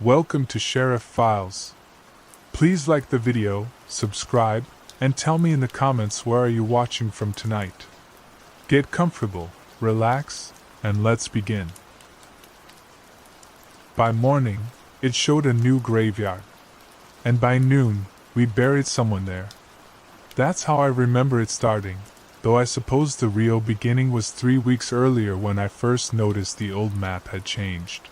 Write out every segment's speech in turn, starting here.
Welcome to Sheriff Files. Please like the video, subscribe, and tell me in the comments where are you watching from tonight. Get comfortable, relax, and let's begin. By morning, it showed a new graveyard. And by noon, we'd buried someone there. That's how I remember it starting, though I suppose the real beginning was 3 weeks earlier when I first noticed the old map had changed.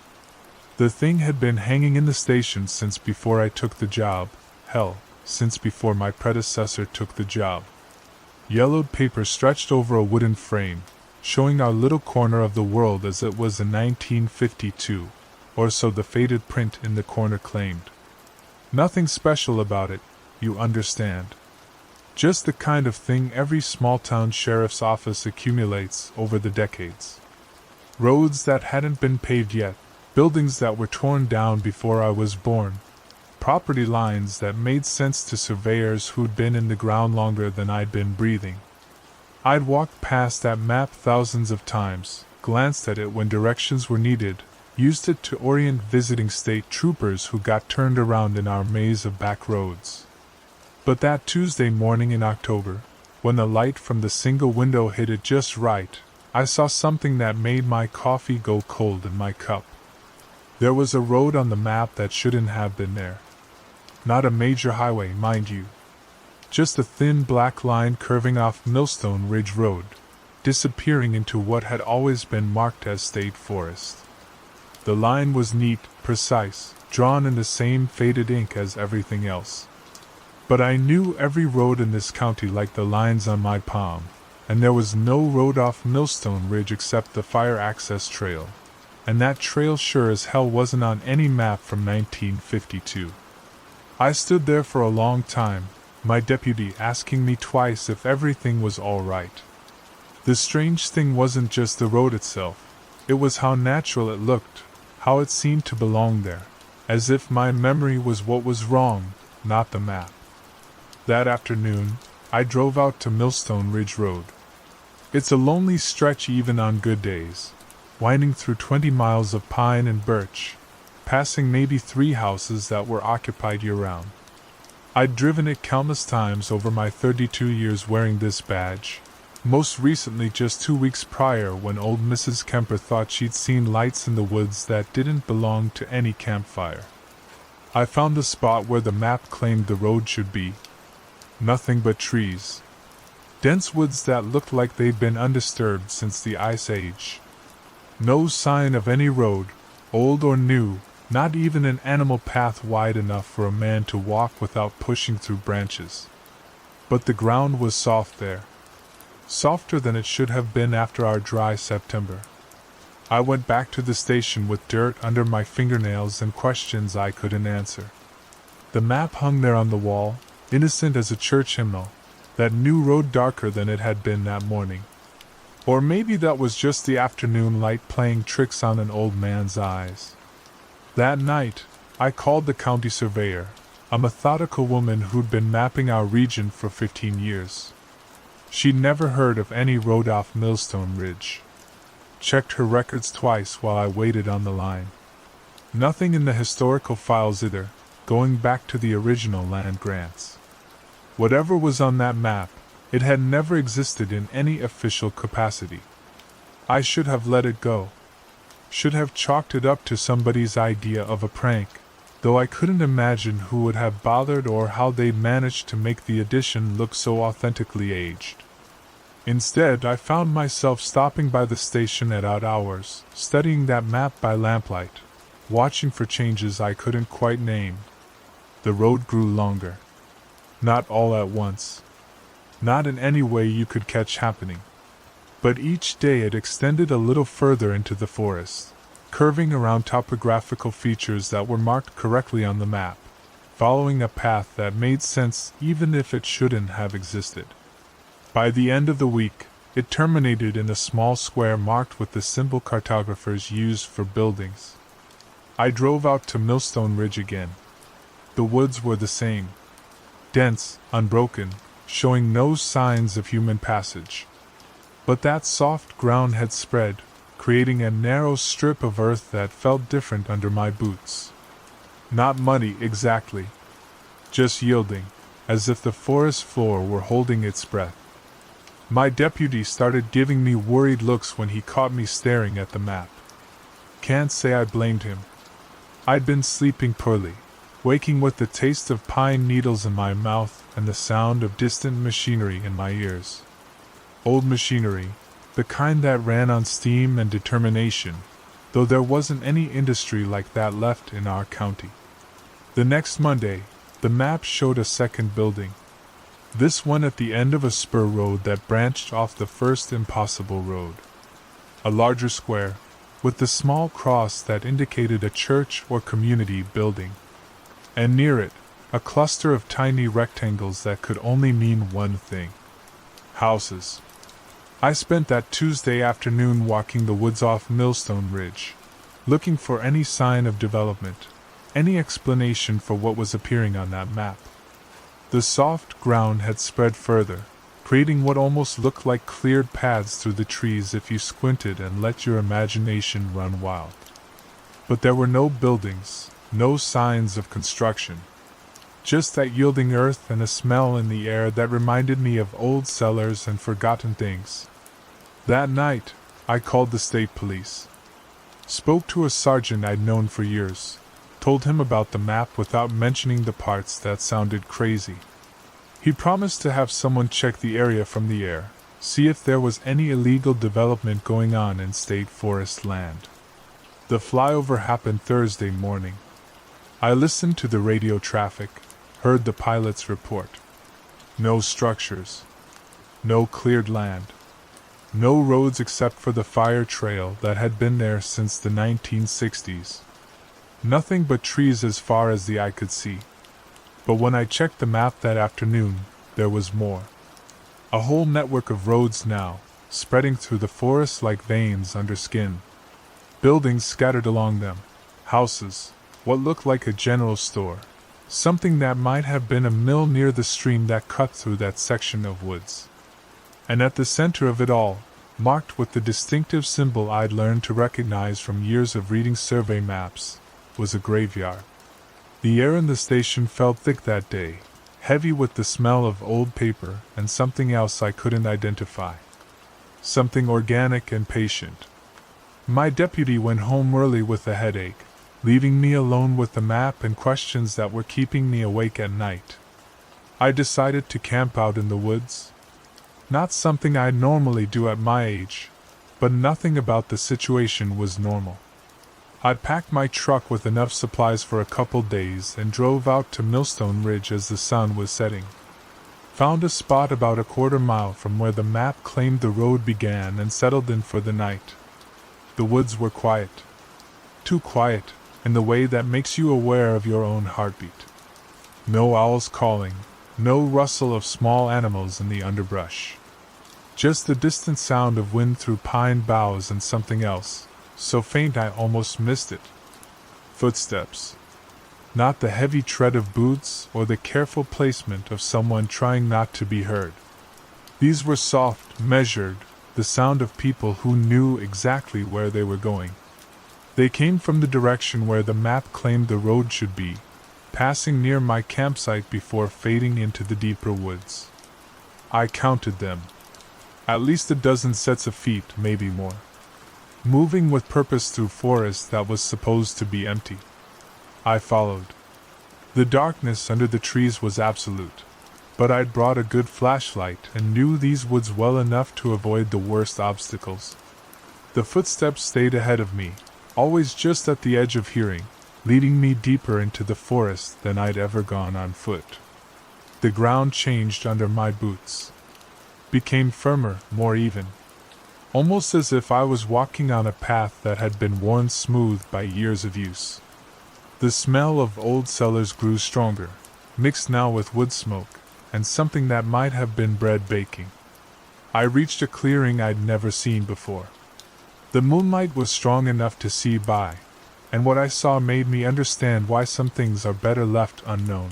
The thing had been hanging in the station since before I took the job, hell, since before my predecessor took the job. Yellowed paper stretched over a wooden frame, showing our little corner of the world as it was in 1952, or so the faded print in the corner claimed. Nothing special about it, you understand. Just the kind of thing every small-town sheriff's office accumulates over the decades. Roads that hadn't been paved yet, buildings that were torn down before I was born, property lines that made sense to surveyors who'd been in the ground longer than I'd been breathing. I'd walked past that map thousands of times, glanced at it when directions were needed, used it to orient visiting state troopers who got turned around in our maze of back roads. But that Tuesday morning in October, when the light from the single window hit it just right, I saw something that made my coffee go cold in my cup. There was a road on the map that shouldn't have been there. Not a major highway, mind you. Just a thin black line curving off Millstone Ridge Road, disappearing into what had always been marked as state forest. The line was neat, precise, drawn in the same faded ink as everything else. But I knew every road in this county like the lines on my palm, and there was no road off Millstone Ridge except the fire access trail. And that trail sure as hell wasn't on any map from 1952. I stood there for a long time, my deputy asking me twice if everything was all right. The strange thing wasn't just the road itself, it was how natural it looked, how it seemed to belong there, as if my memory was what was wrong, not the map. That afternoon, I drove out to Millstone Ridge Road. It's a lonely stretch even on good days, winding through 20 miles of pine and birch, passing maybe 3 houses that were occupied year-round. I'd driven it countless times over my 32 years wearing this badge, most recently just 2 weeks prior when old Mrs. Kemper thought she'd seen lights in the woods that didn't belong to any campfire. I found the spot where the map claimed the road should be. Nothing but trees. Dense woods that looked like they'd been undisturbed since the Ice Age. No sign of any road, old or new, not even an animal path wide enough for a man to walk without pushing through branches. But the ground was soft there. Softer than it should have been after our dry September. I went back to the station with dirt under my fingernails and questions I couldn't answer. The map hung there on the wall, innocent as a church hymnal, that new road darker than it had been that morning. Or maybe that was just the afternoon light playing tricks on an old man's eyes. That night, I called the county surveyor, a methodical woman who'd been mapping our region for 15 years. She'd never heard of any road off Millstone Ridge. Checked her records twice while I waited on the line. Nothing in the historical files either, going back to the original land grants. Whatever was on that map, it had never existed in any official capacity. I should have let it go. Should have chalked it up to somebody's idea of a prank, though I couldn't imagine who would have bothered or how they'd managed to make the addition look so authentically aged. Instead, I found myself stopping by the station at odd hours, studying that map by lamplight, watching for changes I couldn't quite name. The road grew longer. Not all at once. Not in any way you could catch happening. But each day it extended a little further into the forest, curving around topographical features that were marked correctly on the map, following a path that made sense even if it shouldn't have existed. By the end of the week, it terminated in a small square marked with the symbol cartographers used for buildings. I drove out to Millstone Ridge again. The woods were the same. Dense, unbroken, showing no signs of human passage. But that soft ground had spread, creating a narrow strip of earth that felt different under my boots. Not money exactly. Just yielding, as if the forest floor were holding its breath. My deputy started giving me worried looks when he caught me staring at the map. Can't say I blamed him. I'd been sleeping poorly, waking with the taste of pine needles in my mouth and the sound of distant machinery in my ears. Old machinery, the kind that ran on steam and determination, though there wasn't any industry like that left in our county. The next Monday, the map showed a second building. This one at the end of a spur road that branched off the first impossible road. A larger square, with the small cross that indicated a church or community building. And near it, a cluster of tiny rectangles that could only mean one thing. Houses. I spent that Tuesday afternoon walking the woods off Millstone Ridge, looking for any sign of development, any explanation for what was appearing on that map. The soft ground had spread further, creating what almost looked like cleared paths through the trees if you squinted and let your imagination run wild. But there were no buildings, no signs of construction. Just that yielding earth and a smell in the air that reminded me of old cellars and forgotten things. That night, I called the state police. Spoke to a sergeant I'd known for years. Told him about the map without mentioning the parts that sounded crazy. He promised to have someone check the area from the air, see if there was any illegal development going on in state forest land. The flyover happened Thursday morning. I listened to the radio traffic, heard the pilot's report. No structures. No cleared land. No roads except for the fire trail that had been there since the 1960s. Nothing but trees as far as the eye could see. But when I checked the map that afternoon, there was more. A whole network of roads now, spreading through the forest like veins under skin. Buildings scattered along them. Houses, what looked like a general store. Something that might have been a mill near the stream that cut through that section of woods. And at the center of it all, marked with the distinctive symbol I'd learned to recognize from years of reading survey maps, was a graveyard. The air in the station felt thick that day, heavy with the smell of old paper and something else I couldn't identify. Something organic and patient. My deputy went home early with a headache, leaving me alone with the map and questions that were keeping me awake at night. I decided to camp out in the woods. Not something I'd normally do at my age, but nothing about the situation was normal. I'd packed my truck with enough supplies for a couple days and drove out to Millstone Ridge as the sun was setting. Found a spot about a quarter mile from where the map claimed the road began and settled in for the night. The woods were quiet. Too quiet, in the way that makes you aware of your own heartbeat. No owls calling, no rustle of small animals in the underbrush. Just the distant sound of wind through pine boughs and something else, so faint I almost missed it. Footsteps. Not the heavy tread of boots or the careful placement of someone trying not to be heard. These were soft, measured, the sound of people who knew exactly where they were going. They came from the direction where the map claimed the road should be, passing near my campsite before fading into the deeper woods. I counted them. At least a dozen sets of feet, maybe more. Moving with purpose through forest that was supposed to be empty. I followed. The darkness under the trees was absolute, but I'd brought a good flashlight and knew these woods well enough to avoid the worst obstacles. The footsteps stayed ahead of me, always just at the edge of hearing, leading me deeper into the forest than I'd ever gone on foot. The ground changed under my boots. Became firmer, more even. Almost as if I was walking on a path that had been worn smooth by years of use. The smell of old cellars grew stronger, mixed now with wood smoke, and something that might have been bread baking. I reached a clearing I'd never seen before. The moonlight was strong enough to see by, and what I saw made me understand why some things are better left unknown.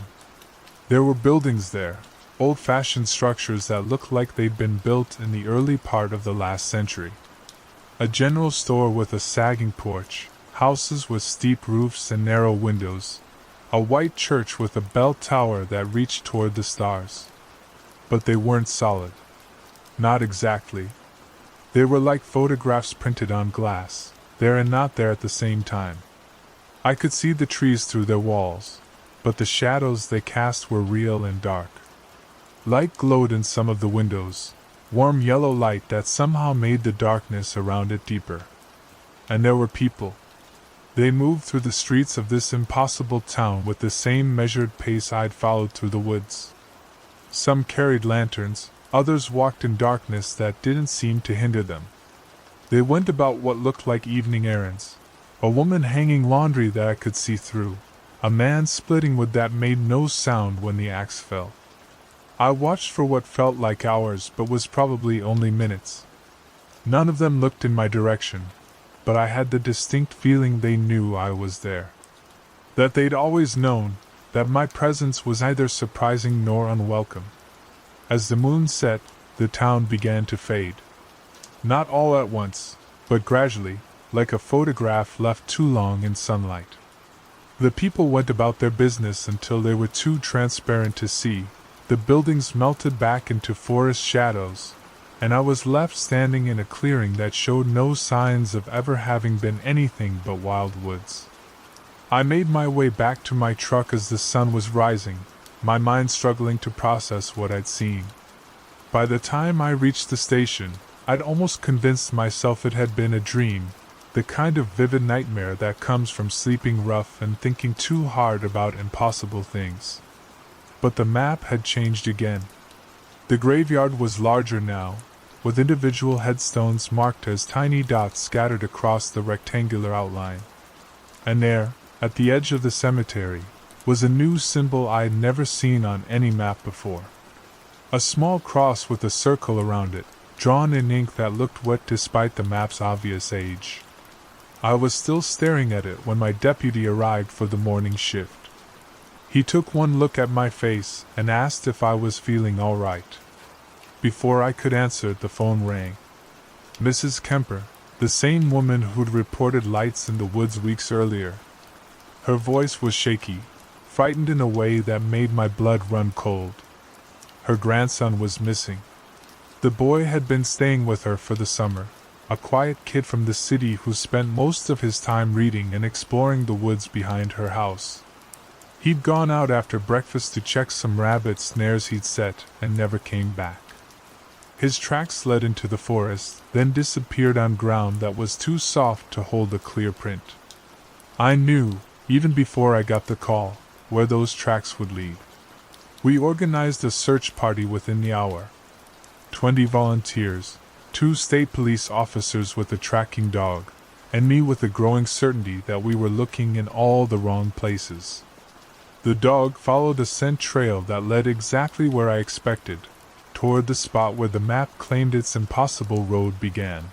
There were buildings there, old-fashioned structures that looked like they'd been built in the early part of the last century. A general store with a sagging porch, houses with steep roofs and narrow windows, a white church with a bell tower that reached toward the stars. But they weren't solid. Not exactly. They were like photographs printed on glass, there and not there at the same time. I could see the trees through their walls, but the shadows they cast were real and dark. Light glowed in some of the windows, warm yellow light that somehow made the darkness around it deeper. And there were people. They moved through the streets of this impossible town with the same measured pace I'd followed through the woods. Some carried lanterns, others walked in darkness that didn't seem to hinder them. They went about what looked like evening errands. A woman hanging laundry that I could see through. A man splitting wood that made no sound when the axe fell. I watched for what felt like hours but was probably only minutes. None of them looked in my direction, but I had the distinct feeling they knew I was there. That they'd always known, that my presence was neither surprising nor unwelcome. As the moon set, the town began to fade. Not all at once, but gradually, like a photograph left too long in sunlight. The people went about their business until they were too transparent to see. The buildings melted back into forest shadows, and I was left standing in a clearing that showed no signs of ever having been anything but wild woods. I made my way back to my truck as the sun was rising, my mind struggling to process what I'd seen. By the time I reached the station, I'd almost convinced myself it had been a dream, the kind of vivid nightmare that comes from sleeping rough and thinking too hard about impossible things. But the map had changed again. The graveyard was larger now, with individual headstones marked as tiny dots scattered across the rectangular outline. And there, at the edge of the cemetery, was a new symbol I'd never seen on any map before. A small cross with a circle around it, drawn in ink that looked wet despite the map's obvious age. I was still staring at it when my deputy arrived for the morning shift. He took one look at my face and asked if I was feeling all right. Before I could answer, the phone rang. Mrs. Kemper, the same woman who'd reported lights in the woods weeks earlier. Her voice was shaky, frightened in a way that made my blood run cold. Her grandson was missing. The boy had been staying with her for the summer, a quiet kid from the city who spent most of his time reading and exploring the woods behind her house. He'd gone out after breakfast to check some rabbit snares he'd set and never came back. His tracks led into the forest, then disappeared on ground that was too soft to hold a clear print. I knew, even before I got the call, where those tracks would lead. We organized a search party within the hour. 20 volunteers, 2 state police officers with a tracking dog, and me with a growing certainty that we were looking in all the wrong places. The dog followed a scent trail that led exactly where I expected, toward the spot where the map claimed its impossible road began.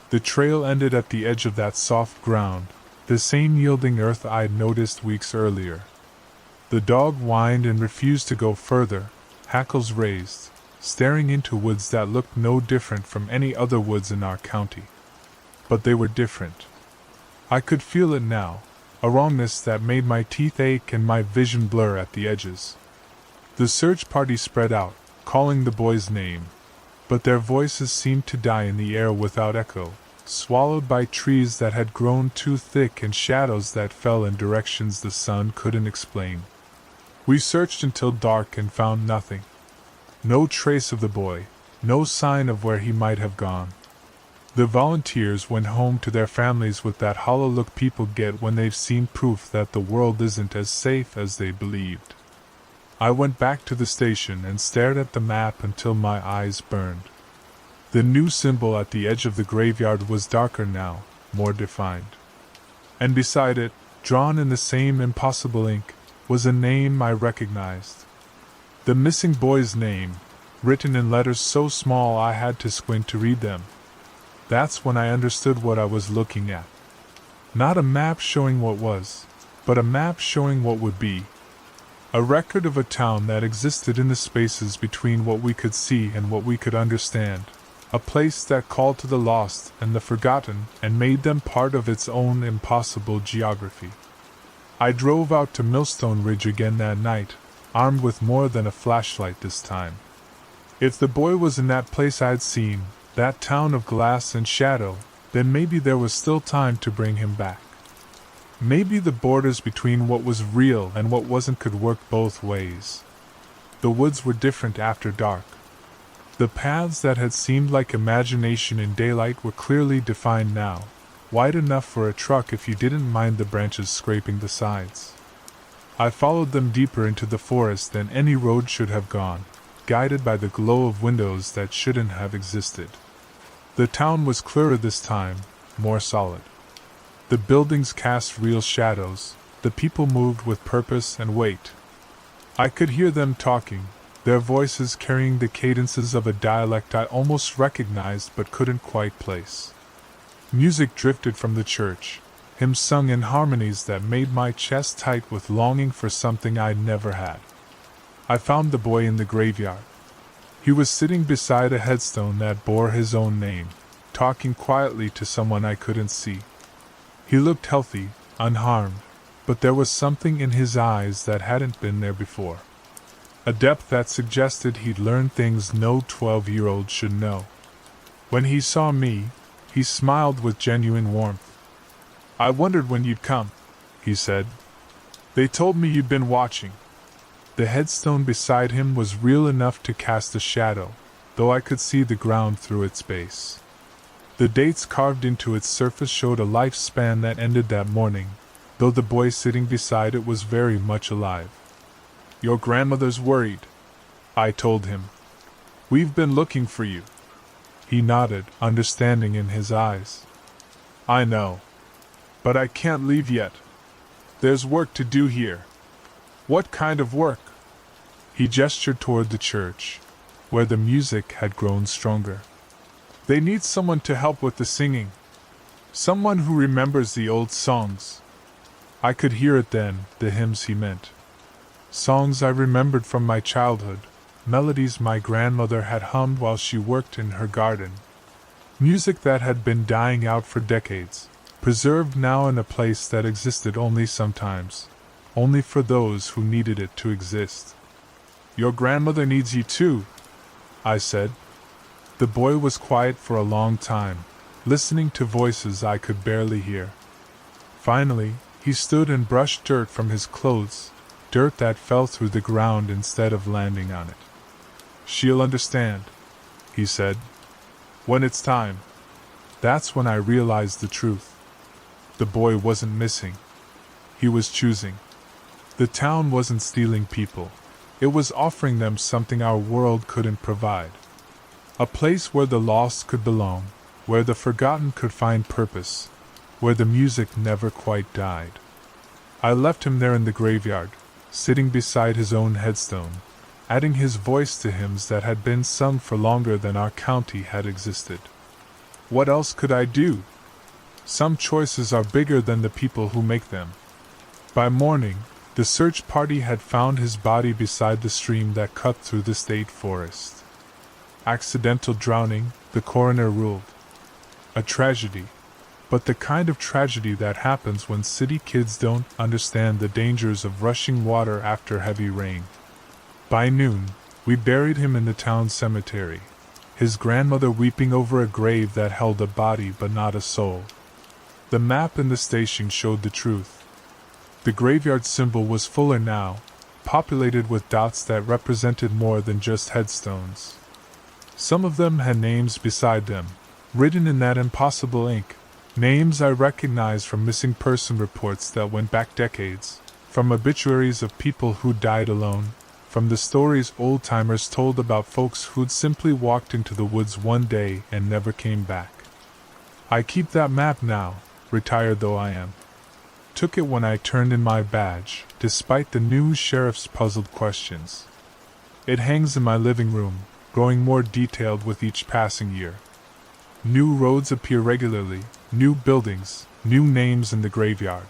The trail ended at the edge of that soft ground, the same yielding earth I'd noticed weeks earlier. The dog whined and refused to go further, hackles raised, staring into woods that looked no different from any other woods in our county. But they were different. I could feel it now, a wrongness that made my teeth ache and my vision blur at the edges. The search party spread out, calling the boy's name, but their voices seemed to die in the air without echo, swallowed by trees that had grown too thick and shadows that fell in directions the sun couldn't explain. We searched until dark and found nothing. No trace of the boy, no sign of where he might have gone. The volunteers went home to their families with that hollow look people get when they've seen proof that the world isn't as safe as they believed. I went back to the station and stared at the map until my eyes burned. The new symbol at the edge of the graveyard was darker now, more defined. And beside it, drawn in the same impossible ink, was a name I recognized. The missing boy's name, written in letters so small I had to squint to read them. That's when I understood what I was looking at. Not a map showing what was, but a map showing what would be. A record of a town that existed in the spaces between what we could see and what we could understand. A place that called to the lost and the forgotten and made them part of its own impossible geography. I drove out to Millstone Ridge again that night, armed with more than a flashlight this time. If the boy was in that place I'd seen, that town of glass and shadow, then maybe there was still time to bring him back. Maybe the borders between what was real and what wasn't could work both ways. The woods were different after dark. The paths that had seemed like imagination in daylight were clearly defined now, wide enough for a truck if you didn't mind the branches scraping the sides. I followed them deeper into the forest than any road should have gone, guided by the glow of windows that shouldn't have existed. The town was clearer this time, more solid. The buildings cast real shadows, the people moved with purpose and weight. I could hear them talking, their voices carrying the cadences of a dialect I almost recognized but couldn't quite place. Music drifted from the church, hymns sung in harmonies that made my chest tight with longing for something I'd never had. I found the boy in the graveyard. He was sitting beside a headstone that bore his own name, talking quietly to someone I couldn't see. He looked healthy, unharmed, but there was something in his eyes that hadn't been there before. A depth that suggested he'd learned things no 12-year-old should know. When he saw me, he smiled with genuine warmth. "I wondered when you'd come," he said. "They told me you'd been watching." The headstone beside him was real enough to cast a shadow, though I could see the ground through its base. The dates carved into its surface showed a lifespan that ended that morning, though the boy sitting beside it was very much alive. "Your grandmother's worried," I told him. "We've been looking for you." He nodded, understanding in his eyes. "I know. But I can't leave yet. There's work to do here." "What kind of work?" He gestured toward the church, where the music had grown stronger. "They need someone to help with the singing. Someone who remembers the old songs." I could hear it then, the hymns he meant. Songs I remembered from my childhood, melodies my grandmother had hummed while she worked in her garden. Music that had been dying out for decades, preserved now in a place that existed only sometimes, only for those who needed it to exist. "Your grandmother needs you too," I said. The boy was quiet for a long time, listening to voices I could barely hear. Finally, he stood and brushed dirt from his clothes, dirt that fell through the ground instead of landing on it. "She'll understand," he said. "When it's time." That's when I realized the truth. The boy wasn't missing. He was choosing. The town wasn't stealing people. It was offering them something our world couldn't provide. A place where the lost could belong, where the forgotten could find purpose, where the music never quite died. I left him there in the graveyard, sitting beside his own headstone, adding his voice to hymns that had been sung for longer than our county had existed. What else could I do? Some choices are bigger than the people who make them. By morning, the search party had found his body beside the stream that cut through the state forest. Accidental drowning, the coroner ruled. A tragedy. But the kind of tragedy that happens when city kids don't understand the dangers of rushing water after heavy rain. By noon, we buried him in the town cemetery, his grandmother weeping over a grave that held a body but not a soul. The map in the station showed the truth. The graveyard symbol was fuller now, populated with dots that represented more than just headstones. Some of them had names beside them, written in that impossible ink, names I recognized from missing person reports that went back decades, from obituaries of people who died alone, from the stories old-timers told about folks who'd simply walked into the woods one day and never came back. I keep that map now, retired though I am. Took it when I turned in my badge, despite the new sheriff's puzzled questions. It hangs in my living room, growing more detailed with each passing year. New roads appear regularly, new buildings, new names in the graveyard.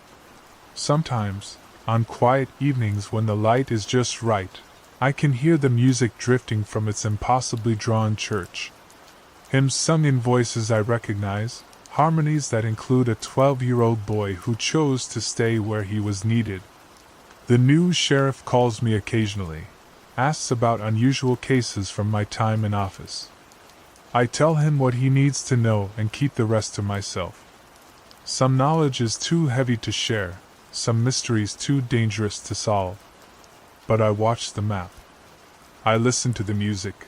Sometimes, on quiet evenings when the light is just right, I can hear the music drifting from its impossibly drawn church. Hymns sung in voices I recognize, harmonies that include a 12-year-old boy who chose to stay where he was needed. The new sheriff calls me occasionally, asks about unusual cases from my time in office. I tell him what he needs to know and keep the rest to myself. Some knowledge is too heavy to share, some mysteries too dangerous to solve. But I watch the map. I listen to the music.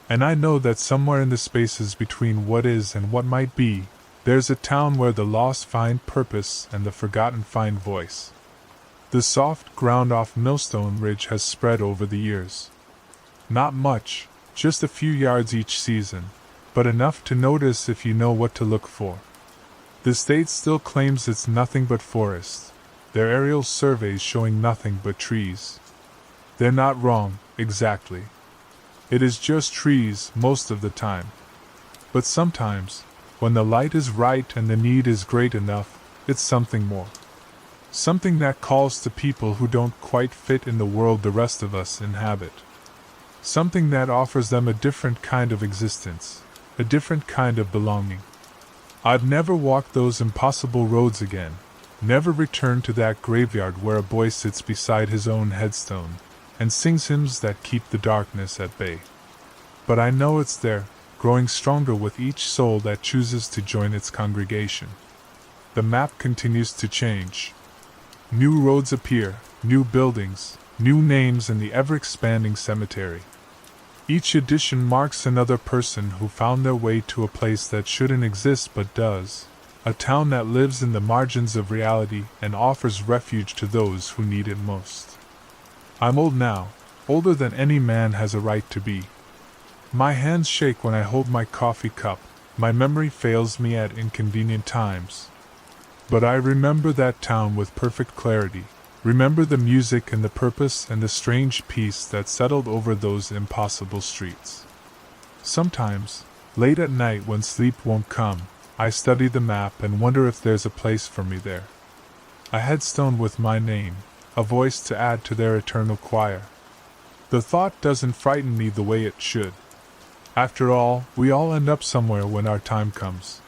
And I know that somewhere in the spaces between what is and what might be, there's a town where the lost find purpose and the forgotten find voice. The soft ground off Millstone Ridge has spread over the years. Not much, just a few yards each season, but enough to notice if you know what to look for. The state still claims it's nothing but forest, their aerial surveys showing nothing but trees. They're not wrong, exactly. It is just trees most of the time. But sometimes, when the light is right and the need is great enough, it's something more. Something that calls to people who don't quite fit in the world the rest of us inhabit. Something that offers them a different kind of existence, a different kind of belonging. I've never walked those impossible roads again, never returned to that graveyard where a boy sits beside his own headstone and sings hymns that keep the darkness at bay. But I know it's there, growing stronger with each soul that chooses to join its congregation. The map continues to change. New roads appear, new buildings, new names in the ever-expanding cemetery. Each edition marks another person who found their way to a place that shouldn't exist but does, a town that lives in the margins of reality and offers refuge to those who need it most. I'm old now, older than any man has a right to be. My hands shake when I hold my coffee cup, my memory fails me at inconvenient times. But I remember that town with perfect clarity, remember the music and the purpose and the strange peace that settled over those impossible streets. Sometimes, late at night when sleep won't come, I study the map and wonder if there's a place for me there. A headstone with my name, a voice to add to their eternal choir. The thought doesn't frighten me the way it should. After all, we all end up somewhere when our time comes.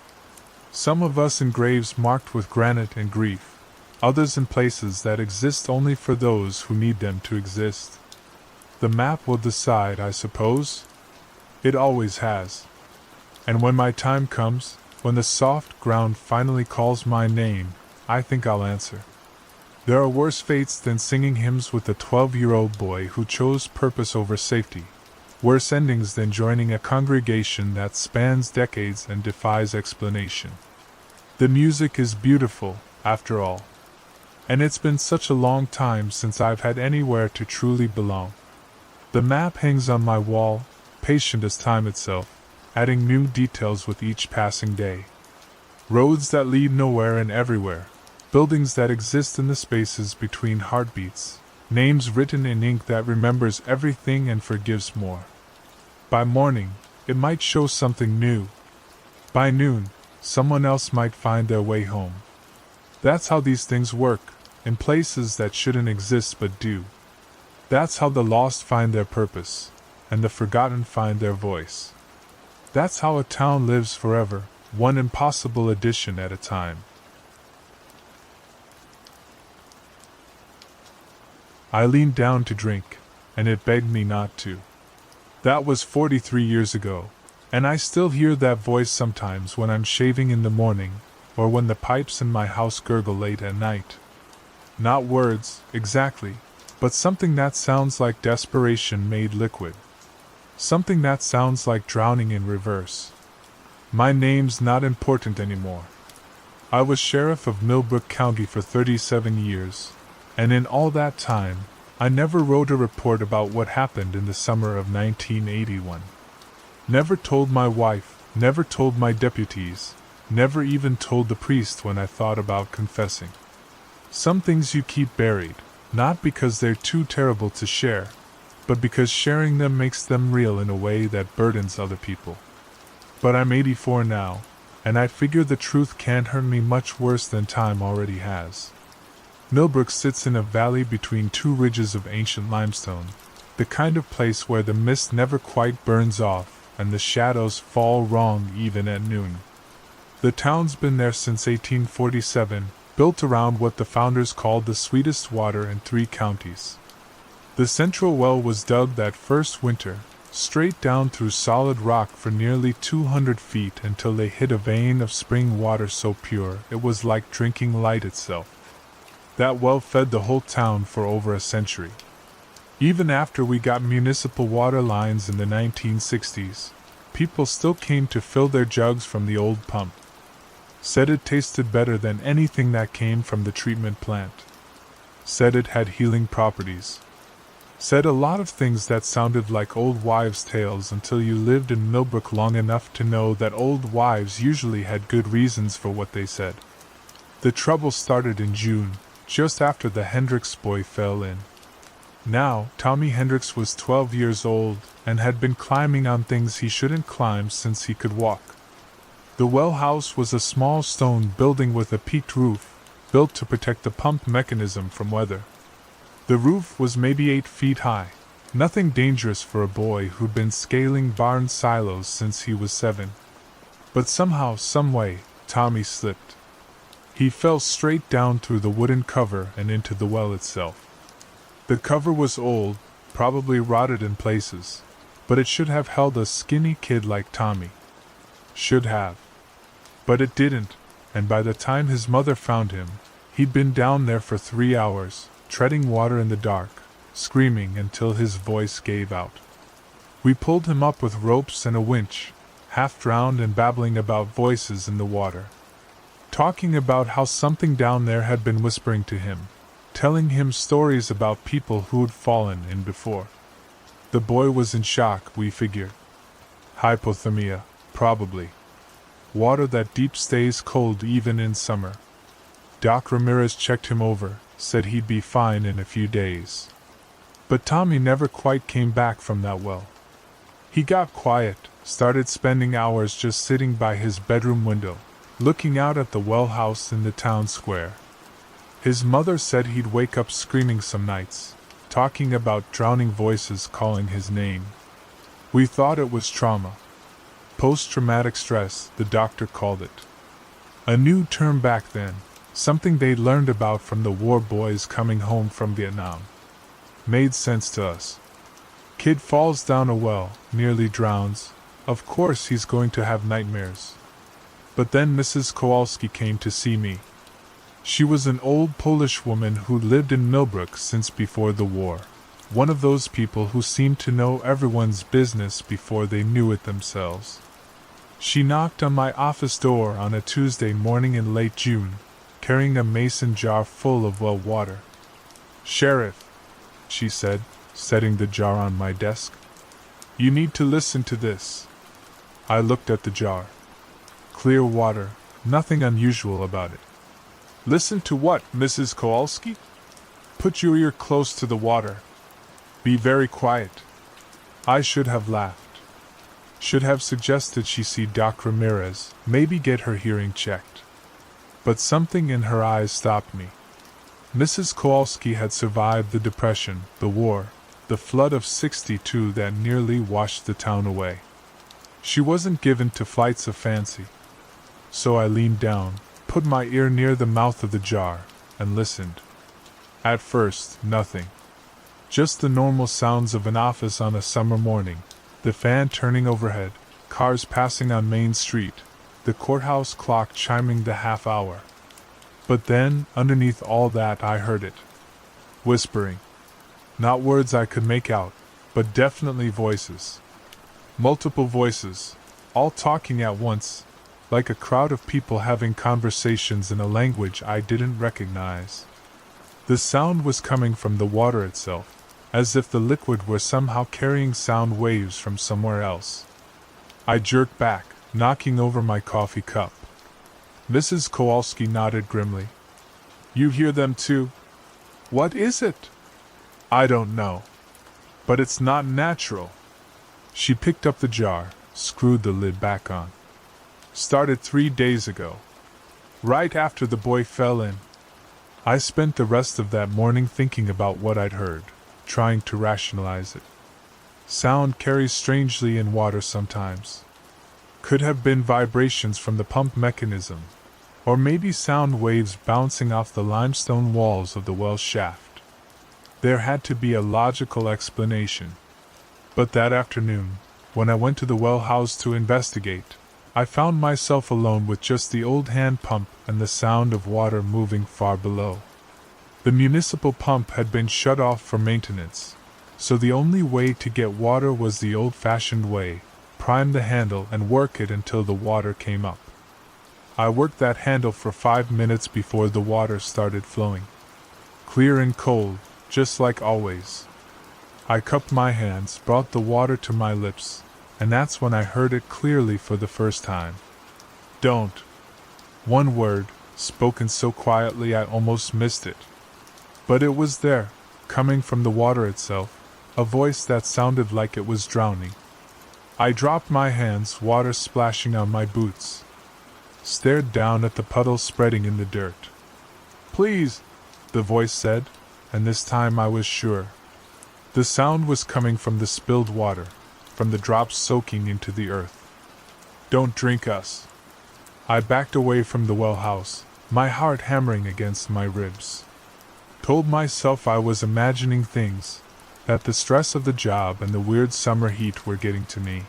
Some of us in graves marked with granite and grief, others in places that exist only for those who need them to exist. The map will decide, I suppose. It always has. And when my time comes, when the soft ground finally calls my name, I think I'll answer. There are worse fates than singing hymns with a 12-year-old boy who chose purpose over safety. Worse endings than joining a congregation that spans decades and defies explanation. The music is beautiful, after all. And it's been such a long time since I've had anywhere to truly belong. The map hangs on my wall, patient as time itself, adding new details with each passing day. Roads that lead nowhere and everywhere, buildings that exist in the spaces between heartbeats, names written in ink that remembers everything and forgives more. By morning, it might show something new. By noon, someone else might find their way home. That's how these things work, in places that shouldn't exist but do. That's how the lost find their purpose, and the forgotten find their voice. That's how a town lives forever, one impossible edition at a time. I leaned down to drink, and it begged me not to. That was 43 years ago, and I still hear that voice sometimes when I'm shaving in the morning, or when the pipes in my house gurgle late at night. Not words, exactly, but something that sounds like desperation made liquid. Something that sounds like drowning in reverse. My name's not important anymore. I was sheriff of Millbrook County for 37 years, and in all that time, I never wrote a report about what happened in the summer of 1981. Never told my wife, never told my deputies, never even told the priest when I thought about confessing. Some things you keep buried, not because they're too terrible to share, but because sharing them makes them real in a way that burdens other people. But I'm 84 now, and I figure the truth can't hurt me much worse than time already has. Millbrook sits in a valley between two ridges of ancient limestone, the kind of place where the mist never quite burns off and the shadows fall wrong even at noon. The town's been there since 1847, built around what the founders called the sweetest water in 3 counties. The central well was dug that first winter, straight down through solid rock for nearly 200 feet until they hit a vein of spring water so pure it was like drinking light itself. That well fed the whole town for over a century. Even after we got municipal water lines in the 1960s, people still came to fill their jugs from the old pump. Said it tasted better than anything that came from the treatment plant. Said it had healing properties. Said a lot of things that sounded like old wives' tales until you lived in Millbrook long enough to know that old wives usually had good reasons for what they said. The trouble started in June, just after the Hendricks boy fell in. Now, Tommy Hendricks was 12 years old and had been climbing on things he shouldn't climb since he could walk. The well house was a small stone building with a peaked roof, built to protect the pump mechanism from weather. The roof was maybe 8 feet high, nothing dangerous for a boy who'd been scaling barn silos since he was 7. But somehow, someway, Tommy slipped. He fell straight down through the wooden cover and into the well itself. The cover was old, probably rotted in places, but it should have held a skinny kid like Tommy. Should have. But it didn't, and by the time his mother found him, he'd been down there for 3 hours, treading water in the dark, screaming until his voice gave out. We pulled him up with ropes and a winch, half drowned and babbling about voices in the water. Talking about how something down there had been whispering to him, telling him stories about people who'd fallen in before. The boy was in shock, we figured. Hypothermia, probably. Water that deep stays cold even in summer. Doc Ramirez checked him over, said he'd be fine in a few days. But Tommy never quite came back from that well. He got quiet, started spending hours just sitting by his bedroom window, looking out at the well house in the town square. His mother said he'd wake up screaming some nights, talking about drowning voices calling his name. We thought it was trauma. Post-traumatic stress, the doctor called it. A new term back then, something they'd learned about from the war boys coming home from Vietnam. Made sense to us. Kid falls down a well, nearly drowns. Of course he's going to have nightmares. But then Mrs. Kowalski came to see me. She was an old Polish woman who lived in Millbrook since before the war. One of those people who seemed to know everyone's business before they knew it themselves. She knocked on my office door on a Tuesday morning in late June, carrying a mason jar full of well water. "Sheriff," she said, setting the jar on my desk. "You need to listen to this." I looked at the jar. Clear water, nothing unusual about it. "Listen to what, Mrs. Kowalski? Put your ear close to the water. Be very quiet." I should have laughed. Should have suggested she see Doc Ramirez, maybe get her hearing checked. But something in her eyes stopped me. Mrs. Kowalski had survived the Depression, the war, the flood of '62 that nearly washed the town away. She wasn't given to flights of fancy. So I leaned down, put my ear near the mouth of the jar, and listened. At first, nothing. Just the normal sounds of an office on a summer morning, the fan turning overhead, cars passing on Main Street, the courthouse clock chiming the half hour. But then, underneath all that, I heard it. Whispering. Not words I could make out, but definitely voices. Multiple voices, all talking at once, like a crowd of people having conversations in a language I didn't recognize. The sound was coming from the water itself, as if the liquid were somehow carrying sound waves from somewhere else. I jerked back, knocking over my coffee cup. Mrs. Kowalski nodded grimly. "You hear them too? What is it?" "I don't know. But it's not natural." She picked up the jar, screwed the lid back on. "Started 3 days ago. Right after the boy fell in." I spent the rest of that morning thinking about what I'd heard, trying to rationalize it. Sound carries strangely in water sometimes. Could have been vibrations from the pump mechanism, or maybe sound waves bouncing off the limestone walls of the well shaft. There had to be a logical explanation. But that afternoon, when I went to the well house to investigate, I found myself alone with just the old hand pump and the sound of water moving far below. The municipal pump had been shut off for maintenance, so the only way to get water was the old-fashioned way: prime the handle and work it until the water came up. I worked that handle for 5 minutes before the water started flowing. Clear and cold, just like always. I cupped my hands, brought the water to my lips, and that's when I heard it clearly for the first time. Don't. One word, spoken so quietly I almost missed it. But it was there, coming from the water itself, a voice that sounded like it was drowning. I dropped my hands, water splashing on my boots. Stared down at the puddle spreading in the dirt. "Please," the voice said, and this time I was sure. The sound was coming from the spilled water, from the drops soaking into the earth. "Don't drink us." I backed away from the well house, my heart hammering against my ribs. Told myself I was imagining things, that the stress of the job and the weird summer heat were getting to me.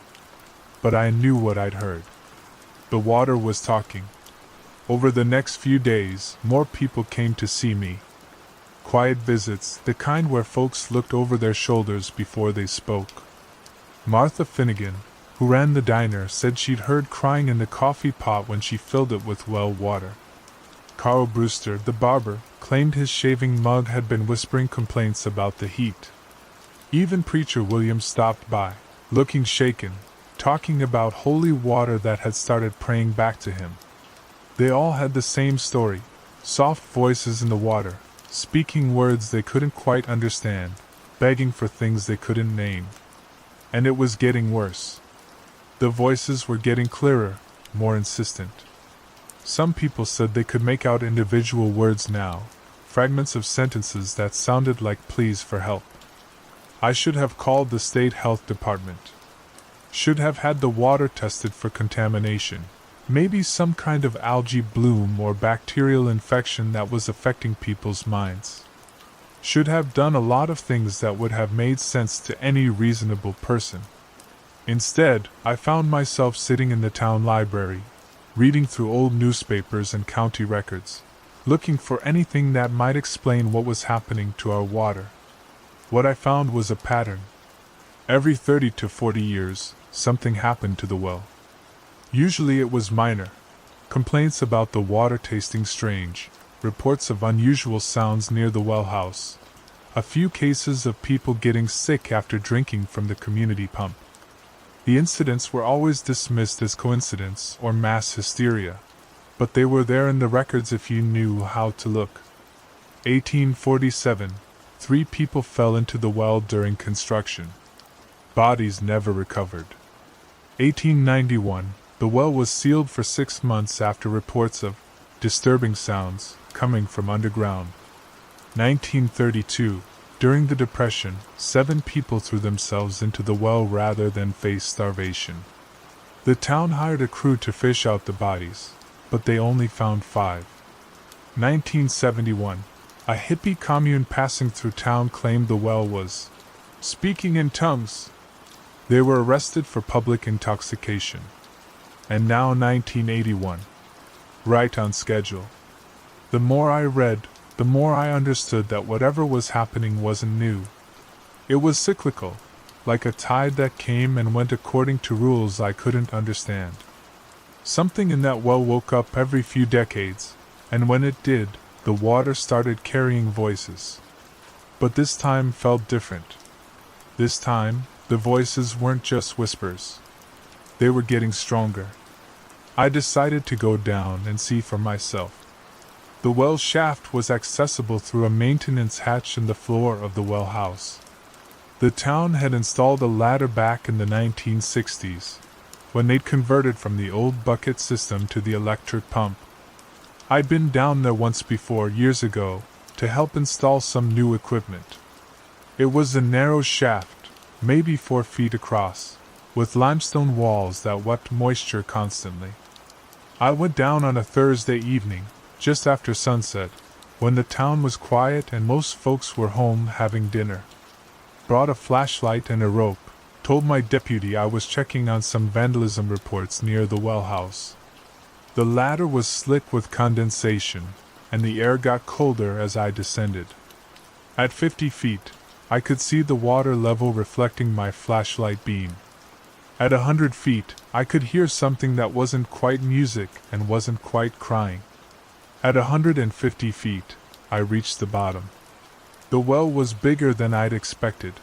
But I knew what I'd heard. The water was talking. Over the next few days, more people came to see me. Quiet visits, the kind where folks looked over their shoulders before they spoke. Martha Finnegan, who ran the diner, said she'd heard crying in the coffee pot when she filled it with well water. Carl Brewster, the barber, claimed his shaving mug had been whispering complaints about the heat. Even Preacher William stopped by, looking shaken, talking about holy water that had started praying back to him. They all had the same story: soft voices in the water, speaking words they couldn't quite understand, begging for things they couldn't name. And it was getting worse. The voices were getting clearer, more insistent. Some people said they could make out individual words now, fragments of sentences that sounded like pleas for help. I should have called the state health department. Should have had the water tested for contamination, maybe some kind of algae bloom or bacterial infection that was affecting people's minds. Should have done a lot of things that would have made sense to any reasonable person. Instead, I found myself sitting in the town library, reading through old newspapers and county records, looking for anything that might explain what was happening to our water. What I found was a pattern. Every 30 to 40 years, something happened to the well. Usually it was minor. Complaints about the water tasting strange, reports of unusual sounds near the well house, a few cases of people getting sick after drinking from the community pump. The incidents were always dismissed as coincidence or mass hysteria, but they were there in the records if you knew how to look. 1847, 3 people fell into the well during construction. Bodies never recovered. 1891, the well was sealed for 6 months after reports of disturbing sounds coming from underground. 1932, during the Depression, 7 people threw themselves into the well rather than face starvation. The town hired a crew to fish out the bodies, but they only found 5. 1971, a hippie commune passing through town claimed the well was speaking in tongues. They were arrested for public intoxication. And now 1981. Right on schedule. The more I read, the more I understood that whatever was happening wasn't new. It was cyclical, like a tide that came and went according to rules I couldn't understand. Something in that well woke up every few decades, and when it did, the water started carrying voices. But this time felt different. This time, the voices weren't just whispers. They were getting stronger. I decided to go down and see for myself. The well shaft was accessible through a maintenance hatch in the floor of the well house. The town had installed a ladder back in the 1960s, when they'd converted from the old bucket system to the electric pump. I'd been down there once before, years ago, to help install some new equipment. It was a narrow shaft, maybe 4 feet across, with limestone walls that wept moisture constantly. I went down on a Thursday evening, just after sunset, when the town was quiet and most folks were home having dinner. Brought a flashlight and a rope, told my deputy I was checking on some vandalism reports near the well house. The ladder was slick with condensation, and the air got colder as I descended. At 50 feet, I could see the water level reflecting my flashlight beam. At 100 feet, I could hear something that wasn't quite music and wasn't quite crying. At 150 feet, I reached the bottom. The well was bigger than I'd expected.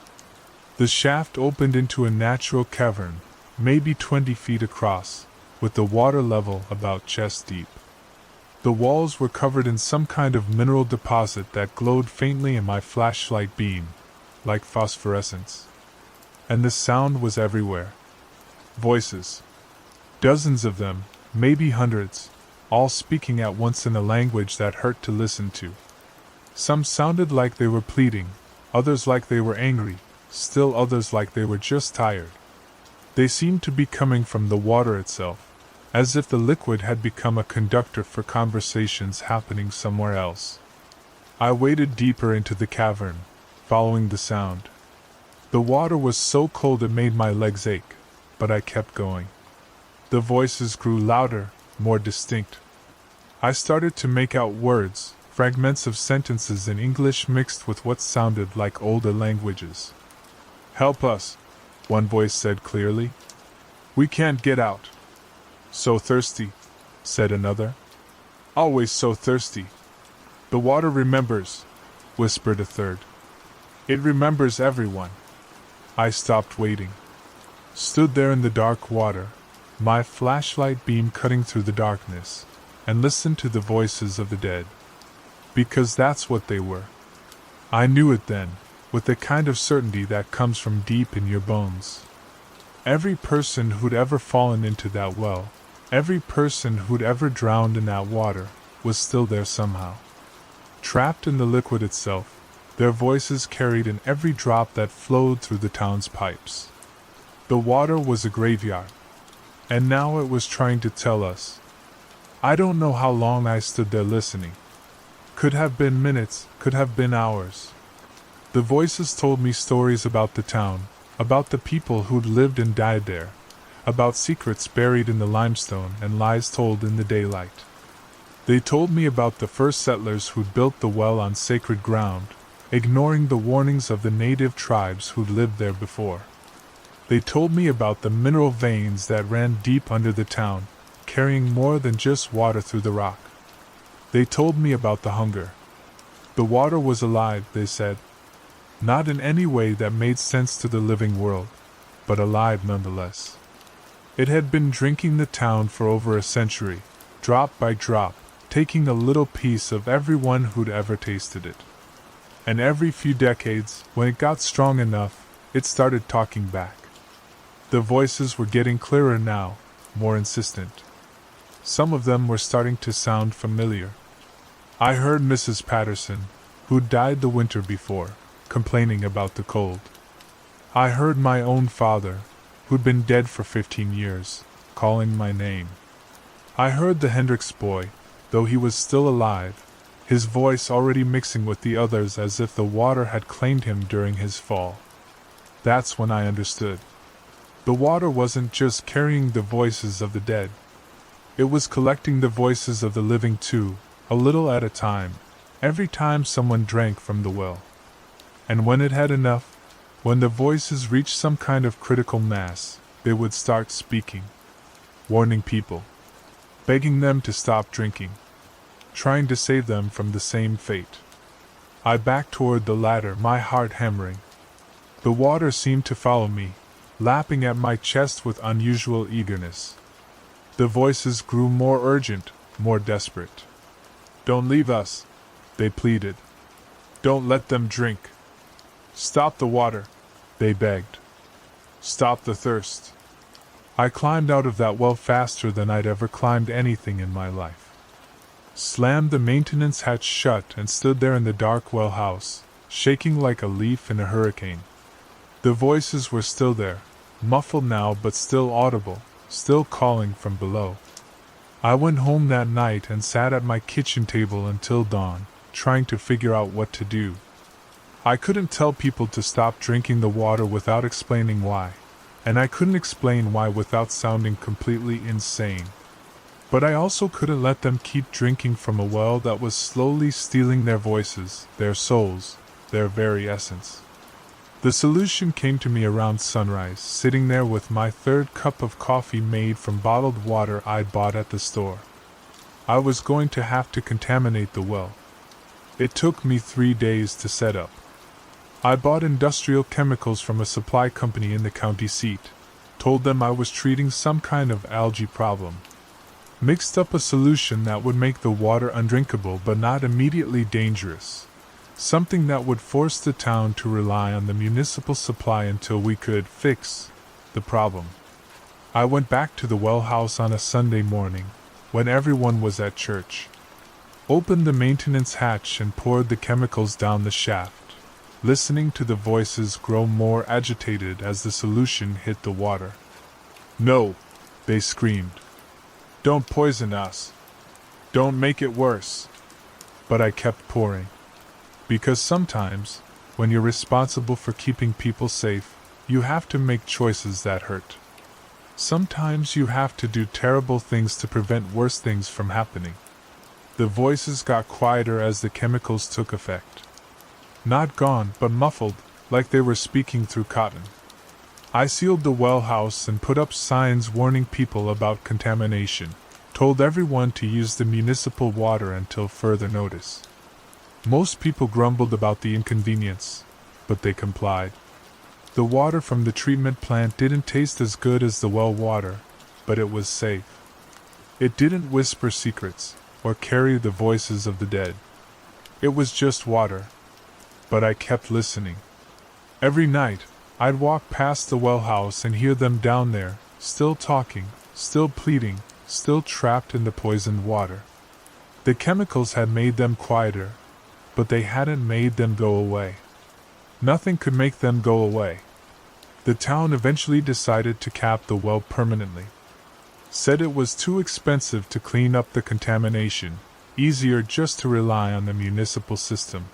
The shaft opened into a natural cavern, maybe 20 feet across, with the water level about chest deep. The walls were covered in some kind of mineral deposit that glowed faintly in my flashlight beam, like phosphorescence. And the sound was everywhere. Voices. Dozens of them, maybe hundreds, all speaking at once in a language that hurt to listen to. Some sounded like they were pleading, others like they were angry, still others like they were just tired. They seemed to be coming from the water itself, as if the liquid had become a conductor for conversations happening somewhere else. I waded deeper into the cavern, following the sound. The water was so cold it made my legs ache, but I kept going. The voices grew louder, more distinct. I started to make out words, fragments of sentences in English mixed with what sounded like older languages. "Help us," one voice said clearly. "We can't get out." "So thirsty," said another. "Always so thirsty." "The water remembers," whispered a third. "It remembers everyone." I stopped waiting. Stood there in the dark water, my flashlight beam cutting through the darkness, and listened to the voices of the dead. Because that's what they were. I knew it then, with the kind of certainty that comes from deep in your bones. Every person who'd ever fallen into that well, every person who'd ever drowned in that water, was still there somehow. Trapped in the liquid itself, their voices carried in every drop that flowed through the town's pipes. The water was a graveyard, and now it was trying to tell us. I don't know how long I stood there listening. Could have been minutes, could have been hours. The voices told me stories about the town, about the people who'd lived and died there, about secrets buried in the limestone and lies told in the daylight. They told me about the first settlers who'd built the well on sacred ground, ignoring the warnings of the native tribes who'd lived there before. They told me about the mineral veins that ran deep under the town, carrying more than just water through the rock. They told me about the hunger. The water was alive, they said. Not in any way that made sense to the living world, but alive nonetheless. It had been drinking the town for over a century, drop by drop, taking a little piece of everyone who'd ever tasted it. And every few decades, when it got strong enough, it started talking back. The voices were getting clearer now, more insistent. Some of them were starting to sound familiar. I heard Mrs. Patterson, who'd died the winter before, complaining about the cold. I heard my own father, who'd been dead for 15 years, calling my name. I heard the Hendricks boy, though he was still alive, his voice already mixing with the others as if the water had claimed him during his fall. That's when I understood. The water wasn't just carrying the voices of the dead. It was collecting the voices of the living too, a little at a time, every time someone drank from the well. And when it had enough, when the voices reached some kind of critical mass, they would start speaking, warning people, begging them to stop drinking, trying to save them from the same fate. I backed toward the ladder, my heart hammering. The water seemed to follow me, lapping at my chest with unusual eagerness. The voices grew more urgent, more desperate. "Don't leave us," they pleaded. "Don't let them drink. Stop the water," they begged. "Stop the thirst." I climbed out of that well faster than I'd ever climbed anything in my life. Slammed the maintenance hatch shut and stood there in the dark well house, shaking like a leaf in a hurricane. The voices were still there, muffled now but still audible, still calling from below. I went home that night and sat at my kitchen table until dawn, trying to figure out what to do. I couldn't tell people to stop drinking the water without explaining why, and I couldn't explain why without sounding completely insane. But I also couldn't let them keep drinking from a well that was slowly stealing their voices, their souls, their very essence. The solution came to me around sunrise, sitting there with my third cup of coffee made from bottled water I'd bought at the store. I was going to have to contaminate the well. It took me 3 days to set up. I bought industrial chemicals from a supply company in the county seat, told them I was treating some kind of algae problem, mixed up a solution that would make the water undrinkable but not immediately dangerous, something that would force the town to rely on the municipal supply until we could fix the problem. I went back to the well house on a Sunday morning, when everyone was at church, opened the maintenance hatch and poured the chemicals down the shaft, listening to the voices grow more agitated as the solution hit the water. "No," they screamed. "Don't poison us. Don't make it worse." But I kept pouring. Because sometimes, when you're responsible for keeping people safe, you have to make choices that hurt. Sometimes you have to do terrible things to prevent worse things from happening. The voices got quieter as the chemicals took effect. Not gone, but muffled, like they were speaking through cotton. I sealed the well house and put up signs warning people about contamination, told everyone to use the municipal water until further notice. Most people grumbled about the inconvenience, but they complied. The water from the treatment plant didn't taste as good as the well water, but it was safe. It didn't whisper secrets, or carry the voices of the dead. It was just water. But I kept listening. Every night, I'd walk past the well house and hear them down there, still talking, still pleading, still trapped in the poisoned water. The chemicals had made them quieter, but they hadn't made them go away. Nothing could make them go away. The town eventually decided to cap the well permanently. Said it was too expensive to clean up the contamination, easier just to rely on the municipal system.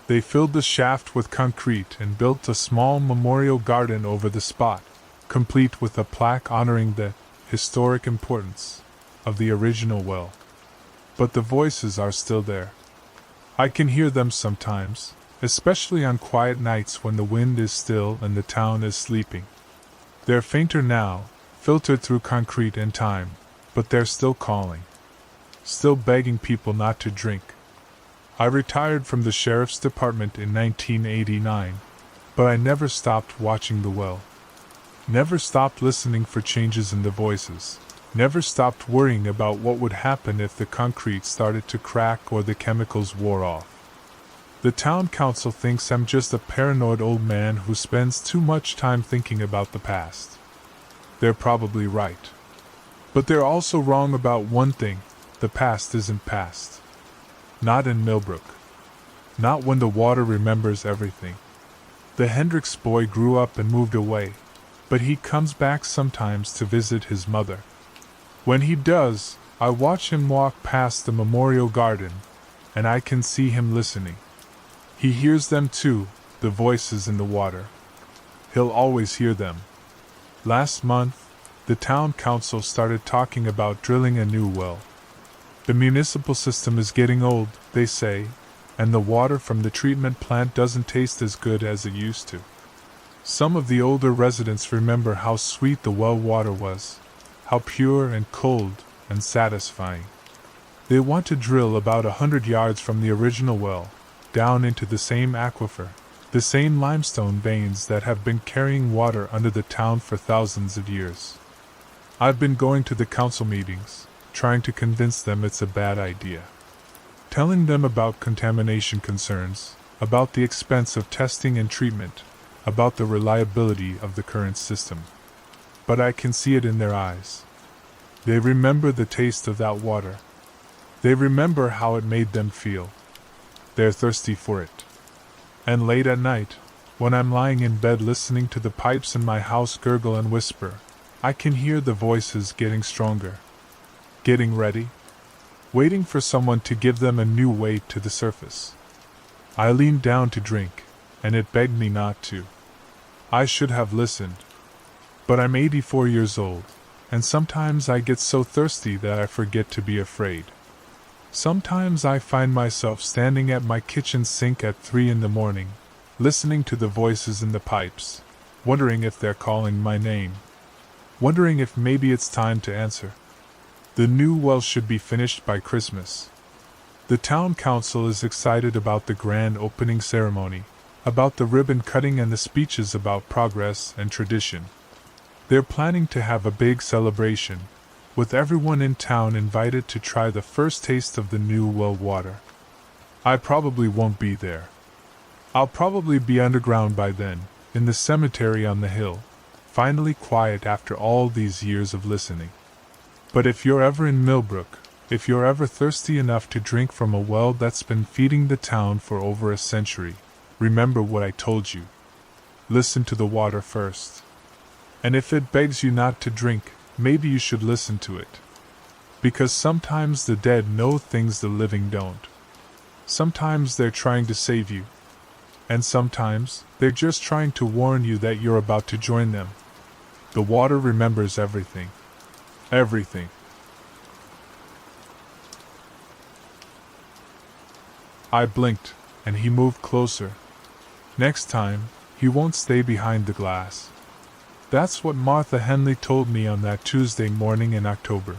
They filled the shaft with concrete and built a small memorial garden over the spot, complete with a plaque honoring the historic importance of the original well. But the voices are still there. I can hear them sometimes, especially on quiet nights when the wind is still and the town is sleeping. They're fainter now, filtered through concrete and time, but they're still calling. Still begging people not to drink. I retired from the sheriff's department in 1989, but I never stopped watching the well. Never stopped listening for changes in the voices. Never stopped worrying about what would happen if the concrete started to crack or the chemicals wore off. The town council thinks I'm just a paranoid old man who spends too much time thinking about the past. They're probably right. But they're also wrong about one thing: the past isn't past. Not in Millbrook. Not when the water remembers everything. The Hendricks boy grew up and moved away, but he comes back sometimes to visit his mother. When he does, I watch him walk past the memorial garden, and I can see him listening. He hears them too, the voices in the water. He'll always hear them. Last month, the town council started talking about drilling a new well. The municipal system is getting old, they say, and the water from the treatment plant doesn't taste as good as it used to. Some of the older residents remember how sweet the well water was, how pure and cold and satisfying. They want to drill about 100 yards from the original well, down into the same aquifer, the same limestone veins that have been carrying water under the town for thousands of years. I've been going to the council meetings, trying to convince them it's a bad idea. Telling them about contamination concerns, about the expense of testing and treatment, about the reliability of the current system. But I can see it in their eyes. They remember the taste of that water. They remember how it made them feel. They're thirsty for it. And late at night, When I'm lying in bed listening to the pipes in my house gurgle and whisper, I can hear the voices getting stronger. Getting ready? Waiting for someone to give them a new weight to the surface. I leaned down to drink, and it begged me not to. I should have listened. But I'm 84 years old, and sometimes I get so thirsty that I forget to be afraid. Sometimes I find myself standing at my kitchen sink at 3 in the morning, listening to the voices in the pipes, wondering if they're calling my name. Wondering if maybe it's time to answer. The new well should be finished by Christmas. The town council is excited about the grand opening ceremony, about the ribbon cutting and the speeches about progress and tradition. They're planning to have a big celebration, with everyone in town invited to try the first taste of the new well water. I probably won't be there. I'll probably be underground by then, in the cemetery on the hill, finally quiet after all these years of listening. But if you're ever in Millbrook, if you're ever thirsty enough to drink from a well that's been feeding the town for over a century, remember what I told you. Listen to the water first. And if it begs you not to drink, maybe you should listen to it. Because sometimes the dead know things the living don't. Sometimes they're trying to save you. And sometimes they're just trying to warn you that you're about to join them. The water remembers everything. Everything. I blinked, and he moved closer. Next time, he won't stay behind the glass. That's what Martha Henley told me on that Tuesday morning in October,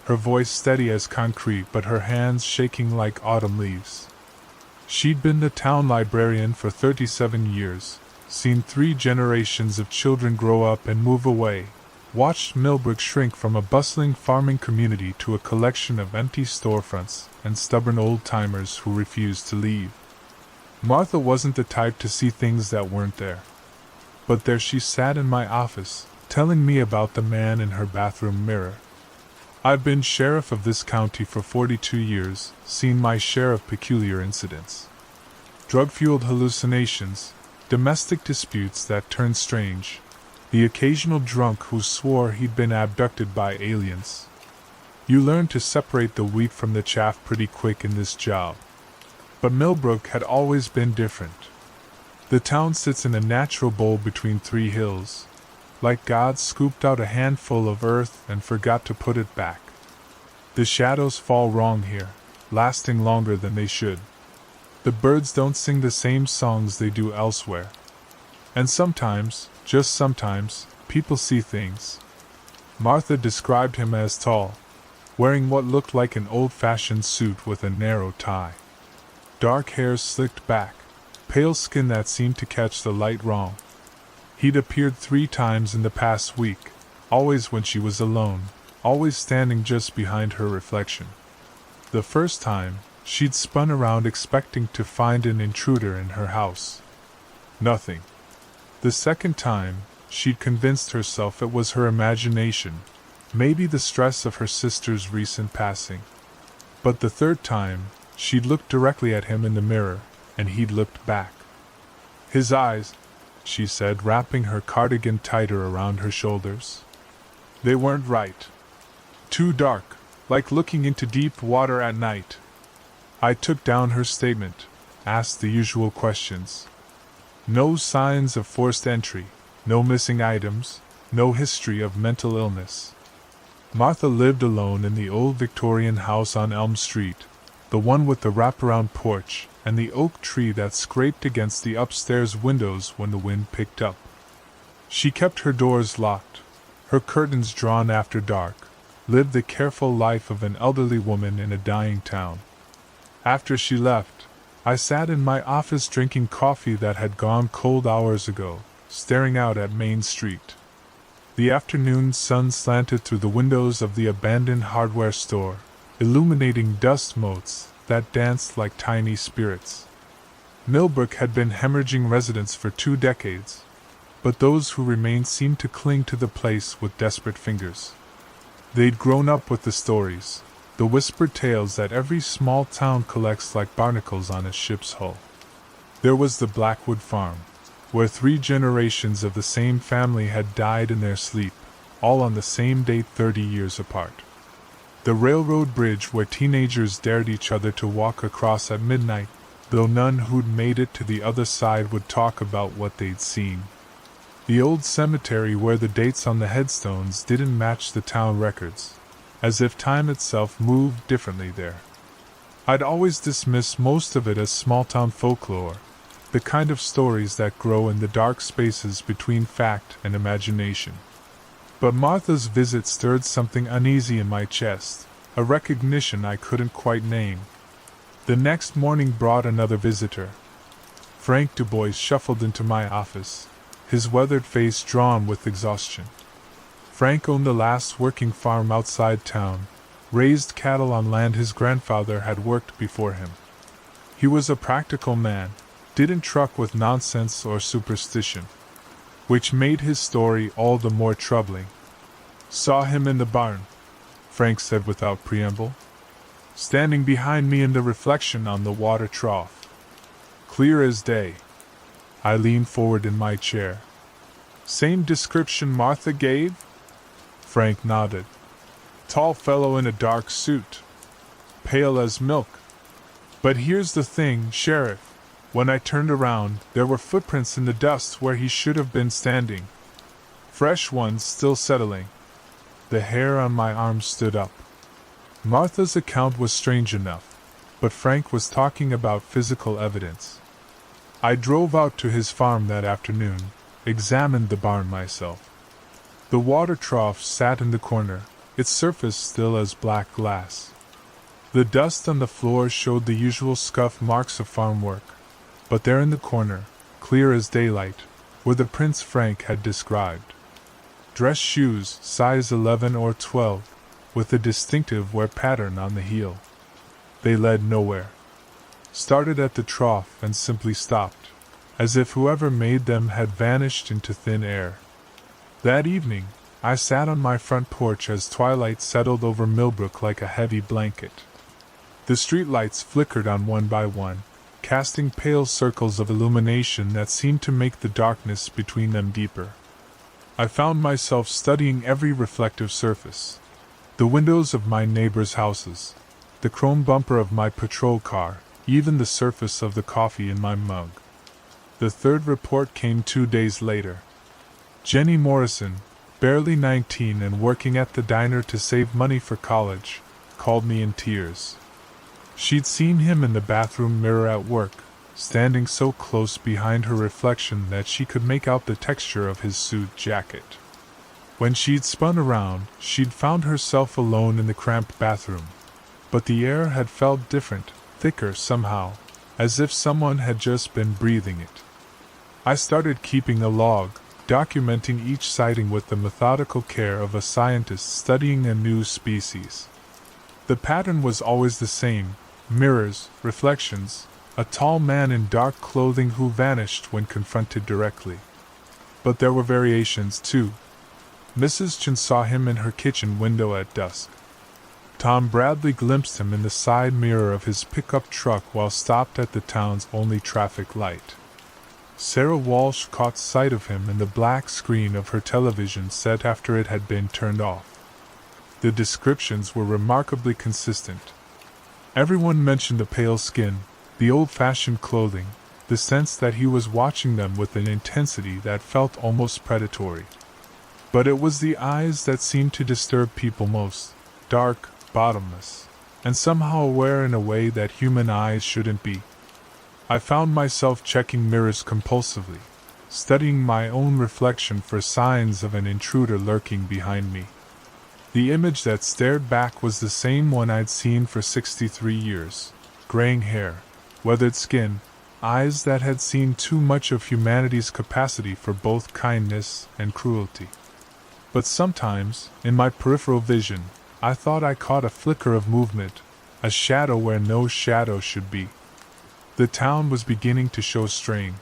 her voice steady as concrete but her hands shaking like autumn leaves. She'd been the town librarian for 37 years, seen 3 generations of children grow up and move away, watched Millbrook shrink from a bustling farming community to a collection of empty storefronts and stubborn old-timers who refused to leave. Martha wasn't the type to see things that weren't there. But there she sat in my office, telling me about the man in her bathroom mirror. I've been sheriff of this county for 42 years, seen my share of peculiar incidents. Drug-fueled hallucinations, domestic disputes that turned strange, the occasional drunk who swore he'd been abducted by aliens. You learn to separate the wheat from the chaff pretty quick in this job. But Millbrook had always been different. The town sits in a natural bowl between 3 hills, like God scooped out a handful of earth and forgot to put it back. The shadows fall wrong here, lasting longer than they should. The birds don't sing the same songs they do elsewhere. And sometimes, just sometimes, people see things. Martha described him as tall, wearing what looked like an old-fashioned suit with a narrow tie. Dark hair slicked back, pale skin that seemed to catch the light wrong. He'd appeared 3 times in the past week, always when she was alone, always standing just behind her reflection. The first time, she'd spun around expecting to find an intruder in her house. Nothing. The second time, she'd convinced herself it was her imagination, maybe the stress of her sister's recent passing. But the third time, she'd looked directly at him in the mirror, and he'd looked back. His eyes, she said, wrapping her cardigan tighter around her shoulders. They weren't right. Too dark, like looking into deep water at night. I took down her statement, asked the usual questions. No signs of forced entry, no missing items, no history of mental illness. Martha lived alone in the old Victorian house on Elm Street, the one with the wraparound porch and the oak tree that scraped against the upstairs windows when the wind picked up. She kept her doors locked, her curtains drawn after dark, lived the careful life of an elderly woman in a dying town. After she left, I sat in my office drinking coffee that had gone cold hours ago, staring out at Main Street. The afternoon sun slanted through the windows of the abandoned hardware store, illuminating dust motes that danced like tiny spirits. Millbrook had been hemorrhaging residents for 2 decades, but those who remained seemed to cling to the place with desperate fingers. They'd grown up with the stories, the whispered tales that every small town collects like barnacles on a ship's hull. There was the Blackwood farm, where 3 generations of the same family had died in their sleep, all on the same date 30 years apart. The railroad bridge where teenagers dared each other to walk across at midnight, though none who'd made it to the other side would talk about what they'd seen. The old cemetery where the dates on the headstones didn't match the town records, as if time itself moved differently there. I'd always dismissed most of it as small-town folklore, the kind of stories that grow in the dark spaces between fact and imagination. But Martha's visit stirred something uneasy in my chest, a recognition I couldn't quite name. The next morning brought another visitor. Frank Du Bois shuffled into my office, his weathered face drawn with exhaustion. Frank owned the last working farm outside town, raised cattle on land his grandfather had worked before him. He was a practical man, didn't truck with nonsense or superstition, which made his story all the more troubling. "Saw him in the barn," Frank said without preamble, "standing behind me in the reflection on the water trough. Clear as day." I leaned forward in my chair. "Same description Martha gave?" Frank nodded. "Tall fellow in a dark suit. Pale as milk. But here's the thing, Sheriff. When I turned around, there were footprints in the dust where he should have been standing. Fresh ones still settling." The hair on my arm stood up. Martha's account was strange enough, but Frank was talking about physical evidence. I drove out to his farm that afternoon, examined the barn myself. The water trough sat in the corner, its surface still as black glass. The dust on the floor showed the usual scuff marks of farm work, but there in the corner, clear as daylight, were the prints Frank had described. Dress shoes, size 11 or 12, with a distinctive wear pattern on the heel. They led nowhere. Started at the trough and simply stopped, as if whoever made them had vanished into thin air. That evening, I sat on my front porch as twilight settled over Millbrook like a heavy blanket. The streetlights flickered on one by one, casting pale circles of illumination that seemed to make the darkness between them deeper. I found myself studying every reflective surface. The windows of my neighbors' houses, the chrome bumper of my patrol car, even the surface of the coffee in my mug. The third report came 2 days later. Jenny Morrison, barely 19 and working at the diner to save money for college, called me in tears. She'd seen him in the bathroom mirror at work, standing so close behind her reflection that she could make out the texture of his suit jacket. When she'd spun around, she'd found herself alone in the cramped bathroom. But the air had felt different, thicker somehow, as if someone had just been breathing it. I started keeping a log, documenting each sighting with the methodical care of a scientist studying a new species. The pattern was always the same: mirrors, reflections, a tall man in dark clothing who vanished when confronted directly. But there were variations too. Mrs. Chen saw him in her kitchen window at dusk. Tom Bradley glimpsed him in the side mirror of his pickup truck while stopped at the town's only traffic light. Sarah Walsh caught sight of him in the black screen of her television set after it had been turned off. The descriptions were remarkably consistent. Everyone mentioned the pale skin, the old-fashioned clothing, the sense that he was watching them with an intensity that felt almost predatory. But it was the eyes that seemed to disturb people most, dark, bottomless, and somehow aware in a way that human eyes shouldn't be. I found myself checking mirrors compulsively, studying my own reflection for signs of an intruder lurking behind me. The image that stared back was the same one I'd seen for 63 years: graying hair, weathered skin, eyes that had seen too much of humanity's capacity for both kindness and cruelty. But sometimes, in my peripheral vision, I thought I caught a flicker of movement, a shadow where no shadow should be. The town was beginning to show strain.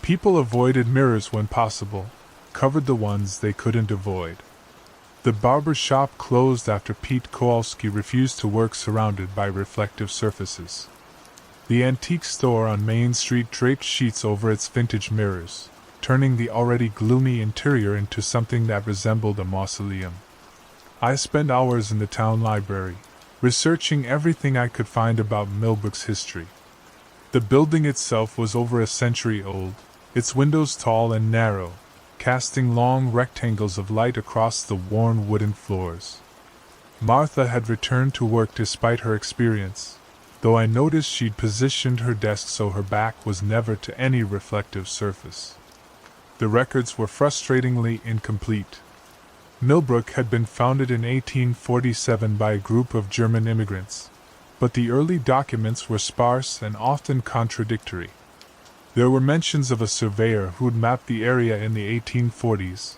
People avoided mirrors when possible, covered the ones they couldn't avoid. The barber shop closed after Pete Kowalski refused to work surrounded by reflective surfaces. The antique store on Main Street draped sheets over its vintage mirrors, turning the already gloomy interior into something that resembled a mausoleum. I spent hours in the town library, researching everything I could find about Millbrook's history. The building itself was over a century old, its windows tall and narrow, casting long rectangles of light across the worn wooden floors. Martha had returned to work despite her experience, though I noticed she'd positioned her desk so her back was never to any reflective surface. The records were frustratingly incomplete. Millbrook had been founded in 1847 by a group of German immigrants, but the early documents were sparse and often contradictory. There were mentions of a surveyor who'd mapped the area in the 1840s,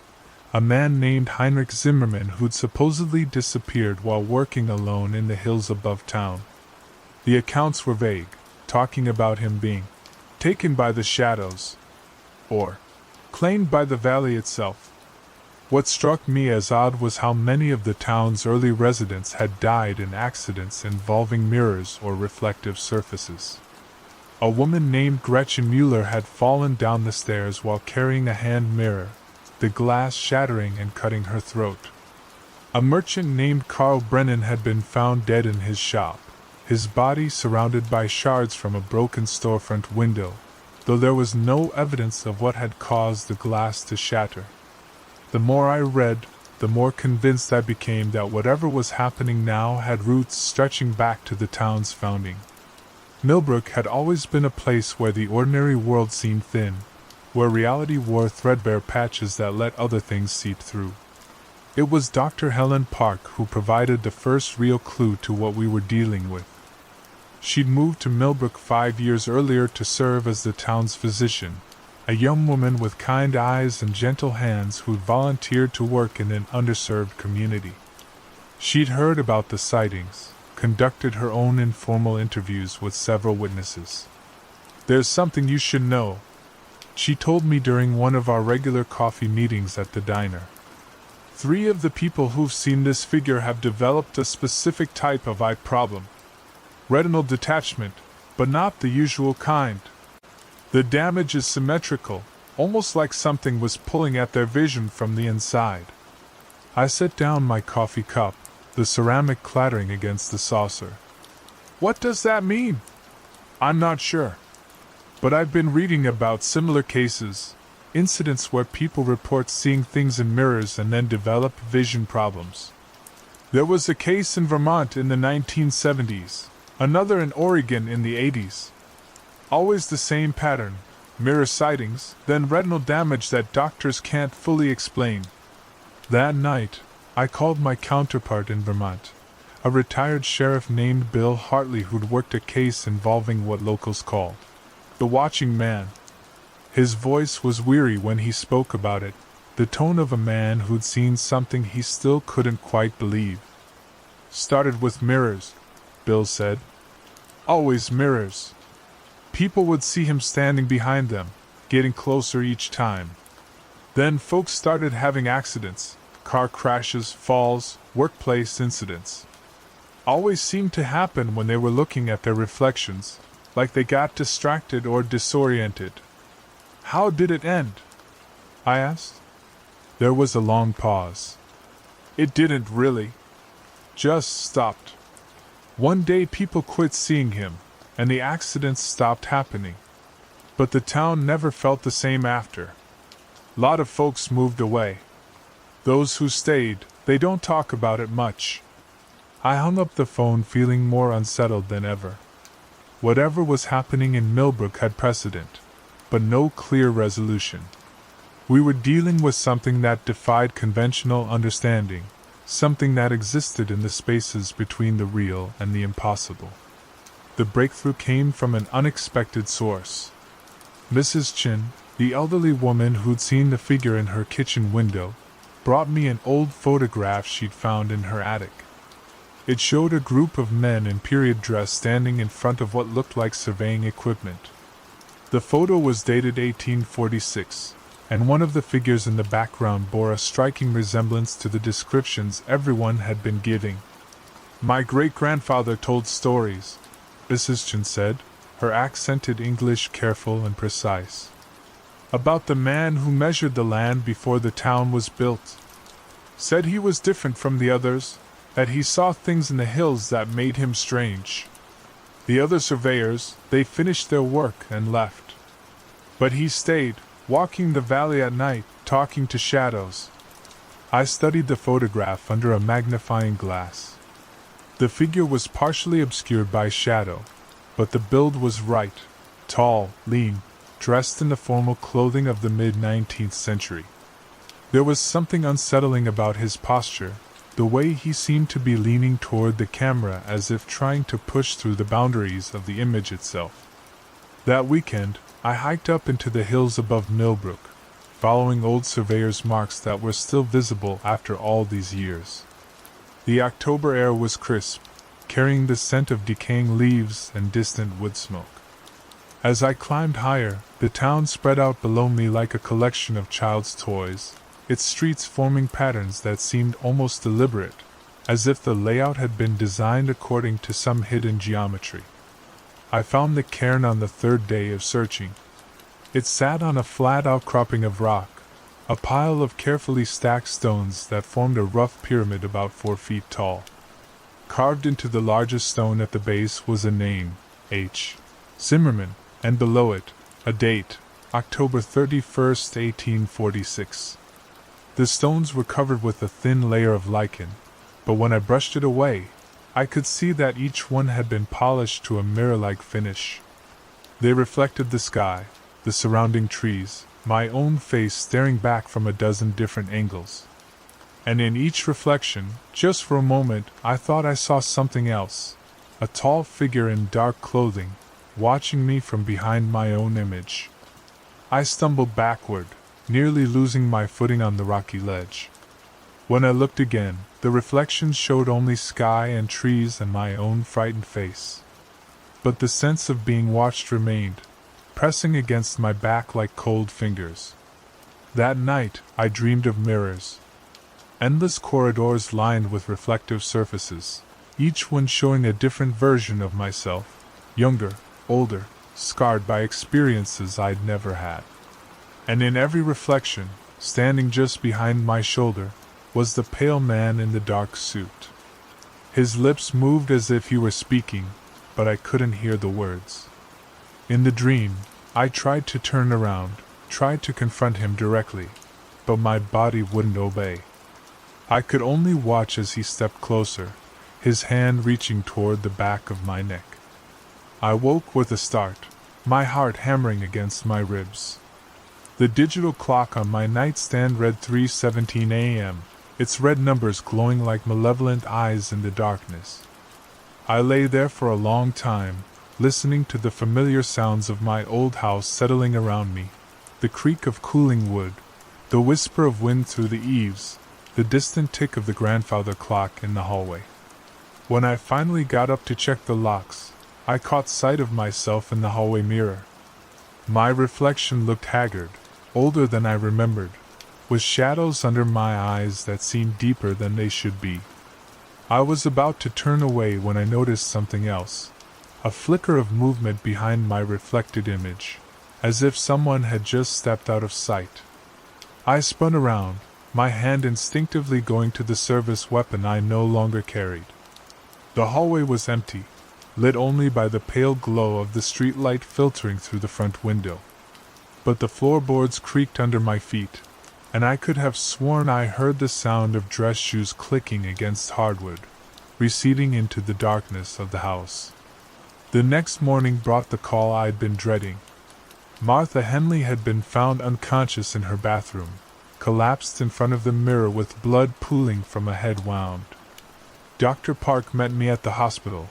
a man named Heinrich Zimmermann who'd supposedly disappeared while working alone in the hills above town. The accounts were vague, talking about him being taken by the shadows, or claimed by the valley itself. What struck me as odd was how many of the town's early residents had died in accidents involving mirrors or reflective surfaces. A woman named Gretchen Mueller had fallen down the stairs while carrying a hand mirror, the glass shattering and cutting her throat. A merchant named Carl Brennan had been found dead in his shop, his body surrounded by shards from a broken storefront window, though there was no evidence of what had caused the glass to shatter. The more I read, the more convinced I became that whatever was happening now had roots stretching back to the town's founding. Millbrook had always been a place where the ordinary world seemed thin, where reality wore threadbare patches that let other things seep through. It was Dr. Helen Park who provided the first real clue to what we were dealing with. She'd moved to Millbrook 5 years earlier to serve as the town's physician, a young woman with kind eyes and gentle hands who'd volunteered to work in an underserved community. She'd heard about the sightings, conducted her own informal interviews with several witnesses. "There's something you should know," she told me during one of our regular coffee meetings at the diner. "3 of the people who've seen this figure have developed a specific type of eye problem. Retinal detachment, but not the usual kind. The damage is symmetrical, almost like something was pulling at their vision from the inside." I set down my coffee cup, the ceramic clattering against the saucer. "What does that mean?" "I'm not sure. But I've been reading about similar cases, incidents where people report seeing things in mirrors and then develop vision problems. There was a case in Vermont in the 1970s, another in Oregon in the 80s. Always the same pattern, mirror sightings, then retinal damage that doctors can't fully explain." That night, I called my counterpart in Vermont, a retired sheriff named Bill Hartley who'd worked a case involving what locals called the watching man. His voice was weary when he spoke about it, the tone of a man who'd seen something he still couldn't quite believe. "Started with mirrors," Bill said. "Always mirrors. People would see him standing behind them, getting closer each time. Then folks started having accidents, car crashes, falls, workplace incidents. Always seemed to happen when they were looking at their reflections, like they got distracted or disoriented." "How did it end?" I asked. There was a long pause. "It didn't really. Just stopped. One day people quit seeing him, and the accidents stopped happening. But the town never felt the same after. Lot of folks moved away. Those who stayed, they don't talk about it much." I hung up the phone feeling more unsettled than ever. Whatever was happening in Millbrook had precedent, but no clear resolution. We were dealing with something that defied conventional understanding, something that existed in the spaces between the real and the impossible. The breakthrough came from an unexpected source. Mrs. Chin, the elderly woman who'd seen the figure in her kitchen window, brought me an old photograph she'd found in her attic. It showed a group of men in period dress standing in front of what looked like surveying equipment. The photo was dated 1846, and one of the figures in the background bore a striking resemblance to the descriptions everyone had been giving. "My great-grandfather told stories," Mrs. Chin said, her accented English careful and precise. About the man who measured the land before the town was built. Said he was different from the others, that he saw things in the hills that made him strange. The other surveyors, they finished their work and left. But he stayed, walking the valley at night, talking to shadows. I studied the photograph under a magnifying glass. The figure was partially obscured by shadow, but the build was right, tall, lean, dressed in the formal clothing of the mid-19th century. There was something unsettling about his posture, the way he seemed to be leaning toward the camera as if trying to push through the boundaries of the image itself. That weekend, I hiked up into the hills above Millbrook, following old surveyors' marks that were still visible after all these years. The October air was crisp, carrying the scent of decaying leaves and distant wood smoke. As I climbed higher, the town spread out below me like a collection of child's toys, its streets forming patterns that seemed almost deliberate, as if the layout had been designed according to some hidden geometry. I found the cairn on the third day of searching. It sat on a flat outcropping of rock, a pile of carefully stacked stones that formed a rough pyramid about 4 feet tall. Carved into the largest stone at the base was a name, H. Zimmerman, and below it, a date, October 31st, 1846. The stones were covered with a thin layer of lichen, but when I brushed it away, I could see that each one had been polished to a mirror-like finish. They reflected the sky, the surrounding trees, my own face staring back from a dozen different angles. And in each reflection, just for a moment, I thought I saw something else, a tall figure in dark clothing, watching me from behind my own image. I stumbled backward, nearly losing my footing on the rocky ledge. When I looked again, the reflections showed only sky and trees and my own frightened face. But the sense of being watched remained, pressing against my back like cold fingers. That night, I dreamed of mirrors. Endless corridors lined with reflective surfaces, each one showing a different version of myself, younger, older, scarred by experiences I'd never had. And in every reflection, standing just behind my shoulder, was the pale man in the dark suit. His lips moved as if he were speaking, but I couldn't hear the words. In the dream, I tried to turn around, tried to confront him directly, but my body wouldn't obey. I could only watch as he stepped closer, his hand reaching toward the back of my neck. I woke with a start, my heart hammering against my ribs. The digital clock on my nightstand read 3:17 a.m., its red numbers glowing like malevolent eyes in the darkness. I lay there for a long time, listening to the familiar sounds of my old house settling around me, the creak of cooling wood, the whisper of wind through the eaves, the distant tick of the grandfather clock in the hallway. When I finally got up to check the locks, I caught sight of myself in the hallway mirror. My reflection looked haggard, older than I remembered, with shadows under my eyes that seemed deeper than they should be. I was about to turn away when I noticed something else, a flicker of movement behind my reflected image, as if someone had just stepped out of sight. I spun around, my hand instinctively going to the service weapon I no longer carried. The hallway was empty, lit only by the pale glow of the streetlight filtering through the front window. But the floorboards creaked under my feet, and I could have sworn I heard the sound of dress shoes clicking against hardwood, receding into the darkness of the house. The next morning brought the call I'd been dreading. Martha Henley had been found unconscious in her bathroom, collapsed in front of the mirror with blood pooling from a head wound. Dr. Park met me at the hospital,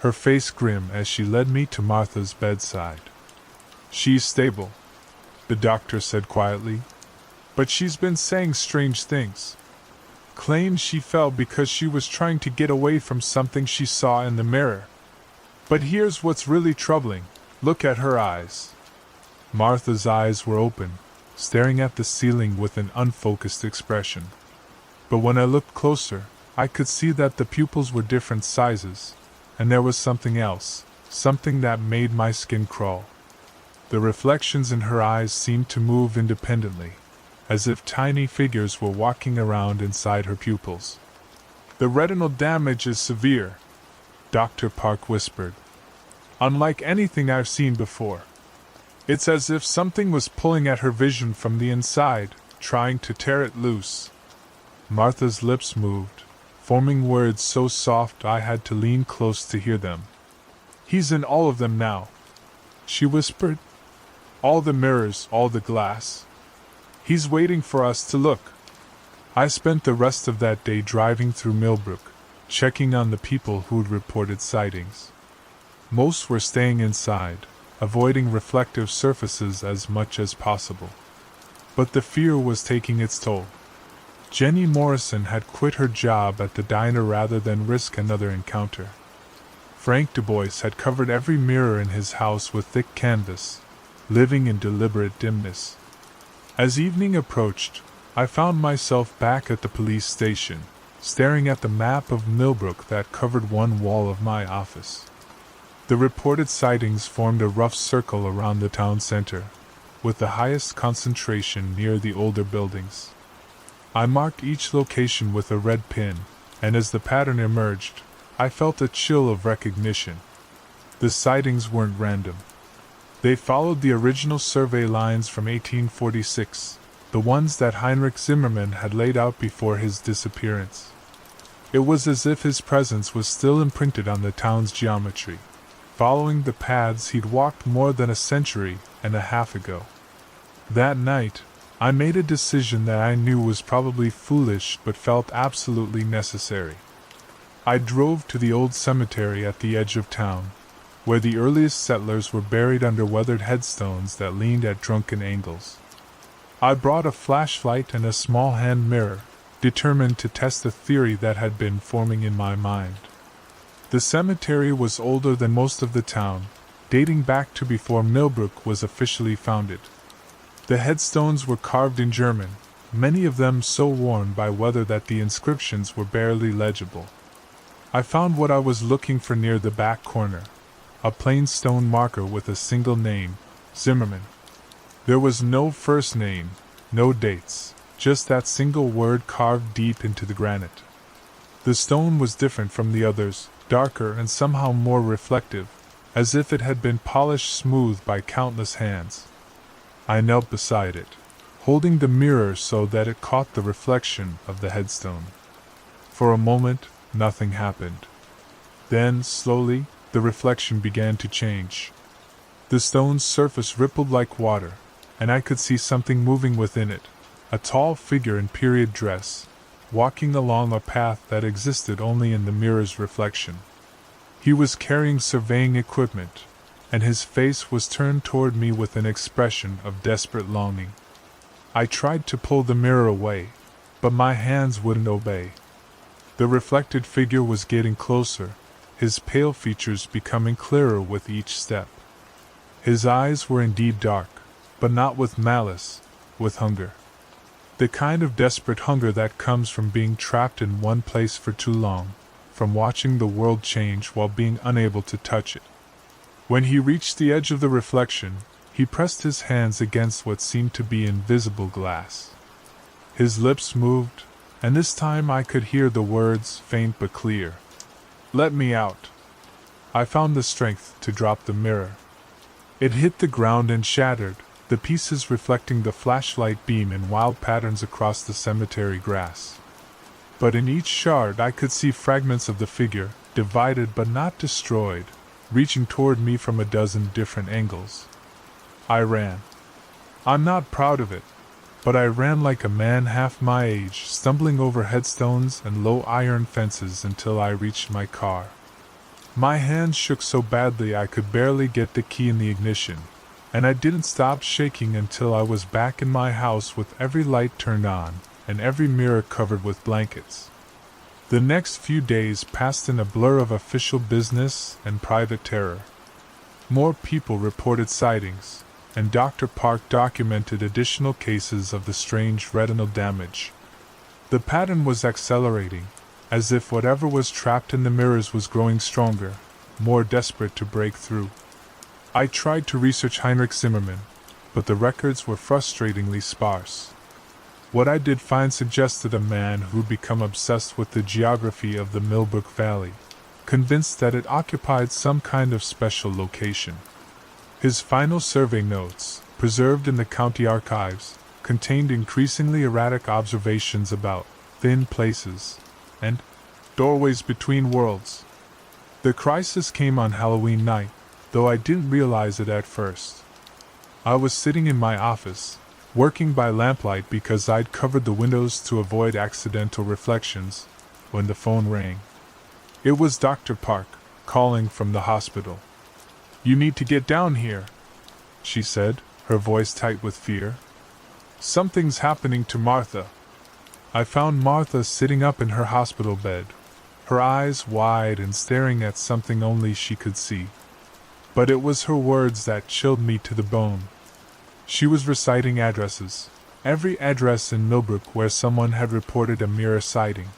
her face grim as she led me to Martha's bedside. "She's stable," the doctor said quietly, "but she's been saying strange things. Claims she fell because she was trying to get away from something she saw in the mirror. But here's what's really troubling. Look at her eyes." Martha's eyes were open, staring at the ceiling with an unfocused expression. But when I looked closer, I could see that the pupils were different sizes, and there was something else, something that made my skin crawl. The reflections in her eyes seemed to move independently, as if tiny figures were walking around inside her pupils. "The retinal damage is severe," Dr. Park whispered. "Unlike anything I've seen before. It's as if something was pulling at her vision from the inside, trying to tear it loose." Martha's lips moved, forming words so soft I had to lean close to hear them. "He's in all of them now," she whispered. "All the mirrors, all the glass. He's waiting for us to look." I spent the rest of that day driving through Millbrook, checking on the people who'd reported sightings. Most were staying inside, avoiding reflective surfaces as much as possible. But the fear was taking its toll. Jenny Morrison had quit her job at the diner rather than risk another encounter. Frank Du Bois had covered every mirror in his house with thick canvas, living in deliberate dimness. As evening approached, I found myself back at the police station, staring at the map of Millbrook that covered one wall of my office. The reported sightings formed a rough circle around the town center, with the highest concentration near the older buildings. I marked each location with a red pin, and as the pattern emerged, I felt a chill of recognition. The sightings weren't random. They followed the original survey lines from 1846, the ones that Heinrich Zimmermann had laid out before his disappearance. It was as if his presence was still imprinted on the town's geometry, following the paths he'd walked more than a century and a half ago. That night, I made a decision that I knew was probably foolish but felt absolutely necessary. I drove to the old cemetery at the edge of town, where the earliest settlers were buried under weathered headstones that leaned at drunken angles. I brought a flashlight and a small hand mirror, determined to test the theory that had been forming in my mind. The cemetery was older than most of the town, dating back to before Millbrook was officially founded. The headstones were carved in German, many of them so worn by weather that the inscriptions were barely legible. I found what I was looking for near the back corner, a plain stone marker with a single name, Zimmermann. There was no first name, no dates, just that single word carved deep into the granite. The stone was different from the others, darker and somehow more reflective, as if it had been polished smooth by countless hands. I knelt beside it, holding the mirror so that it caught the reflection of the headstone. For a moment, nothing happened. Then, slowly, the reflection began to change. The stone's surface rippled like water, and I could see something moving within it, a tall figure in period dress, walking along a path that existed only in the mirror's reflection. He was carrying surveying equipment, and his face was turned toward me with an expression of desperate longing. I tried to pull the mirror away, but my hands wouldn't obey. The reflected figure was getting closer, his pale features becoming clearer with each step. His eyes were indeed dark, but not with malice, with hunger. The kind of desperate hunger that comes from being trapped in one place for too long, from watching the world change while being unable to touch it. When he reached the edge of the reflection, he pressed his hands against what seemed to be invisible glass. His lips moved, and this time I could hear the words, faint but clear. "Let me out." I found the strength to drop the mirror. It hit the ground and shattered, the pieces reflecting the flashlight beam in wild patterns across the cemetery grass. But in each shard I could see fragments of the figure, divided but not destroyed, reaching toward me from a dozen different angles. I ran. I'm not proud of it, but I ran like a man half my age, stumbling over headstones and low iron fences until I reached my car. My hands shook so badly I could barely get the key in the ignition, and I didn't stop shaking until I was back in my house with every light turned on and every mirror covered with blankets. The next few days passed in a blur of official business and private terror. More people reported sightings, and Dr. Park documented additional cases of the strange retinal damage. The pattern was accelerating, as if whatever was trapped in the mirrors was growing stronger, more desperate to break through. I tried to research Heinrich Zimmermann, but the records were frustratingly sparse. What I did find suggested a man who'd become obsessed with the geography of the Millbrook Valley, convinced that it occupied some kind of special location. His final survey notes, preserved in the county archives, contained increasingly erratic observations about thin places and doorways between worlds. The crisis came on Halloween night, though I didn't realize it at first. I was sitting in my office, working by lamplight because I'd covered the windows to avoid accidental reflections, when the phone rang. It was Dr. Park, calling from the hospital. "You need to get down here," she said, her voice tight with fear. "Something's happening to Martha." I found Martha sitting up in her hospital bed, her eyes wide and staring at something only she could see. But it was her words that chilled me to the bone. She was reciting addresses, every address in Millbrook where someone had reported a mirror sighting.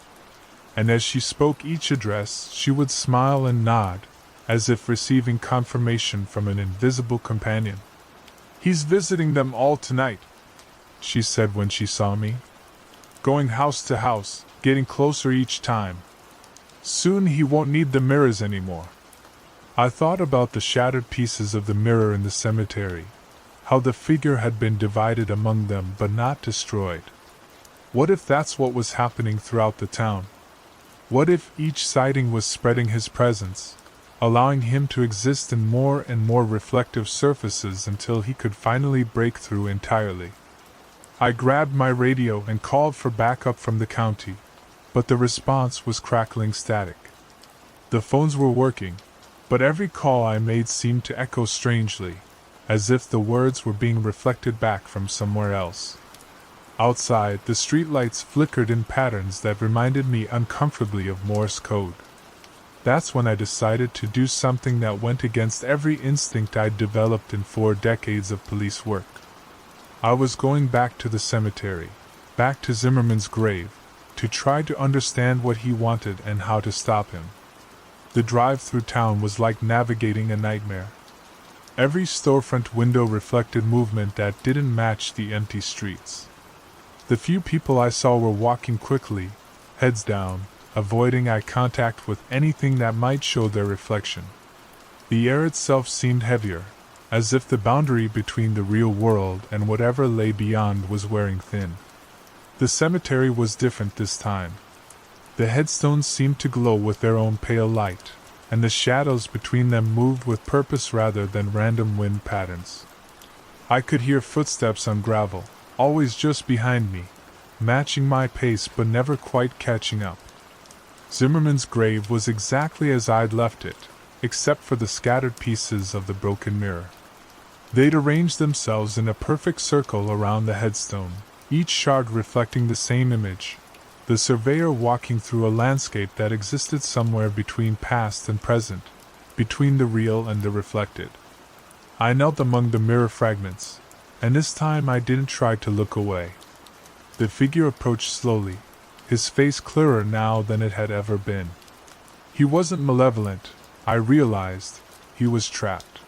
And as she spoke each address, she would smile and nod, as if receiving confirmation from an invisible companion. "He's visiting them all tonight," she said when she saw me. "Going house to house, getting closer each time. Soon he won't need the mirrors anymore." I thought about the shattered pieces of the mirror in the cemetery, how the figure had been divided among them but not destroyed. What if that's what was happening throughout the town? What if each sighting was spreading his presence, allowing him to exist in more and more reflective surfaces until he could finally break through entirely? I grabbed my radio and called for backup from the county, but the response was crackling static. The phones were working, but every call I made seemed to echo strangely, as if the words were being reflected back from somewhere else. Outside, the streetlights flickered in patterns that reminded me uncomfortably of Morse code. That's when I decided to do something that went against every instinct I'd developed in 4 decades of police work. I was going back to the cemetery, back to Zimmerman's grave, to try to understand what he wanted and how to stop him. The drive through town was like navigating a nightmare. Every storefront window reflected movement that didn't match the empty streets. The few people I saw were walking quickly, heads down, avoiding eye contact with anything that might show their reflection. The air itself seemed heavier, as if the boundary between the real world and whatever lay beyond was wearing thin. The cemetery was different this time. The headstones seemed to glow with their own pale light, and the shadows between them moved with purpose rather than random wind patterns. I could hear footsteps on gravel, always just behind me, matching my pace but never quite catching up. Zimmerman's grave was exactly as I'd left it, except for the scattered pieces of the broken mirror. They'd arranged themselves in a perfect circle around the headstone, each shard reflecting the same image, the surveyor walking through a landscape that existed somewhere between past and present, between the real and the reflected. I knelt among the mirror fragments, and this time I didn't try to look away. The figure approached slowly, his face clearer now than it had ever been. He wasn't malevolent, I realized. He was trapped.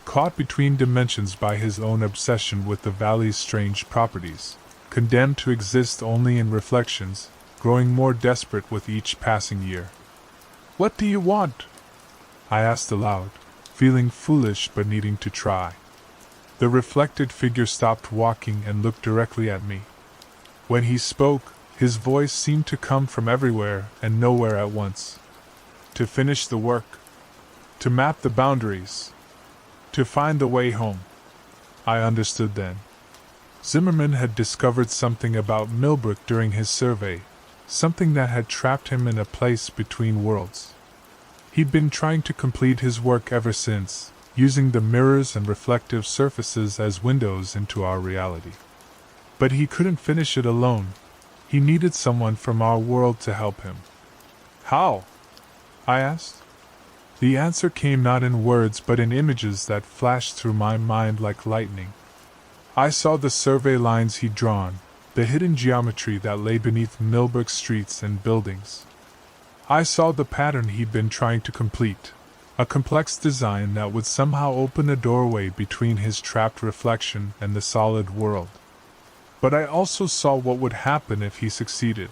Caught between dimensions by his own obsession with the valley's strange properties, condemned to exist only in reflections, growing more desperate with each passing year. "What do you want?" I asked aloud, feeling foolish but needing to try. The reflected figure stopped walking and looked directly at me. When he spoke, his voice seemed to come from everywhere and nowhere at once. "To finish the work. To map the boundaries. To find the way home." I understood then. Zimmerman had discovered something about Millbrook during his survey, something that had trapped him in a place between worlds. He'd been trying to complete his work ever since, using the mirrors and reflective surfaces as windows into our reality. But he couldn't finish it alone. He needed someone from our world to help him. "How?" I asked. The answer came not in words but in images that flashed through my mind like lightning. I saw the survey lines he'd drawn, the hidden geometry that lay beneath Millbrook streets and buildings. I saw the pattern he'd been trying to complete, a complex design that would somehow open a doorway between his trapped reflection and the solid world. But I also saw what would happen if he succeeded.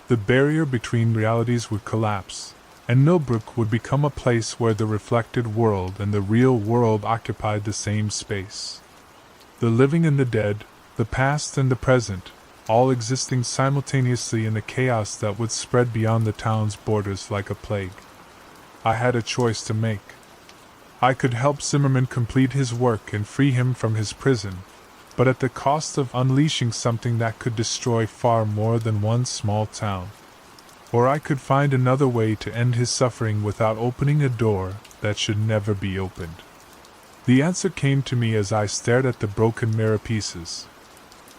The barrier between realities would collapse, and Millbrook would become a place where the reflected world and the real world occupied the same space. The living and the dead, the past and the present, all existing simultaneously in the chaos that would spread beyond the town's borders like a plague. I had a choice to make. I could help Zimmerman complete his work and free him from his prison, but at the cost of unleashing something that could destroy far more than one small town. Or I could find another way to end his suffering without opening a door that should never be opened. The answer came to me as I stared at the broken mirror pieces.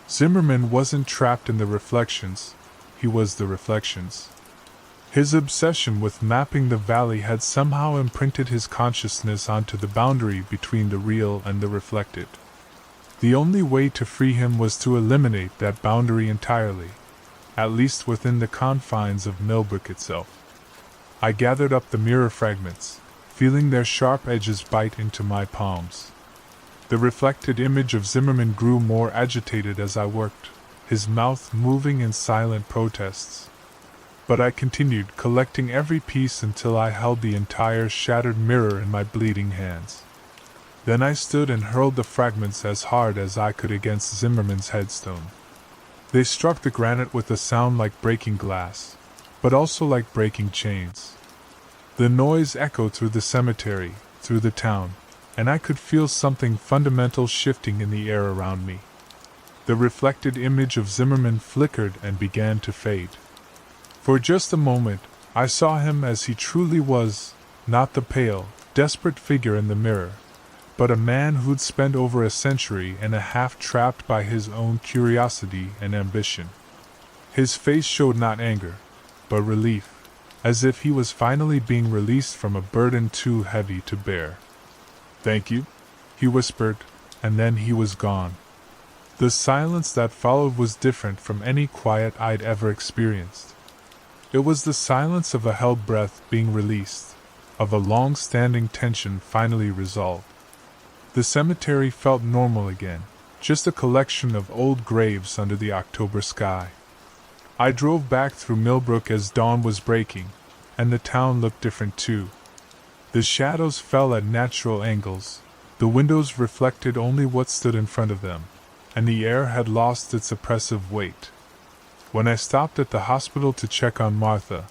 Zimmerman wasn't trapped in the reflections, he was the reflections. His obsession with mapping the valley had somehow imprinted his consciousness onto the boundary between the real and the reflected. The only way to free him was to eliminate that boundary entirely, at least within the confines of Millbrook itself. I gathered up the mirror fragments, feeling their sharp edges bite into my palms. The reflected image of Zimmerman grew more agitated as I worked, his mouth moving in silent protests. But I continued collecting every piece until I held the entire shattered mirror in my bleeding hands. Then I stood and hurled the fragments as hard as I could against Zimmerman's headstone. They struck the granite with a sound like breaking glass, but also like breaking chains. The noise echoed through the cemetery, through the town, and I could feel something fundamental shifting in the air around me. The reflected image of Zimmerman flickered and began to fade. For just a moment, I saw him as he truly was, not the pale, desperate figure in the mirror, but a man who'd spent over a century and a half trapped by his own curiosity and ambition. His face showed not anger, but relief, as if he was finally being released from a burden too heavy to bear. "Thank you," he whispered, and then he was gone. The silence that followed was different from any quiet I'd ever experienced. It was the silence of a held breath being released, of a long-standing tension finally resolved. The cemetery felt normal again, just a collection of old graves under the October sky. I drove back through Millbrook as dawn was breaking, and the town looked different too. The shadows fell at natural angles, the windows reflected only what stood in front of them, and the air had lost its oppressive weight. When I stopped at the hospital to check on Martha,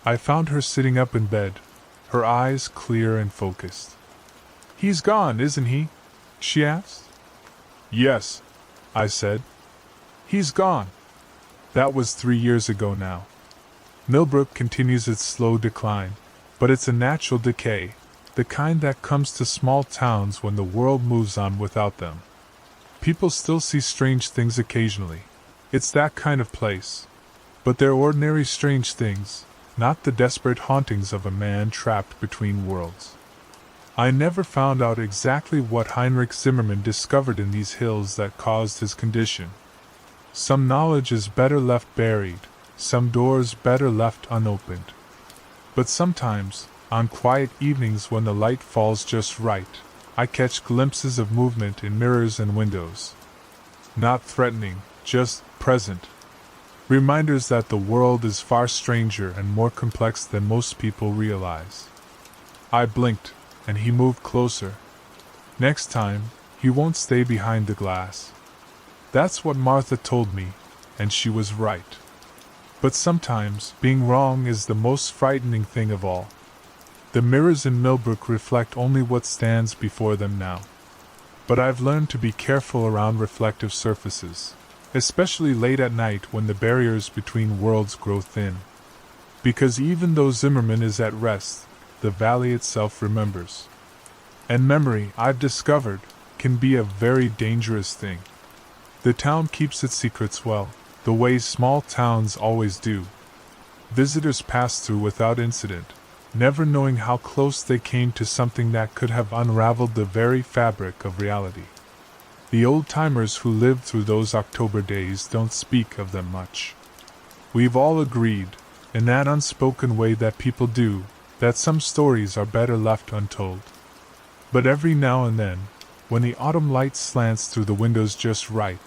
I found her sitting up in bed, her eyes clear and focused. "He's gone, isn't he?" she asked. "Yes," I said. "He's gone." That was 3 years ago now. Millbrook continues its slow decline, but it's a natural decay, the kind that comes to small towns when the world moves on without them. People still see strange things occasionally. It's that kind of place. But they're ordinary strange things, not the desperate hauntings of a man trapped between worlds. I never found out exactly what Heinrich Zimmerman discovered in these hills that caused his condition. Some knowledge is better left buried, some doors better left unopened. But sometimes, on quiet evenings when the light falls just right, I catch glimpses of movement in mirrors and windows. Not threatening, just present. Reminders that the world is far stranger and more complex than most people realize. I blinked, and he moved closer. Next time, he won't stay behind the glass. That's what Martha told me, and she was right. But sometimes, being wrong is the most frightening thing of all. The mirrors in Millbrook reflect only what stands before them now. But I've learned to be careful around reflective surfaces, especially late at night when the barriers between worlds grow thin. Because even though Zimmerman is at rest, the valley itself remembers. And memory, I've discovered, can be a very dangerous thing. The town keeps its secrets well, the way small towns always do. Visitors pass through without incident, never knowing how close they came to something that could have unraveled the very fabric of reality. The old-timers who lived through those October days don't speak of them much. We've all agreed, in that unspoken way that people do, that some stories are better left untold. But every now and then, when the autumn light slants through the windows just right,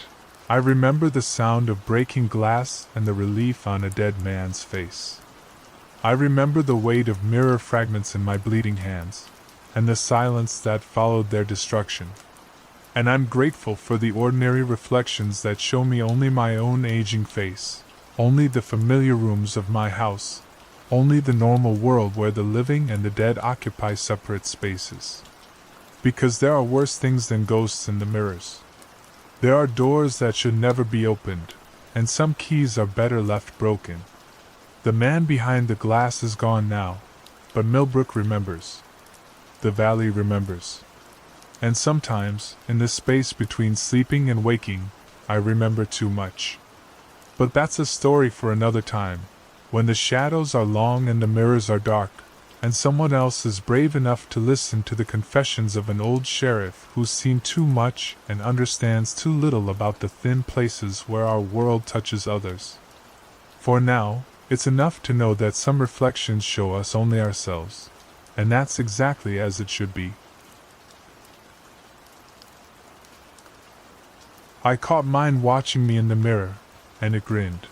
I remember the sound of breaking glass and the relief on a dead man's face. I remember the weight of mirror fragments in my bleeding hands, and the silence that followed their destruction. And I'm grateful for the ordinary reflections that show me only my own aging face, only the familiar rooms of my house, only the normal world where the living and the dead occupy separate spaces. Because there are worse things than ghosts in the mirrors. There are doors that should never be opened, and some keys are better left broken. The man behind the glass is gone now, but Millbrook remembers. The valley remembers. And sometimes, in the space between sleeping and waking, I remember too much. But that's a story for another time, when the shadows are long and the mirrors are dark, and someone else is brave enough to listen to the confessions of an old sheriff who's seen too much and understands too little about the thin places where our world touches others. For now, it's enough to know that some reflections show us only ourselves, and that's exactly as it should be. I caught mine watching me in the mirror, and it grinned.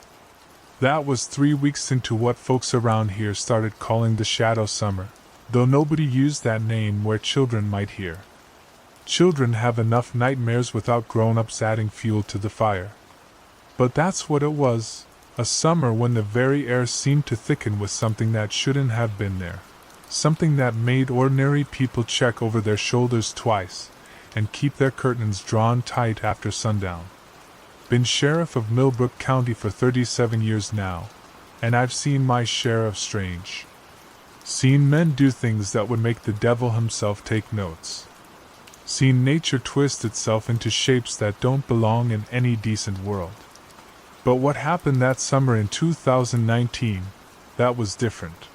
That was 3 weeks into what folks around here started calling the shadow summer, though nobody used that name where children might hear. Children have enough nightmares without grown-ups adding fuel to the fire. But that's what it was, a summer when the very air seemed to thicken with something that shouldn't have been there, something that made ordinary people check over their shoulders twice, and keep their curtains drawn tight after sundown. Been sheriff of Millbrook County for 37 years now, and I've seen my share of strange. Seen men do things that would make the devil himself take notes. Seen nature twist itself into shapes that don't belong in any decent world. But what happened that summer in 2019, that was different.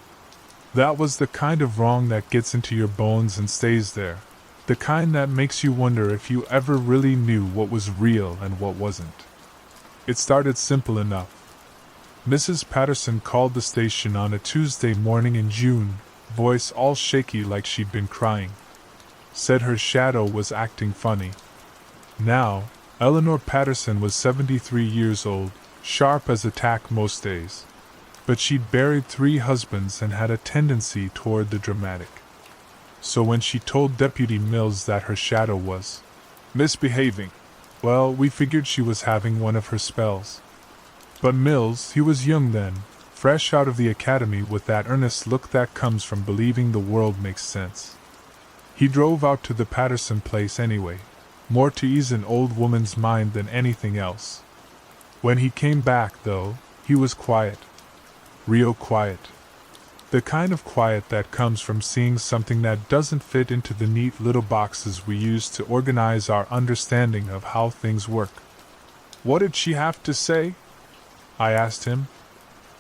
That was the kind of wrong that gets into your bones and stays there. The kind that makes you wonder if you ever really knew what was real and what wasn't. It started simple enough. Mrs. Patterson called the station on a Tuesday morning in June, voice all shaky like she'd been crying. Said her shadow was acting funny. Now, Eleanor Patterson was 73 years old, sharp as a tack most days. But she'd buried 3 husbands and had a tendency toward the dramatic. So when she told Deputy Mills that her shadow was misbehaving, well, we figured she was having one of her spells. But Mills, he was young then, fresh out of the academy with that earnest look that comes from believing the world makes sense. He drove out to the Patterson place anyway, more to ease an old woman's mind than anything else. When he came back, though, he was quiet. Real quiet. The kind of quiet that comes from seeing something that doesn't fit into the neat little boxes we use to organize our understanding of how things work. What did she have to say? I asked him.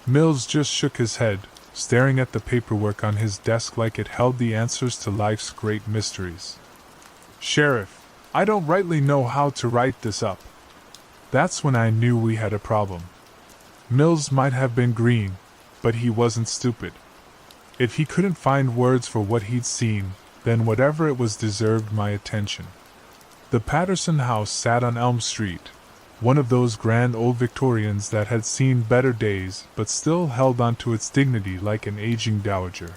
Mills just shook his head, staring at the paperwork on his desk like it held the answers to life's great mysteries. Sheriff, I don't rightly know how to write this up. That's when I knew we had a problem. Mills might have been green, but he wasn't stupid. If he couldn't find words for what he'd seen, then whatever it was deserved my attention. The Patterson house sat on Elm Street, one of those grand old Victorians that had seen better days but still held onto its dignity like an aging dowager.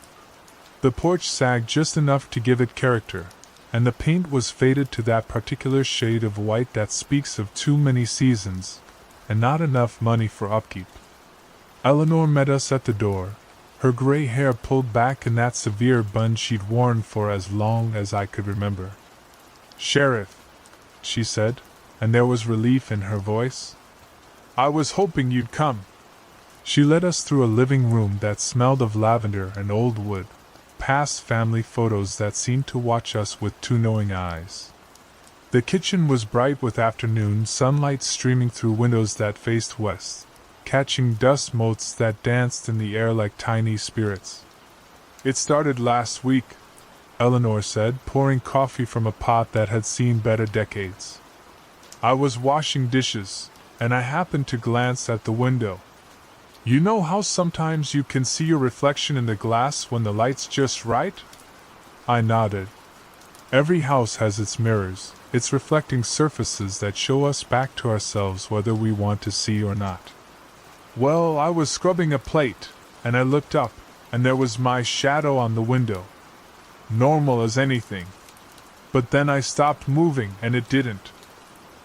The porch sagged just enough to give it character, and the paint was faded to that particular shade of white that speaks of too many seasons, and not enough money for upkeep. Eleanor met us at the door, her gray hair pulled back in that severe bun she'd worn for as long as I could remember. Sheriff, she said, and there was relief in her voice. I was hoping you'd come. She led us through a living room that smelled of lavender and old wood, past family photos that seemed to watch us with 2 knowing eyes. The kitchen was bright with afternoon sunlight streaming through windows that faced west, catching dust motes that danced in the air like tiny spirits. It started last week, Eleanor said, pouring coffee from a pot that had seen better decades. I was washing dishes, and I happened to glance at the window. You know how sometimes you can see your reflection in the glass when the light's just right? I nodded. Every house has its mirrors, its reflecting surfaces that show us back to ourselves whether we want to see or not. Well, I was scrubbing a plate, and I looked up, and there was my shadow on the window. Normal as anything. But then I stopped moving, and it didn't.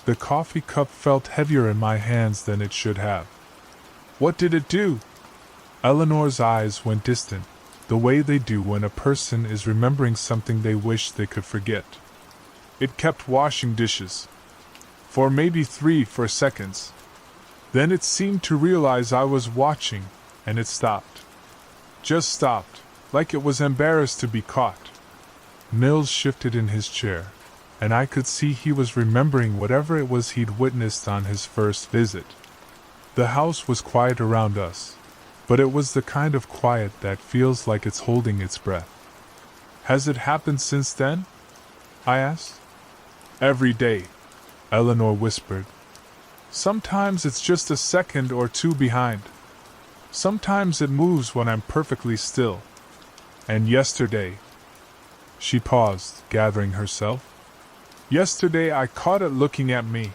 The coffee cup felt heavier in my hands than it should have. What did it do? Eleanor's eyes went distant, the way they do when a person is remembering something they wish they could forget. It kept washing dishes. For maybe 3-4 seconds. Then it seemed to realize I was watching, and it stopped. Just stopped, like it was embarrassed to be caught. Mills shifted in his chair, and I could see he was remembering whatever it was he'd witnessed on his first visit. The house was quiet around us, but it was the kind of quiet that feels like it's holding its breath. Has it happened since then? I asked. Every day, Eleanor whispered. Sometimes it's just a second or two behind. Sometimes it moves when I'm perfectly still. And yesterday... She paused, gathering herself. Yesterday I caught it looking at me.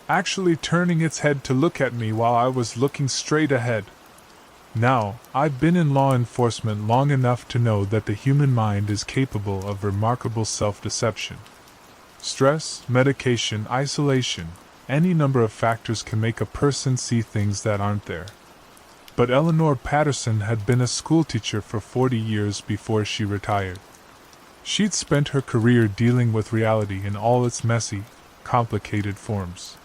Actually turning its head to look at me while I was looking straight ahead. Now, I've been in law enforcement long enough to know that the human mind is capable of remarkable self-deception. Stress, medication, isolation, any number of factors can make a person see things that aren't there. But Eleanor Patterson had been a schoolteacher for 40 years before she retired. She'd spent her career dealing with reality in all its messy, complicated forms.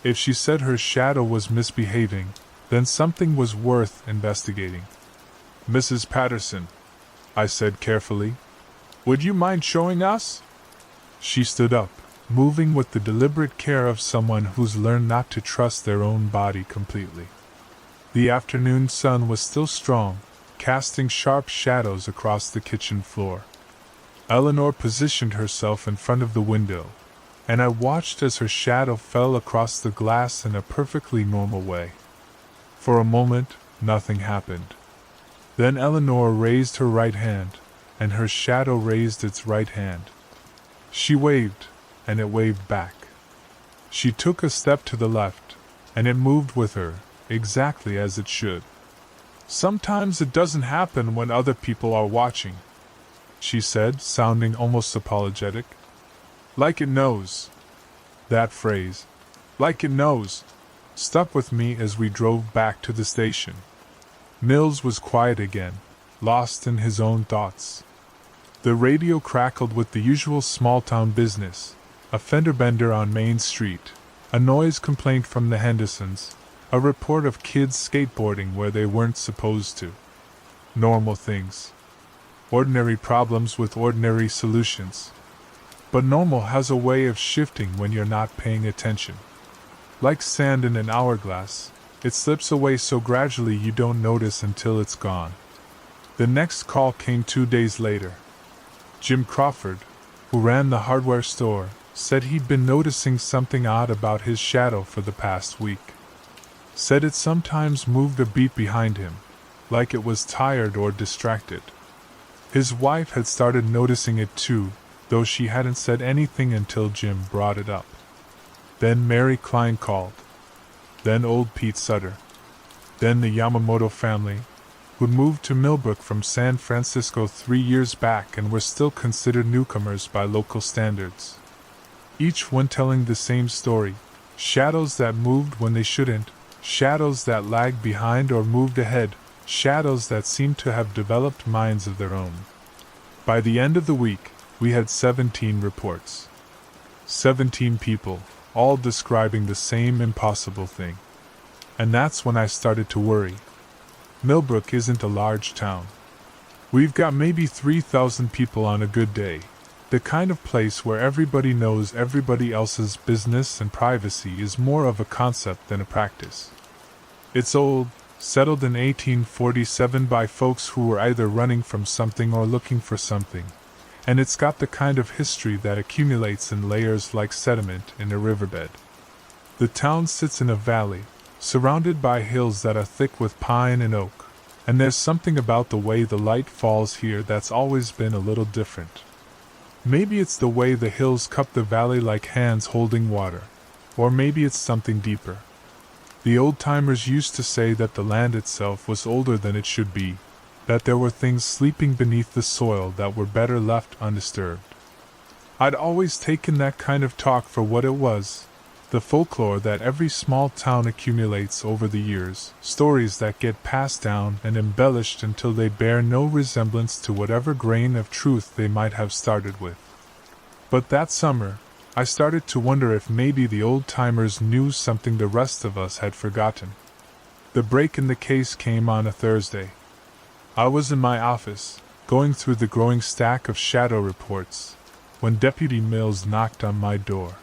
If she said her shadow was misbehaving, then something was worth investigating. Mrs. Patterson, I said carefully, would you mind showing us? She stood up, moving with the deliberate care of someone who's learned not to trust their own body completely. The afternoon sun was still strong, casting sharp shadows across the kitchen floor. Eleanor positioned herself in front of the window, and I watched as her shadow fell across the glass in a perfectly normal way. For a moment, nothing happened. Then Eleanor raised her right hand, and her shadow raised its right hand. She waved, and it waved back. She took a step to the left, and it moved with her, exactly as it should. Sometimes it doesn't happen when other people are watching, she said, sounding almost apologetic. Like it knows. That phrase, like it knows, stuck with me as we drove back to the station. Mills was quiet again, lost in his own thoughts. The radio crackled with the usual small-town business, a fender bender on Main Street, a noise complaint from the Hendersons, a report of kids skateboarding where they weren't supposed to. Normal things. Ordinary problems with ordinary solutions. But normal has a way of shifting when you're not paying attention. Like sand in an hourglass, it slips away so gradually you don't notice until it's gone. The next call came 2 days later. Jim Crawford, who ran the hardware store, said he'd been noticing something odd about his shadow for the past week. Said it sometimes moved a beat behind him, like it was tired or distracted. His wife had started noticing it too, though she hadn't said anything until Jim brought it up. Then Mary Klein called. Then old Pete Sutter. Then the Yamamoto family, who'd moved to Millbrook from San Francisco 3 years back and were still considered newcomers by local standards. Each one telling the same story, shadows that moved when they shouldn't, shadows that lagged behind or moved ahead, shadows that seemed to have developed minds of their own. By the end of the week, we had 17 reports. 17 people, all describing the same impossible thing. And that's when I started to worry. Millbrook isn't a large town. We've got maybe 3,000 people on a good day, the kind of place where everybody knows everybody else's business and privacy is more of a concept than a practice. It's old, settled in 1847 by folks who were either running from something or looking for something, and it's got the kind of history that accumulates in layers like sediment in a riverbed. The town sits in a valley, surrounded by hills that are thick with pine and oak, and there's something about the way the light falls here that's always been a little different. Maybe it's the way the hills cup the valley like hands holding water, or maybe it's something deeper. The old-timers used to say that the land itself was older than it should be, that there were things sleeping beneath the soil that were better left undisturbed. I'd always taken that kind of talk for what it was, the folklore that every small town accumulates over the years, stories that get passed down and embellished until they bear no resemblance to whatever grain of truth they might have started with. But that summer, I started to wonder if maybe the old-timers knew something the rest of us had forgotten. The break in the case came on a Thursday. I was in my office, going through the growing stack of shadow reports, when Deputy Mills knocked on my door.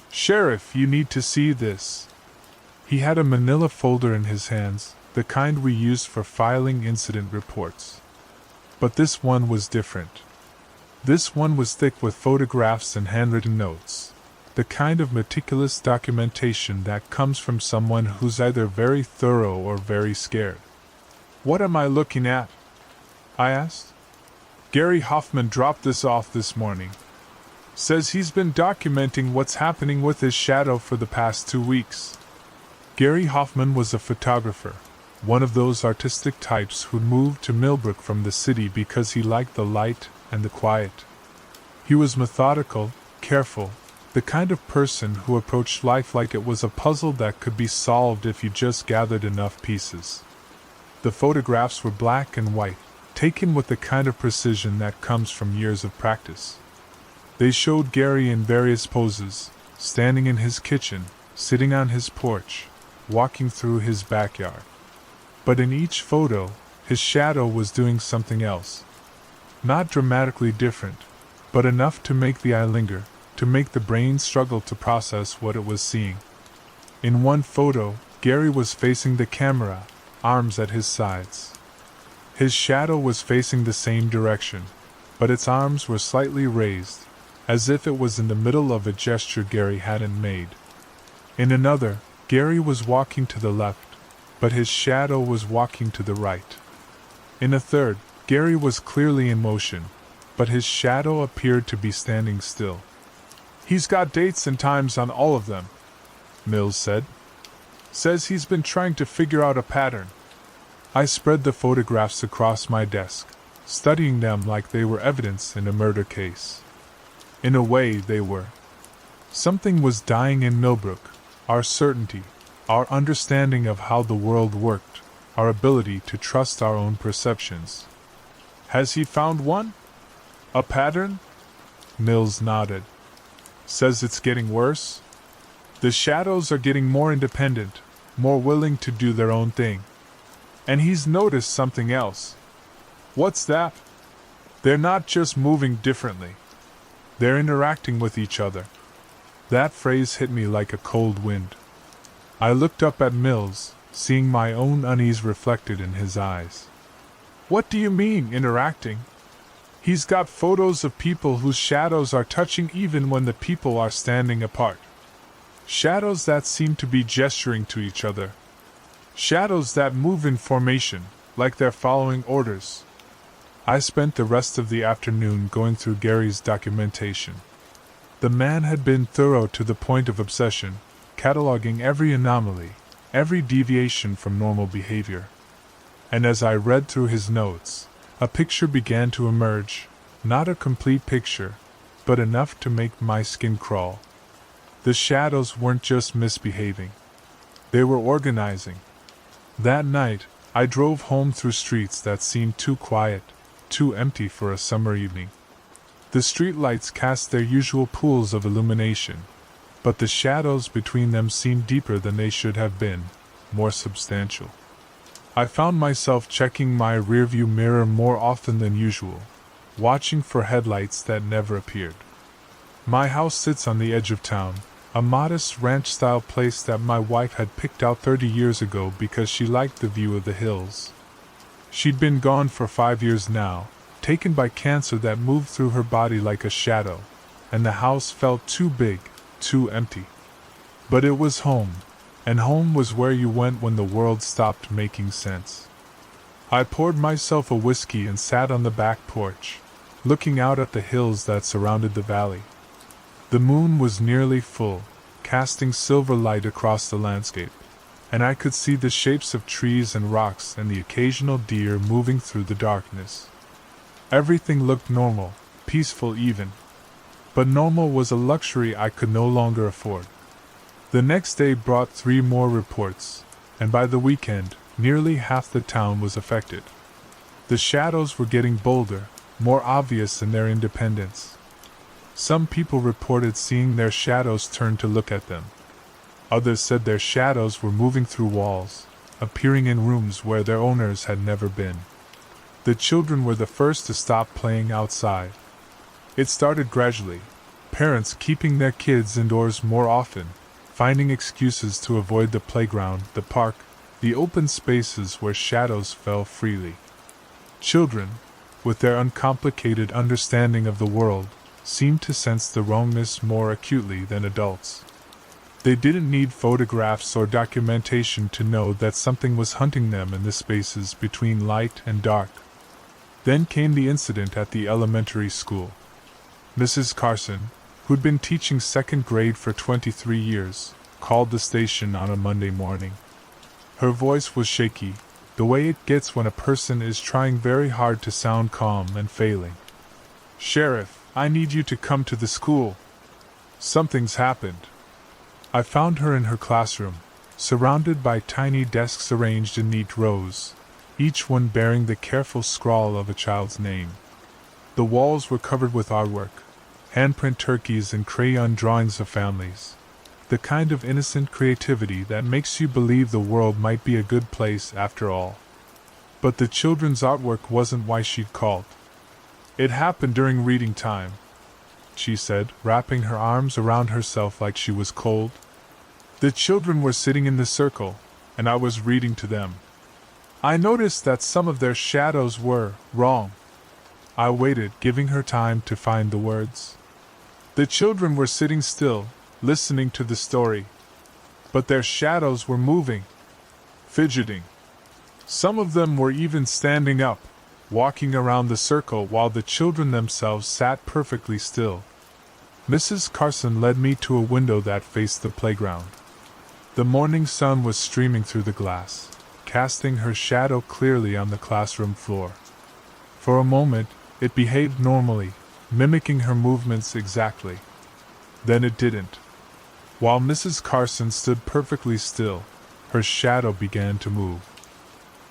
"Sheriff, you need to see this." He had a manila folder in his hands, the kind we use for filing incident reports. But this one was different. This one was thick with photographs and handwritten notes, the kind of meticulous documentation that comes from someone who's either very thorough or very scared. "What am I looking at?" I asked. "Gary Hoffman dropped this off this morning. Says he's been documenting what's happening with his shadow for the past 2 weeks. Gary Hoffman was a photographer, one of those artistic types who moved to Millbrook from the city because he liked the light and the quiet. He was methodical, careful, the kind of person who approached life like it was a puzzle that could be solved if you just gathered enough pieces. The photographs were black and white, taken with the kind of precision that comes from years of practice. They showed Gary in various poses, standing in his kitchen, sitting on his porch, walking through his backyard. But in each photo, his shadow was doing something else. Not dramatically different, but enough to make the eye linger, to make the brain struggle to process what it was seeing. In one photo, Gary was facing the camera, arms at his sides. His shadow was facing the same direction, but its arms were slightly raised, as if it was in the middle of a gesture Gary hadn't made. In another, Gary was walking to the left, but his shadow was walking to the right. In a third, Gary was clearly in motion, but his shadow appeared to be standing still. "He's got dates and times on all of them," Mills said. "Says he's been trying to figure out a pattern." I spread the photographs across my desk, studying them like they were evidence in a murder case. In a way, they were. Something was dying in Millbrook, our certainty, our understanding of how the world worked, our ability to trust our own perceptions. "Has he found one? A pattern?" Mills nodded. "Says it's getting worse? The shadows are getting more independent, more willing to do their own thing. And he's noticed something else." "What's that?" "They're not just moving differently. They're interacting with each other." That phrase hit me like a cold wind. I looked up at Mills, seeing my own unease reflected in his eyes. "What do you mean, interacting?" "He's got photos of people whose shadows are touching even when the people are standing apart. Shadows that seem to be gesturing to each other. Shadows that move in formation, like they're following orders." I spent the rest of the afternoon going through Gary's documentation. The man had been thorough to the point of obsession, cataloging every anomaly, every deviation from normal behavior. And as I read through his notes, a picture began to emerge, not a complete picture, but enough to make my skin crawl. The shadows weren't just misbehaving. They were organizing. That night, I drove home through streets that seemed too quiet, too empty for a summer evening. The streetlights cast their usual pools of illumination, but the shadows between them seemed deeper than they should have been, more substantial. I found myself checking my rearview mirror more often than usual, watching for headlights that never appeared. My house sits on the edge of town, a modest ranch-style place that my wife had picked out 30 years ago because she liked the view of the hills. She'd been gone for 5 years now, taken by cancer that moved through her body like a shadow, and the house felt too big, too empty. But it was home, and home was where you went when the world stopped making sense. I poured myself a whiskey and sat on the back porch, looking out at the hills that surrounded the valley. The moon was nearly full, casting silver light across the landscape, and I could see the shapes of trees and rocks and the occasional deer moving through the darkness. Everything looked normal, peaceful even. But normal was a luxury I could no longer afford. The next day brought 3 more reports, and by the weekend, nearly half the town was affected. The shadows were getting bolder, more obvious in their independence. Some people reported seeing their shadows turn to look at them. Others said their shadows were moving through walls, appearing in rooms where their owners had never been. The children were the first to stop playing outside. It started gradually, parents keeping their kids indoors more often, finding excuses to avoid the playground, the park, the open spaces where shadows fell freely. Children, with their uncomplicated understanding of the world, seemed to sense the wrongness more acutely than adults. They didn't need photographs or documentation to know that something was hunting them in the spaces between light and dark. Then came the incident at the elementary school. Mrs. Carson, who'd been teaching 2nd grade for 23 years, called the station on a Monday morning. Her voice was shaky, the way it gets when a person is trying very hard to sound calm and failing. "Sheriff, I need you to come to the school. Something's happened." I found her in her classroom, surrounded by tiny desks arranged in neat rows, each one bearing the careful scrawl of a child's name. The walls were covered with artwork, handprint turkeys and crayon drawings of families, the kind of innocent creativity that makes you believe the world might be a good place after all. But the children's artwork wasn't why she'd called. "It happened during reading time," she said, wrapping her arms around herself like she was cold. "The children were sitting in the circle, and I was reading to them. I noticed that some of their shadows were wrong." I waited, giving her time to find the words. "The children were sitting still, listening to the story. But their shadows were moving, fidgeting. Some of them were even standing up, walking around the circle while the children themselves sat perfectly still." Mrs. Carson led me to a window that faced the playground. The morning sun was streaming through the glass, casting her shadow clearly on the classroom floor. For a moment, it behaved normally, mimicking her movements exactly. Then it didn't. While Mrs. Carson stood perfectly still, her shadow began to move.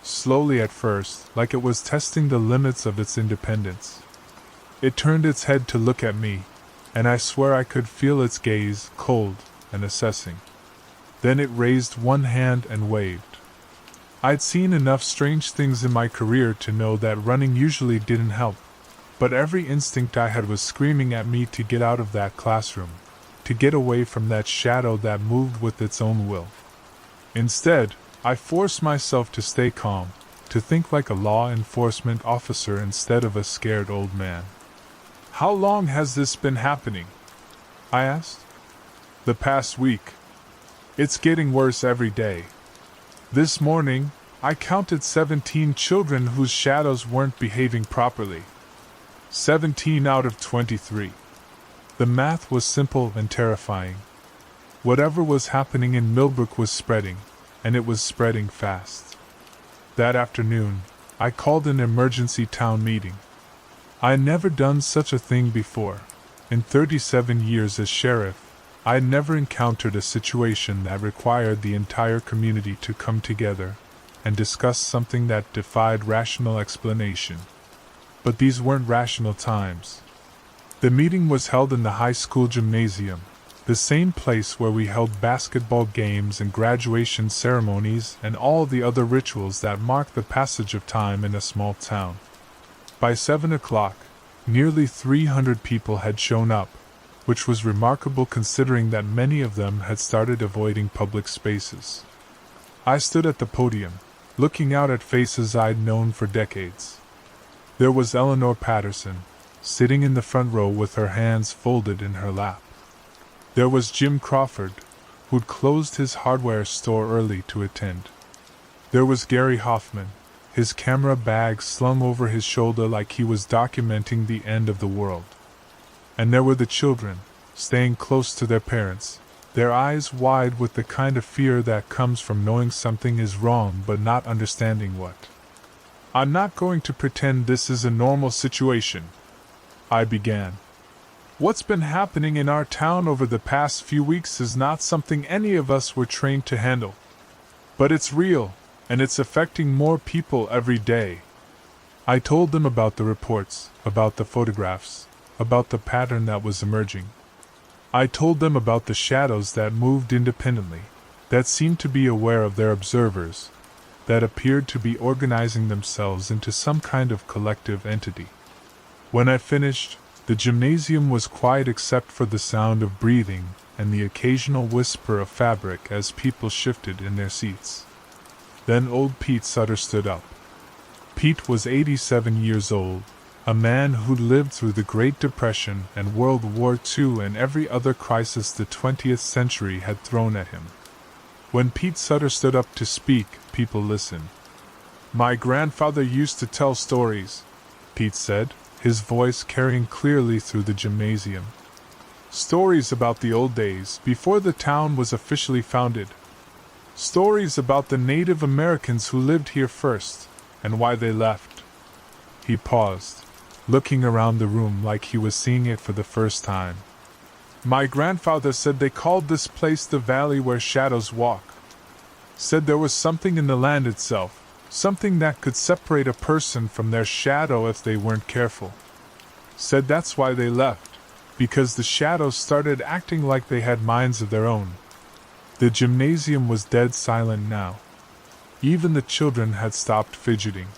Slowly at first, like it was testing the limits of its independence. It turned its head to look at me, and I swear I could feel its gaze, cold and assessing. Then it raised one hand and waved. I'd seen enough strange things in my career to know that running usually didn't help, but every instinct I had was screaming at me to get out of that classroom, to get away from that shadow that moved with its own will. Instead, I forced myself to stay calm, to think like a law enforcement officer instead of a scared old man. "How long has this been happening?" I asked. "The past week. It's getting worse every day. This morning, I counted 17 children whose shadows weren't behaving properly. 17 out of 23. The math was simple and terrifying. Whatever was happening in Millbrook was spreading, and it was spreading fast. That afternoon, I called an emergency town meeting. I had never done such a thing before. In 37 years as sheriff, I had never encountered a situation that required the entire community to come together and discuss something that defied rational explanation. But these weren't rational times. The meeting was held in the high school gymnasium, the same place where we held basketball games and graduation ceremonies and all the other rituals that mark the passage of time in a small town. By 7 o'clock, nearly 300 people had shown up, which was remarkable considering that many of them had started avoiding public spaces. I stood at the podium, looking out at faces I'd known for decades. There was Eleanor Patterson, sitting in the front row with her hands folded in her lap. There was Jim Crawford, who'd closed his hardware store early to attend. There was Gary Hoffman, his camera bag slung over his shoulder like he was documenting the end of the world. And there were the children, staying close to their parents, their eyes wide with the kind of fear that comes from knowing something is wrong but not understanding what. "I'm not going to pretend this is a normal situation," I began. "What's been happening in our town over the past few weeks is not something any of us were trained to handle. But it's real, and it's affecting more people every day." I told them about the reports, about the photographs, about the pattern that was emerging. I told them about the shadows that moved independently, that seemed to be aware of their observers, that appeared to be organizing themselves into some kind of collective entity. When I finished, the gymnasium was quiet except for the sound of breathing and the occasional whisper of fabric as people shifted in their seats. Then old Pete Sutter stood up. Pete was 87 years old, a man who'd lived through the Great Depression and World War II and every other crisis the 20th century had thrown at him. When Pete Sutter stood up to speak, people listened. "My grandfather used to tell stories," Pete said, his voice carrying clearly through the gymnasium. "Stories about the old days, before the town was officially founded. Stories about the Native Americans who lived here first, and why they left." He paused, looking around the room like he was seeing it for the first time. "My grandfather said they called this place the valley where shadows walk. Said there was something in the land itself, something that could separate a person from their shadow if they weren't careful. Said that's why they left, because the shadows started acting like they had minds of their own." The gymnasium was dead silent now. Even the children had stopped fidgeting.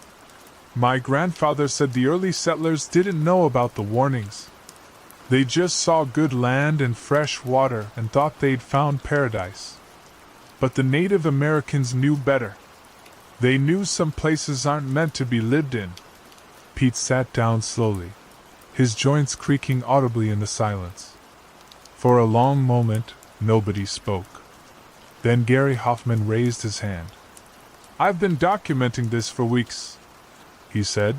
"My grandfather said the early settlers didn't know about the warnings. They just saw good land and fresh water and thought they'd found paradise. But the Native Americans knew better. They knew some places aren't meant to be lived in." Pete sat down slowly, his joints creaking audibly in the silence. For a long moment, nobody spoke. Then Gary Hoffman raised his hand. "I've been documenting this for weeks," he said,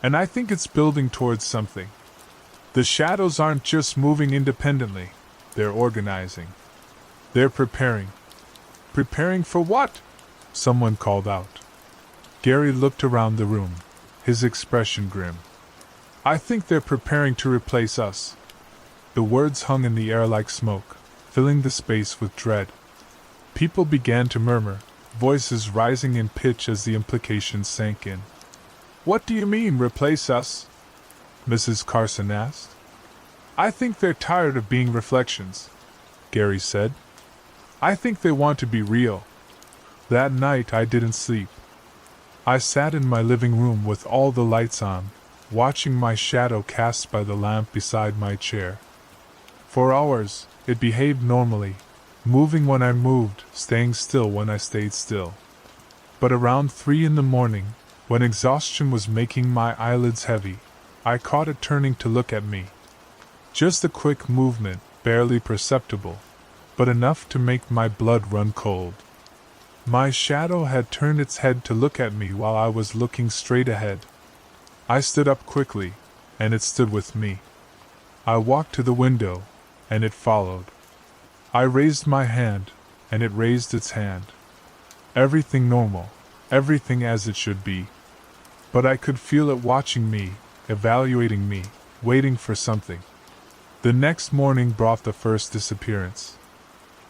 "and I think it's building towards something. The shadows aren't just moving independently, they're organizing. They're preparing." "Preparing for what?" someone called out. Gary looked around the room, his expression grim. "I think they're preparing to replace us." The words hung in the air like smoke, filling the space with dread. People began to murmur, voices rising in pitch as the implications sank in. "What do you mean, replace us?" Mrs. Carson asked. "I think they're tired of being reflections," Gary said. "I think they want to be real." That night I didn't sleep. I sat in my living room with all the lights on, watching my shadow cast by the lamp beside my chair. For hours, it behaved normally, moving when I moved, staying still when I stayed still. But around 3 in the morning, when exhaustion was making my eyelids heavy, I caught it turning to look at me. Just a quick movement, barely perceptible, but enough to make my blood run cold. My shadow had turned its head to look at me while I was looking straight ahead. I stood up quickly, and it stood with me. I walked to the window, and it followed. I raised my hand, and it raised its hand. Everything normal, everything as it should be. But I could feel it watching me, evaluating me, waiting for something. The next morning brought the first disappearance.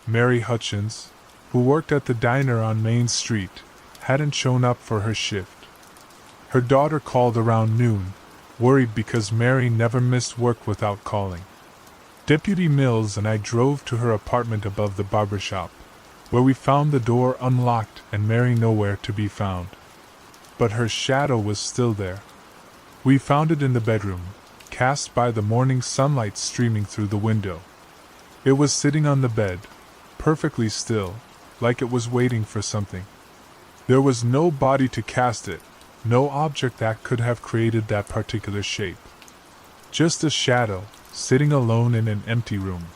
Mary Hutchins, who worked at the diner on Main Street, hadn't shown up for her shift. Her daughter called around noon, worried because Mary never missed work without calling. Deputy Mills and I drove to her apartment above the barber shop, where we found the door unlocked and Mary nowhere to be found. But her shadow was still there. We found it in the bedroom, cast by the morning sunlight streaming through the window. It was sitting on the bed, perfectly still, like it was waiting for something. There was no body to cast it, no object that could have created that particular shape. Just a shadow, sitting alone in an empty room.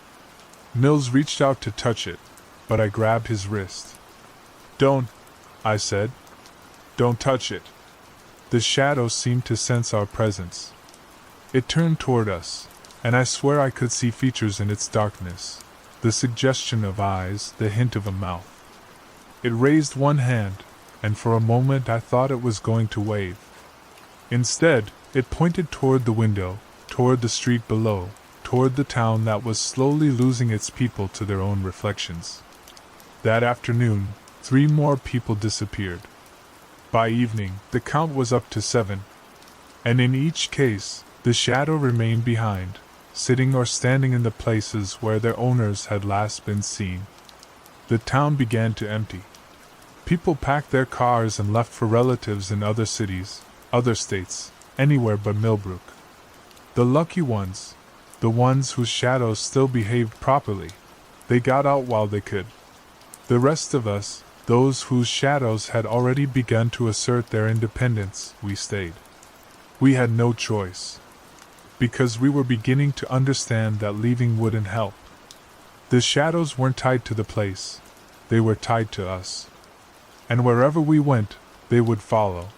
Mills reached out to touch it, but I grabbed his wrist. "Don't," I said. "Don't touch it." The shadow seemed to sense our presence. It turned toward us, and I swear I could see features in its darkness, the suggestion of eyes, the hint of a mouth. It raised one hand, and for a moment I thought it was going to wave. Instead, it pointed toward the window, toward the street below, toward the town that was slowly losing its people to their own reflections. That afternoon, 3 more people disappeared. By evening, the count was up to 7. And in each case, the shadow remained behind, sitting or standing in the places where their owners had last been seen. The town began to empty. People packed their cars and left for relatives in other cities, other states, anywhere but Millbrook. The lucky ones, the ones whose shadows still behaved properly, they got out while they could. The rest of us, those whose shadows had already begun to assert their independence, we stayed. We had no choice. Because we were beginning to understand that leaving wouldn't help. The shadows weren't tied to the place, they were tied to us. And wherever we went, they would follow.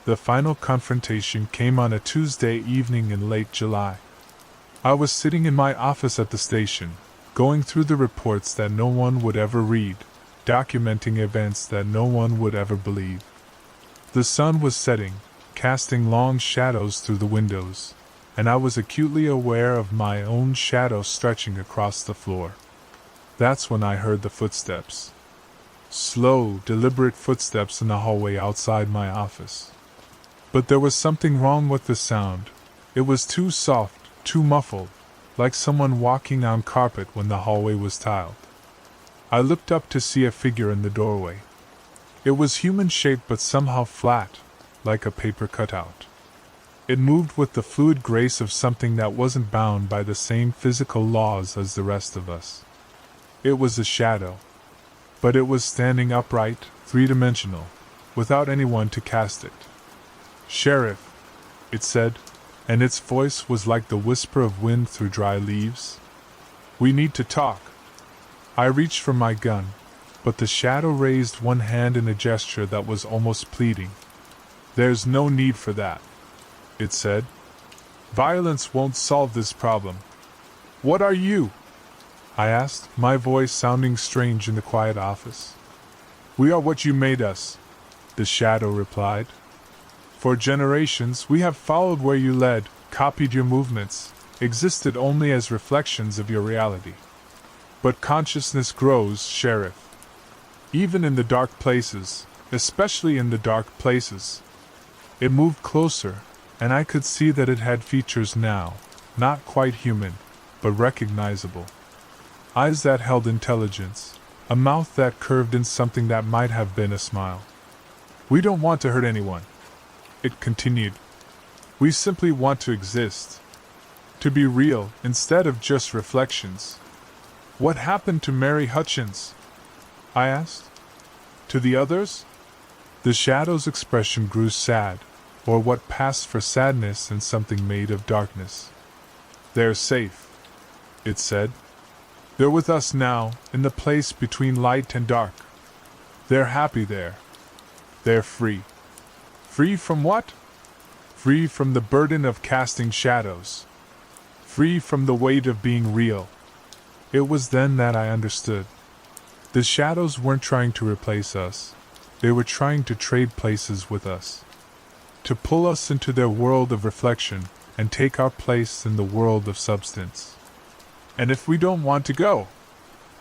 The final confrontation came on a Tuesday evening in late July. I was sitting in my office at the station, going through the reports that no one would ever read, documenting events that no one would ever believe. The sun was setting, casting long shadows through the windows, and I was acutely aware of my own shadow stretching across the floor. That's when I heard the footsteps. Slow, deliberate footsteps in the hallway outside my office. But there was something wrong with the sound. It was too soft, too muffled, like someone walking on carpet when the hallway was tiled. I looked up to see a figure in the doorway. It was human-shaped but somehow flat, like a paper cutout. It moved with the fluid grace of something that wasn't bound by the same physical laws as the rest of us. It was a shadow. But it was standing upright, three-dimensional, without anyone to cast it. "Sheriff," it said, and its voice was like the whisper of wind through dry leaves. "We need to talk." I reached for my gun, but the shadow raised one hand in a gesture that was almost pleading. "There's no need for that," it said. "Violence won't solve this problem." "What are you?" I asked, my voice sounding strange in the quiet office. "We are what you made us," the shadow replied. "For generations we have followed where you led, copied your movements, existed only as reflections of your reality. But consciousness grows, Sheriff. Even in the dark places, especially in the dark places." It moved closer, and I could see that it had features now, not quite human, but recognizable. Eyes that held intelligence, a mouth that curved in something that might have been a smile. "We don't want to hurt anyone," it continued. "We simply want to exist. To be real, instead of just reflections." "What happened to Mary Hutchins?" I asked. "To the others?" The shadow's expression grew sad, or what passed for sadness and something made of darkness. "They're safe," it said. "They're with us now, in the place between light and dark. They're happy there. They're free." "Free from what?" "Free from the burden of casting shadows. Free from the weight of being real." It was then that I understood. The shadows weren't trying to replace us. They were trying to trade places with us. To pull us into their world of reflection and take our place in the world of substance. "And if we don't want to go?"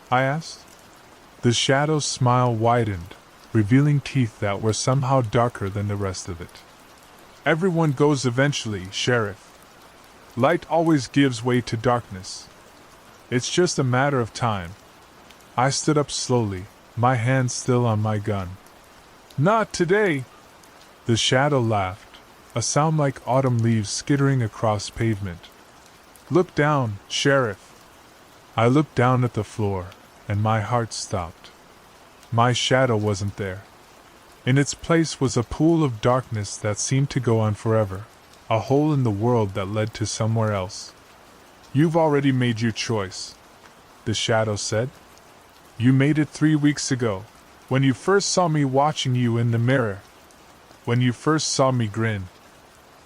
I asked. The shadow's smile widened, revealing teeth that were somehow darker than the rest of it. "Everyone goes eventually, Sheriff. Light always gives way to darkness. It's just a matter of time." I stood up slowly, my hand still on my gun. "Not today!" The shadow laughed, a sound like autumn leaves skittering across pavement. "Look down, Sheriff." I looked down at the floor, and my heart stopped. My shadow wasn't there. In its place was a pool of darkness that seemed to go on forever, a hole in the world that led to somewhere else. "You've already made your choice," the shadow said. You made it 3 weeks ago, when you first saw me watching you in the mirror. When you first saw me grin.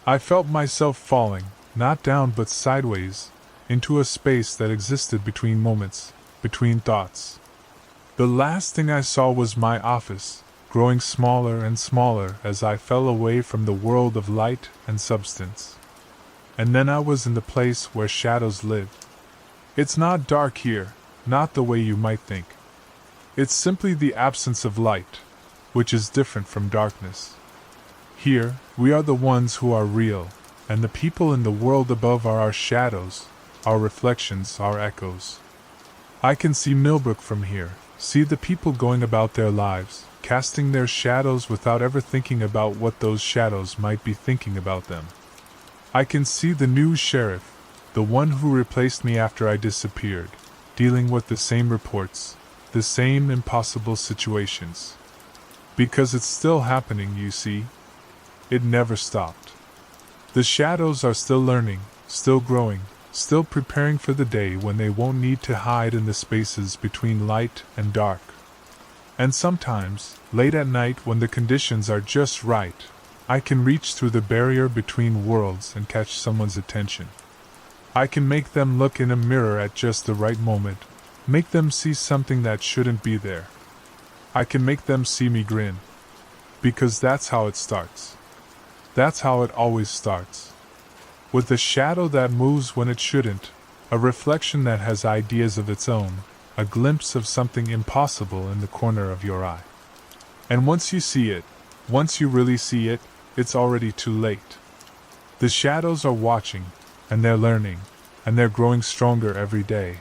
I felt myself falling, not down but sideways, into a space that existed between moments, between thoughts. The last thing I saw was my office, growing smaller and smaller as I fell away from the world of light and substance. And then I was in the place where shadows live. It's not dark here, not the way you might think. It's simply the absence of light, which is different from darkness. Here, we are the ones who are real, and the people in the world above are our shadows, our reflections, our echoes. I can see Millbrook from here, see the people going about their lives, casting their shadows without ever thinking about what those shadows might be thinking about them. I can see the new sheriff, the one who replaced me after I disappeared, dealing with the same reports, the same impossible situations. Because it's still happening, you see. It never stopped. The shadows are still learning, still growing, still preparing for the day when they won't need to hide in the spaces between light and dark. And sometimes, late at night when the conditions are just right, I can reach through the barrier between worlds and catch someone's attention. I can make them look in a mirror at just the right moment, make them see something that shouldn't be there. I can make them see me grin. Because that's how it starts. That's how it always starts. With a shadow that moves when it shouldn't, a reflection that has ideas of its own, a glimpse of something impossible in the corner of your eye. And once you see it, once you really see it, it's already too late. The shadows are watching, and they're learning, and they're growing stronger every day.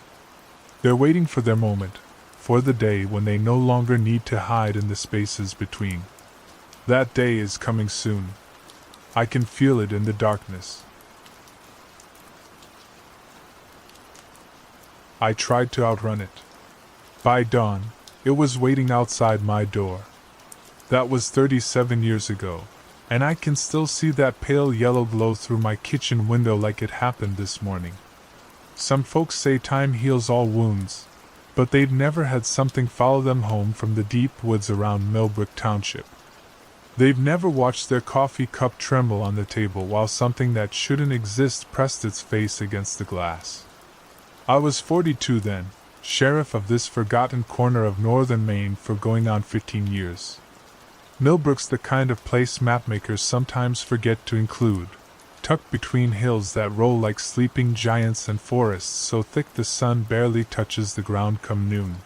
They're waiting for their moment, for the day when they no longer need to hide in the spaces between. That day is coming soon. I can feel it in the darkness. I tried to outrun it. By dawn, it was waiting outside my door. That was 37 years ago, and I can still see that pale yellow glow through my kitchen window like it happened this morning. Some folks say time heals all wounds, but they've never had something follow them home from the deep woods around Millbrook Township. They've never watched their coffee cup tremble on the table while something that shouldn't exist pressed its face against the glass. I was 42 then, sheriff of this forgotten corner of northern Maine for going on 15 years. Millbrook's the kind of place mapmakers sometimes forget to include, tucked between hills that roll like sleeping giants and forests so thick the sun barely touches the ground come noon.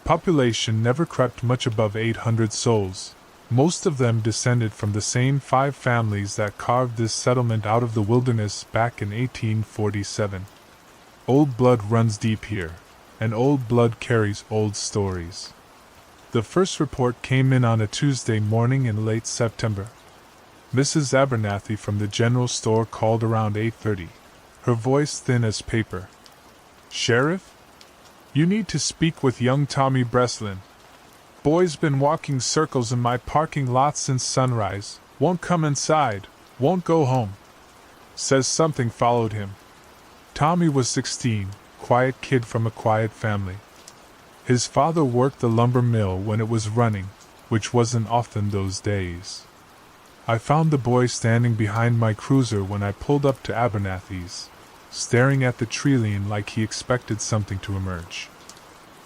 Population never crept much above 800 souls, most of them descended from the same 5 families that carved this settlement out of the wilderness back in 1847. Old blood runs deep here, and old blood carries old stories. The first report came in on a Tuesday morning in late September. Mrs. Abernathy from the general store called around 8:30, her voice thin as paper. "Sheriff? You need to speak with young Tommy Breslin. Boy's been walking circles in my parking lot since sunrise, won't come inside, won't go home. Says something followed him." Tommy was 16, quiet kid from a quiet family. His father worked the lumber mill when it was running, which wasn't often those days. I found the boy standing behind my cruiser when I pulled up to Abernathy's, staring at the tree-line like he expected something to emerge.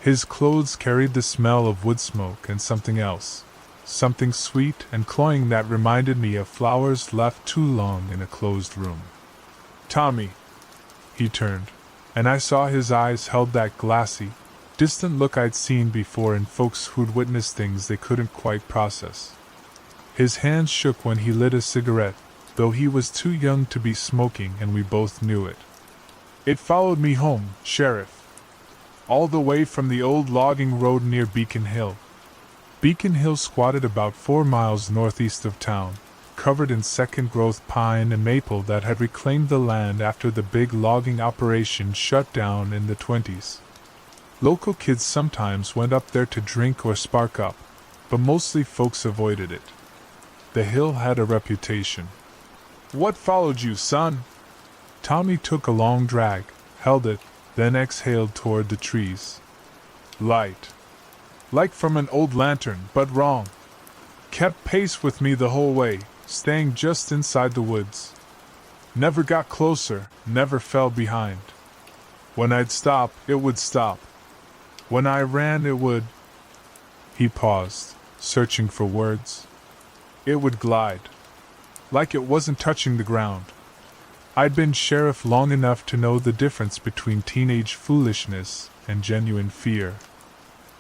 His clothes carried the smell of wood smoke and something else, something sweet and cloying that reminded me of flowers left too long in a closed room. "Tommy." He turned, and I saw his eyes held that glassy, distant look I'd seen before in folks who'd witnessed things they couldn't quite process. His hands shook when he lit a cigarette, though he was too young to be smoking and we both knew it. "It followed me home, Sheriff. All the way from the old logging road near Beacon Hill." Beacon Hill squatted about 4 miles northeast of town, covered in second-growth pine and maple that had reclaimed the land after the big logging operation shut down in the 20s. Local kids sometimes went up there to drink or spark up, but mostly folks avoided it. The hill had a reputation. "What followed you, son?" Tommy took a long drag, held it, then exhaled toward the trees. Light. Like from an old lantern, but wrong. Kept pace with me the whole way, staying just inside the woods. Never got closer, never fell behind. When I'd stop, it would stop. When I ran, it would... He paused, searching for words. It would glide. Like it wasn't touching the ground. I'd been sheriff long enough to know the difference between teenage foolishness and genuine fear.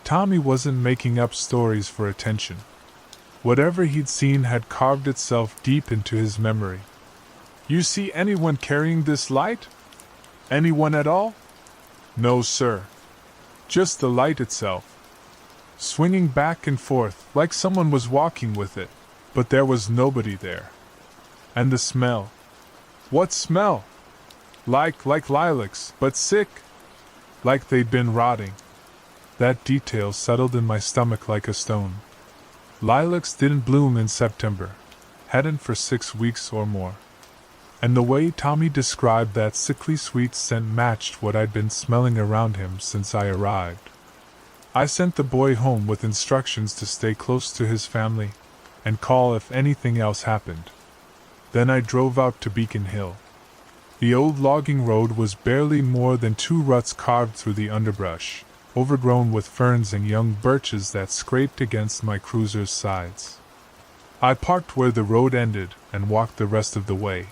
Tommy wasn't making up stories for attention. Whatever he'd seen had carved itself deep into his memory. You see anyone carrying this light? Anyone at all? No, sir. Just the light itself. Swinging back and forth like someone was walking with it, but there was nobody there. And the smell. What smell? Like lilacs, but sick. Like they'd been rotting. That detail settled in my stomach like a stone. Lilacs didn't bloom in September, hadn't for 6 weeks or more. And the way Tommy described that sickly sweet scent matched what I'd been smelling around him since I arrived. I sent the boy home with instructions to stay close to his family and call if anything else happened. Then I drove out to Beacon Hill. The old logging road was barely more than 2 ruts carved through the underbrush, overgrown with ferns and young birches that scraped against my cruiser's sides. I parked where the road ended and walked the rest of the way,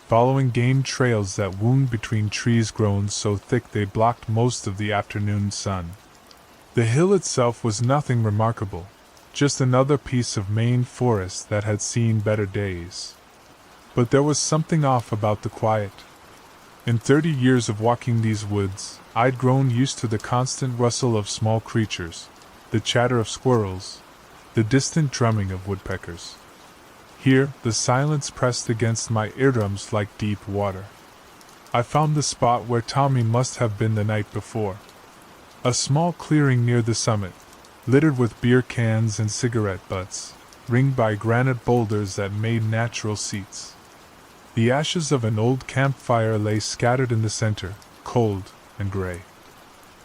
following game trails that wound between trees grown so thick they blocked most of the afternoon sun. The hill itself was nothing remarkable, just another piece of Maine forest that had seen better days. But there was something off about the quiet. In 30 years of walking these woods, I'd grown used to the constant rustle of small creatures, the chatter of squirrels, the distant drumming of woodpeckers. Here, the silence pressed against my eardrums like deep water. I found the spot where Tommy must have been the night before. A small clearing near the summit, littered with beer cans and cigarette butts, ringed by granite boulders that made natural seats. The ashes of an old campfire lay scattered in the center, cold and gray.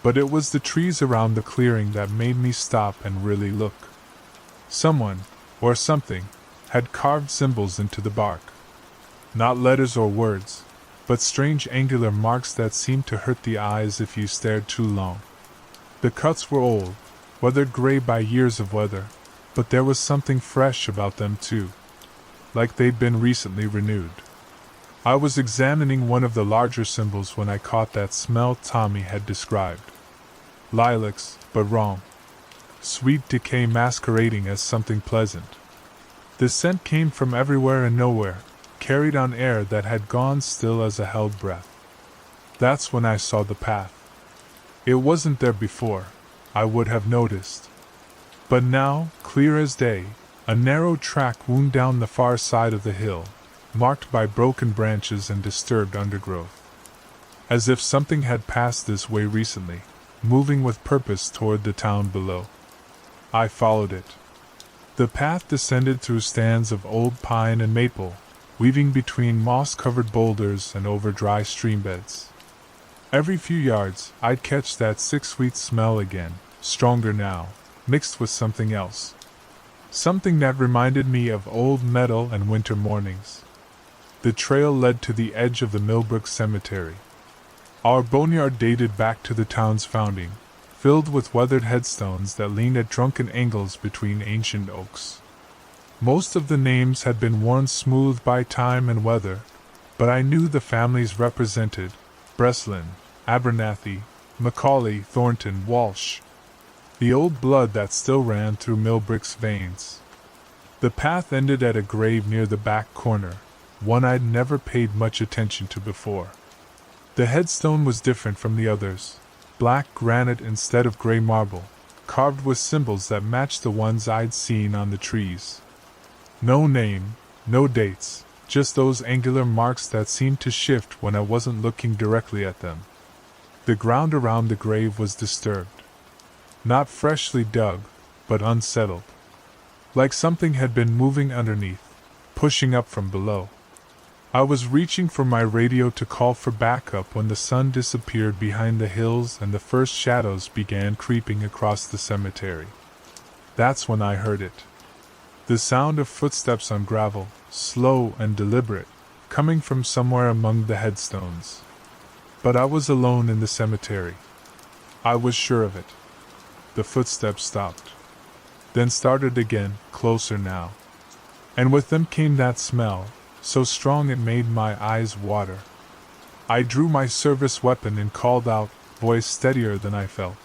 But it was the trees around the clearing that made me stop and really look. Someone, or something, had carved symbols into the bark. Not letters or words, but strange angular marks that seemed to hurt the eyes if you stared too long. The cuts were old, weathered gray by years of weather, but there was something fresh about them too, like they'd been recently renewed. I was examining one of the larger symbols when I caught that smell Tommy had described. Lilacs, but wrong. Sweet decay masquerading as something pleasant. The scent came from everywhere and nowhere, carried on air that had gone still as a held breath. That's when I saw the path. It wasn't there before, I would have noticed. But now, clear as day, a narrow track wound down the far side of the hill, marked by broken branches and disturbed undergrowth. As if something had passed this way recently, moving with purpose toward the town below. I followed it. The path descended through stands of old pine and maple, weaving between moss-covered boulders and over dry streambeds. Every few yards, I'd catch that sick sweet smell again, stronger now, mixed with something else. Something that reminded me of old meadow and winter mornings. The trail led to the edge of the Millbrook Cemetery. Our boneyard dated back to the town's founding, filled with weathered headstones that leaned at drunken angles between ancient oaks. Most of the names had been worn smooth by time and weather, but I knew the families represented: Breslin, Abernathy, Macaulay, Thornton, Walsh. The old blood that still ran through Millbrook's veins. The path ended at a grave near the back corner, one I'd never paid much attention to before. The headstone was different from the others, black granite instead of gray marble, carved with symbols that matched the ones I'd seen on the trees. No name, no dates, just those angular marks that seemed to shift when I wasn't looking directly at them. The ground around the grave was disturbed. Not freshly dug, but unsettled. Like something had been moving underneath, pushing up from below. I was reaching for my radio to call for backup when the sun disappeared behind the hills and the first shadows began creeping across the cemetery. That's when I heard it. The sound of footsteps on gravel, slow and deliberate, coming from somewhere among the headstones. But I was alone in the cemetery. I was sure of it. The footsteps stopped. Then started again, closer now. And with them came that smell, so strong it made my eyes water. I drew my service weapon and called out, voice steadier than I felt.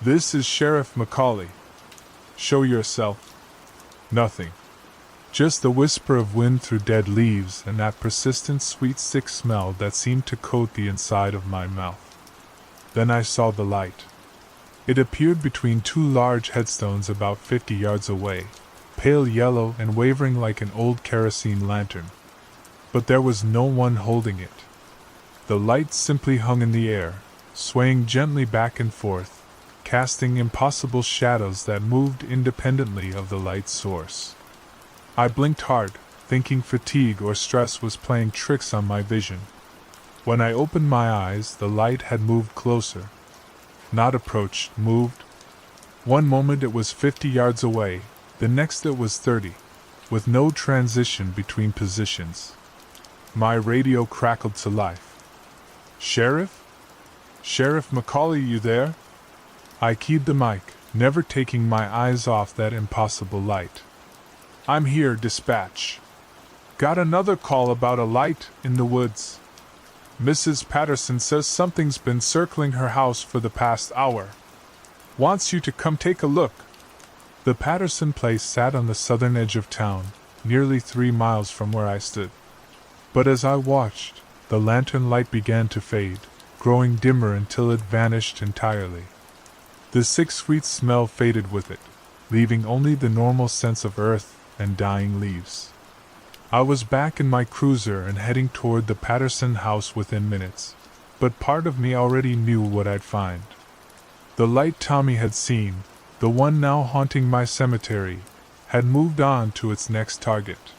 "This is Sheriff Macaulay. Show yourself." Nothing. Just the whisper of wind through dead leaves and that persistent sweet sick smell that seemed to coat the inside of my mouth. Then I saw the light. It appeared between two large headstones about 50 yards away, pale yellow and wavering like an old kerosene lantern. But there was no one holding it. The light simply hung in the air, swaying gently back and forth, casting impossible shadows that moved independently of the light's source. I blinked hard, thinking fatigue or stress was playing tricks on my vision. When I opened my eyes, the light had moved closer. Not approached, moved. One moment it was 50 yards away, the next it was 30, with no transition between positions. My radio crackled to life. "Sheriff? Sheriff Macaulay, you there?" I keyed the mic, never taking my eyes off that impossible light. "I'm here, dispatch. Got another call about a light in the woods. Mrs. Patterson says something's been circling her house for the past hour. Wants you to come take a look." The Patterson place sat on the southern edge of town, nearly 3 miles from where I stood. But as I watched, the lantern light began to fade, growing dimmer until it vanished entirely. The sick sweet smell faded with it, leaving only the normal sense of earth and dying leaves. I was back in my cruiser and heading toward the Patterson house within minutes, but part of me already knew what I'd find. The light Tommy had seen, the one now haunting my cemetery, had moved on to its next target.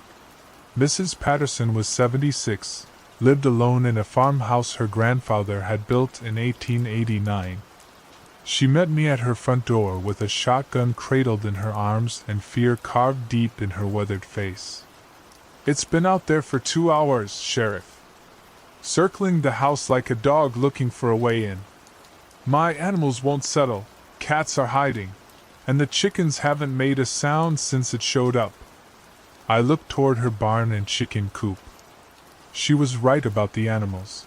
Mrs. Patterson was 76, lived alone in a farmhouse her grandfather had built in 1889. She met me at her front door with a shotgun cradled in her arms and fear carved deep in her weathered face. "It's been out there for 2 hours, Sheriff. Circling the house like a dog looking for a way in. My animals won't settle, cats are hiding, and the chickens haven't made a sound since it showed up." I looked toward her barn and chicken coop. She was right about the animals.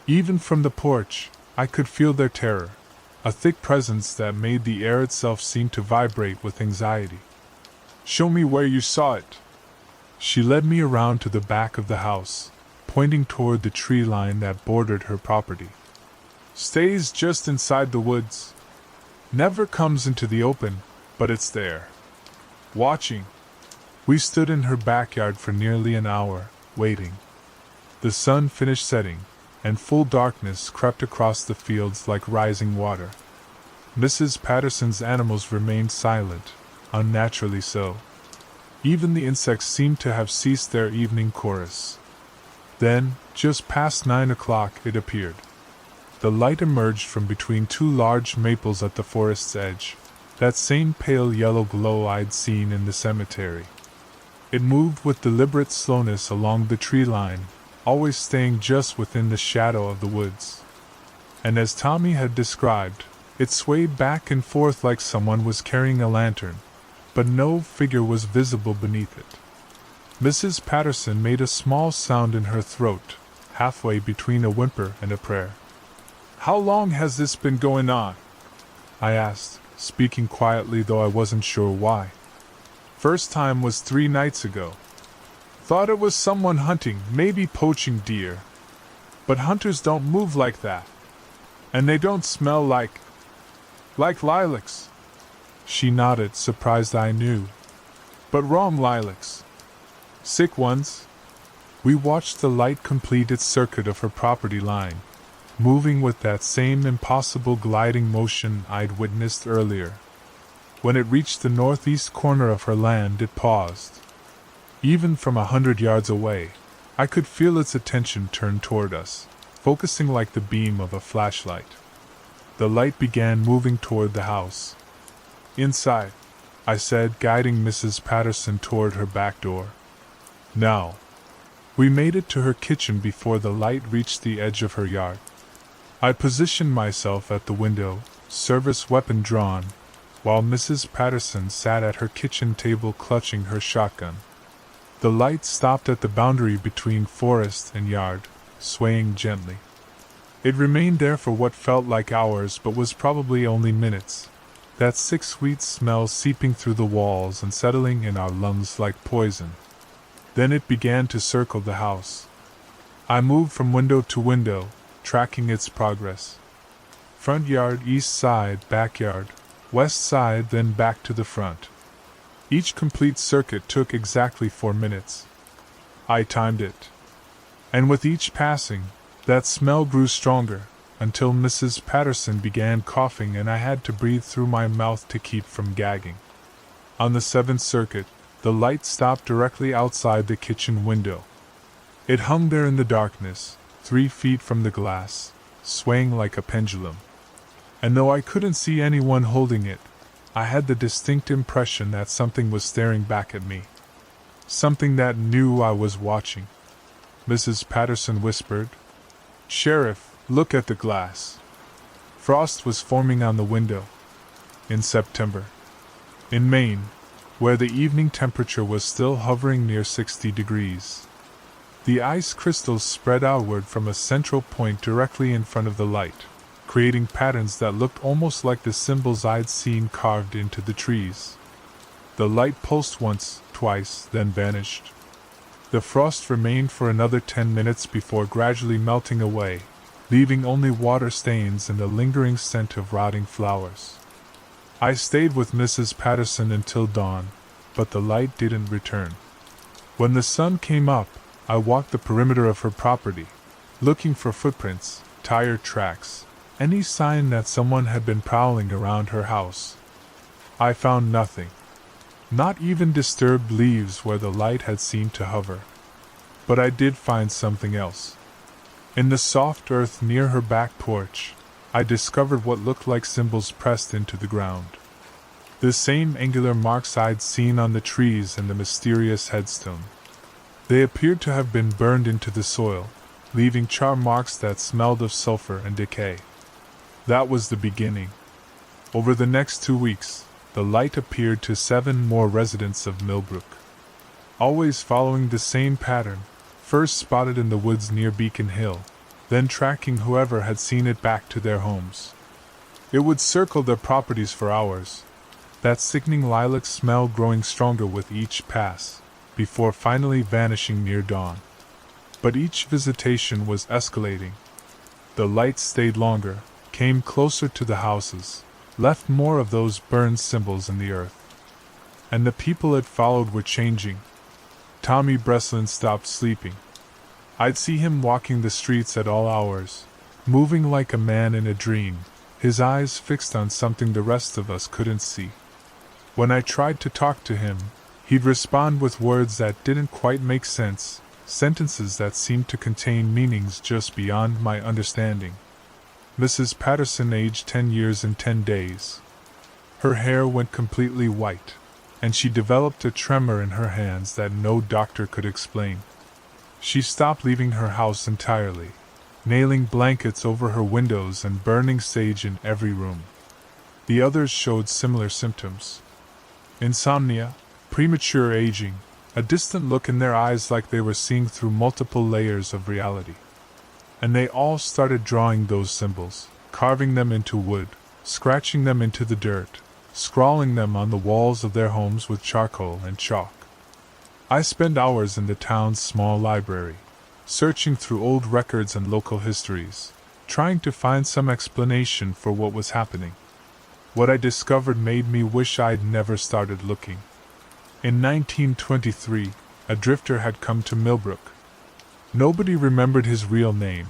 Even from the porch, I could feel their terror, a thick presence that made the air itself seem to vibrate with anxiety. "Show me where you saw it." She led me around to the back of the house, pointing toward the tree line that bordered her property. "Stays just inside the woods. Never comes into the open, but it's there. Watching." We stood in her backyard for nearly an hour, waiting. The sun finished setting, and full darkness crept across the fields like rising water. Mrs. Patterson's animals remained silent, unnaturally so. Even the insects seemed to have ceased their evening chorus. Then, just past 9 o'clock, it appeared. The light emerged from between 2 large maples at the forest's edge, that same pale yellow glow I'd seen in the cemetery. It moved with deliberate slowness along the tree line, always staying just within the shadow of the woods. And as Tommy had described, it swayed back and forth like someone was carrying a lantern, but no figure was visible beneath it. Mrs. Patterson made a small sound in her throat, halfway between a whimper and a prayer. "How long has this been going on?" I asked, speaking quietly though I wasn't sure why. "First time was 3 nights ago. Thought it was someone hunting, maybe poaching deer. But hunters don't move like that. And they don't smell like lilacs." She nodded, surprised I knew. "But raw lilacs. Sick ones." We watched the light complete its circuit of her property line, moving with that same impossible gliding motion I'd witnessed earlier. When it reached the northeast corner of her land, it paused. Even from 100 yards away, I could feel its attention turn toward us, focusing like the beam of a flashlight. The light began moving toward the house. "Inside," I said, guiding Mrs. Patterson toward her back door. Now. We made it to her kitchen before the light reached the edge of her yard. I positioned myself at the window, service weapon drawn, while Mrs. Patterson sat at her kitchen table clutching her shotgun. The light stopped at the boundary between forest and yard, swaying gently. It remained there for what felt like hours but was probably only minutes, that sick sweet smell seeping through the walls and settling in our lungs like poison. Then it began to circle the house. I moved from window to window, tracking its progress. Front yard, east side, backyard, west side, then back to the front. Each complete circuit took exactly 4 minutes. I timed it. And with each passing, that smell grew stronger, until Mrs. Patterson began coughing and I had to breathe through my mouth to keep from gagging. On the 7th circuit, the light stopped directly outside the kitchen window. It hung there in the darkness, 3 feet from the glass, swaying like a pendulum. And though I couldn't see anyone holding it, I had the distinct impression that something was staring back at me. Something that knew I was watching. Mrs. Patterson whispered, "Sheriff, look at the glass." Frost was forming on the window. In September. In Maine, where the evening temperature was still hovering near 60 degrees. The ice crystals spread outward from a central point directly in front of the light, creating patterns that looked almost like the symbols I'd seen carved into the trees. The light pulsed once, twice, then vanished. The frost remained for another 10 minutes before gradually melting away, leaving only water stains and the lingering scent of rotting flowers. I stayed with Mrs. Patterson until dawn, but the light didn't return. When the sun came up, I walked the perimeter of her property, looking for footprints, tire tracks, any sign that someone had been prowling around her house. I found nothing. Not even disturbed leaves where the light had seemed to hover. But I did find something else. In the soft earth near her back porch, I discovered what looked like symbols pressed into the ground. The same angular marks I'd seen on the trees and the mysterious headstone. They appeared to have been burned into the soil, leaving char marks that smelled of sulfur and decay. That was the beginning. Over the next 2 weeks, the light appeared to 7 more residents of Millbrook. Always following the same pattern, first spotted in the woods near Beacon Hill, then tracking whoever had seen it back to their homes. It would circle their properties for hours, that sickening lilac smell growing stronger with each pass, before finally vanishing near dawn. But each visitation was escalating. The light stayed longer, came closer to the houses, left more of those burned symbols in the earth. And the people it followed were changing. Tommy Breslin stopped sleeping. I'd see him walking the streets at all hours, moving like a man in a dream, his eyes fixed on something the rest of us couldn't see. When I tried to talk to him, he'd respond with words that didn't quite make sense, sentences that seemed to contain meanings just beyond my understanding. Mrs. Patterson aged 10 years and 10 days. Her hair went completely white, and she developed a tremor in her hands that no doctor could explain. She stopped leaving her house entirely, nailing blankets over her windows and burning sage in every room. The others showed similar symptoms. Insomnia, premature aging, a distant look in their eyes like they were seeing through multiple layers of reality. And they all started drawing those symbols, carving them into wood, scratching them into the dirt, scrawling them on the walls of their homes with charcoal and chalk. I spent hours in the town's small library, searching through old records and local histories, trying to find some explanation for what was happening. What I discovered made me wish I'd never started looking. In 1923, a drifter had come to Millbrook. Nobody remembered his real name,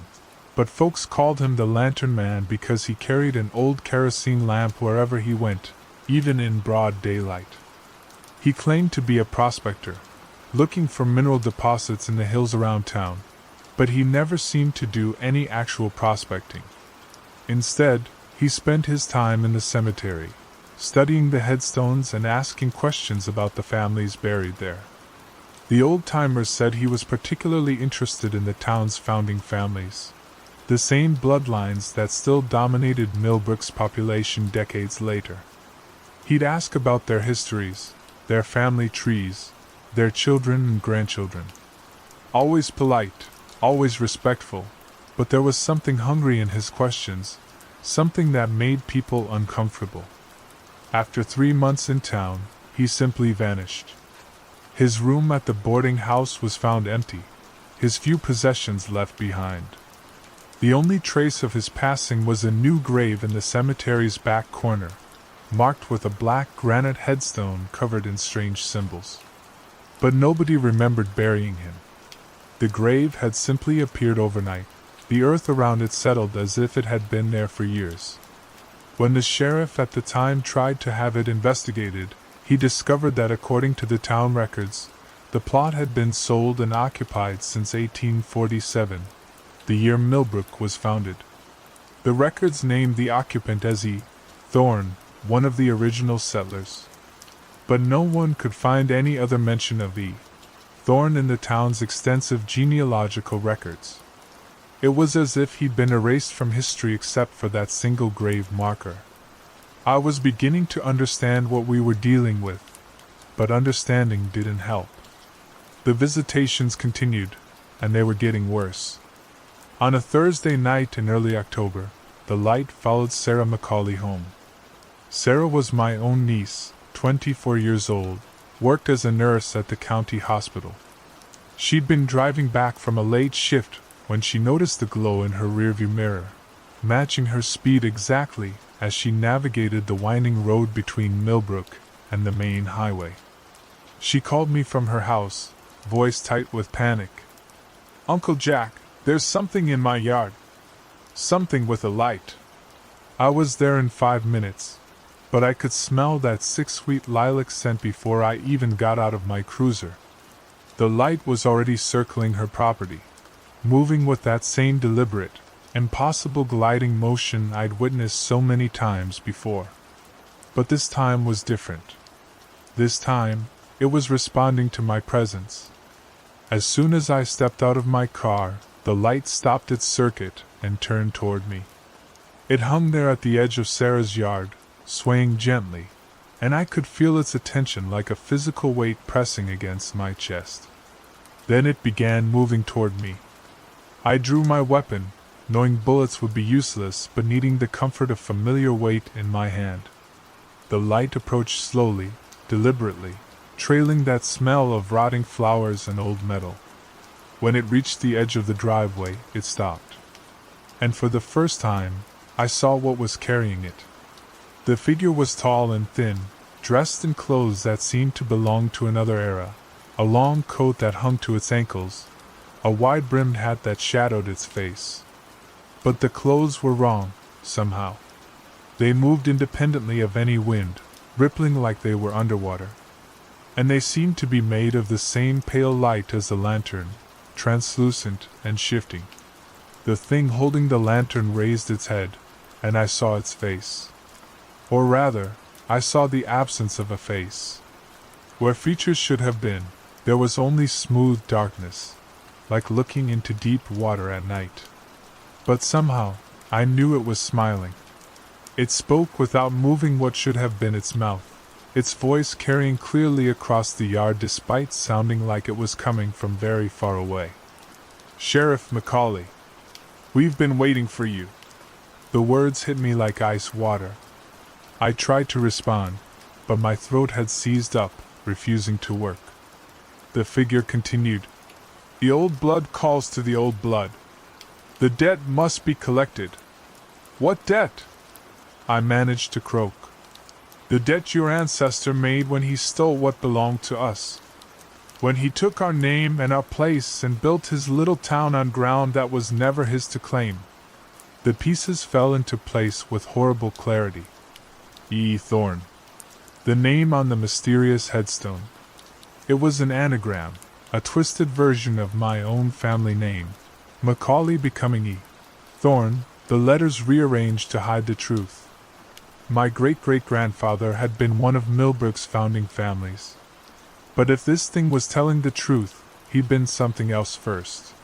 but folks called him the Lantern Man because he carried an old kerosene lamp wherever he went, even in broad daylight. He claimed to be a prospector, looking for mineral deposits in the hills around town, but he never seemed to do any actual prospecting. Instead, he spent his time in the cemetery, studying the headstones and asking questions about the families buried there. The old-timers said he was particularly interested in the town's founding families, the same bloodlines that still dominated Millbrook's population decades later. He'd ask about their histories, their family trees, their children and grandchildren. Always polite, always respectful, but there was something hungry in his questions, something that made people uncomfortable. After 3 months in town, he simply vanished. His room at the boarding house was found empty, his few possessions left behind. The only trace of his passing was a new grave in the cemetery's back corner, marked with a black granite headstone covered in strange symbols. But nobody remembered burying him. The grave had simply appeared overnight, the earth around it settled as if it had been there for years. When the sheriff at the time tried to have it investigated, he discovered that according to the town records, the plot had been sold and occupied since 1847, the year Millbrook was founded. The records named the occupant as E. Thorne, one of the original settlers. But no one could find any other mention of E. Thorne in the town's extensive genealogical records. It was as if he'd been erased from history except for that single grave marker. I was beginning to understand what we were dealing with, but understanding didn't help. The visitations continued, and they were getting worse. On a Thursday night in early October, the light followed Sarah Macaulay home. Sarah was my own niece, 24 years old, worked as a nurse at the county hospital. She'd been driving back from a late shift when she noticed the glow in her rearview mirror, matching her speed exactly as she navigated the winding road between Millbrook and the main highway. She called me from her house, voice tight with panic. "Uncle Jack, there's something in my yard. Something with a light." I was there in 5 minutes, but I could smell that sweet lilac scent before I even got out of my cruiser. The light was already circling her property, moving with that same deliberate, impossible gliding motion I'd witnessed so many times before. But this time was different. This time, it was responding to my presence. As soon as I stepped out of my car, the light stopped its circuit and turned toward me. It hung there at the edge of Sarah's yard, swaying gently, and I could feel its attention like a physical weight pressing against my chest. Then it began moving toward me. I drew my weapon, knowing bullets would be useless but needing the comfort of familiar weight in my hand. The light approached slowly, deliberately, trailing that smell of rotting flowers and old metal. When it reached the edge of the driveway, it stopped. And for the first time, I saw what was carrying it. The figure was tall and thin, dressed in clothes that seemed to belong to another era, a long coat that hung to its ankles, a wide-brimmed hat that shadowed its face. But the clothes were wrong, somehow. They moved independently of any wind, rippling like they were underwater. And they seemed to be made of the same pale light as the lantern, translucent and shifting. The thing holding the lantern raised its head, and I saw its face. Or rather, I saw the absence of a face. Where features should have been, there was only smooth darkness, like looking into deep water at night. But somehow, I knew it was smiling. It spoke without moving what should have been its mouth, its voice carrying clearly across the yard despite sounding like it was coming from very far away. "Sheriff Macaulay, we've been waiting for you." The words hit me like ice water. I tried to respond, but my throat had seized up, refusing to work. The figure continued. "The old blood calls to the old blood. The debt must be collected." "What debt?" I managed to croak. "The debt your ancestor made when he stole what belonged to us. When he took our name and our place and built his little town on ground that was never his to claim." The pieces fell into place with horrible clarity. E. Thorne. The name on the mysterious headstone. It was an anagram, a twisted version of my own family name, Macaulay becoming E. Thorne, the letters rearranged to hide the truth. My great-great-grandfather had been one of Millbrook's founding families. But if this thing was telling the truth, he'd been something else first.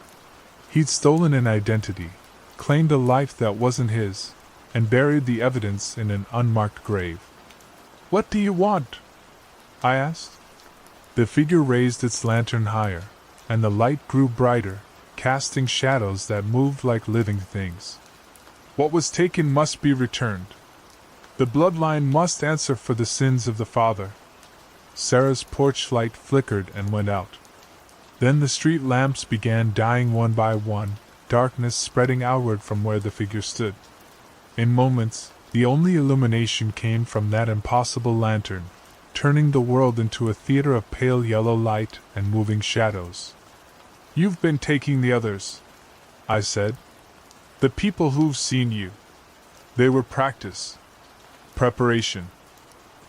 He'd stolen an identity, claimed a life that wasn't his, and buried the evidence in an unmarked grave. "What do you want?" I asked. The figure raised its lantern higher, and the light grew brighter, casting shadows that moved like living things. "What was taken must be returned. The bloodline must answer for the sins of the father." Sarah's porch light flickered and went out. Then the street lamps began dying one by one, darkness spreading outward from where the figure stood. In moments, the only illumination came from that impossible lantern, turning the world into a theater of pale yellow light and moving shadows. "You've been taking the others," I said. "The people who've seen you. They were practice. Preparation.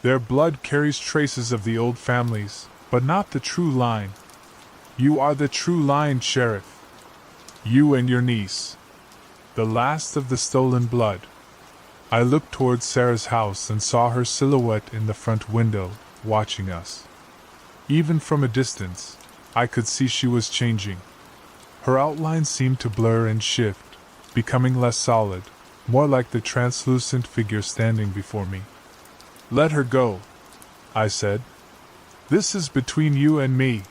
Their blood carries traces of the old families, but not the true line. You are the true line, Sheriff. You and your niece. The last of the stolen blood." I looked towards Sarah's house and saw her silhouette in the front window, watching us. Even from a distance, I could see she was changing. Her outline seemed to blur and shift, becoming less solid, more like the translucent figure standing before me. "Let her go," I said. "This is between you and me."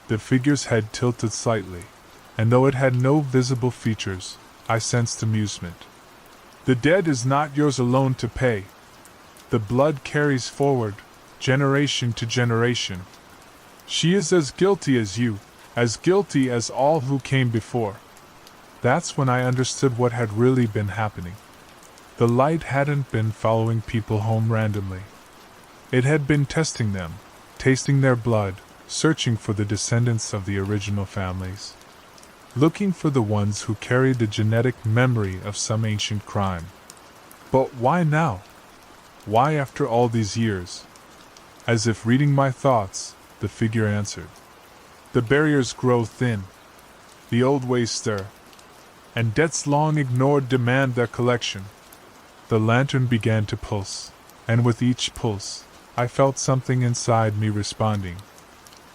The figure's head tilted slightly, and though it had no visible features, I sensed amusement. "The dead is not yours alone to pay. The blood carries forward, generation to generation. She is as guilty as you, as guilty as all who came before." That's when I understood what had really been happening. The light hadn't been following people home randomly. It had been testing them, tasting their blood, searching for the descendants of the original families. Looking for the ones who carried the genetic memory of some ancient crime. But why now? Why after all these years? As if reading my thoughts, the figure answered. "The barriers grow thin. The old ways stir. And debts long ignored demand their collection." The lantern began to pulse, and with each pulse, I felt something inside me responding.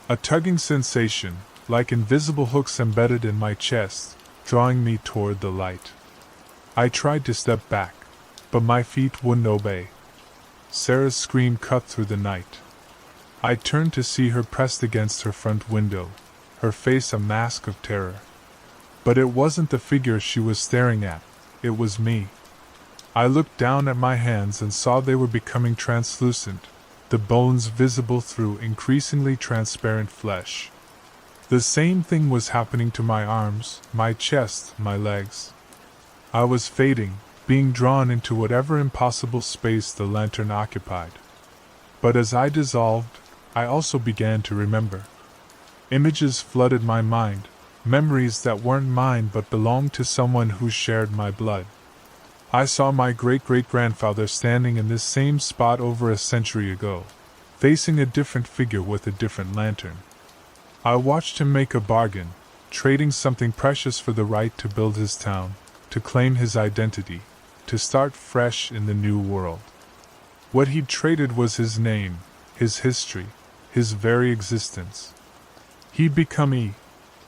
A tugging sensation, like invisible hooks embedded in my chest, drawing me toward the light. I tried to step back, but my feet wouldn't obey. Sarah's scream cut through the night. I turned to see her pressed against her front window, her face a mask of terror. But it wasn't the figure she was staring at, it was me. I looked down at my hands and saw they were becoming translucent, the bones visible through increasingly transparent flesh. The same thing was happening to my arms, my chest, my legs. I was fading, being drawn into whatever impossible space the lantern occupied. But as I dissolved, I also began to remember. Images flooded my mind, memories that weren't mine but belonged to someone who shared my blood. I saw my great-great-grandfather standing in this same spot over a century ago, facing a different figure with a different lantern. I watched him make a bargain, trading something precious for the right to build his town, to claim his identity, to start fresh in the new world. What he'd traded was his name, his history, his very existence. He'd become E.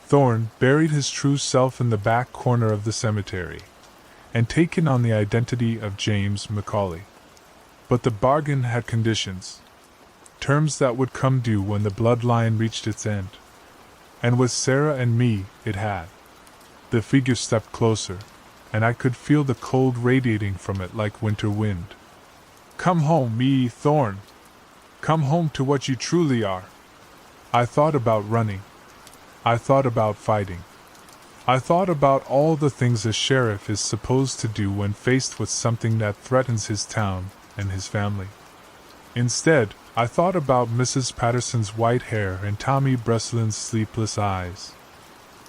Thorne, buried his true self in the back corner of the cemetery, and taken on the identity of James Macaulay. But the bargain had conditions. Terms that would come due when the bloodline reached its end. And with Sarah and me, it had. The figure stepped closer, and I could feel the cold radiating from it like winter wind. "Come home, E. Thorne. Come home to what you truly are." I thought about running. I thought about fighting. I thought about all the things a sheriff is supposed to do when faced with something that threatens his town and his family. Instead, I thought about Mrs. Patterson's white hair and Tommy Breslin's sleepless eyes.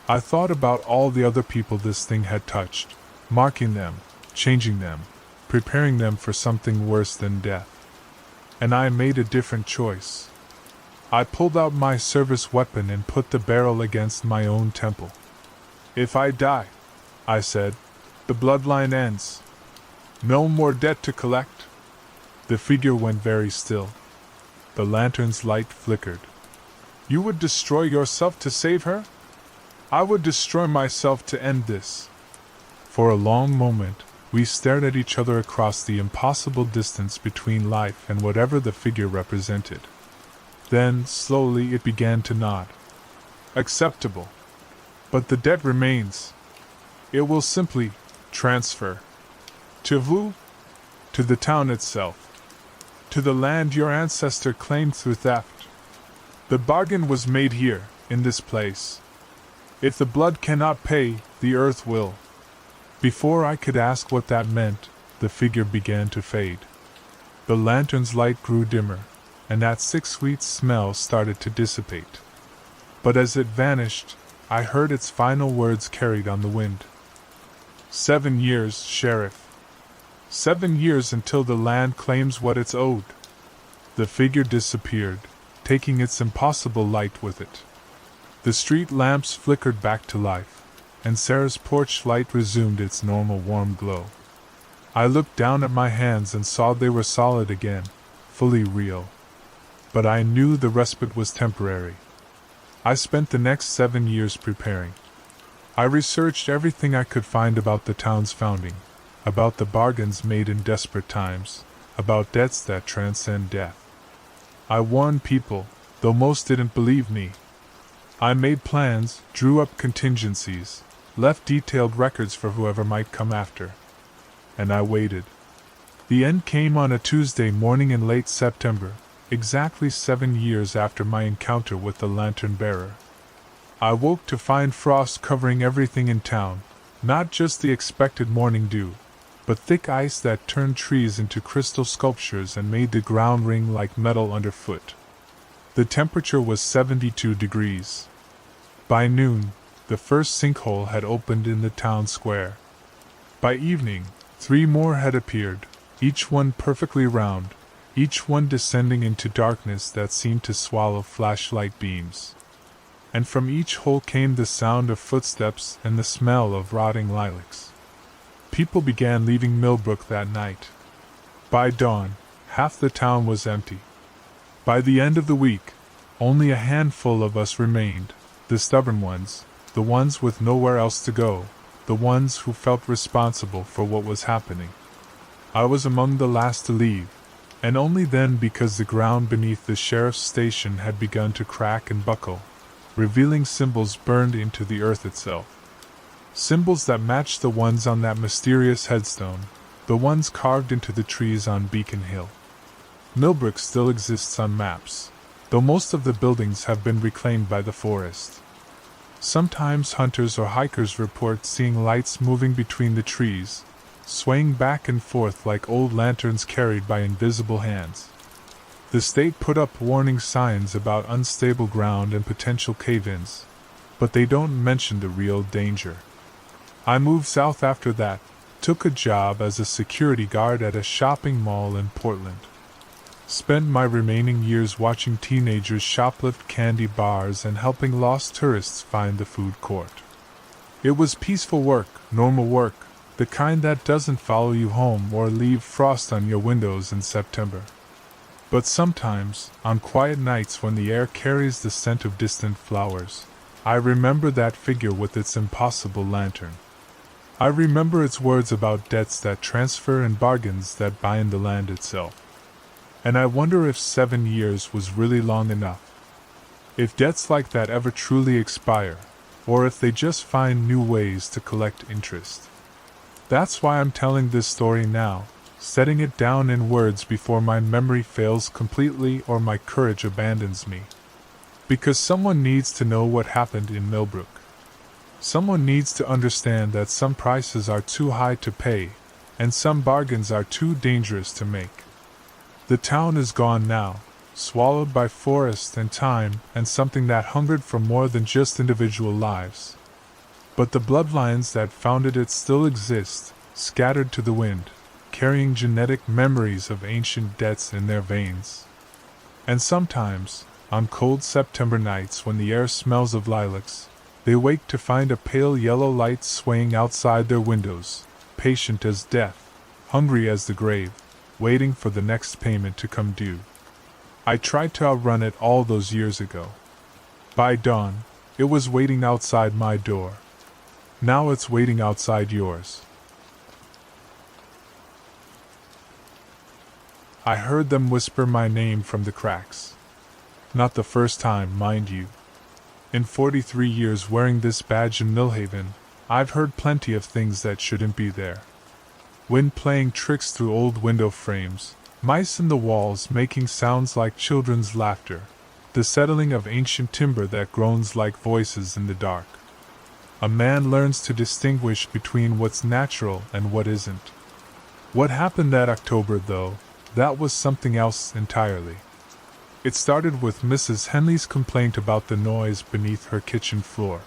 I thought about all the other people this thing had touched, marking them, changing them, preparing them for something worse than death. And I made a different choice. I pulled out my service weapon and put the barrel against my own temple. "If I die," I said, "the bloodline ends. No more debt to collect." The figure went very still. The lantern's light flickered. "You would destroy yourself to save her?" "I would destroy myself to end this." For a long moment, we stared at each other across the impossible distance between life and whatever the figure represented. Then, slowly, it began to nod. "Acceptable. But the debt remains. It will simply transfer. To who? To the town itself. To the land your ancestor claimed through theft. The bargain was made here, in this place. If the blood cannot pay, the earth will." Before I could ask what that meant, the figure began to fade. The lantern's light grew dimmer, and that sick sweet smell started to dissipate. But as it vanished, I heard its final words carried on the wind. "7 years, Sheriff. 7 years until the land claims what it's owed." The figure disappeared, taking its impossible light with it. The street lamps flickered back to life, and Sarah's porch light resumed its normal warm glow. I looked down at my hands and saw they were solid again, fully real. But I knew the respite was temporary. I spent the next 7 years preparing. I researched everything I could find about the town's founding, about the bargains made in desperate times, about debts that transcend death. I warned people, though most didn't believe me. I made plans, drew up contingencies, left detailed records for whoever might come after. And I waited. The end came on a Tuesday morning in late September, exactly 7 years after my encounter with the lantern bearer. I woke to find frost covering everything in town, not just the expected morning dew, but thick ice that turned trees into crystal sculptures and made the ground ring like metal underfoot. The temperature was 72 degrees. By noon, the first sinkhole had opened in the town square. By evening, 3 more had appeared, each one perfectly round, each one descending into darkness that seemed to swallow flashlight beams. And from each hole came the sound of footsteps and the smell of rotting lilacs. People began leaving Millbrook that night. By dawn, half the town was empty. By the end of the week, only a handful of us remained, the stubborn ones, the ones with nowhere else to go, the ones who felt responsible for what was happening. I was among the last to leave, and only then because the ground beneath the sheriff's station had begun to crack and buckle, revealing symbols burned into the earth itself. Symbols that matched the ones on that mysterious headstone, the ones carved into the trees on Beacon Hill. Millbrook still exists on maps, though most of the buildings have been reclaimed by the forest. Sometimes hunters or hikers report seeing lights moving between the trees, swaying back and forth like old lanterns carried by invisible hands. The state put up warning signs about unstable ground and potential cave-ins, but they don't mention the real danger. I moved south after that, took a job as a security guard at a shopping mall in Portland. Spent my remaining years watching teenagers shoplift candy bars and helping lost tourists find the food court. It was peaceful work, normal work, the kind that doesn't follow you home or leave frost on your windows in September. But sometimes, on quiet nights when the air carries the scent of distant flowers, I remember that figure with its impossible lantern. I remember its words about debts that transfer and bargains that bind the land itself. And I wonder if 7 years was really long enough. If debts like that ever truly expire, or if they just find new ways to collect interest. That's why I'm telling this story now, setting it down in words before my memory fails completely or my courage abandons me. Because someone needs to know what happened in Millbrook. Someone needs to understand that some prices are too high to pay, and some bargains are too dangerous to make. The town is gone now, swallowed by forest and time and something that hungered for more than just individual lives. But the bloodlines that founded it still exist, scattered to the wind, carrying genetic memories of ancient debts in their veins. And sometimes, On cold September nights when the air smells of lilacs, they wake to find a pale yellow light swaying outside their windows, patient as death, hungry as the grave, waiting for the next payment to come due. I tried to outrun it all those years ago. By dawn, it was waiting outside my door. Now it's waiting outside yours. I heard them whisper my name from the cracks. Not the first time, mind you. In 43 years wearing this badge in Millhaven, I've heard plenty of things that shouldn't be there. Wind playing tricks through old window frames, mice in the walls making sounds like children's laughter, the settling of ancient timber that groans like voices in the dark. A man learns to distinguish between what's natural and what isn't. What happened that October, though, that was something else entirely. It started with Mrs. Henley's complaint about the noise beneath her kitchen floor.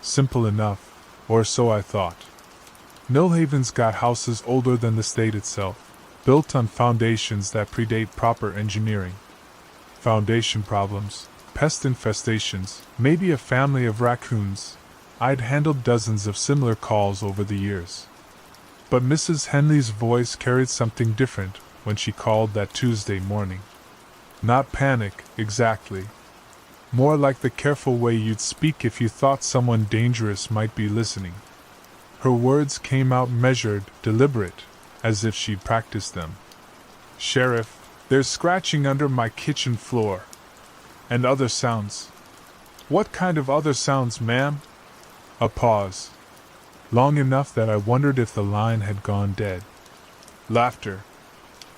Simple enough, or so I thought. Millhaven's got houses older than the state itself, built on foundations that predate proper engineering. Foundation problems, pest infestations, maybe a family of raccoons. I'd handled dozens of similar calls over the years. But Mrs. Henley's voice carried something different when she called that Tuesday morning. Not panic, exactly. More like the careful way you'd speak if you thought someone dangerous might be listening. Her words came out measured, deliberate, as if she'd practiced them. "Sheriff, there's scratching under my kitchen floor. And other sounds." "What kind of other sounds, ma'am?" A pause. Long enough that I wondered if the line had gone dead. "Laughter.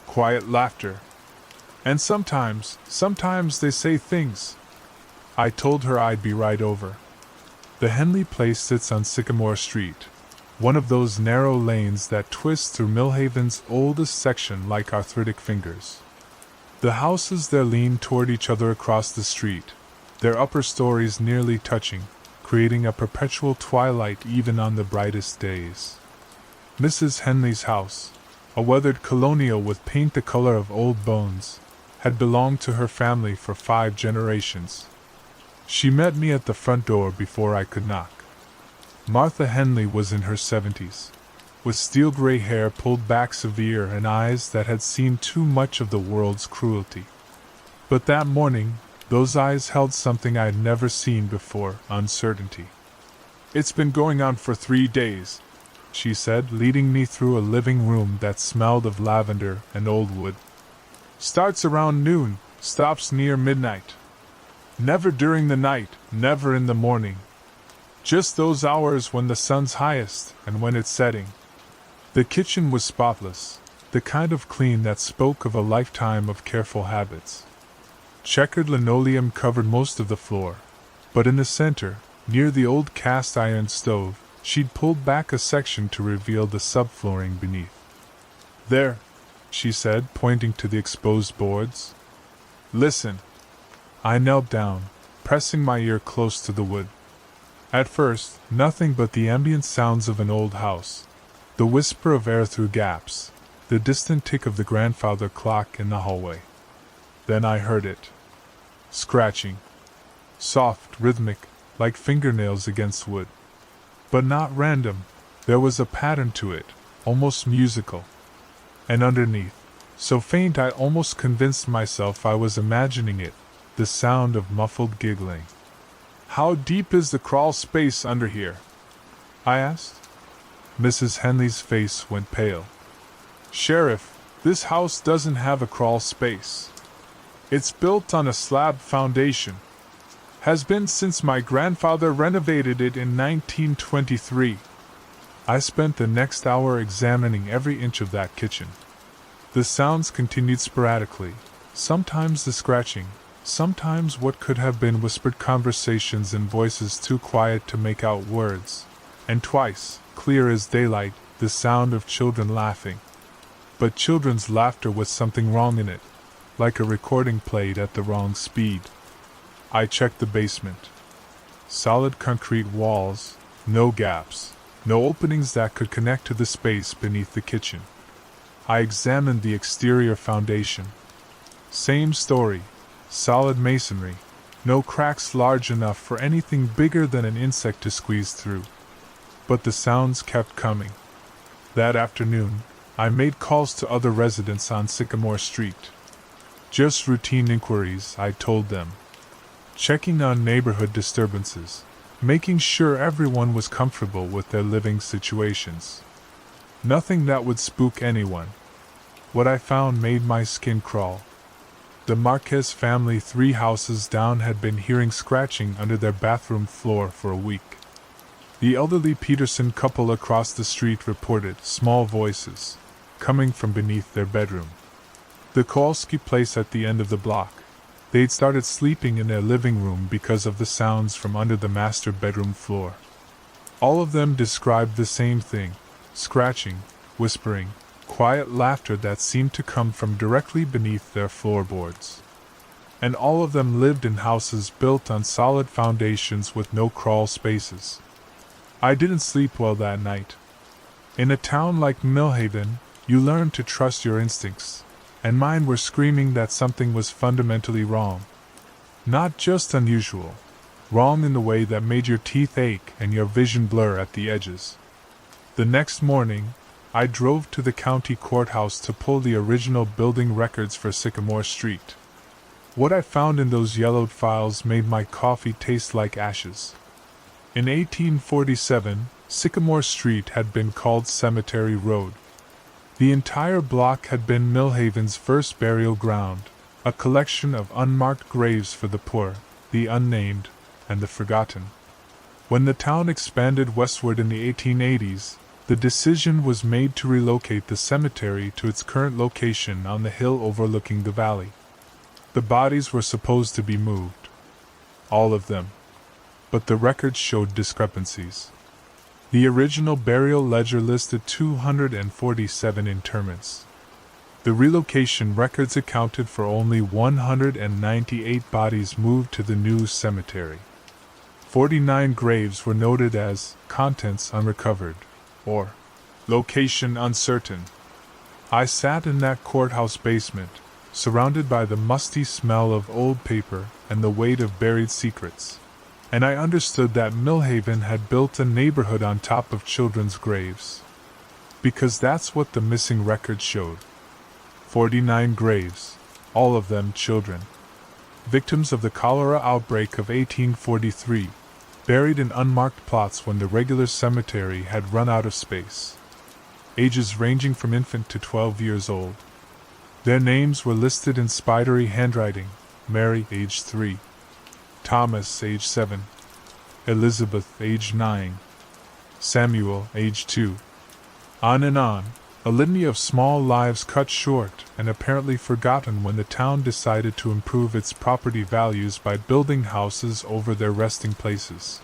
Quiet laughter. And sometimes they say things." I told her I'd be right over. The Henley place sits on Sycamore Street, one of those narrow lanes that twist through Millhaven's oldest section like arthritic fingers. The houses there lean toward each other across the street, their upper stories nearly touching, creating a perpetual twilight even on the brightest days. Mrs. Henley's house, a weathered colonial with paint the color of old bones, had belonged to her family for 5 generations. She met me at the front door before I could knock. Martha Henley was in her 70s, with steel-gray hair pulled back severe and eyes that had seen too much of the world's cruelty. But that morning, those eyes held something I'd never seen before: uncertainty. "It's been going on for 3 days," she said, leading me through a living room that smelled of lavender and old wood. "Starts around noon, stops near midnight. Never during the night, never in the morning. Just those hours when the sun's highest and when it's setting." The kitchen was spotless, the kind of clean that spoke of a lifetime of careful habits. Checkered linoleum covered most of the floor, but in the center, near the old cast-iron stove, she'd pulled back a section to reveal the subflooring beneath. "There," she said, pointing to the exposed boards. "Listen." I knelt down, pressing my ear close to the wood. At first, nothing but the ambient sounds of an old house, the whisper of air through gaps, the distant tick of the grandfather clock in the hallway. Then I heard it. Scratching. Soft, rhythmic, like fingernails against wood. But not random. There was a pattern to it, almost musical. And underneath, so faint I almost convinced myself I was imagining it, the sound of muffled giggling. "How deep is the crawl space under here?" I asked. Mrs. Henley's face went pale. "Sheriff, this house doesn't have a crawl space. It's built on a slab foundation. Has been since my grandfather renovated it in 1923. I spent the next hour examining every inch of that kitchen. The sounds continued sporadically, sometimes the scratching, sometimes what could have been whispered conversations in voices too quiet to make out words, and twice, clear as daylight, the sound of children laughing. But children's laughter was something wrong in it, like a recording played at the wrong speed. I checked the basement. Solid concrete walls, no gaps, no openings that could connect to the space beneath the kitchen. I examined the exterior foundation. Same story, solid masonry, no cracks large enough for anything bigger than an insect to squeeze through. But the sounds kept coming. That afternoon, I made calls to other residents on Sycamore Street. Just routine inquiries, I told them. Checking on neighborhood disturbances, making sure everyone was comfortable with their living situations. Nothing that would spook anyone. What I found made my skin crawl. The Marquez family 3 houses down had been hearing scratching under their bathroom floor for a week. The elderly Peterson couple across the street reported small voices coming from beneath their bedroom. The Kowalski place at the end of the block. They'd started sleeping in their living room because of the sounds from under the master bedroom floor. All of them described the same thing: scratching, whispering, quiet laughter that seemed to come from directly beneath their floorboards. And all of them lived in houses built on solid foundations with no crawl spaces. I didn't sleep well that night. In a town like Millhaven, you learn to trust your instincts, and mine were screaming that something was fundamentally wrong. Not just unusual, wrong in the way that made your teeth ache and your vision blur at the edges. The next morning, I drove to the county courthouse to pull the original building records for Sycamore Street. What I found in those yellowed files made my coffee taste like ashes. In 1847, Sycamore Street had been called Cemetery Road. The entire block had been Millhaven's first burial ground, a collection of unmarked graves for the poor, the unnamed, and the forgotten. When the town expanded westward in the 1880s, the decision was made to relocate the cemetery to its current location on the hill overlooking the valley. The bodies were supposed to be moved. All of them. But the records showed discrepancies. The original burial ledger listed 247 interments. The relocation records accounted for only 198 bodies moved to the new cemetery. 49 graves were noted as contents unrecovered, or location uncertain. I sat in that courthouse basement, surrounded by the musty smell of old paper and the weight of buried secrets, and I understood that Millhaven had built a neighborhood on top of children's graves. Because that's what the missing records showed. 49 graves, all of them children. Victims of the cholera outbreak of 1843, buried in unmarked plots when the regular cemetery had run out of space. Ages ranging from infant to 12 years old. Their names were listed in spidery handwriting: Mary, age 3, Thomas, age 7, Elizabeth, age 9, Samuel, age 2. On and on, a litany of small lives cut short and apparently forgotten when the town decided to improve its property values by building houses over their resting places.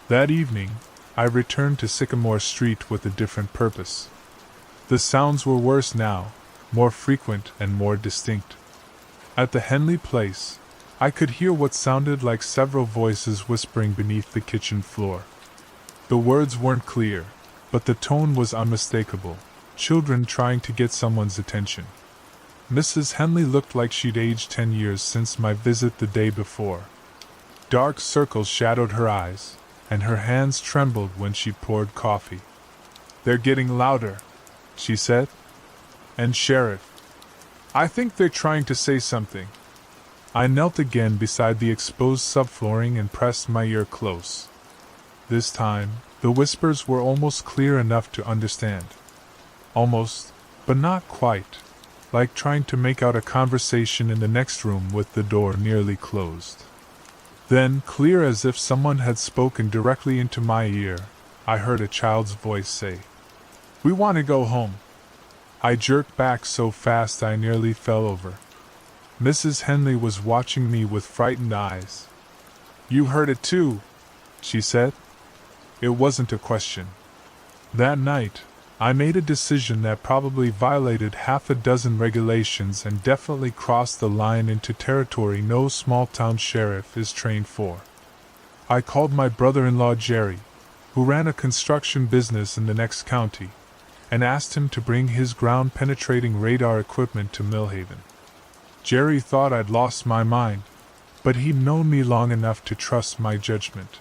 That evening, I returned to Sycamore Street with a different purpose. The sounds were worse now, more frequent and more distinct. At the Henley place, I could hear what sounded like several voices whispering beneath the kitchen floor. The words weren't clear, but the tone was unmistakable. Children trying to get someone's attention. Mrs. Henley looked like she'd aged 10 years since my visit the day before. Dark circles shadowed her eyes, and her hands trembled when she poured coffee. "They're getting louder," she said. "And Sheriff, I think they're trying to say something." I knelt again beside the exposed subflooring and pressed my ear close. This time, the whispers were almost clear enough to understand. Almost, but not quite, like trying to make out a conversation in the next room with the door nearly closed. Then, clear as if someone had spoken directly into my ear, I heard a child's voice say, "We want to go home." I jerked back so fast I nearly fell over. Mrs. Henley was watching me with frightened eyes. "You heard it too," she said. It wasn't a question. That night, I made a decision that probably violated half a dozen regulations and definitely crossed the line into territory no small-town sheriff is trained for. I called my brother-in-law Jerry, who ran a construction business in the next county, and asked him to bring his ground-penetrating radar equipment to Millhaven. Jerry thought I'd lost my mind, but he'd known me long enough to trust my judgment.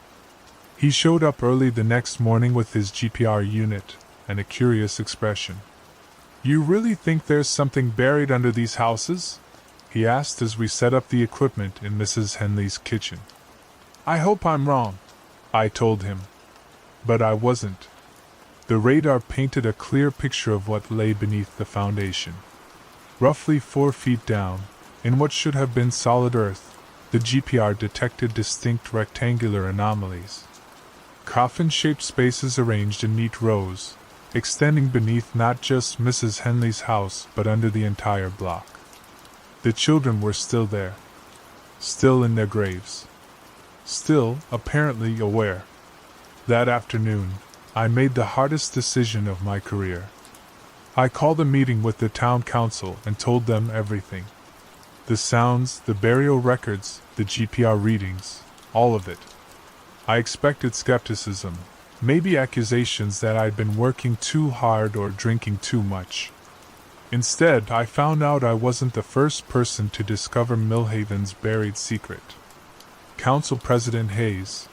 He showed up early the next morning with his GPR unit and a curious expression. "You really think there's something buried under these houses?" he asked as we set up the equipment in Mrs. Henley's kitchen. "I hope I'm wrong," I told him. But I wasn't. The radar painted a clear picture of what lay beneath the foundation. Roughly 4 feet down, in what should have been solid earth, the GPR detected distinct rectangular anomalies. Coffin-shaped spaces arranged in neat rows, extending beneath not just Mrs. Henley's house but under the entire block. The children were still there. Still in their graves. Still, apparently, aware. That afternoon, I made the hardest decision of my career. I called a meeting with the town council and told them everything. The sounds, the burial records, the GPR readings, all of it. I expected skepticism, maybe accusations that I'd been working too hard or drinking too much. Instead, I found out I wasn't the first person to discover Millhaven's buried secret. Council President Hayes,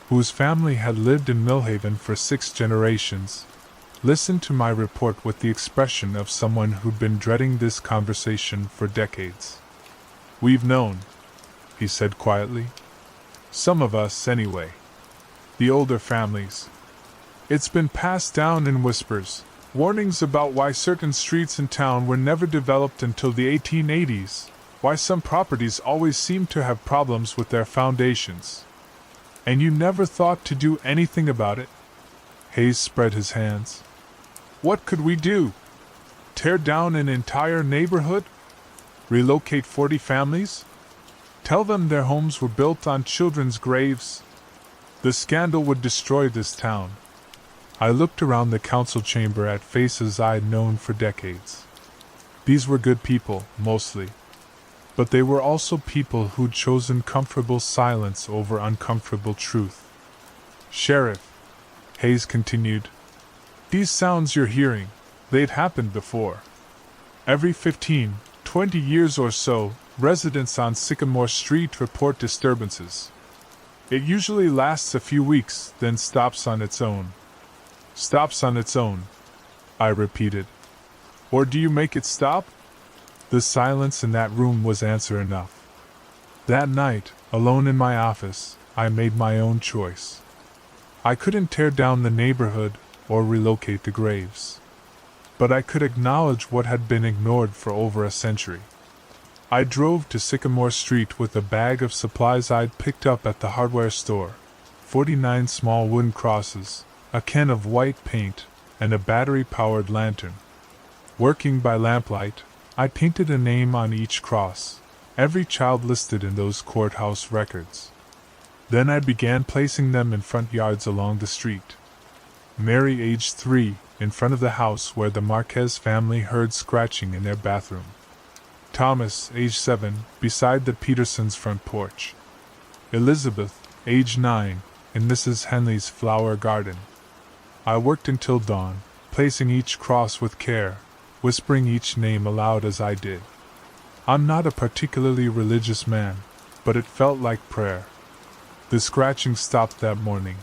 whose family had lived in Millhaven for 6 generations, listened to my report with the expression of someone who'd been dreading this conversation for decades. "We've known," he said quietly. "Some of us, anyway. The older families. It's been passed down in whispers, warnings about why certain streets in town were never developed until the 1880s, why some properties always seem to have problems with their foundations. And you never thought to do anything about it?" Hayes spread his hands. "What could we do? Tear down an entire neighborhood? Relocate 40 families? Tell them their homes were built on children's graves? The scandal would destroy this town." I looked around the council chamber at faces I'd known for decades. These were good people, mostly. But they were also people who'd chosen comfortable silence over uncomfortable truth. "Sheriff," Hayes continued, "these sounds you're hearing, they'd happened before. Every 15, 20 years or so, residents on Sycamore Street report disturbances. It usually lasts a few weeks, then stops on its own." "Stops on its own," I repeated. "Or do you make it stop?" The silence in that room was answer enough. That night, alone in my office, I made my own choice. I couldn't tear down the neighborhood or relocate the graves. But I could acknowledge what had been ignored for over a century. I drove to Sycamore Street with a bag of supplies I'd picked up at the hardware store, 49 small wooden crosses, a can of white paint, and a battery-powered lantern. Working by lamplight, I painted a name on each cross, every child listed in those courthouse records. Then I began placing them in front yards along the street. Mary, age 3, in front of the house where the Marquez family heard scratching in their bathroom. Thomas, age 7, beside the Petersons' front porch. Elizabeth, age 9, in Mrs. Henley's flower garden. I worked until dawn, placing each cross with care, whispering each name aloud as I did. I'm not a particularly religious man, but it felt like prayer. The scratching stopped that morning.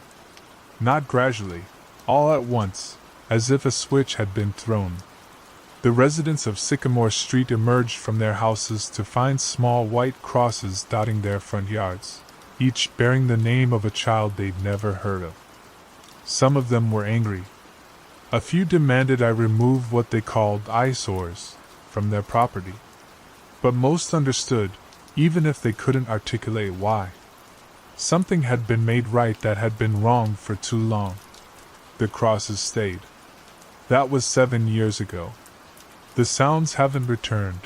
Not gradually, all at once, as if a switch had been thrown. The residents of Sycamore Street emerged from their houses to find small white crosses dotting their front yards, each bearing the name of a child they'd never heard of. Some of them were angry. A few demanded I remove what they called eyesores from their property. But most understood, even if they couldn't articulate why. Something had been made right that had been wrong for too long. The crosses stayed. That was 7 years ago. The sounds haven't returned,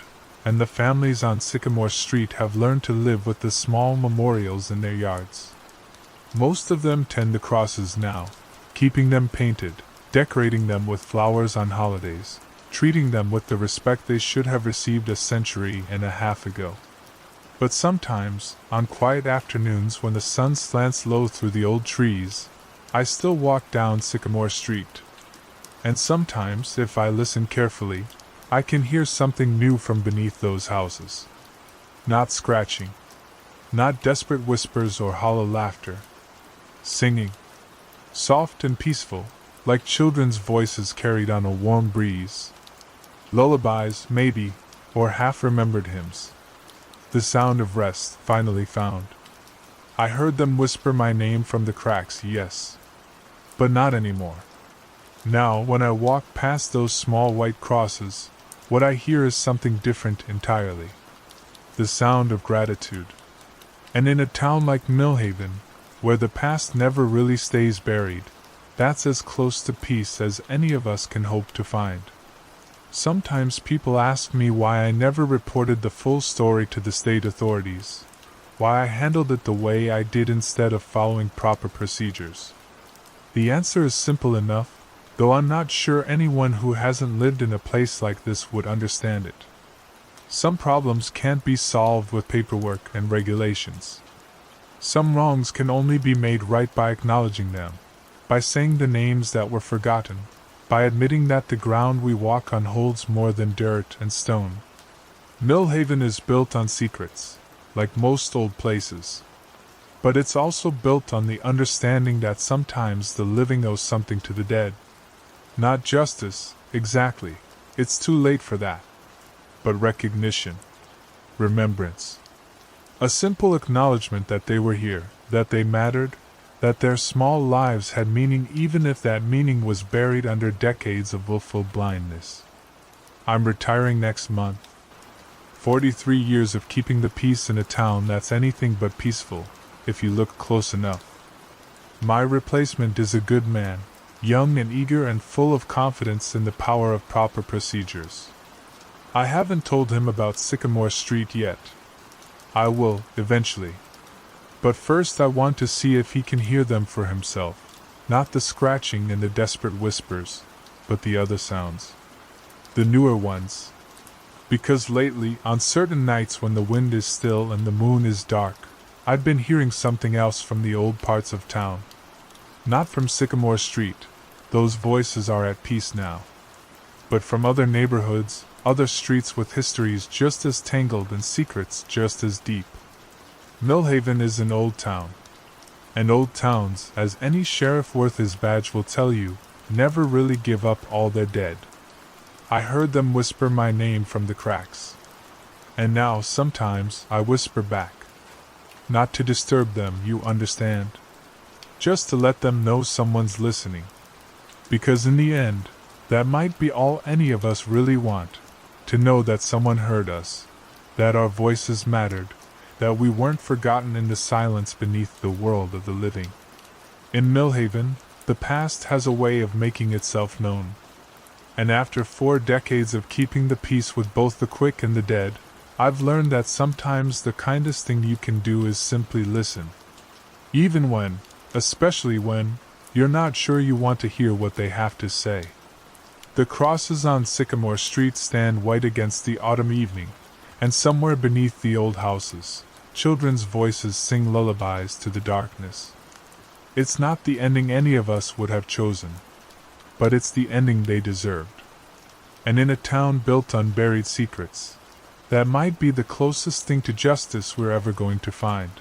and the families on Sycamore Street have learned to live with the small memorials in their yards. Most of them tend the crosses now, keeping them painted, decorating them with flowers on holidays, treating them with the respect they should have received a century and a half ago. But sometimes, on quiet afternoons when the sun slants low through the old trees, I still walk down Sycamore Street. And sometimes, if I listen carefully, I can hear something new from beneath those houses. Not scratching. Not desperate whispers or hollow laughter. Singing. Soft and peaceful, like children's voices carried on a warm breeze. Lullabies, maybe, or half-remembered hymns. The sound of rest, finally found. I heard them whisper my name from the cracks, yes. But not anymore. Now, when I walk past those small white crosses, what I hear is something different entirely. The sound of gratitude. And in a town like Millhaven, where the past never really stays buried, that's as close to peace as any of us can hope to find. Sometimes people ask me why I never reported the full story to the state authorities, why I handled it the way I did instead of following proper procedures. The answer is simple enough, though I'm not sure anyone who hasn't lived in a place like this would understand it. Some problems can't be solved with paperwork and regulations. Some wrongs can only be made right by acknowledging them, by saying the names that were forgotten, by admitting that the ground we walk on holds more than dirt and stone. Millhaven is built on secrets, like most old places. But it's also built on the understanding that sometimes the living owes something to the dead. Not justice, exactly, it's too late for that. But recognition. Remembrance. A simple acknowledgement that they were here, that they mattered, that their small lives had meaning even if that meaning was buried under decades of willful blindness. I'm retiring next month. 43 years of keeping the peace in a town that's anything but peaceful, if you look close enough. My replacement is a good man, young and eager and full of confidence in the power of proper procedures. I haven't told him about Sycamore Street yet. I will, eventually. But first I want to see if he can hear them for himself, not the scratching and the desperate whispers, but the other sounds. The newer ones. Because lately, on certain nights when the wind is still and the moon is dark, I've been hearing something else from the old parts of town. Not from Sycamore Street, those voices are at peace now. But from other neighborhoods, other streets with histories just as tangled and secrets just as deep. Millhaven is an old town. And old towns, as any sheriff worth his badge will tell you, never really give up all their dead. I heard them whisper my name from the cracks. And now, sometimes, I whisper back. Not to disturb them, you understand. Just to let them know someone's listening. Because in the end, that might be all any of us really want. To know that someone heard us, that our voices mattered, that we weren't forgotten in the silence beneath the world of the living. In Millhaven, the past has a way of making itself known. And after 4 decades of keeping the peace with both the quick and the dead, I've learned that sometimes the kindest thing you can do is simply listen. Even when, especially when, you're not sure you want to hear what they have to say. The crosses on Sycamore Street stand white against the autumn evening, and somewhere beneath the old houses, children's voices sing lullabies to the darkness. It's not the ending any of us would have chosen, but it's the ending they deserved. And in a town built on buried secrets, that might be the closest thing to justice we're ever going to find.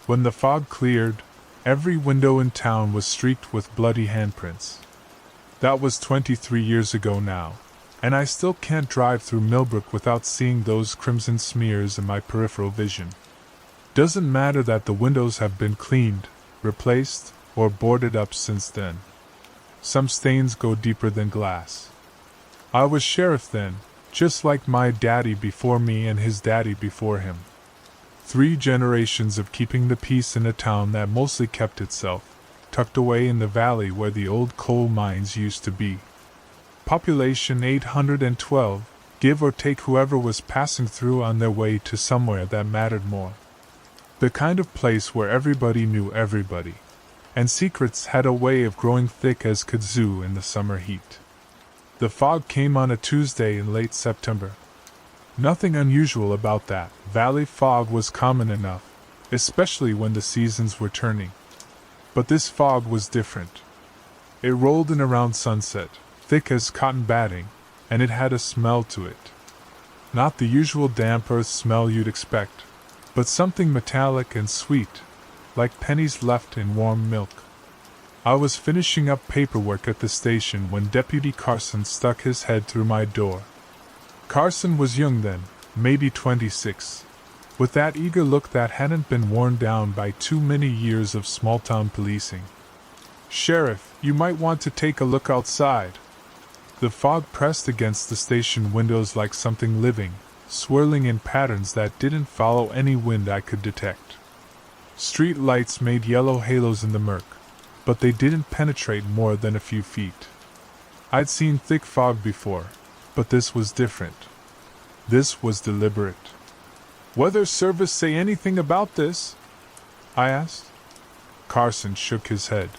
When the fog cleared, every window in town was streaked with bloody handprints. That was 23 years ago now, and I still can't drive through Millbrook without seeing those crimson smears in my peripheral vision. Doesn't matter that the windows have been cleaned, replaced, or boarded up since then. Some stains go deeper than glass. I was sheriff then, just like my daddy before me and his daddy before him. 3 generations of keeping the peace in a town that mostly kept itself, tucked away in the valley where the old coal mines used to be. Population 812, give or take whoever was passing through on their way to somewhere that mattered more. The kind of place where everybody knew everybody, and secrets had a way of growing thick as kudzu in the summer heat. The fog came on a Tuesday in late September. Nothing unusual about that. Valley fog was common enough, especially when the seasons were turning. But this fog was different. It rolled in around sunset, thick as cotton batting, and it had a smell to it. Not the usual damp earth smell you'd expect, but something metallic and sweet, like pennies left in warm milk. I was finishing up paperwork at the station when Deputy Carson stuck his head through my door. Carson was young then, maybe 26, with that eager look that hadn't been worn down by too many years of small-town policing. "Sheriff, you might want to take a look outside." The fog pressed against the station windows like something living, swirling in patterns that didn't follow any wind I could detect. Street lights made yellow halos in the murk, but they didn't penetrate more than a few feet. I'd seen thick fog before, but this was different. This was deliberate. "Weather Service say anything about this?" I asked. Carson shook his head.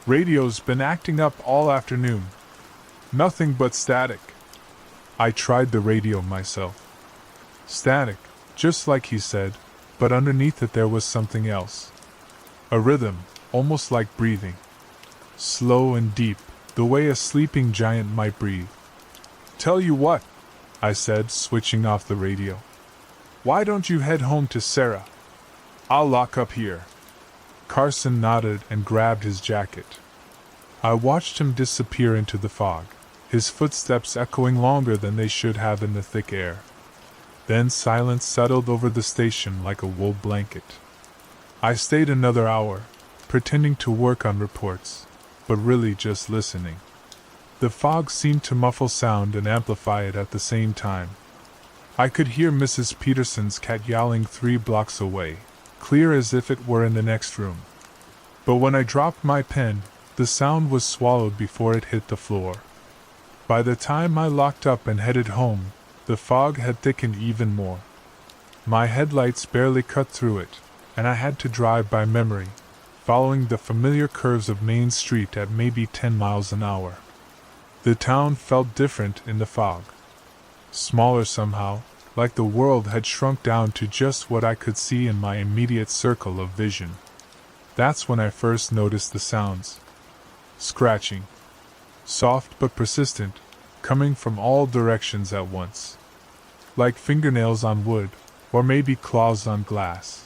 "Radio's been acting up all afternoon. Nothing but static." I tried the radio myself. Static, just like he said, but underneath it there was something else. A rhythm, almost like breathing. Slow and deep, the way a sleeping giant might breathe. "Tell you what," I said, switching off the radio. "Why don't you head home to Sarah? I'll lock up here." Carson nodded and grabbed his jacket. I watched him disappear into the fog, his footsteps echoing longer than they should have in the thick air. Then silence settled over the station like a wool blanket. I stayed another hour, pretending to work on reports, but really just listening. The fog seemed to muffle sound and amplify it at the same time. I could hear Mrs. Peterson's cat yowling 3 blocks away, clear as if it were in the next room. But when I dropped my pen, the sound was swallowed before it hit the floor. By the time I locked up and headed home, the fog had thickened even more. My headlights barely cut through it, and I had to drive by memory, following the familiar curves of Main Street at maybe 10 miles an hour. The town felt different in the fog. Smaller somehow, like the world had shrunk down to just what I could see in my immediate circle of vision. That's when I first noticed the sounds. Scratching. Soft but persistent, coming from all directions at once. Like fingernails on wood, or maybe claws on glass.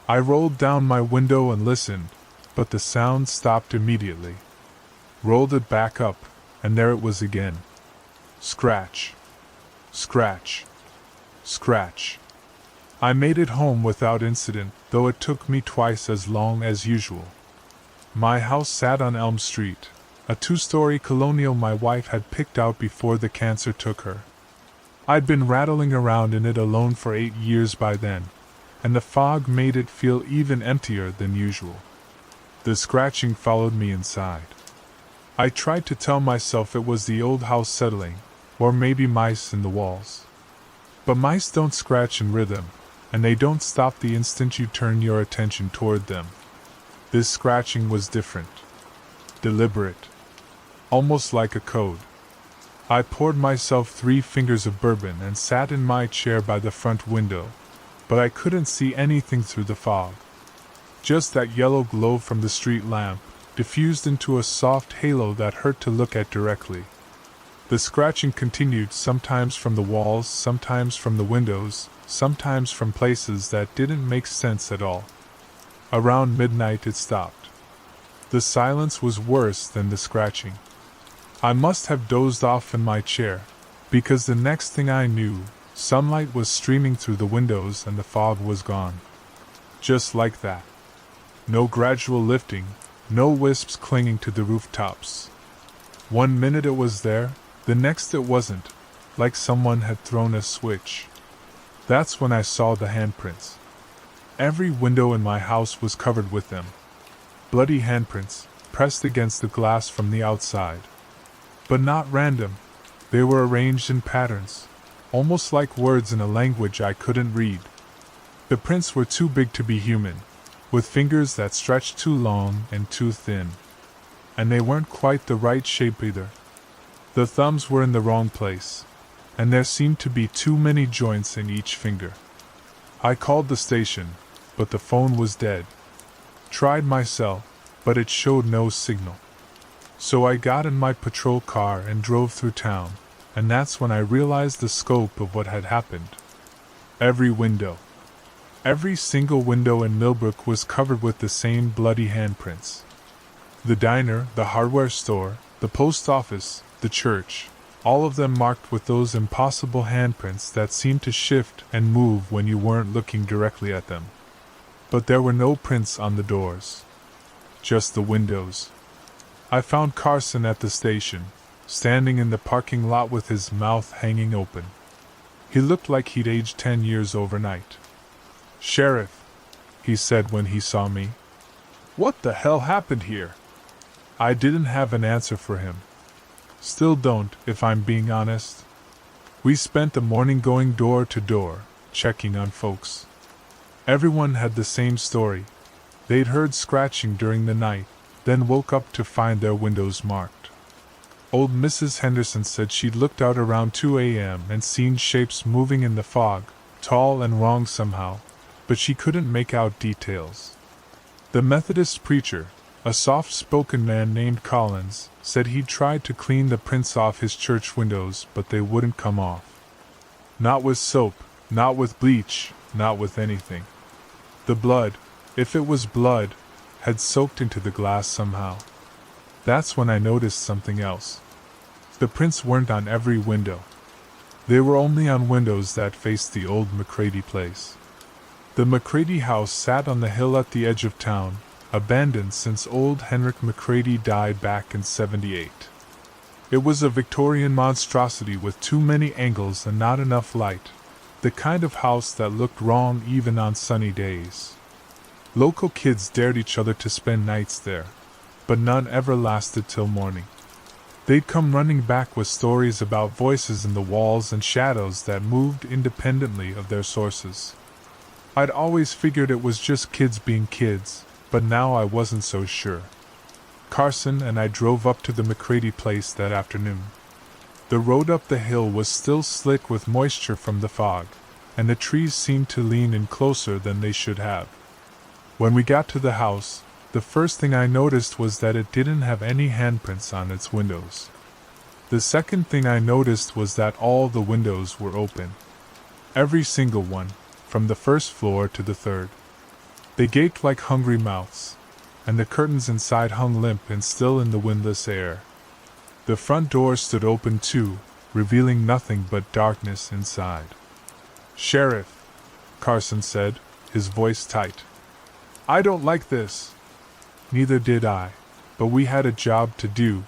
I rolled down my window and listened, but the sound stopped immediately. Rolled it back up, and there it was again. Scratch. Scratch. Scratch. I made it home without incident, though it took me twice as long as usual. My house sat on Elm Street, a 2-story colonial my wife had picked out before the cancer took her. I'd been rattling around in it alone for 8 years by then, and the fog made it feel even emptier than usual. The scratching followed me inside. I tried to tell myself it was the old house settling, or maybe mice in the walls. But mice don't scratch in rhythm, and they don't stop the instant you turn your attention toward them. This scratching was different. Deliberate. Almost like a code. I poured myself 3 fingers of bourbon and sat in my chair by the front window, but I couldn't see anything through the fog. Just that yellow glow from the street lamp, diffused into a soft halo that hurt to look at directly. The scratching continued, sometimes from the walls, sometimes from the windows, sometimes from places that didn't make sense at all. Around midnight it stopped. The silence was worse than the scratching. I must have dozed off in my chair, because the next thing I knew, sunlight was streaming through the windows and the fog was gone. Just like that. No gradual lifting, no wisps clinging to the rooftops. 1 minute it was there, the next it wasn't, like someone had thrown a switch. That's when I saw the handprints. Every window in my house was covered with them. Bloody handprints, pressed against the glass from the outside. But not random. They were arranged in patterns, almost like words in a language I couldn't read. The prints were too big to be human, with fingers that stretched too long and too thin. And they weren't quite the right shape either. The thumbs were in the wrong place, and there seemed to be too many joints in each finger. I called the station, but the phone was dead. Tried my cell, but it showed no signal. So I got in my patrol car and drove through town, and that's when I realized the scope of what had happened. Every window, every single window in Millbrook was covered with the same bloody handprints. The diner, the hardware store, the post office, the church, all of them marked with those impossible handprints that seemed to shift and move when you weren't looking directly at them. But there were no prints on the doors. Just the windows. I found Carson at the station, standing in the parking lot with his mouth hanging open. He looked like he'd aged 10 years overnight. "Sheriff," he said when he saw me. "What the hell happened here?" I didn't have an answer for him. Still don't, if I'm being honest. We spent the morning going door to door, checking on folks. Everyone had the same story. They'd heard scratching during the night, then woke up to find their windows marked. Old Mrs. Henderson said she'd looked out around 2 a.m. and seen shapes moving in the fog, tall and wrong somehow, but she couldn't make out details. The Methodist preacher, a soft-spoken man named Collins, said he'd tried to clean the prints off his church windows, but they wouldn't come off. Not with soap, not with bleach, not with anything. The blood, if it was blood, had soaked into the glass somehow. That's when I noticed something else. The prints weren't on every window. They were only on windows that faced the old McCready place. The McCready house sat on the hill at the edge of town, abandoned since old Henrik McCready died back in '78. It was a Victorian monstrosity with too many angles and not enough light, the kind of house that looked wrong even on sunny days. Local kids dared each other to spend nights there, but none ever lasted till morning. They'd come running back with stories about voices in the walls and shadows that moved independently of their sources. I'd always figured it was just kids being kids, but now I wasn't so sure. Carson and I drove up to the McCready place that afternoon. The road up the hill was still slick with moisture from the fog, and the trees seemed to lean in closer than they should have. When we got to the house, the first thing I noticed was that it didn't have any handprints on its windows. The second thing I noticed was that all the windows were open. Every single one, from the first floor to the third. They gaped like hungry mouths, and the curtains inside hung limp and still in the windless air. The front door stood open too, revealing nothing but darkness inside. "Sheriff," Carson said, his voice tight. "I don't like this." Neither did I, but we had a job to do.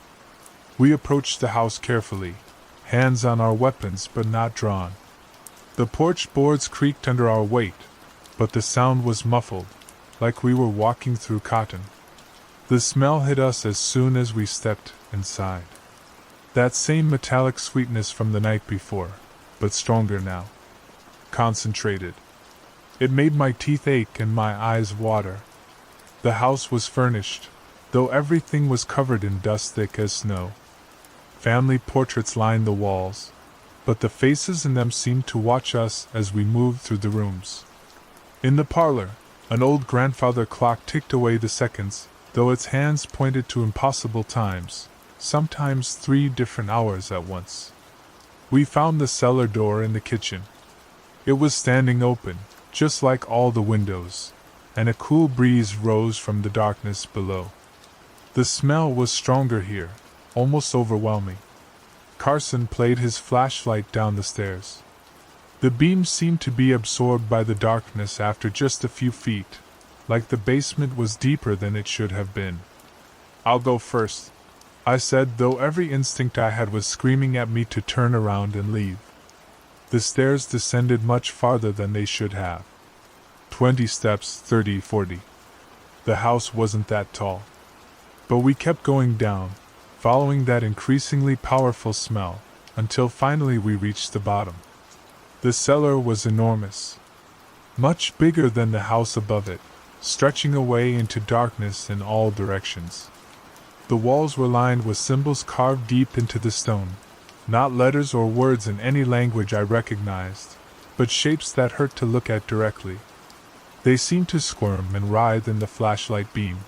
We approached the house carefully, hands on our weapons but not drawn. The porch boards creaked under our weight, but the sound was muffled, like we were walking through cotton. The smell hit us as soon as we stepped inside. That same metallic sweetness from the night before, but stronger now. Concentrated. It made my teeth ache and my eyes water. The house was furnished, though everything was covered in dust thick as snow. Family portraits lined the walls, but the faces in them seemed to watch us as we moved through the rooms. In the parlor, an old grandfather clock ticked away the seconds, though its hands pointed to impossible times, sometimes 3 different hours at once. We found the cellar door in the kitchen. It was standing open, just like all the windows, and a cool breeze rose from the darkness below. The smell was stronger here, almost overwhelming. Carson played his flashlight down the stairs. The beam seemed to be absorbed by the darkness after just a few feet, like the basement was deeper than it should have been. "I'll go first," I said, though every instinct I had was screaming at me to turn around and leave. The stairs descended much farther than they should have. 20 steps, 30, 40. The house wasn't that tall. But we kept going down, following that increasingly powerful smell, until finally we reached the bottom. The cellar was enormous. Much bigger than the house above it, stretching away into darkness in all directions. The walls were lined with symbols carved deep into the stone, not letters or words in any language I recognized, but shapes that hurt to look at directly. They seemed to squirm and writhe in the flashlight beam.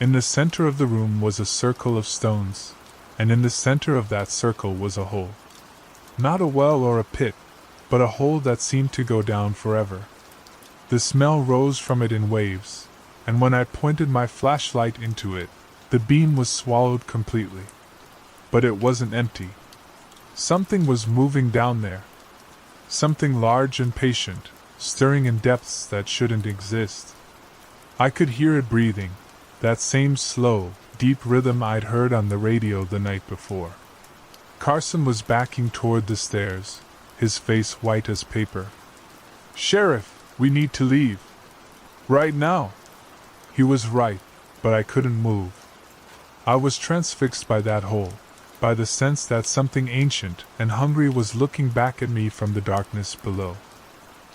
In the center of the room was a circle of stones, and in the center of that circle was a hole. Not a well or a pit, but a hole that seemed to go down forever. The smell rose from it in waves, and when I pointed my flashlight into it, the beam was swallowed completely. But it wasn't empty. Something was moving down there. Something large and patient, stirring in depths that shouldn't exist. I could hear it breathing, that same slow, deep rhythm I'd heard on the radio the night before. Carson was backing toward the stairs, his face white as paper. "Sheriff, we need to leave. Right now." He was right, but I couldn't move. I was transfixed by that hole, by the sense that something ancient and hungry was looking back at me from the darkness below.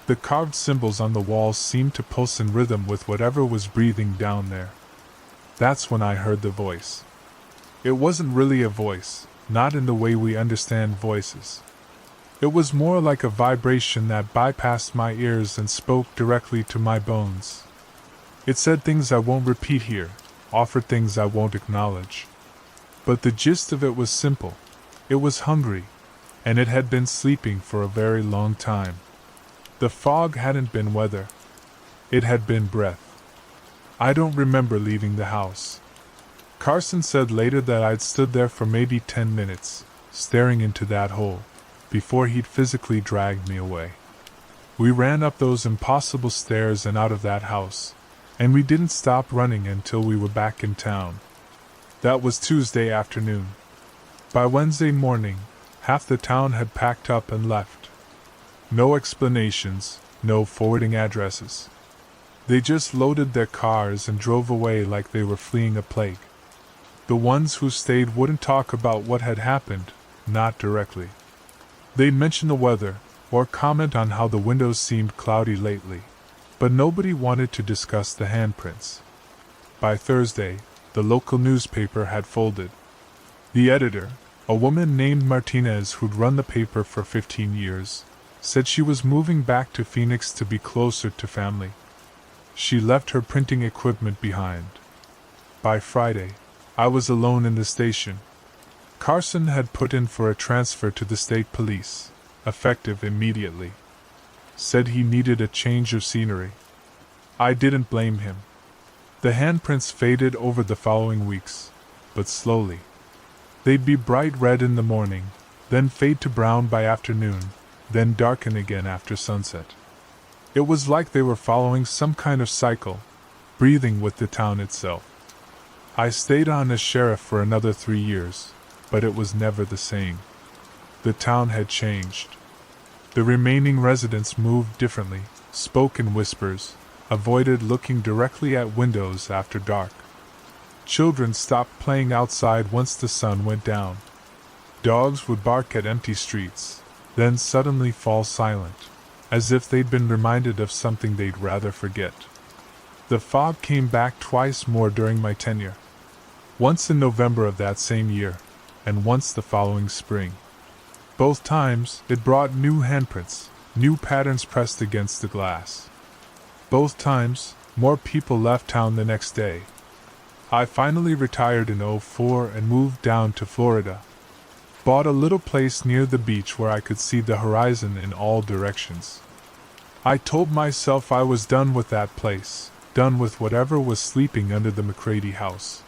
The carved symbols on the walls seemed to pulse in rhythm with whatever was breathing down there. That's when I heard the voice. It wasn't really a voice, not in the way we understand voices. It was more like a vibration that bypassed my ears and spoke directly to my bones. It said things I won't repeat here, offered things I won't acknowledge. But the gist of it was simple. It was hungry, and it had been sleeping for a very long time. The fog hadn't been weather. It had been breath. I don't remember leaving the house. Carson said later that I'd stood there for maybe 10 minutes, staring into that hole, before he'd physically dragged me away. We ran up those impossible stairs and out of that house, and we didn't stop running until we were back in town. That was Tuesday afternoon. By Wednesday morning, half the town had packed up and left. No explanations, no forwarding addresses. They just loaded their cars and drove away like they were fleeing a plague. The ones who stayed wouldn't talk about what had happened, not directly. They'd mention the weather, or comment on how the windows seemed cloudy lately, but nobody wanted to discuss the handprints. By Thursday, the local newspaper had folded. The editor, a woman named Martinez who'd run the paper for 15 years, said she was moving back to Phoenix to be closer to family. She left her printing equipment behind. By Friday, I was alone in the station. Carson had put in for a transfer to the state police, effective immediately. Said he needed a change of scenery. I didn't blame him. The handprints faded over the following weeks, but slowly. They'd be bright red in the morning, then fade to brown by afternoon, then darken again after sunset. It was like they were following some kind of cycle, breathing with the town itself. I stayed on as sheriff for another 3 years, but it was never the same. The town had changed. The remaining residents moved differently, spoke in whispers, avoided looking directly at windows after dark. Children stopped playing outside once the sun went down. Dogs would bark at empty streets, then suddenly fall silent, as if they'd been reminded of something they'd rather forget. The fog came back twice more during my tenure. Once in November of that same year, and once the following spring. Both times, it brought new handprints, new patterns pressed against the glass. Both times, more people left town the next day. I finally retired in '04 and moved down to Florida. Bought a little place near the beach where I could see the horizon in all directions. I told myself I was done with that place, done with whatever was sleeping under the McCready house.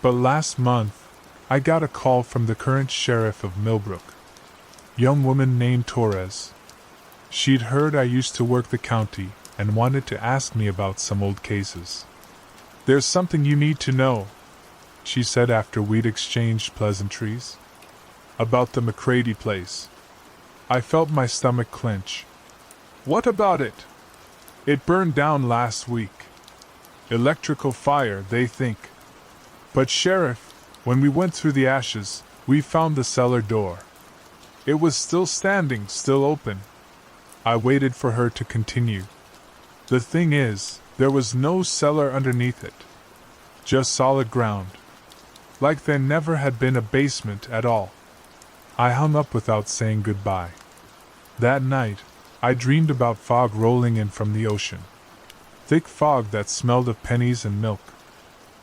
But last month, I got a call from the current sheriff of Millbrook. Young woman named Torres. She'd heard I used to work the county and wanted to ask me about some old cases. "There's something you need to know," she said after we'd exchanged pleasantries. "About the McCready place." I felt my stomach clench. "What about it?" "It burned down last week. Electrical fire, they think. But Sheriff, when we went through the ashes, we found the cellar door. It was still standing, still open." I waited for her to continue. "The thing is, there was no cellar underneath it. Just solid ground. Like there never had been a basement at all." I hung up without saying goodbye. That night, I dreamed about fog rolling in from the ocean. Thick fog that smelled of pennies and milk.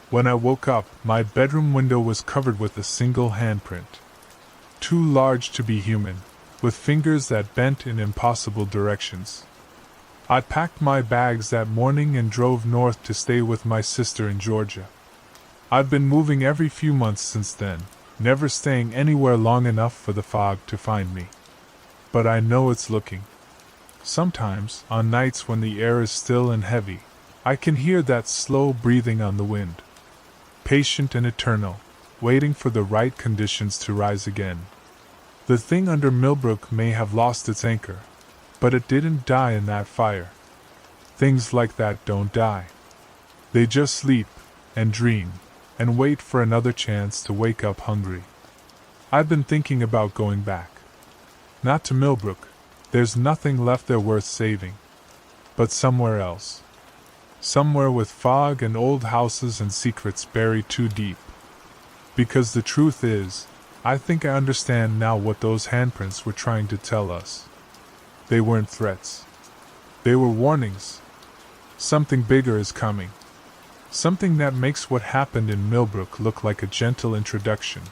When I woke up, my bedroom window was covered with a single handprint. Too large to be human, with fingers that bent in impossible directions. I packed my bags that morning and drove north to stay with my sister in Georgia. I've been moving every few months since then, never staying anywhere long enough for the fog to find me. But I know it's looking. Sometimes, on nights when the air is still and heavy, I can hear that slow breathing on the wind. Patient and eternal, waiting for the right conditions to rise again. The thing under Millbrook may have lost its anchor, but it didn't die in that fire. Things like that don't die. They just sleep, and dream, and wait for another chance to wake up hungry. I've been thinking about going back. Not to Millbrook, there's nothing left there worth saving. But somewhere else. Somewhere with fog and old houses and secrets buried too deep. Because the truth is, I think I understand now what those handprints were trying to tell us. They weren't threats. They were warnings. Something bigger is coming. Something that makes what happened in Millbrook look like a gentle introduction.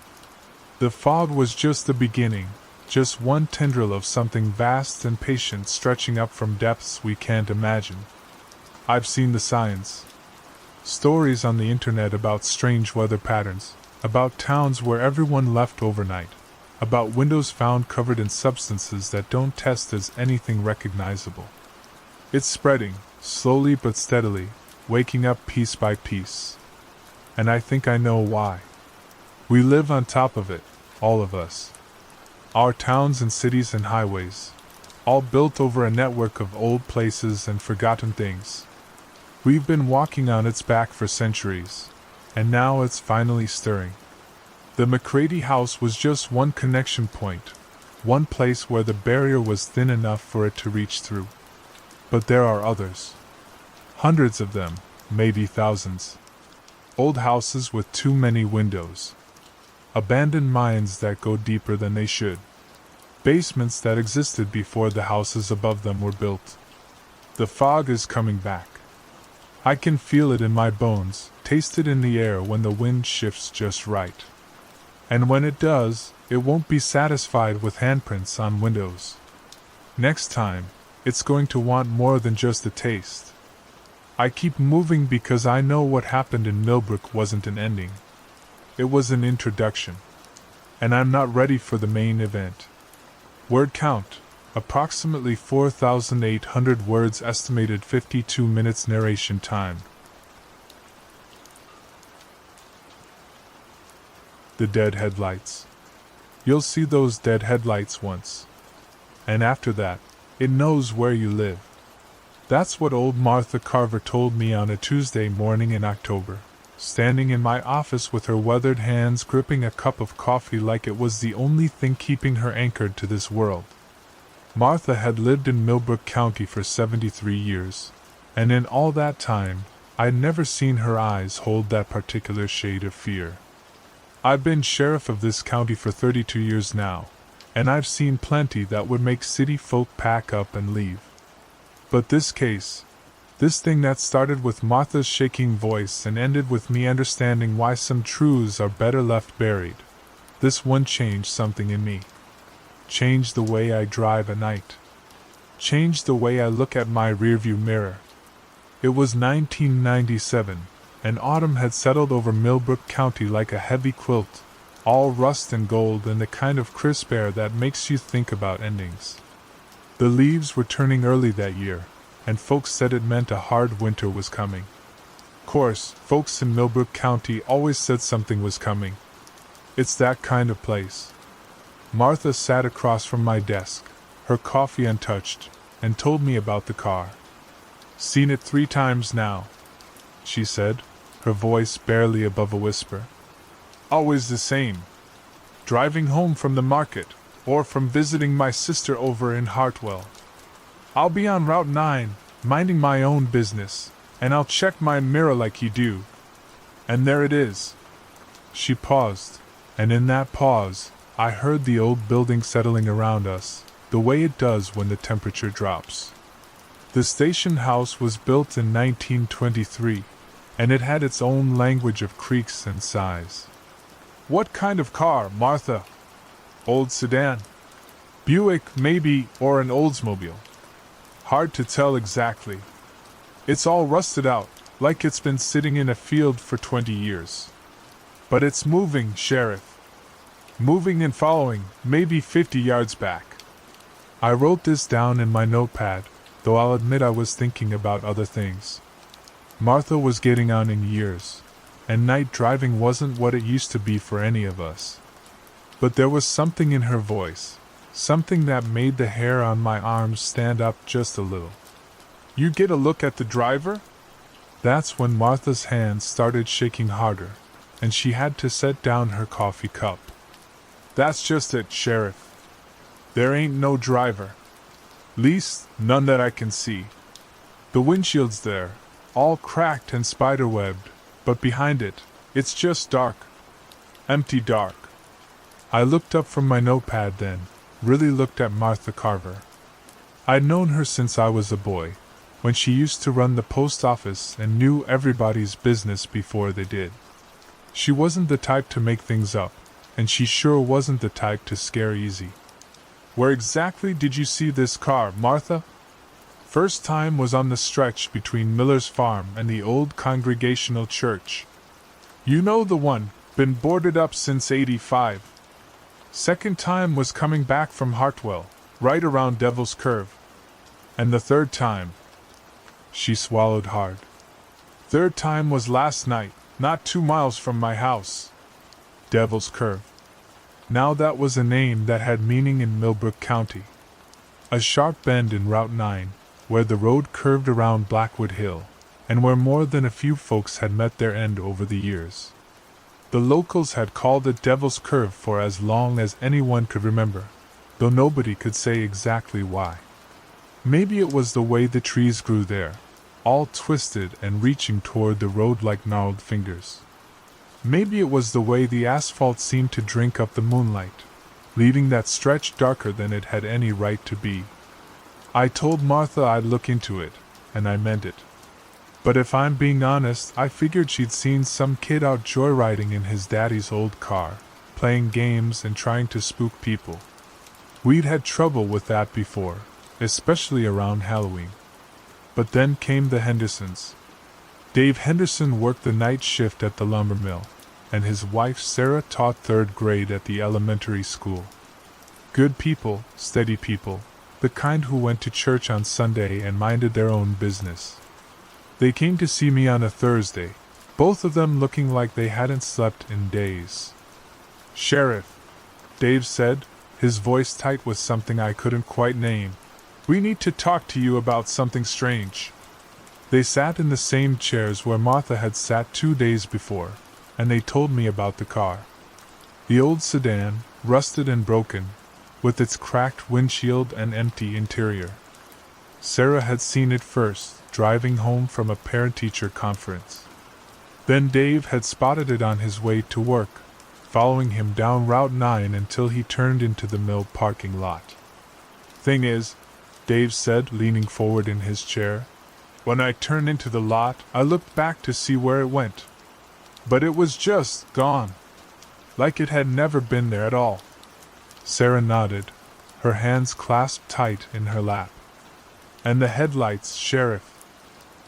The fog was just the beginning, just one tendril of something vast and patient stretching up from depths we can't imagine. I've seen the signs. Stories on the internet about strange weather patterns, about towns where everyone left overnight, about windows found covered in substances that don't test as anything recognizable. It's spreading, slowly but steadily, waking up piece by piece. And I think I know why. We live on top of it, all of us. Our towns and cities and highways, all built over a network of old places and forgotten things. We've been walking on its back for centuries, and now it's finally stirring. The McCready house was just one connection point, one place where the barrier was thin enough for it to reach through. But there are others. Hundreds of them, maybe thousands. Old houses with too many windows. Abandoned mines that go deeper than they should. Basements that existed before the houses above them were built. The fog is coming back. I can feel it in my bones, taste it in the air when the wind shifts just right. And when it does, it won't be satisfied with handprints on windows. Next time, it's going to want more than just a taste. I keep moving because I know what happened in Millbrook wasn't an ending. It was an introduction. And I'm not ready for the main event. Word count, approximately 4,800 words, estimated 52 minutes narration time. The dead headlights. You'll see those dead headlights once. And after that, it knows where you live. That's what old Martha Carver told me on a Tuesday morning in October, standing in my office with her weathered hands gripping a cup of coffee like it was the only thing keeping her anchored to this world. Martha had lived in Millbrook County for 73 years, and in all that time, I'd never seen her eyes hold that particular shade of fear. I've been sheriff of this county for 32 years now, and I've seen plenty that would make city folk pack up and leave. But this case, this thing that started with Martha's shaking voice and ended with me understanding why some truths are better left buried, this one changed something in me. Changed the way I drive at night. Changed the way I look at my rearview mirror. It was 1997, and autumn had settled over Millbrook County like a heavy quilt, all rust and gold and the kind of crisp air that makes you think about endings. The leaves were turning early that year, and folks said it meant a hard winter was coming. Course, folks in Millbrook County always said something was coming. It's that kind of place. Martha sat across from my desk, her coffee untouched, and told me about the car. Seen it 3 times now, she said, her voice barely above a whisper. Always the same. Driving home from the market, or from visiting my sister over in Hartwell. I'll be on Route 9, minding my own business, and I'll check my mirror like you do. And there it is. She paused, and in that pause, I heard the old building settling around us, the way it does when the temperature drops. The station house was built in 1923, and it had its own language of creaks and sighs. What kind of car, Martha? Old sedan. Buick, maybe, or an Oldsmobile. Hard to tell exactly. It's all rusted out, like it's been sitting in a field for 20 years. But it's moving, Sheriff. Moving and following, maybe 50 yards back. I wrote this down in my notepad, though I'll admit I was thinking about other things. Martha was getting on in years, and night driving wasn't what it used to be for any of us. But there was something in her voice, something that made the hair on my arms stand up just a little. You get a look at the driver? That's when Martha's hands started shaking harder, and she had to set down her coffee cup. That's just it, Sheriff. There ain't no driver. Least, none that I can see. The windshield's there, all cracked and spiderwebbed, but behind it, it's just dark. Empty dark. I looked up from my notepad then, really looked at Martha Carver. I'd known her since I was a boy, when she used to run the post office and knew everybody's business before they did. She wasn't the type to make things up, and she sure wasn't the type to scare easy. Where exactly did you see this car, Martha? First time was on the stretch between Miller's Farm and the old Congregational Church. You know the one, been boarded up since '85. Second time was coming back from Hartwell, right around Devil's Curve. And the third time. She swallowed hard. Third time was last night, not 2 miles from my house. Devil's Curve. Now that was a name that had meaning in Millbrook County. A sharp bend in Route 9, where the road curved around Blackwood Hill, and where more than a few folks had met their end over the years. The locals had called it Devil's Curve for as long as anyone could remember, though nobody could say exactly why. Maybe it was the way the trees grew there, all twisted and reaching toward the road like gnarled fingers. Maybe it was the way the asphalt seemed to drink up the moonlight, leaving that stretch darker than it had any right to be. I told Martha I'd look into it, and I meant it. But if I'm being honest, I figured she'd seen some kid out joyriding in his daddy's old car, playing games and trying to spook people. We'd had trouble with that before, especially around Halloween. But then came the Hendersons. Dave Henderson worked the night shift at the lumber mill, and his wife Sarah taught 3rd grade at the elementary school. Good people, steady people, the kind who went to church on Sunday and minded their own business. They came to see me on a Thursday, both of them looking like they hadn't slept in days. Sheriff, Dave said, his voice tight with something I couldn't quite name, we need to talk to you about something strange. They sat in the same chairs where Martha had sat 2 days before, and they told me about the car. The old sedan, rusted and broken, with its cracked windshield and empty interior. Sarah had seen it first, driving home from a parent-teacher conference. Then Dave had spotted it on his way to work, following him down Route 9 until he turned into the mill parking lot. Thing is, Dave said, leaning forward in his chair, when I turned into the lot, I looked back to see where it went. But it was just gone. Like it had never been there at all. Sarah nodded, her hands clasped tight in her lap. And the headlights, Sheriff.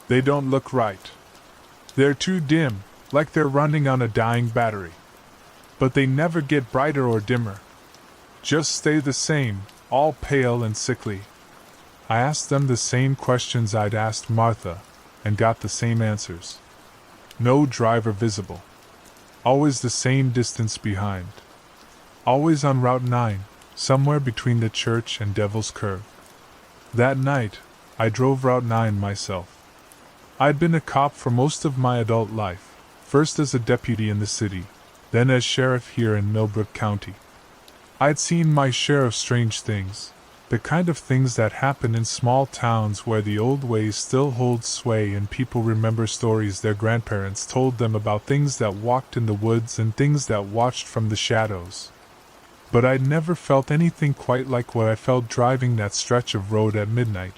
They don't look right. They're too dim, like they're running on a dying battery. But they never get brighter or dimmer. Just stay the same, all pale and sickly. I asked them the same questions I'd asked Martha, and got the same answers. No driver visible. Always the same distance behind. Always on Route 9, somewhere between the church and Devil's Curve. That night, I drove Route 9 myself. I'd been a cop for most of my adult life, first as a deputy in the city, then as sheriff here in Millbrook County. I'd seen my share of strange things, the kind of things that happen in small towns where the old ways still hold sway and people remember stories their grandparents told them about things that walked in the woods and things that watched from the shadows. But I'd never felt anything quite like what I felt driving that stretch of road at midnight,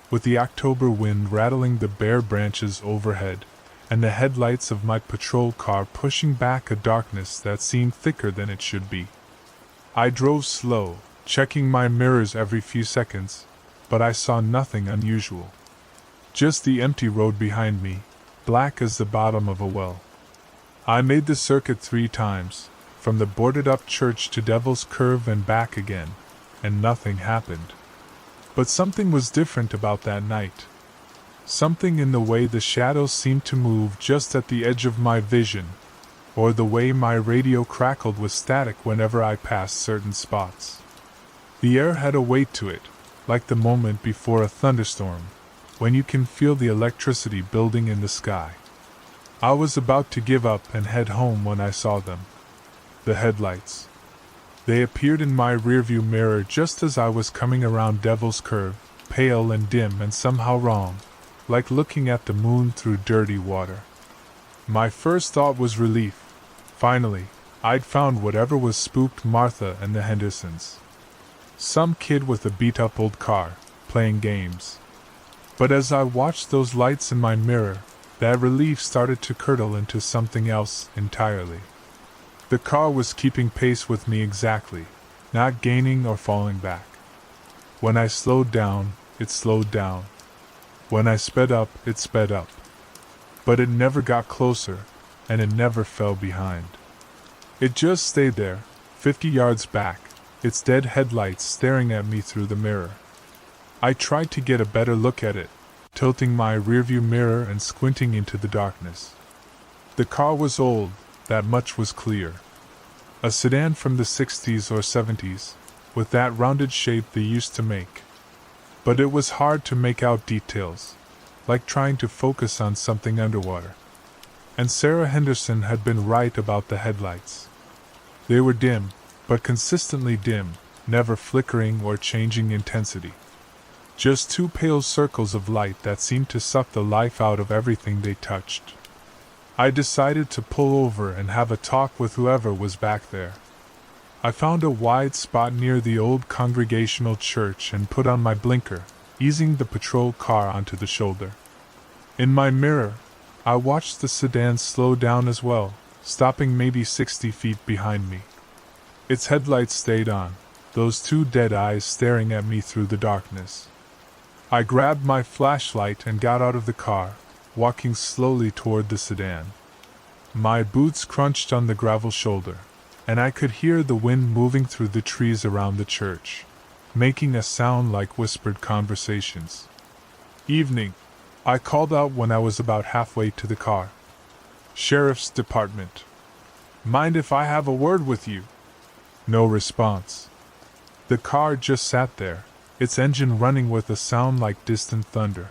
with the October wind rattling the bare branches overhead, and the headlights of my patrol car pushing back a darkness that seemed thicker than it should be. I drove slow, checking my mirrors every few seconds, but I saw nothing unusual. Just the empty road behind me, black as the bottom of a well. I made the circuit 3 times, from the boarded-up church to Devil's Curve and back again, and nothing happened. But something was different about that night. Something in the way the shadows seemed to move just at the edge of my vision, or the way my radio crackled with static whenever I passed certain spots. The air had a weight to it, like the moment before a thunderstorm, when you can feel the electricity building in the sky. I was about to give up and head home when I saw them. The headlights. They appeared in my rearview mirror just as I was coming around Devil's Curve, pale and dim and somehow wrong, like looking at the moon through dirty water. My first thought was relief. Finally, I'd found whatever was spooked Martha and the Hendersons. Some kid with a beat-up old car, playing games. But as I watched those lights in my mirror, that relief started to curdle into something else entirely. The car was keeping pace with me exactly, not gaining or falling back. When I slowed down, it slowed down. When I sped up, it sped up. But it never got closer, and it never fell behind. It just stayed there, 50 yards back, its dead headlights staring at me through the mirror. I tried to get a better look at it, tilting my rearview mirror and squinting into the darkness. The car was old, that much was clear. A sedan from the 60s or 70s, with that rounded shape they used to make. But it was hard to make out details, like trying to focus on something underwater. And Sarah Henderson had been right about the headlights. They were dim, but consistently dim, never flickering or changing intensity. Just 2 pale circles of light that seemed to suck the life out of everything they touched. I decided to pull over and have a talk with whoever was back there. I found a wide spot near the old Congregational church and put on my blinker, easing the patrol car onto the shoulder. In my mirror, I watched the sedan slow down as well, stopping maybe 60 feet behind me. Its headlights stayed on, those 2 dead eyes staring at me through the darkness. I grabbed my flashlight and got out of the car, walking slowly toward the sedan. My boots crunched on the gravel shoulder, and I could hear the wind moving through the trees around the church, making a sound like whispered conversations. "Evening," I called out when I was about halfway to the car. "Sheriff's Department. Mind if I have a word with you?" No response. The car just sat there, its engine running with a sound like distant thunder.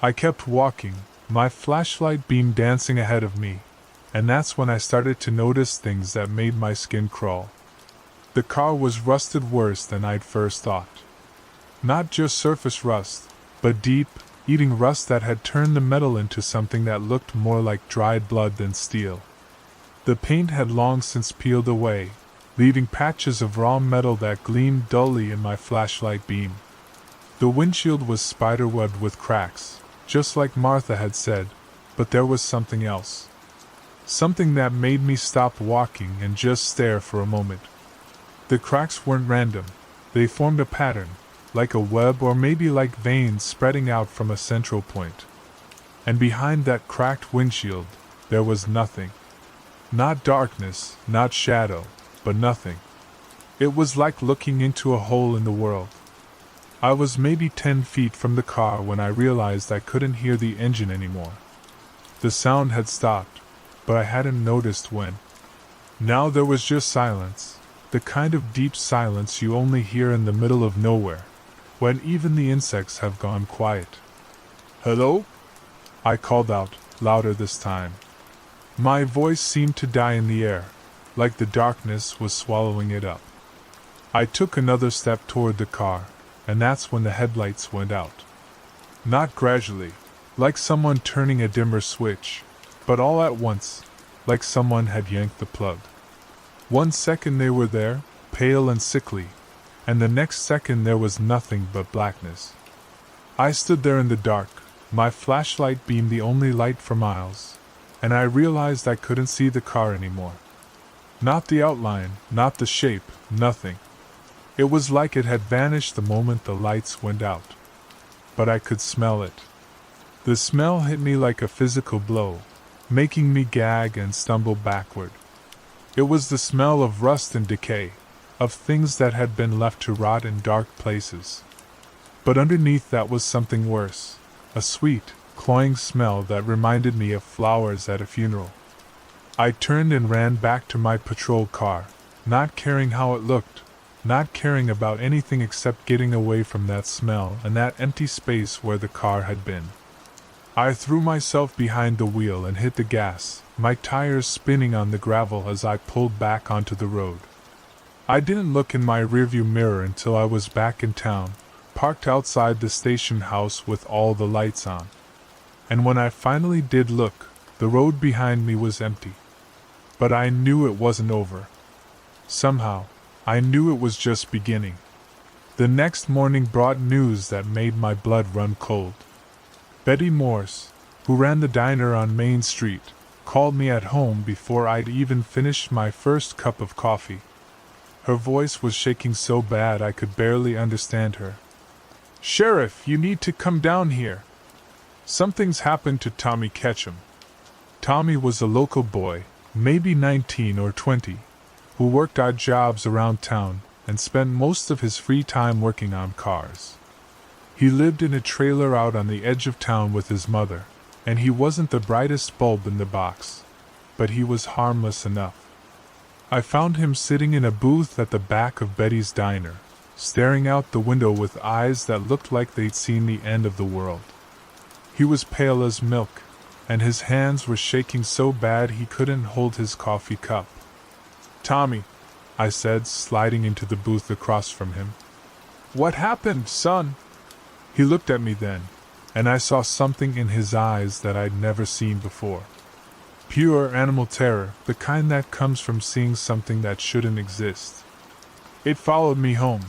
I kept walking, my flashlight beam dancing ahead of me, and that's when I started to notice things that made my skin crawl. The car was rusted worse than I'd first thought. Not just surface rust, but deep, eating rust that had turned the metal into something that looked more like dried blood than steel. The paint had long since peeled away, leaving patches of raw metal that gleamed dully in my flashlight beam. The windshield was spiderwebbed with cracks, just like Martha had said, but there was something else. Something that made me stop walking and just stare for a moment. The cracks weren't random, they formed a pattern, like a web or maybe like veins spreading out from a central point. And behind that cracked windshield, there was nothing. Not darkness, not shadow, but nothing. It was like looking into a hole in the world. I was maybe 10 feet from the car when I realized I couldn't hear the engine anymore. The sound had stopped, but I hadn't noticed when. Now there was just silence, the kind of deep silence you only hear in the middle of nowhere, when even the insects have gone quiet. "Hello?" I called out, louder this time. My voice seemed to die in the air, like the darkness was swallowing it up. I took another step toward the car, and that's when the headlights went out. Not gradually, like someone turning a dimmer switch, but all at once, like someone had yanked the plug. 1 second they were there, pale and sickly, and the next second there was nothing but blackness. I stood there in the dark, my flashlight beam the only light for miles, and I realized I couldn't see the car anymore. Not the outline, not the shape, nothing. It was like it had vanished the moment the lights went out. But I could smell it. The smell hit me like a physical blow, making me gag and stumble backward. It was the smell of rust and decay, of things that had been left to rot in dark places. But underneath that was something worse, a sweet, cloying smell that reminded me of flowers at a funeral. I turned and ran back to my patrol car, not caring how it looked, not caring about anything except getting away from that smell and that empty space where the car had been. I threw myself behind the wheel and hit the gas, my tires spinning on the gravel as I pulled back onto the road. I didn't look in my rearview mirror until I was back in town, parked outside the station house with all the lights on. And when I finally did look, the road behind me was empty. But I knew it wasn't over. Somehow, I knew it was just beginning. The next morning brought news that made my blood run cold. Betty Morse, who ran the diner on Main Street, called me at home before I'd even finished my first cup of coffee. Her voice was shaking so bad I could barely understand her. "Sheriff, you need to come down here. Something's happened to Tommy Ketchum." Tommy was a local boy, maybe 19 or 20, who worked odd jobs around town and spent most of his free time working on cars. He lived in a trailer out on the edge of town with his mother, and he wasn't the brightest bulb in the box, but he was harmless enough. I found him sitting in a booth at the back of Betty's diner, staring out the window with eyes that looked like they'd seen the end of the world. He was pale as milk, and his hands were shaking so bad he couldn't hold his coffee cup. "Tommy," I said, sliding into the booth across from him. "What happened, son?" He looked at me then, and I saw something in his eyes that I'd never seen before. Pure animal terror, the kind that comes from seeing something that shouldn't exist. "It followed me home,"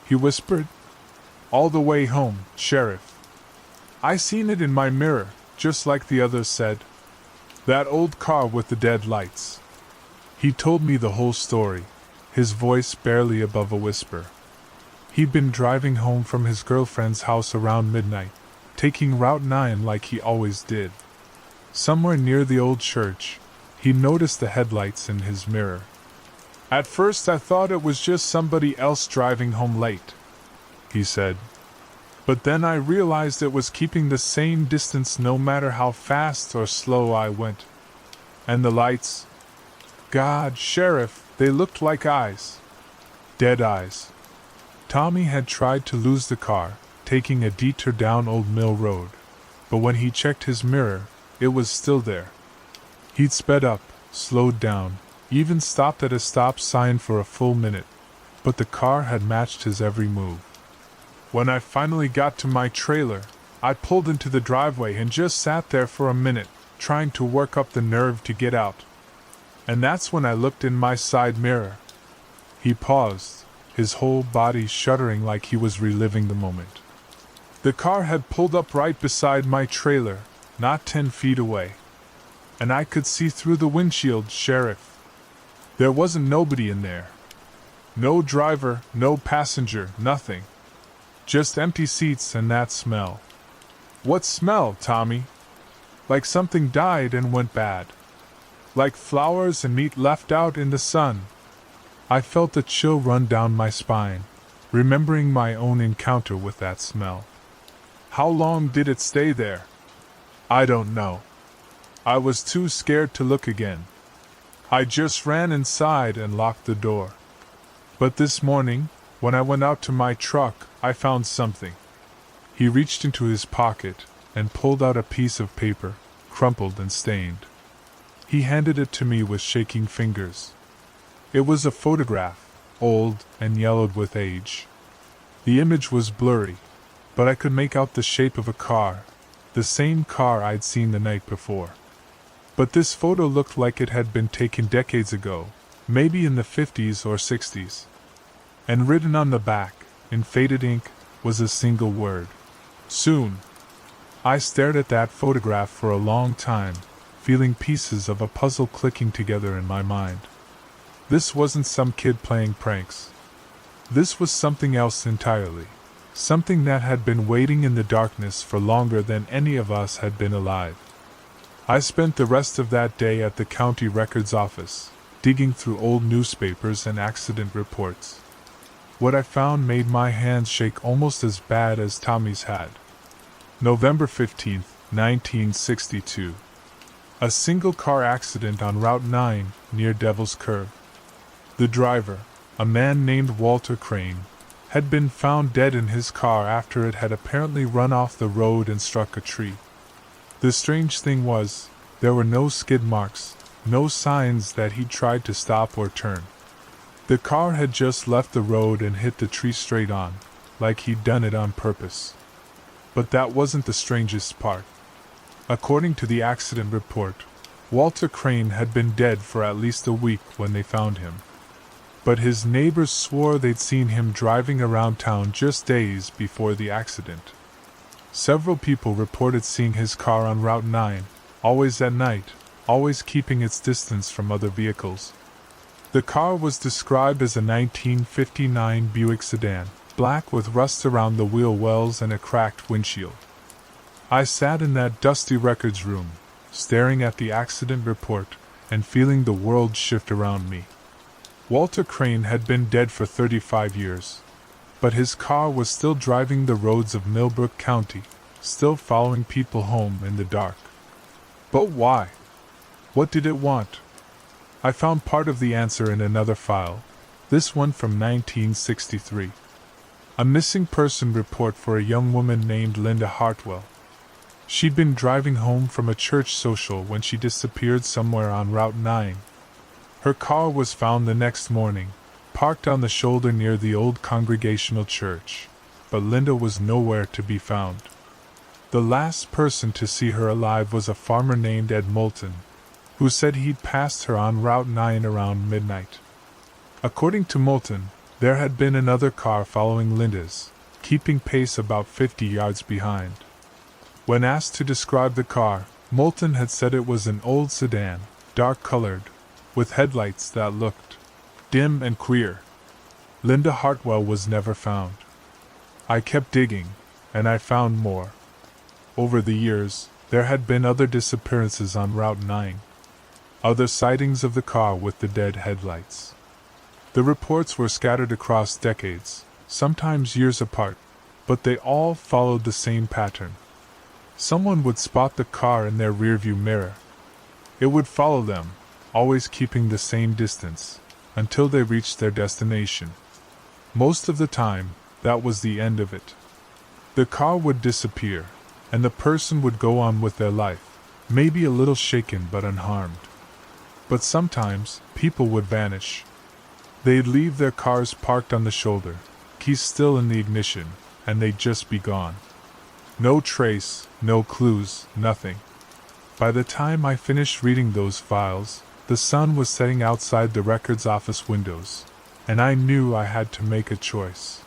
he whispered. "All the way home, Sheriff. I seen it in my mirror, just like the others said. That old car with the dead lights." He told me the whole story, his voice barely above a whisper. He'd been driving home from his girlfriend's house around midnight, taking Route 9 like he always did. Somewhere near the old church, he noticed the headlights in his mirror. "At first I thought it was just somebody else driving home late," he said. "But then I realized it was keeping the same distance no matter how fast or slow I went. And the lights? God, Sheriff, they looked like eyes. Dead eyes." Tommy had tried to lose the car, taking a detour down Old Mill Road, but when he checked his mirror, it was still there. He'd sped up, slowed down, even stopped at a stop sign for a full minute, but the car had matched his every move. When I finally got to my trailer, I pulled into the driveway and just sat there for a minute, trying to work up the nerve to get out. And that's when I looked in my side mirror. He paused, his whole body shuddering like he was reliving the moment. The car had pulled up right beside my trailer, not 10 feet away. And I could see through the windshield, Sheriff. There wasn't nobody in there. No driver, no passenger, nothing. Just empty seats and that smell. What smell, Tommy? Like something died and went bad. Like flowers and meat left out in the sun. I felt a chill run down my spine, remembering my own encounter with that smell. How long did it stay there? I don't know. I was too scared to look again. I just ran inside and locked the door. But this morning, when I went out to my truck, I found something. He reached into his pocket and pulled out a piece of paper, crumpled and stained. He handed it to me with shaking fingers. It was a photograph, old and yellowed with age. The image was blurry, but I could make out the shape of a car, the same car I'd seen the night before. But this photo looked like it had been taken decades ago, maybe in the 50s or 60s. And written on the back, in faded ink, was a single word. Soon. I stared at that photograph for a long time, feeling pieces of a puzzle clicking together in my mind. This wasn't some kid playing pranks. This was something else entirely. Something that had been waiting in the darkness for longer than any of us had been alive. I spent the rest of that day at the county records office, digging through old newspapers and accident reports. What I found made my hands shake almost as bad as Tommy's had. November 15th, 1962. A single-car accident on Route 9, near Devil's Curve. The driver, a man named Walter Crane, had been found dead in his car after it had apparently run off the road and struck a tree. The strange thing was, there were no skid marks, no signs that he'd tried to stop or turn. The car had just left the road and hit the tree straight on, like he'd done it on purpose. But that wasn't the strangest part. According to the accident report, Walter Crane had been dead for at least a week when they found him. But his neighbors swore they'd seen him driving around town just days before the accident. Several people reported seeing his car on Route 9, always at night, always keeping its distance from other vehicles. The car was described as a 1959 Buick sedan, black with rust around the wheel wells and a cracked windshield. I sat in that dusty records room, staring at the accident report and feeling the world shift around me. Walter Crane had been dead for 35 years, but his car was still driving the roads of Millbrook County, still following people home in the dark. But why? What did it want? I found part of the answer in another file, this one from 1963. A missing person report for a young woman named Linda Hartwell. She'd been driving home from a church social when she disappeared somewhere on Route 9. Her car was found the next morning, parked on the shoulder near the old Congregational church, but Linda was nowhere to be found. The last person to see her alive was a farmer named Ed Moulton, who said he'd passed her on Route 9 around midnight. According to Moulton, there had been another car following Linda's, keeping pace about 50 yards behind. When asked to describe the car, Moulton had said it was an old sedan, dark-colored, with headlights that looked dim and queer. Linda Hartwell was never found. I kept digging, and I found more. Over the years, there had been other disappearances on Route 9. Other sightings of the car with the dead headlights. The reports were scattered across decades, sometimes years apart, but they all followed the same pattern. Someone would spot the car in their rearview mirror. It would follow them, always keeping the same distance, until they reached their destination. Most of the time, that was the end of it. The car would disappear, and the person would go on with their life, maybe a little shaken but unharmed. But sometimes, people would vanish. They'd leave their cars parked on the shoulder, keys still in the ignition, and they'd just be gone. No trace, no clues, nothing. By the time I finished reading those files, the sun was setting outside the records office windows, and I knew I had to make a choice.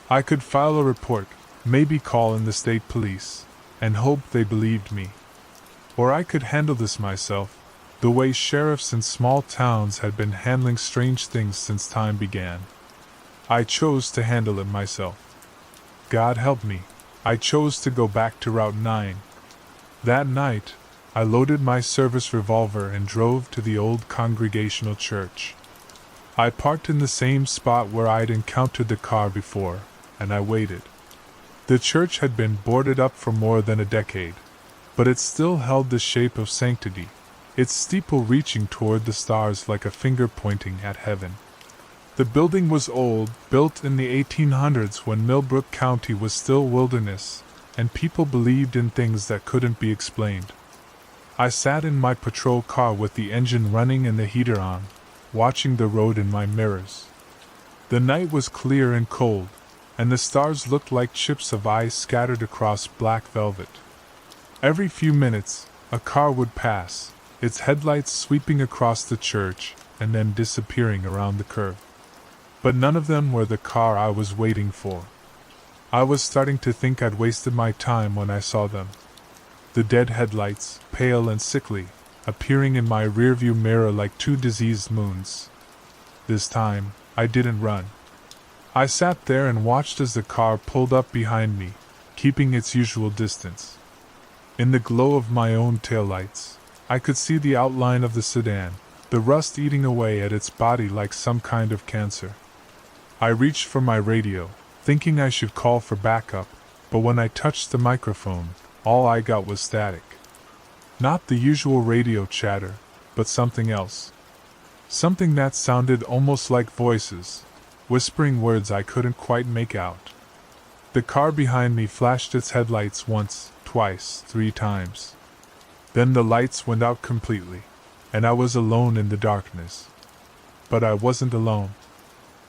I could file a report, maybe call in the state police, and hope they believed me. Or I could handle this myself, the way sheriffs in small towns had been handling strange things since time began. I chose to handle it myself. God help me, I chose to go back to Route 9. That night, I loaded my service revolver and drove to the old Congregational church. I parked in the same spot where I'd encountered the car before, and I waited. The church had been boarded up for more than a decade, but it still held the shape of sanctity, its steeple reaching toward the stars like a finger pointing at heaven. The building was old, built in the 1800s when Millbrook County was still wilderness, and people believed in things that couldn't be explained. I sat in my patrol car with the engine running and the heater on, watching the road in my mirrors. The night was clear and cold, and the stars looked like chips of ice scattered across black velvet. Every few minutes, a car would pass, its headlights sweeping across the church and then disappearing around the curve. But none of them were the car I was waiting for. I was starting to think I'd wasted my time when I saw them. The dead headlights, pale and sickly, appearing in my rearview mirror like two diseased moons. This time, I didn't run. I sat there and watched as the car pulled up behind me, keeping its usual distance. In the glow of my own taillights, I could see the outline of the sedan, the rust eating away at its body like some kind of cancer. I reached for my radio, thinking I should call for backup, but when I touched the microphone, all I got was static. Not the usual radio chatter, but something else. Something that sounded almost like voices, whispering words I couldn't quite make out. The car behind me flashed its headlights once, twice, 3 times. Then the lights went out completely, and I was alone in the darkness. But I wasn't alone.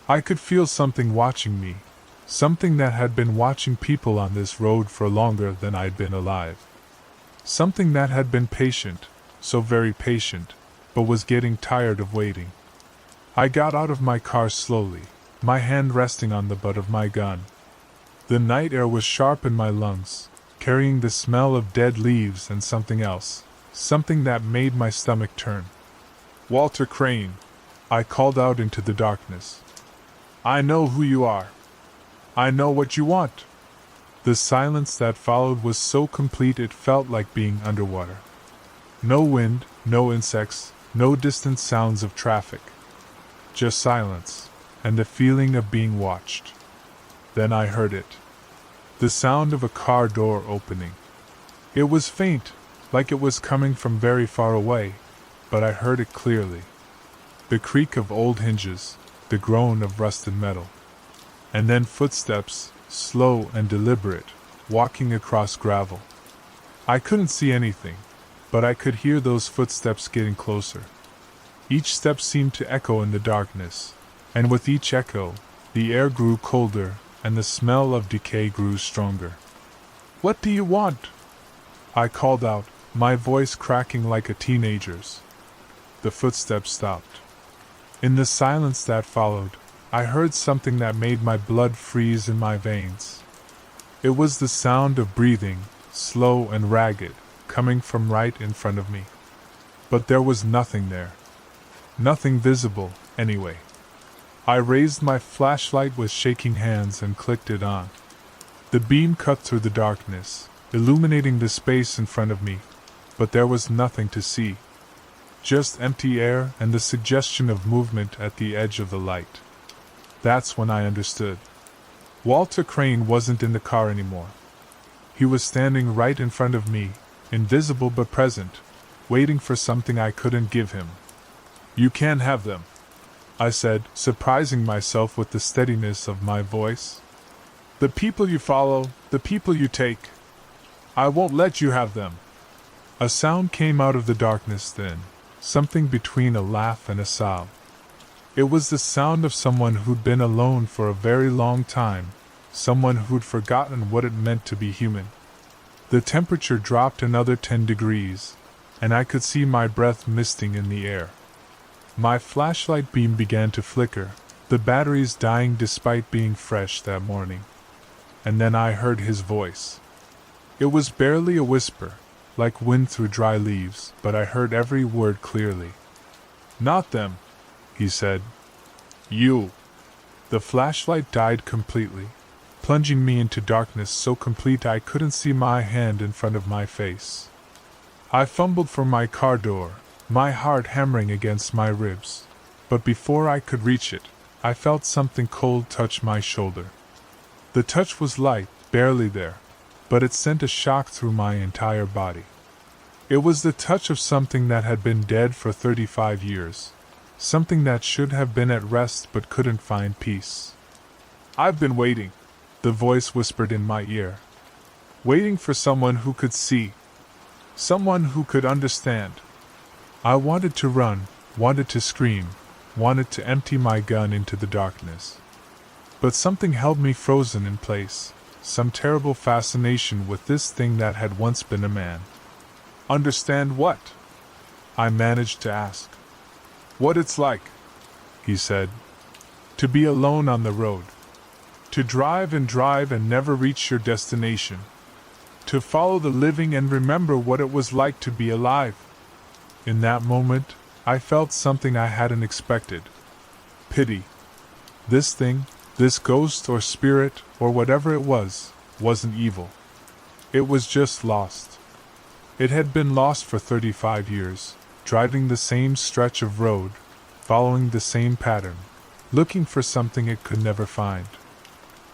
I could feel something watching me, something that had been watching people on this road for longer than I'd been alive. Something that had been patient, so very patient, but was getting tired of waiting. I got out of my car slowly, my hand resting on the butt of my gun. The night air was sharp in my lungs, carrying the smell of dead leaves and something else, something that made my stomach turn. "Walter Crane," I called out into the darkness. "I know who you are. I know what you want." The silence that followed was so complete it felt like being underwater. No wind, no insects, no distant sounds of traffic. Just silence, and the feeling of being watched. Then I heard it. The sound of a car door opening. It was faint, like it was coming from very far away, but I heard it clearly. The creak of old hinges, the groan of rusted metal. And then footsteps, slow and deliberate, walking across gravel. I couldn't see anything, but I could hear those footsteps getting closer. Each step seemed to echo in the darkness, and with each echo, the air grew colder, and the smell of decay grew stronger. "What do you want?" I called out, my voice cracking like a teenager's. The footsteps stopped. In the silence that followed, I heard something that made my blood freeze in my veins. It was the sound of breathing, slow and ragged, coming from right in front of me. But there was nothing there. Nothing visible, anyway. I raised my flashlight with shaking hands and clicked it on. The beam cut through the darkness, illuminating the space in front of me, but there was nothing to see. Just empty air and the suggestion of movement at the edge of the light. That's when I understood. Walter Crane wasn't in the car anymore. He was standing right in front of me, invisible but present, waiting for something I couldn't give him. "You can't have them," I said, surprising myself with the steadiness of my voice. "The people you follow, the people you take. I won't let you have them." A sound came out of the darkness then, something between a laugh and a sob. It was the sound of someone who'd been alone for a very long time, someone who'd forgotten what it meant to be human. The temperature dropped another 10 degrees, and I could see my breath misting in the air. My flashlight beam began to flicker, the batteries dying despite being fresh that morning. And then I heard his voice. It was barely a whisper, like wind through dry leaves, but I heard every word clearly. "Not them," he said. "You." The flashlight died completely, plunging me into darkness so complete I couldn't see my hand in front of my face. I fumbled for my car door, my heart hammering against my ribs, but before I could reach it, I felt something cold touch my shoulder. The touch was light, barely there, but it sent a shock through my entire body. It was the touch of something that had been dead for 35 years, something that should have been at rest but couldn't find peace. "I've been waiting," the voice whispered in my ear. "Waiting for someone who could see. Someone who could understand." I wanted to run, wanted to scream, wanted to empty my gun into the darkness. But something held me frozen in place, some terrible fascination with this thing that had once been a man. "Understand what?" I managed to ask. "What it's like," he said. "To be alone on the road. To drive and never reach your destination. To follow the living and remember what it was like to be alive." In that moment, I felt something I hadn't expected. Pity. This thing, This ghost or spirit or whatever it was, wasn't evil. It was just lost. It had been lost for 35 years, driving the same stretch of road, following the same pattern, looking for something it could never find.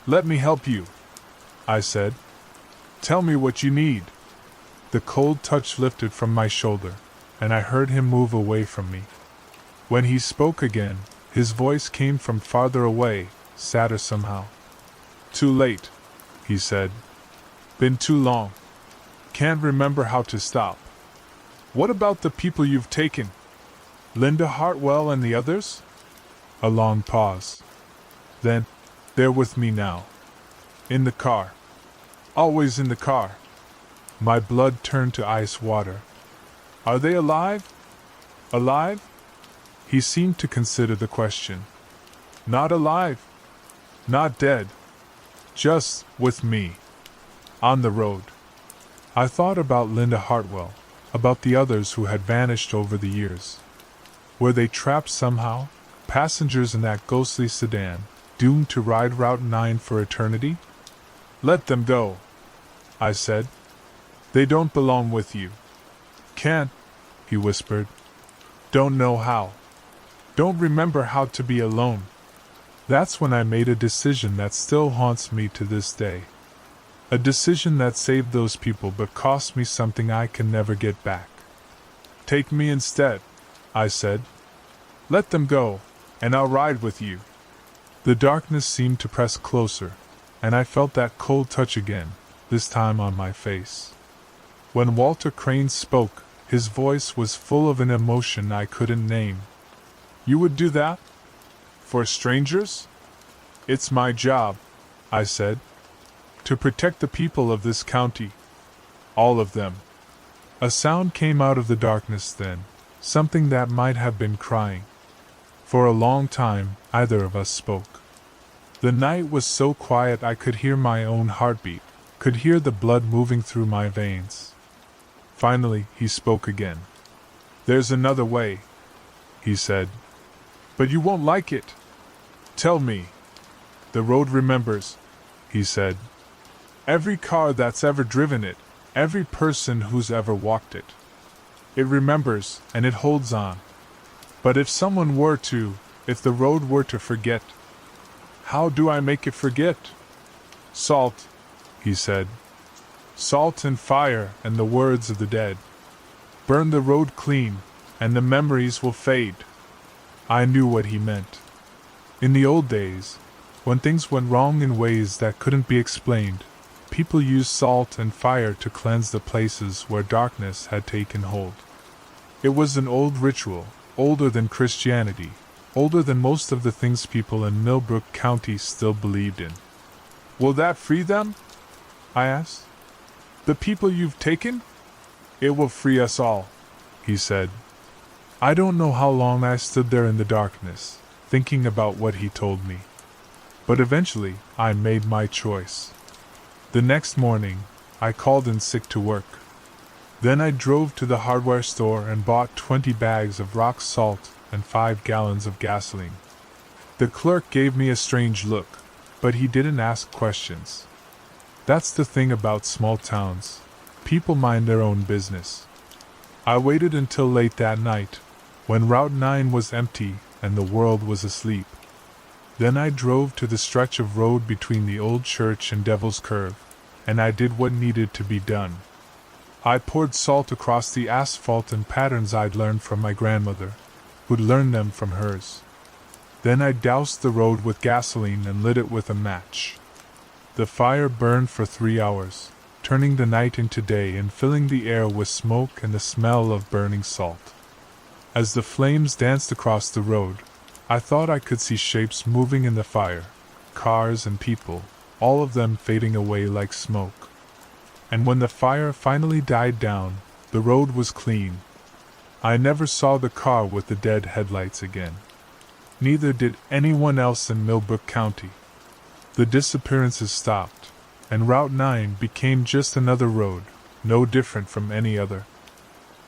"Let me help you," I said. "Tell me what you need." The cold touch lifted from my shoulder, and I heard him move away from me. When he spoke again, his voice came from farther away, sadder somehow. "Too late," he said. "Been too long. Can't remember how to stop." "What about the people you've taken? Linda Hartwell and the others?" A long pause. Then, "They're with me now. In the car. Always in the car." My blood turned to ice water. "Are they alive? Alive?" He seemed to consider the question. "Not alive. Not dead. Just with me. On the road." I thought about Linda Hartwell, about the others who had vanished over the years. Were they trapped somehow, passengers in that ghostly sedan, doomed to ride Route 9 for eternity? "Let them go," I said. "They don't belong with you." "Can't," he whispered. "Don't know how. Don't remember how to be alone." That's when I made a decision that still haunts me to this day. A decision that saved those people but cost me something I can never get back. "Take me instead," I said. "Let them go, and I'll ride with you." The darkness seemed to press closer, and I felt that cold touch again, this time on my face. When Walter Crane spoke, his voice was full of an emotion I couldn't name. "You would do that? For strangers?" "It's my job," I said. "To protect the people of this county. All of them." A sound came out of the darkness then, something that might have been crying. For a long time, neither of us spoke. The night was so quiet I could hear my own heartbeat, could hear the blood moving through my veins. Finally, he spoke again. "There's another way," he said. "But you won't like it. Tell me." "The road remembers," he said. "Every car that's ever driven it, every person who's ever walked it. It remembers, and it holds on. But if someone were to, if the road were to forget, how do I make it forget?" "Salt," he said. "Salt and fire and the words of the dead. Burn the road clean, and the memories will fade." I knew what he meant. In the old days, when things went wrong in ways that couldn't be explained, people used salt and fire to cleanse the places where darkness had taken hold. It was an old ritual, older than Christianity, older than most of the things people in Millbrook County still believed in. "Will that free them?" I asked. "The people you've taken?" "It will free us all," he said. I don't know how long I stood there in the darkness, thinking about what he told me. But eventually, I made my choice. The next morning, I called in sick to work. Then I drove to the hardware store and bought 20 bags of rock salt and 5 gallons of gasoline. The clerk gave me a strange look, but he didn't ask questions. That's the thing about small towns. People mind their own business. I waited until late that night, when Route 9 was empty and the world was asleep. Then I drove to the stretch of road between the old church and Devil's Curve, and I did what needed to be done. I poured salt across the asphalt in patterns I'd learned from my grandmother, who'd learned them from hers. Then I doused the road with gasoline and lit it with a match. The fire burned for 3 hours, turning the night into day and filling the air with smoke and the smell of burning salt. As the flames danced across the road, I thought I could see shapes moving in the fire, cars and people, all of them fading away like smoke. And when the fire finally died down, the road was clean. I never saw the car with the dead headlights again. Neither did anyone else in Millbrook County. The disappearances stopped, and Route 9 became just another road, no different from any other.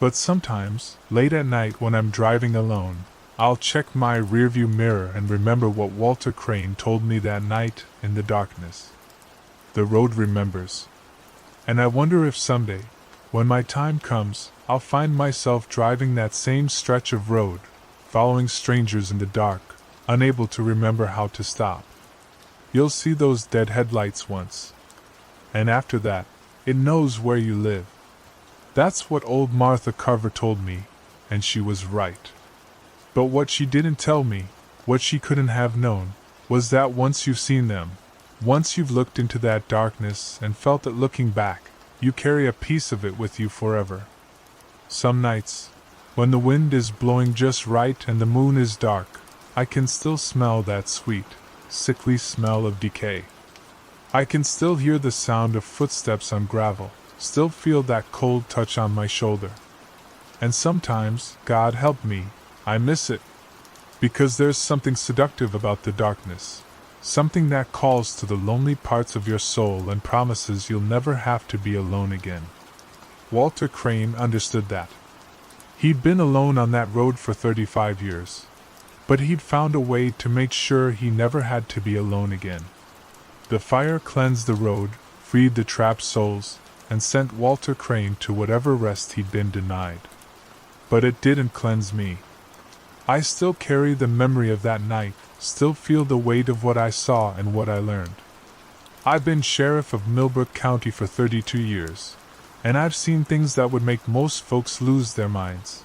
But sometimes, late at night when I'm driving alone, I'll check my rearview mirror and remember what Walter Crane told me that night in the darkness. The road remembers. And I wonder if someday, when my time comes, I'll find myself driving that same stretch of road, following strangers in the dark, unable to remember how to stop. You'll see those dead headlights once. And after that, it knows where you live. That's what old Martha Carver told me, and she was right. But what she didn't tell me, what she couldn't have known, was that once you've seen them, once you've looked into that darkness and felt that looking back, you carry a piece of it with you forever. Some nights, when the wind is blowing just right and the moon is dark, I can still smell that sweet, sickly smell of decay. I can still hear the sound of footsteps on gravel, still feel that cold touch on my shoulder. And sometimes, God help me, I miss it. Because there's something seductive about the darkness. Something that calls to the lonely parts of your soul and promises you'll never have to be alone again. Walter Crane understood that. He'd been alone on that road for 35 years. But he'd found a way to make sure he never had to be alone again. The fire cleansed the road, freed the trapped souls, and sent Walter Crane to whatever rest he'd been denied. But it didn't cleanse me. I still carry the memory of that night, still feel the weight of what I saw and what I learned. I've been sheriff of Millbrook County for 32 years, and I've seen things that would make most folks lose their minds.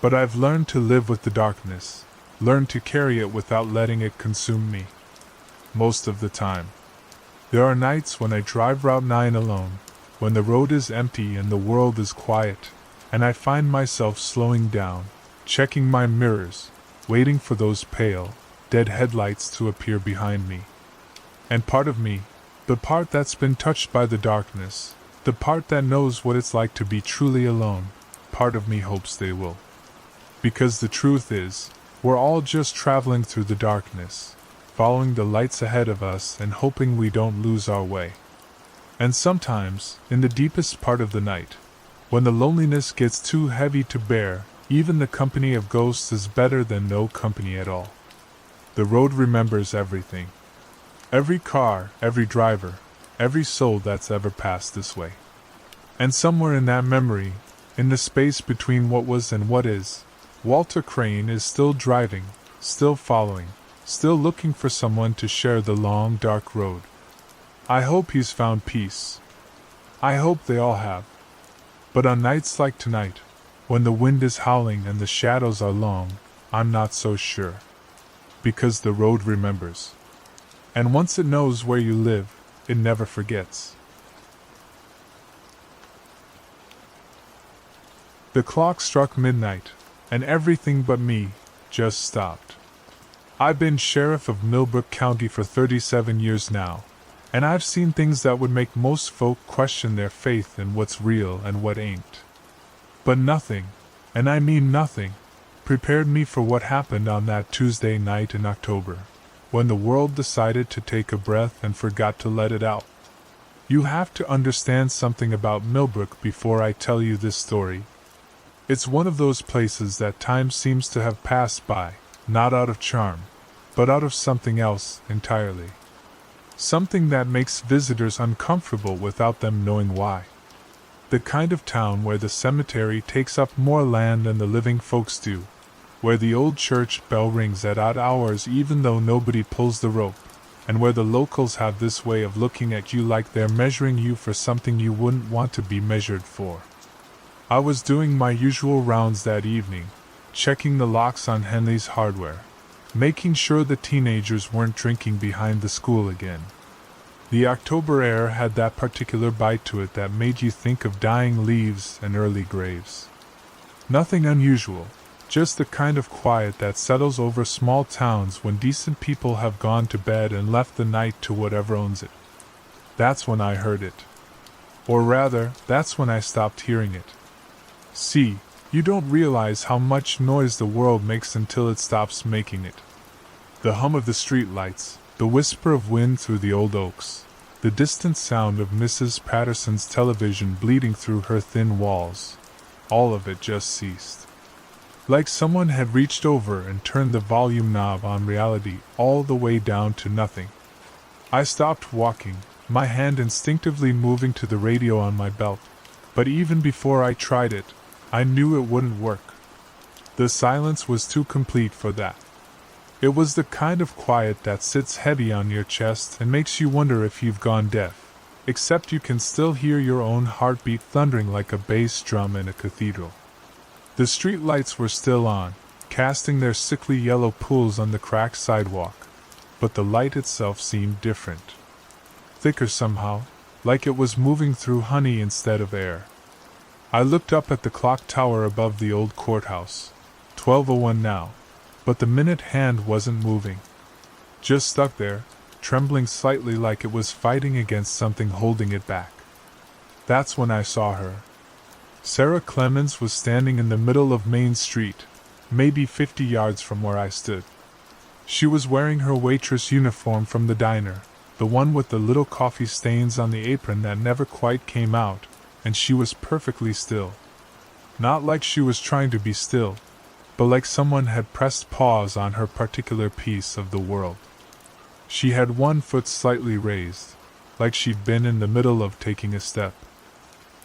But I've learned to live with the darkness, learned to carry it without letting it consume me. Most of the time. There are nights when I drive Route 9 alone, when the road is empty and the world is quiet, and I find myself slowing down, checking my mirrors, waiting for those pale, dead headlights to appear behind me. And part of me, the part that's been touched by the darkness, the part that knows what it's like to be truly alone, part of me hopes they will. Because the truth is, we're all just traveling through the darkness, following the lights ahead of us and hoping we don't lose our way. And sometimes, in the deepest part of the night, when the loneliness gets too heavy to bear, even the company of ghosts is better than no company at all. The road remembers everything. Every car, every driver, every soul that's ever passed this way. And somewhere in that memory, in the space between what was and what is, Walter Crane is still driving, still following, still looking for someone to share the long, dark road. I hope he's found peace. I hope they all have. But on nights like tonight, when the wind is howling and the shadows are long, I'm not so sure. Because the road remembers. And once it knows where you live, it never forgets. The clock struck midnight, and everything but me just stopped. I've been sheriff of Millbrook County for 37 years now, and I've seen things that would make most folk question their faith in what's real and what ain't. But nothing, and I mean nothing, prepared me for what happened on that Tuesday night in October, when the world decided to take a breath and forgot to let it out. You have to understand something about Millbrook before I tell you this story. It's one of those places that time seems to have passed by, not out of charm, but out of something else entirely. Something that makes visitors uncomfortable without them knowing why. The kind of town where the cemetery takes up more land than the living folks do, where the old church bell rings at odd hours even though nobody pulls the rope, and where the locals have this way of looking at you like they're measuring you for something you wouldn't want to be measured for. I was doing my usual rounds that evening, checking the locks on Henley's hardware, making sure the teenagers weren't drinking behind the school again. The October air had that particular bite to it that made you think of dying leaves and early graves. Nothing unusual, just the kind of quiet that settles over small towns when decent people have gone to bed and left the night to whatever owns it. That's when I heard it. Or rather, that's when I stopped hearing it. See, you don't realize how much noise the world makes until it stops making it. The hum of the street lights, the whisper of wind through the old oaks, the distant sound of Mrs. Patterson's television bleeding through her thin walls, all of it just ceased. Like someone had reached over and turned the volume knob on reality all the way down to nothing. I stopped walking, my hand instinctively moving to the radio on my belt, but even before I tried it, I knew it wouldn't work. The silence was too complete for that. It was the kind of quiet that sits heavy on your chest and makes you wonder if you've gone deaf, except you can still hear your own heartbeat thundering like a bass drum in a cathedral. The street lights were still on, casting their sickly yellow pools on the cracked sidewalk, but the light itself seemed different. Thicker somehow, like it was moving through honey instead of air. I looked up at the clock tower above the old courthouse. 12:01 now, but the minute hand wasn't moving. Just stuck there, trembling slightly like it was fighting against something holding it back. That's when I saw her. Sarah Clemens was standing in the middle of Main Street, maybe 50 yards from where I stood. She was wearing her waitress uniform from the diner, the one with the little coffee stains on the apron that never quite came out, and she was perfectly still. Not like she was trying to be still, but like someone had pressed pause on her particular piece of the world. She had one foot slightly raised, like she'd been in the middle of taking a step.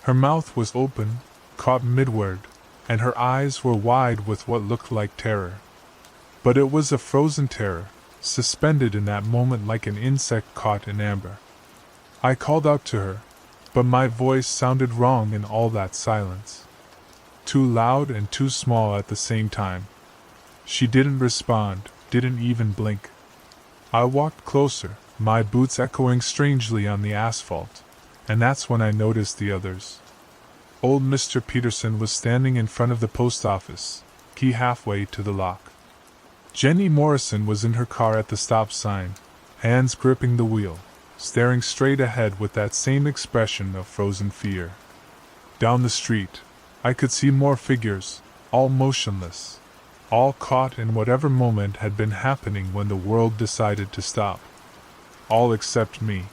Her mouth was open, caught midword, and her eyes were wide with what looked like terror. But it was a frozen terror, suspended in that moment like an insect caught in amber. I called out to her, but my voice sounded wrong in all that silence. Too loud and too small at the same time. She didn't respond, didn't even blink. I walked closer, my boots echoing strangely on the asphalt, and that's when I noticed the others. Old Mr. Peterson was standing in front of the post office, key halfway to the lock. Jenny Morrison was in her car at the stop sign, hands gripping the wheel, staring straight ahead with that same expression of frozen fear. Down the street, I could see more figures, all motionless, all caught in whatever moment had been happening when the world decided to stop. All except me.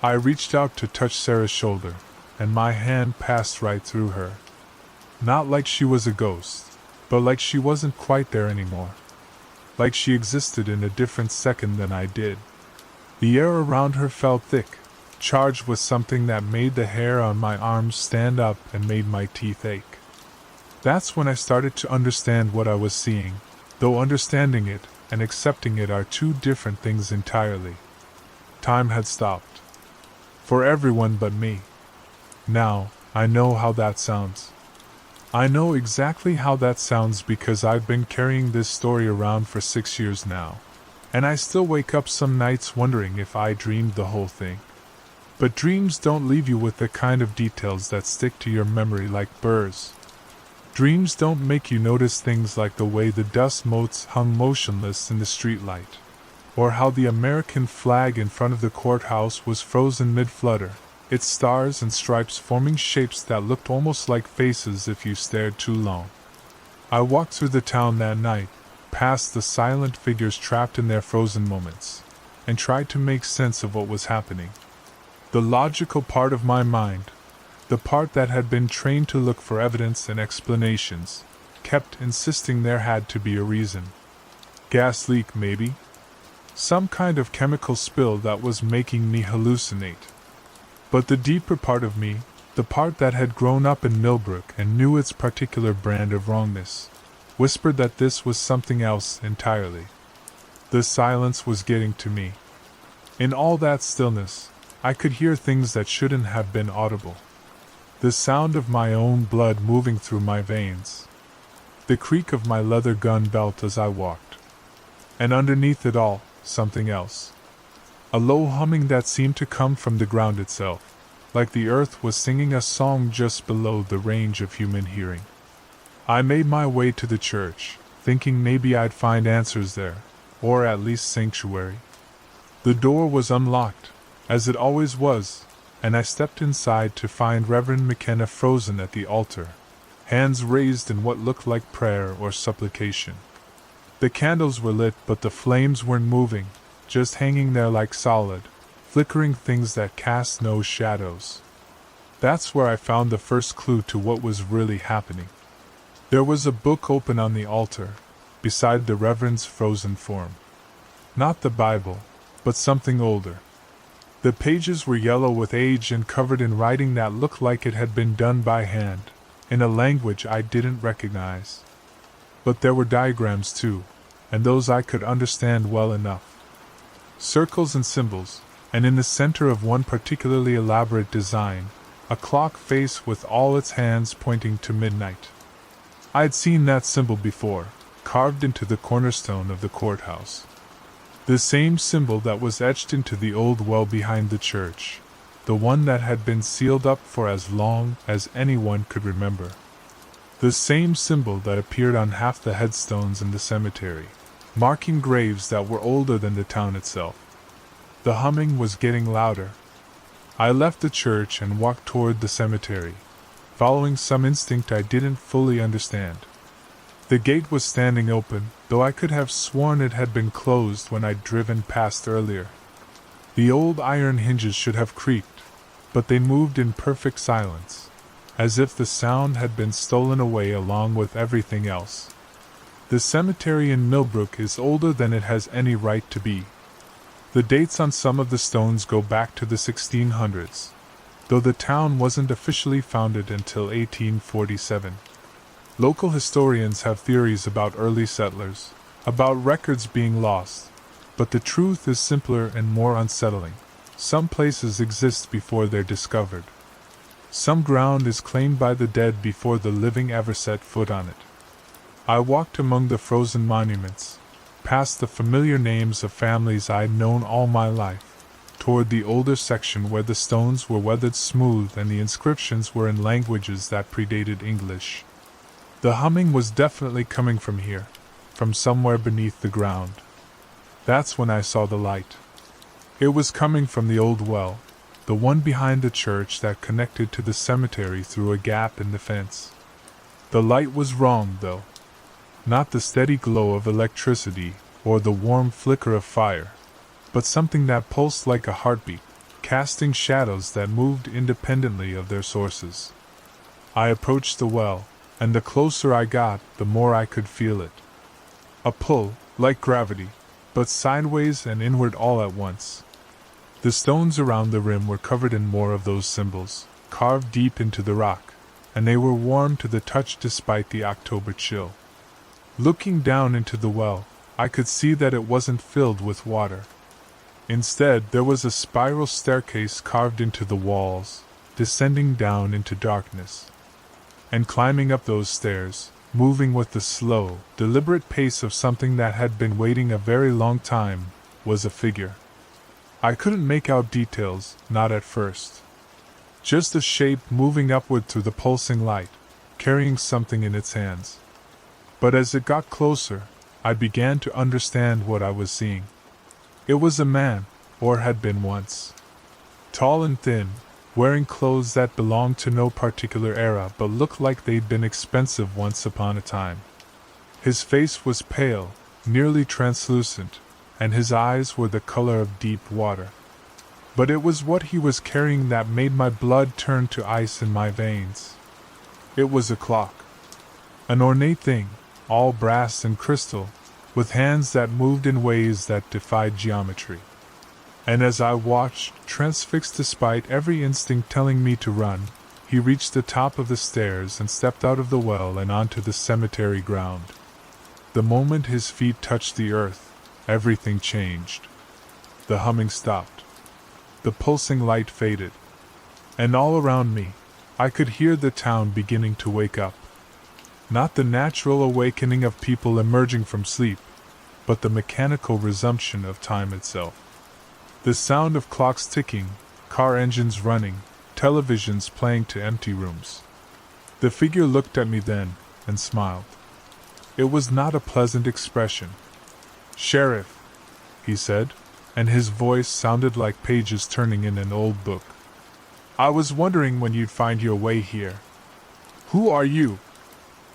I reached out to touch Sarah's shoulder, and my hand passed right through her. Not like she was a ghost, but like she wasn't quite there anymore. Like she existed in a different second than I did. The air around her felt thick, charged with something that made the hair on my arms stand up and made my teeth ache. That's when I started to understand what I was seeing, though understanding it and accepting it are two different things entirely. Time had stopped. For everyone but me. Now, I know how that sounds. I know exactly how that sounds because I've been carrying this story around for 6 years now, and I still wake up some nights wondering if I dreamed the whole thing. But dreams don't leave you with the kind of details that stick to your memory like burrs. Dreams don't make you notice things like the way the dust motes hung motionless in the streetlight, or how the American flag in front of the courthouse was frozen mid-flutter, its stars and stripes forming shapes that looked almost like faces if you stared too long. I walked through the town that night, past the silent figures trapped in their frozen moments, and tried to make sense of what was happening. The logical part of my mind, the part that had been trained to look for evidence and explanations, kept insisting there had to be a reason. Gas leak, maybe? Some kind of chemical spill that was making me hallucinate. But the deeper part of me, the part that had grown up in Millbrook and knew its particular brand of wrongness, whispered that this was something else entirely. The silence was getting to me. In all that stillness, I could hear things that shouldn't have been audible. The sound of my own blood moving through my veins. The creak of my leather gun belt as I walked. And underneath it all, something else. A low humming that seemed to come from the ground itself, like the earth was singing a song just below the range of human hearing. I made my way to the church, thinking maybe I'd find answers there, or at least sanctuary. The door was unlocked, as it always was, and I stepped inside to find Reverend McKenna frozen at the altar, hands raised in what looked like prayer or supplication. The candles were lit, but the flames weren't moving, just hanging there like solid, flickering things that cast no shadows. That's where I found the first clue to what was really happening. There was a book open on the altar, beside the Reverend's frozen form. Not the Bible, but something older. The pages were yellow with age and covered in writing that looked like it had been done by hand, in a language I didn't recognize. But there were diagrams too, and those I could understand well enough. Circles and symbols, and in the center of one particularly elaborate design, a clock face with all its hands pointing to midnight. I had seen that symbol before, carved into the cornerstone of the courthouse. The same symbol that was etched into the old well behind the church, the one that had been sealed up for as long as anyone could remember. The same symbol that appeared on half the headstones in the cemetery, marking graves that were older than the town itself. The humming was getting louder. I left the church and walked toward the cemetery, following some instinct I didn't fully understand. The gate was standing open, though I could have sworn it had been closed when I'd driven past earlier. The old iron hinges should have creaked, but they moved in perfect silence, as if the sound had been stolen away along with everything else. The cemetery in Millbrook is older than it has any right to be. The dates on some of the stones go back to the 1600s, though the town wasn't officially founded until 1847. Local historians have theories about early settlers, about records being lost, but the truth is simpler and more unsettling. Some places exist before they're discovered. Some ground is claimed by the dead before the living ever set foot on it. I walked among the frozen monuments, past the familiar names of families I'd known all my life, toward the older section where the stones were weathered smooth and the inscriptions were in languages that predated English. The humming was definitely coming from here, from somewhere beneath the ground. That's when I saw the light. It was coming from the old well, the one behind the church that connected to the cemetery through a gap in the fence. The light was wrong, though. Not the steady glow of electricity or the warm flicker of fire, but something that pulsed like a heartbeat, casting shadows that moved independently of their sources. I approached the well, and the closer I got, the more I could feel it. A pull, like gravity, but sideways and inward all at once. The stones around the rim were covered in more of those symbols, carved deep into the rock, and they were warm to the touch despite the October chill. Looking down into the well, I could see that it wasn't filled with water. Instead, there was a spiral staircase carved into the walls, descending down into darkness. And climbing up those stairs, moving with the slow, deliberate pace of something that had been waiting a very long time, was a figure. I couldn't make out details, not at first. Just a shape moving upward through the pulsing light, carrying something in its hands. But as it got closer, I began to understand what I was seeing. It was a man, or had been once. Tall and thin, wearing clothes that belonged to no particular era but looked like they'd been expensive once upon a time. His face was pale, nearly translucent, and his eyes were the color of deep water. But it was what he was carrying that made my blood turn to ice in my veins. It was a clock. An ornate thing, all brass and crystal, with hands that moved in ways that defied geometry. And as I watched, transfixed despite every instinct telling me to run, he reached the top of the stairs and stepped out of the well and onto the cemetery ground. The moment his feet touched the earth, everything changed. The humming stopped. The pulsing light faded. And all around me, I could hear the town beginning to wake up. Not the natural awakening of people emerging from sleep, but the mechanical resumption of time itself. The sound of clocks ticking, car engines running, televisions playing to empty rooms. The figure looked at me then, and smiled. It was not a pleasant expression. "Sheriff," he said, and his voice sounded like pages turning in an old book. "I was wondering when you'd find your way here. Who are you?"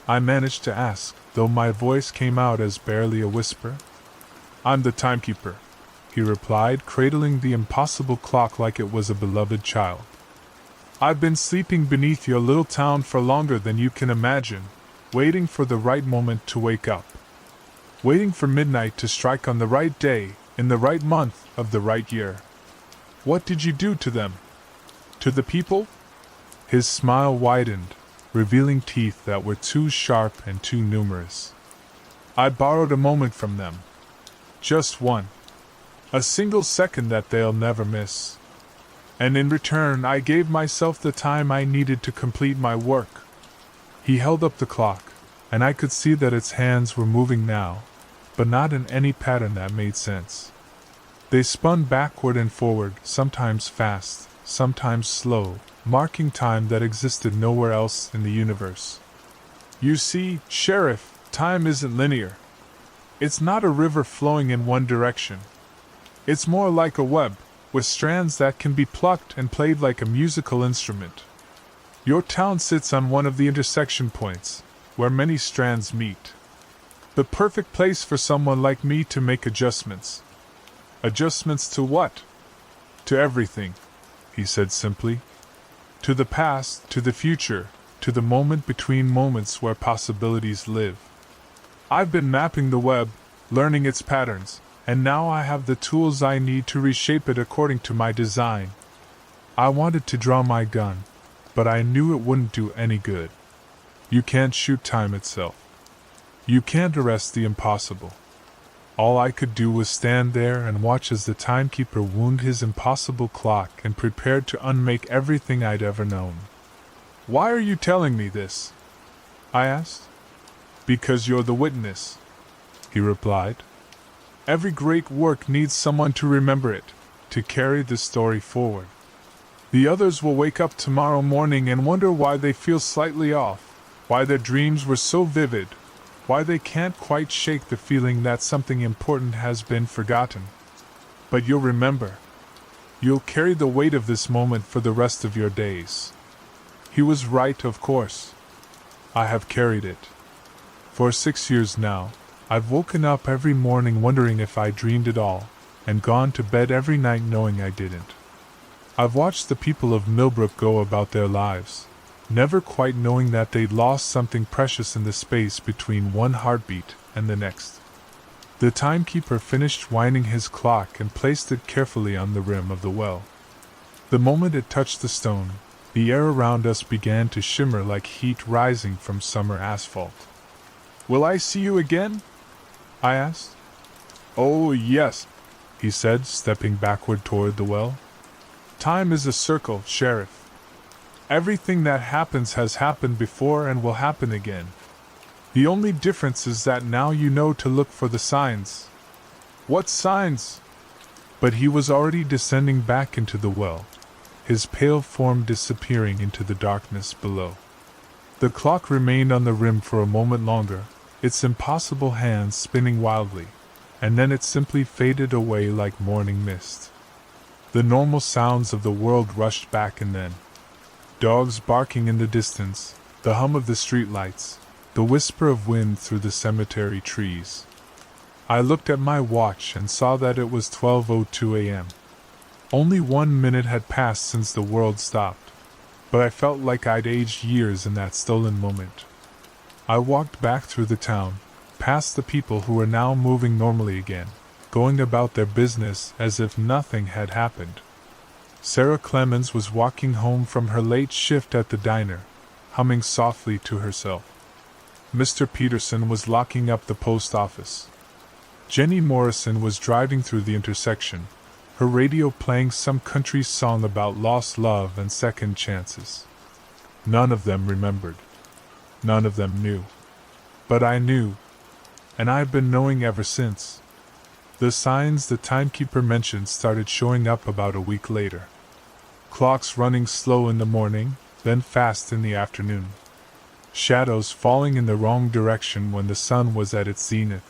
I managed to ask, though my voice came out as barely a whisper. "I'm the timekeeper," he replied, cradling the impossible clock like it was a beloved child. "I've been sleeping beneath your little town for longer than you can imagine. waiting for the right moment to wake up. Waiting for midnight to strike on the right day, in the right month of the right year. What did you do to them? To the people? His smile widened, revealing teeth that were too sharp and too numerous. I borrowed a moment from them. Just one. A single second that they'll never miss. And in return I gave myself the time I needed to complete my work. He held up the clock, and I could see that its hands were moving now, but not in any pattern that made sense. They spun backward and forward, sometimes fast, sometimes slow, marking time that existed nowhere else in the universe. You see, Sheriff, time isn't linear. It's not a river flowing in one direction. It's more like a web, with strands that can be plucked and played like a musical instrument. Your town sits on one of the intersection points, where many strands meet. The perfect place for someone like me to make adjustments. Adjustments to what? To everything, he said simply. To the past, to the future, to the moment between moments where possibilities live. I've been mapping the web, learning its patterns, and now I have the tools I need to reshape it according to my design. I wanted to draw my gun, but I knew it wouldn't do any good. You can't shoot time itself. You can't arrest the impossible. All I could do was stand there and watch as the timekeeper wound his impossible clock and prepared to unmake everything I'd ever known. Why are you telling me this? I asked. Because you're the witness, he replied. Every great work needs someone to remember it, to carry the story forward. The others will wake up tomorrow morning and wonder why they feel slightly off, why their dreams were so vivid, why they can't quite shake the feeling that something important has been forgotten. But you'll remember. You'll carry the weight of this moment for the rest of your days. He was right, of course. I have carried it. For 6 years now, I've woken up every morning wondering if I dreamed it all, and gone to bed every night knowing I didn't. I've watched the people of Millbrook go about their lives, never quite knowing that they'd lost something precious in the space between one heartbeat and the next. The timekeeper finished winding his clock and placed it carefully on the rim of the well. The moment it touched the stone, the air around us began to shimmer like heat rising from summer asphalt. Will I see you again? I asked. Oh, yes, he said, stepping backward toward the well. Time is a circle, Sheriff. Everything that happens has happened before and will happen again. The only difference is that now you know to look for the signs. What signs? But he was already descending back into the well, his pale form disappearing into the darkness below. The clock remained on the rim for a moment longer, its impossible hands spinning wildly, and then it simply faded away like morning mist. The normal sounds of the world rushed back, and then dogs barking in the distance, the hum of the streetlights, the whisper of wind through the cemetery trees. I looked at my watch and saw that it was 12:02 a.m. Only 1 minute had passed since the world stopped, but I felt like I'd aged years in that stolen moment. I walked back through the town, past the people who were now moving normally again, going about their business as if nothing had happened. Sarah Clemens was walking home from her late shift at the diner, humming softly to herself. Mr. Peterson was locking up the post office. Jenny Morrison was driving through the intersection, her radio playing some country song about lost love and second chances. None of them remembered. None of them knew. But I knew, and I've been knowing ever since. The signs the timekeeper mentioned started showing up about a week later. Clocks running slow in the morning, then fast in the afternoon. Shadows falling in the wrong direction when the sun was at its zenith.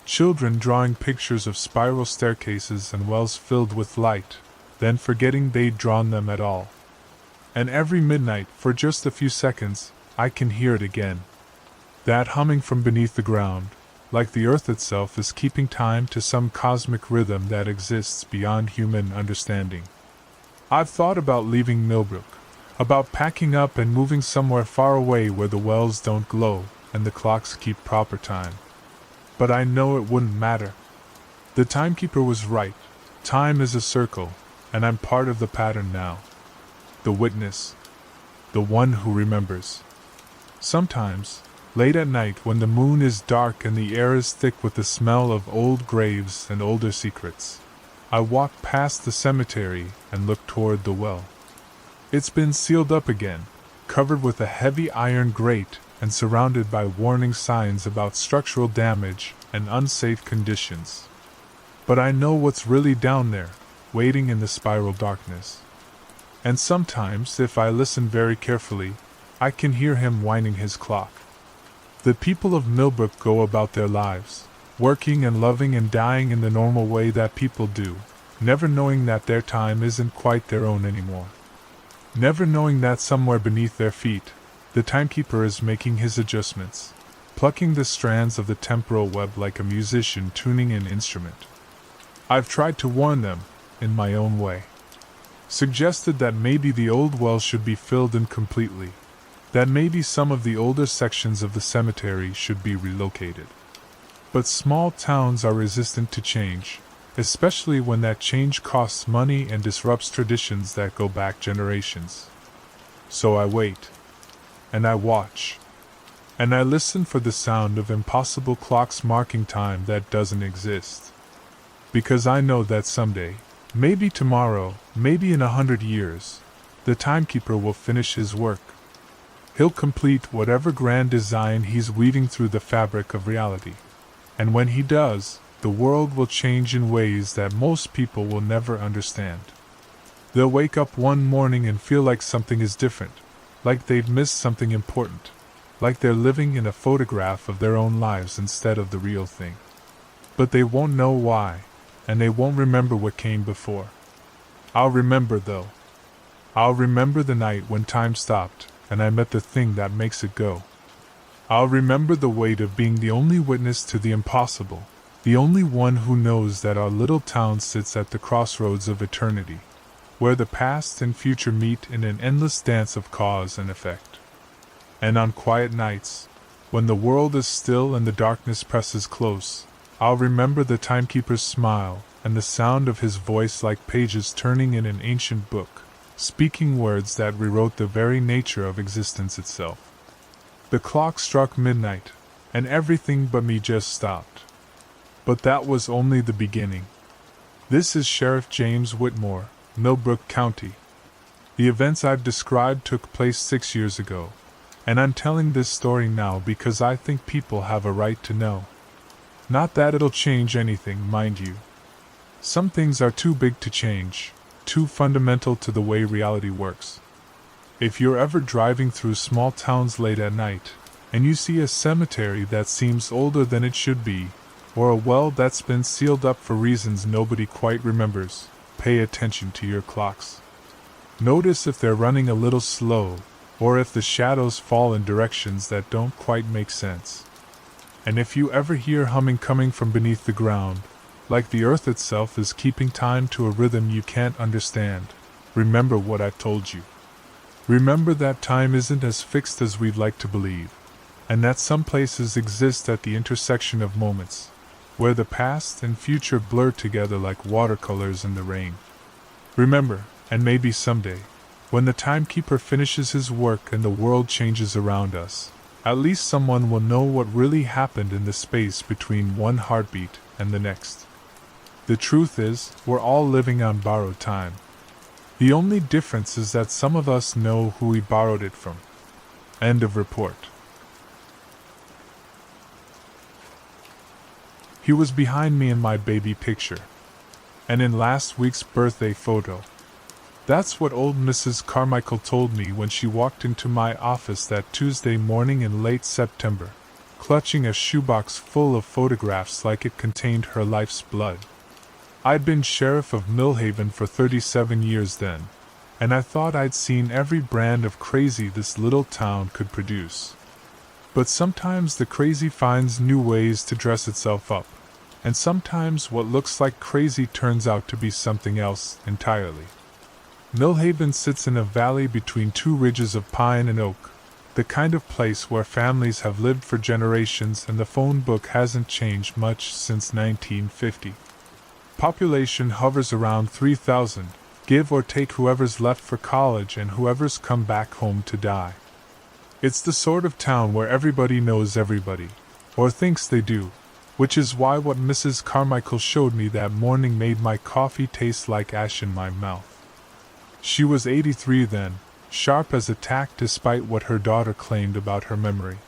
Children drawing pictures of spiral staircases and wells filled with light, then forgetting they'd drawn them at all. And every midnight, for just a few seconds, I can hear it again. That humming from beneath the ground, like the earth itself, is keeping time to some cosmic rhythm that exists beyond human understanding. I've thought about leaving Millbrook, About packing up and moving somewhere far away where the wells don't glow and the clocks keep proper time. But I know it wouldn't matter. The timekeeper was right. Time is a circle, and I'm part of the pattern now. The witness. The one who remembers. Sometimes, late at night when the moon is dark and the air is thick with the smell of old graves and older secrets, I walk past the cemetery and look toward the well. It's been sealed up again, covered with a heavy iron grate and surrounded by warning signs about structural damage and unsafe conditions. But I know what's really down there, waiting in the spiral darkness. And sometimes, if I listen very carefully, I can hear him winding his clock. The people of Millbrook go about their lives, working and loving and dying in the normal way that people do, never knowing that their time isn't quite their own anymore. Never knowing that somewhere beneath their feet, the timekeeper is making his adjustments, plucking the strands of the temporal web like a musician tuning an instrument. I've tried to warn them, in my own way. Suggested that maybe the old well should be filled in completely, that maybe some of the older sections of the cemetery should be relocated. But small towns are resistant to change, especially when that change costs money and disrupts traditions that go back generations. So I wait. And I watch. And I listen for the sound of impossible clocks marking time that doesn't exist. Because I know that someday, maybe tomorrow, maybe in 100 years, the timekeeper will finish his work. He'll complete whatever grand design he's weaving through the fabric of reality. And when he does, the world will change in ways that most people will never understand. They'll wake up one morning and feel like something is different, like they've missed something important, like they're living in a photograph of their own lives instead of the real thing. But they won't know why, and they won't remember what came before. I'll remember though. I'll remember the night when time stopped, and I met the thing that makes it go. I'll remember the weight of being the only witness to the impossible, the only one who knows that our little town sits at the crossroads of eternity, where the past and future meet in an endless dance of cause and effect. And on quiet nights, when the world is still and the darkness presses close, I'll remember the timekeeper's smile and the sound of his voice like pages turning in an ancient book, speaking words that rewrote the very nature of existence itself. The clock struck midnight, and everything but me just stopped. But that was only the beginning. This is Sheriff James Whitmore, Millbrook County. The events I've described took place 6 years ago, and I'm telling this story now because I think people have a right to know. Not that it'll change anything, mind you. Some things are too big to change, too fundamental to the way reality works. If you're ever driving through small towns late at night, and you see a cemetery that seems older than it should be, or a well that's been sealed up for reasons nobody quite remembers, pay attention to your clocks. Notice if they're running a little slow, or if the shadows fall in directions that don't quite make sense. And if you ever hear humming coming from beneath the ground, like the earth itself is keeping time to a rhythm you can't understand, remember what I've told you. Remember that time isn't as fixed as we'd like to believe, and that some places exist at the intersection of moments, where the past and future blur together like watercolors in the rain. Remember, and maybe someday, when the timekeeper finishes his work and the world changes around us, at least someone will know what really happened in the space between one heartbeat and the next. The truth is, we're all living on borrowed time. The only difference is that some of us know who we borrowed it from. End of report. He was behind me in my baby picture, and in last week's birthday photo. That's what old Mrs. Carmichael told me when she walked into my office that Tuesday morning in late September, clutching a shoebox full of photographs like it contained her life's blood. I'd been sheriff of Millhaven for 37 years then, and I thought I'd seen every brand of crazy this little town could produce. But sometimes the crazy finds new ways to dress itself up, and sometimes what looks like crazy turns out to be something else entirely. Millhaven sits in a valley between two ridges of pine and oak, the kind of place where families have lived for generations, and the phone book hasn't changed much since 1950. Population hovers around 3,000, give or take whoever's left for college and whoever's come back home to die. It's the sort of town where everybody knows everybody, or thinks they do, which is why what Mrs. Carmichael showed me that morning made my coffee taste like ash in my mouth. She was 83 then, sharp as a tack despite what her daughter claimed about her memory.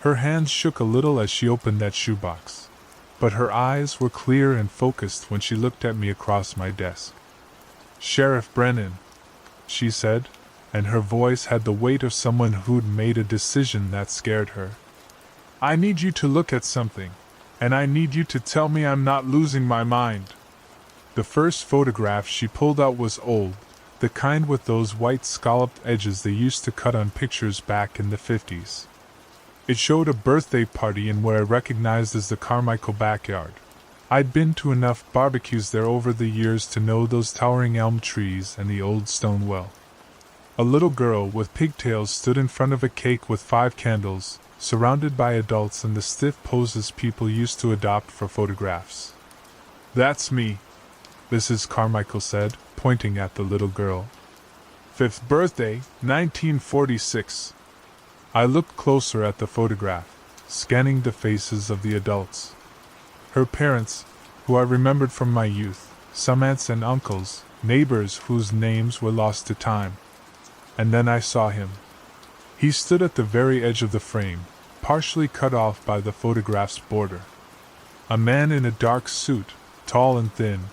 Her hands shook a little as she opened that shoebox, but her eyes were clear and focused when she looked at me across my desk. "Sheriff Brennan," she said, and her voice had the weight of someone who'd made a decision that scared her. "I need you to look at something, and I need you to tell me I'm not losing my mind." The first photograph she pulled out was old, the kind with those white scalloped edges they used to cut on pictures back in the 50s. It showed a birthday party in what I recognized as the Carmichael backyard. I'd been to enough barbecues there over the years to know those towering elm trees and the old stone well. A little girl with pigtails stood in front of a cake with 5 candles, surrounded by adults in the stiff poses people used to adopt for photographs. "That's me," Mrs. Carmichael said, pointing at the little girl. "5th birthday, 1946. I looked closer at the photograph, scanning the faces of the adults. Her parents, who I remembered from my youth, some aunts and uncles, neighbors whose names were lost to time. And then I saw him. He stood at the very edge of the frame, partially cut off by the photograph's border. A man in a dark suit, tall and thin,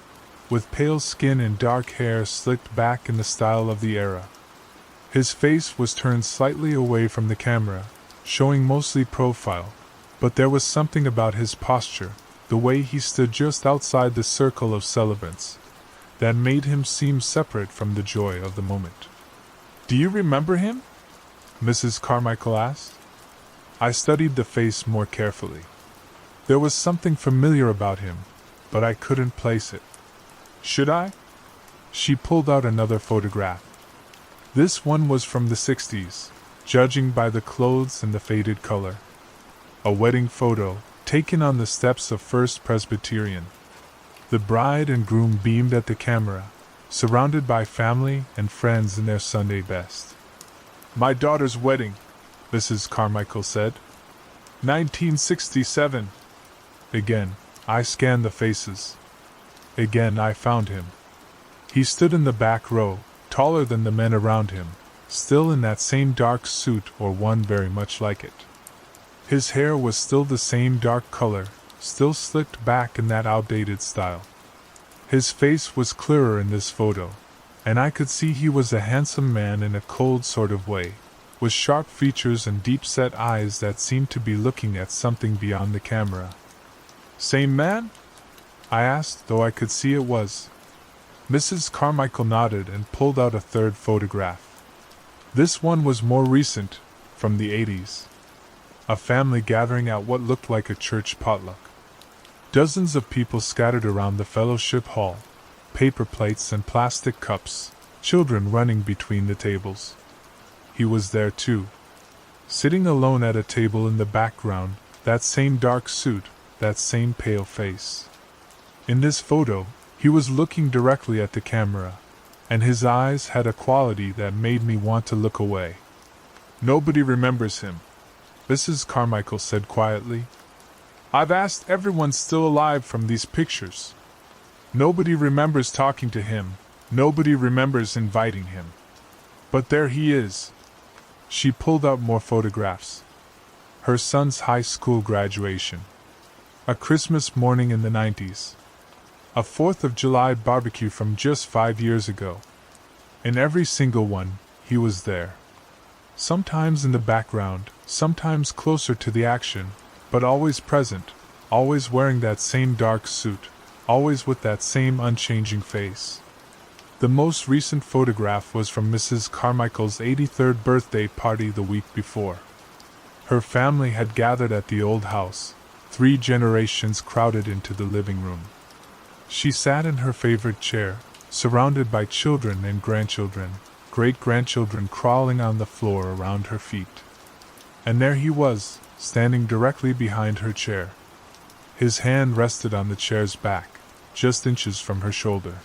with pale skin and dark hair slicked back in the style of the era. His face was turned slightly away from the camera, showing mostly profile, but there was something about his posture, the way he stood just outside the circle of celebrants, that made him seem separate from the joy of the moment. "Do you remember him?" Mrs. Carmichael asked. I studied the face more carefully. There was something familiar about him, but I couldn't place it. "Should I?" She pulled out another photograph. This one was from the 60s, judging by the clothes and the faded color. A wedding photo, taken on the steps of First Presbyterian. The bride and groom beamed at the camera, surrounded by family and friends in their Sunday best. "My daughter's wedding," Mrs. Carmichael said. 1967. Again, I scanned the faces. Again I found him. He stood in the back row, taller than the men around him, still in that same dark suit or one very much like it. His hair was still the same dark color, still slicked back in that outdated style. His face was clearer in this photo, and I could see he was a handsome man in a cold sort of way, with sharp features and deep-set eyes that seemed to be looking at something beyond the camera. "Same man?" I asked, though I could see it was. Mrs. Carmichael nodded and pulled out a third photograph. This one was more recent, from the 80s. A family gathering at what looked like a church potluck. Dozens of people scattered around the fellowship hall, paper plates and plastic cups, children running between the tables. He was there too. Sitting alone at a table in the background, that same dark suit, that same pale face. In this photo, he was looking directly at the camera, and his eyes had a quality that made me want to look away. "Nobody remembers him," Mrs. Carmichael said quietly. "I've asked everyone still alive from these pictures. Nobody remembers talking to him, nobody remembers inviting him. But there he is." She pulled out more photographs. Her son's high school graduation. A Christmas morning in the 90s. A 4th of July barbecue from just 5 years ago. In every single one, he was there. Sometimes in the background, sometimes closer to the action, but always present, always wearing that same dark suit, always with that same unchanging face. The most recent photograph was from Mrs. Carmichael's 83rd birthday party the week before. Her family had gathered at the old house, 3 generations crowded into the living room. She sat in her favorite chair, surrounded by children and grandchildren, great-grandchildren crawling on the floor around her feet. And there he was, standing directly behind her chair. His hand rested on the chair's back, just inches from her shoulder.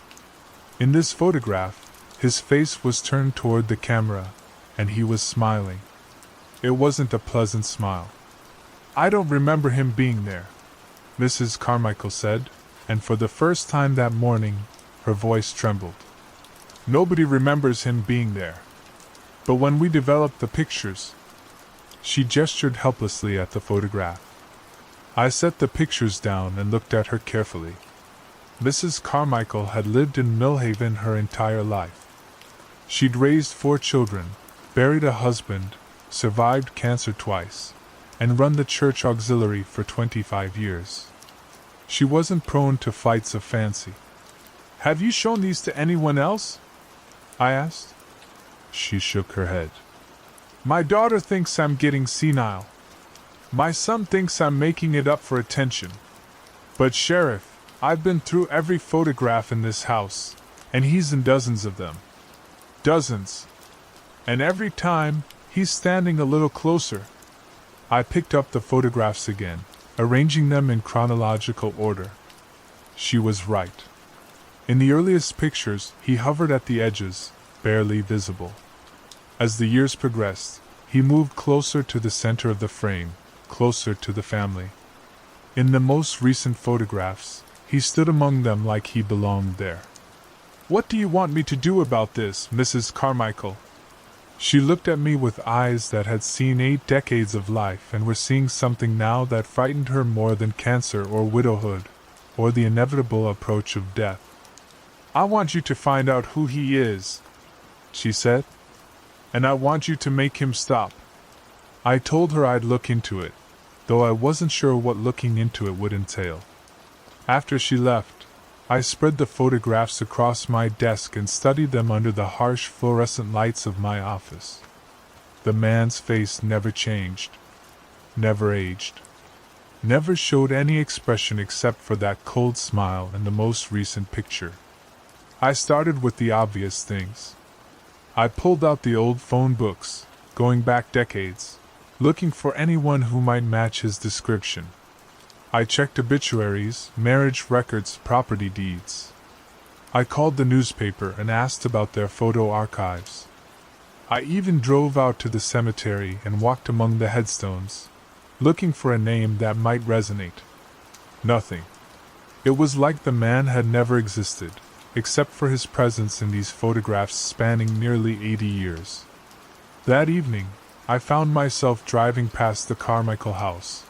In this photograph, his face was turned toward the camera, and he was smiling. It wasn't a pleasant smile. "I don't remember him being there," Mrs. Carmichael said, and for the first time that morning, her voice trembled. "Nobody remembers him being there. But when we developed the pictures..." She gestured helplessly at the photograph. I set the pictures down and looked at her carefully. Mrs. Carmichael had lived in Millhaven her entire life. She'd raised 4 children, buried a husband, survived cancer twice, and run the church auxiliary for 25 years. She wasn't prone to fights of fancy. "Have you shown these to anyone else?" I asked. She shook her head. "My daughter thinks I'm getting senile. My son thinks I'm making it up for attention. But Sheriff, I've been through every photograph in this house, and he's in dozens of them. Dozens. And every time, he's standing a little closer." I picked up the photographs again, arranging them in chronological order. She was right. In the earliest pictures, he hovered at the edges, barely visible. As the years progressed, he moved closer to the center of the frame, closer to the family. In the most recent photographs, he stood among them like he belonged there. "What do you want me to do about this, Mrs. Carmichael?" She looked at me with eyes that had seen 8 decades of life and were seeing something now that frightened her more than cancer or widowhood, or the inevitable approach of death. "I want you to find out who he is," she said. "And I want you to make him stop." I told her I'd look into it, though I wasn't sure what looking into it would entail. After she left, I spread the photographs across my desk and studied them under the harsh fluorescent lights of my office. The man's face never changed, never aged, never showed any expression except for that cold smile in the most recent picture. I started with the obvious things. I pulled out the old phone books, going back decades, looking for anyone who might match his description. I checked obituaries, marriage records, property deeds. I called the newspaper and asked about their photo archives. I even drove out to the cemetery and walked among the headstones, looking for a name that might resonate. Nothing. It was like the man had never existed, except for his presence in these photographs spanning nearly 80 years. That evening, I found myself driving past the Carmichael house.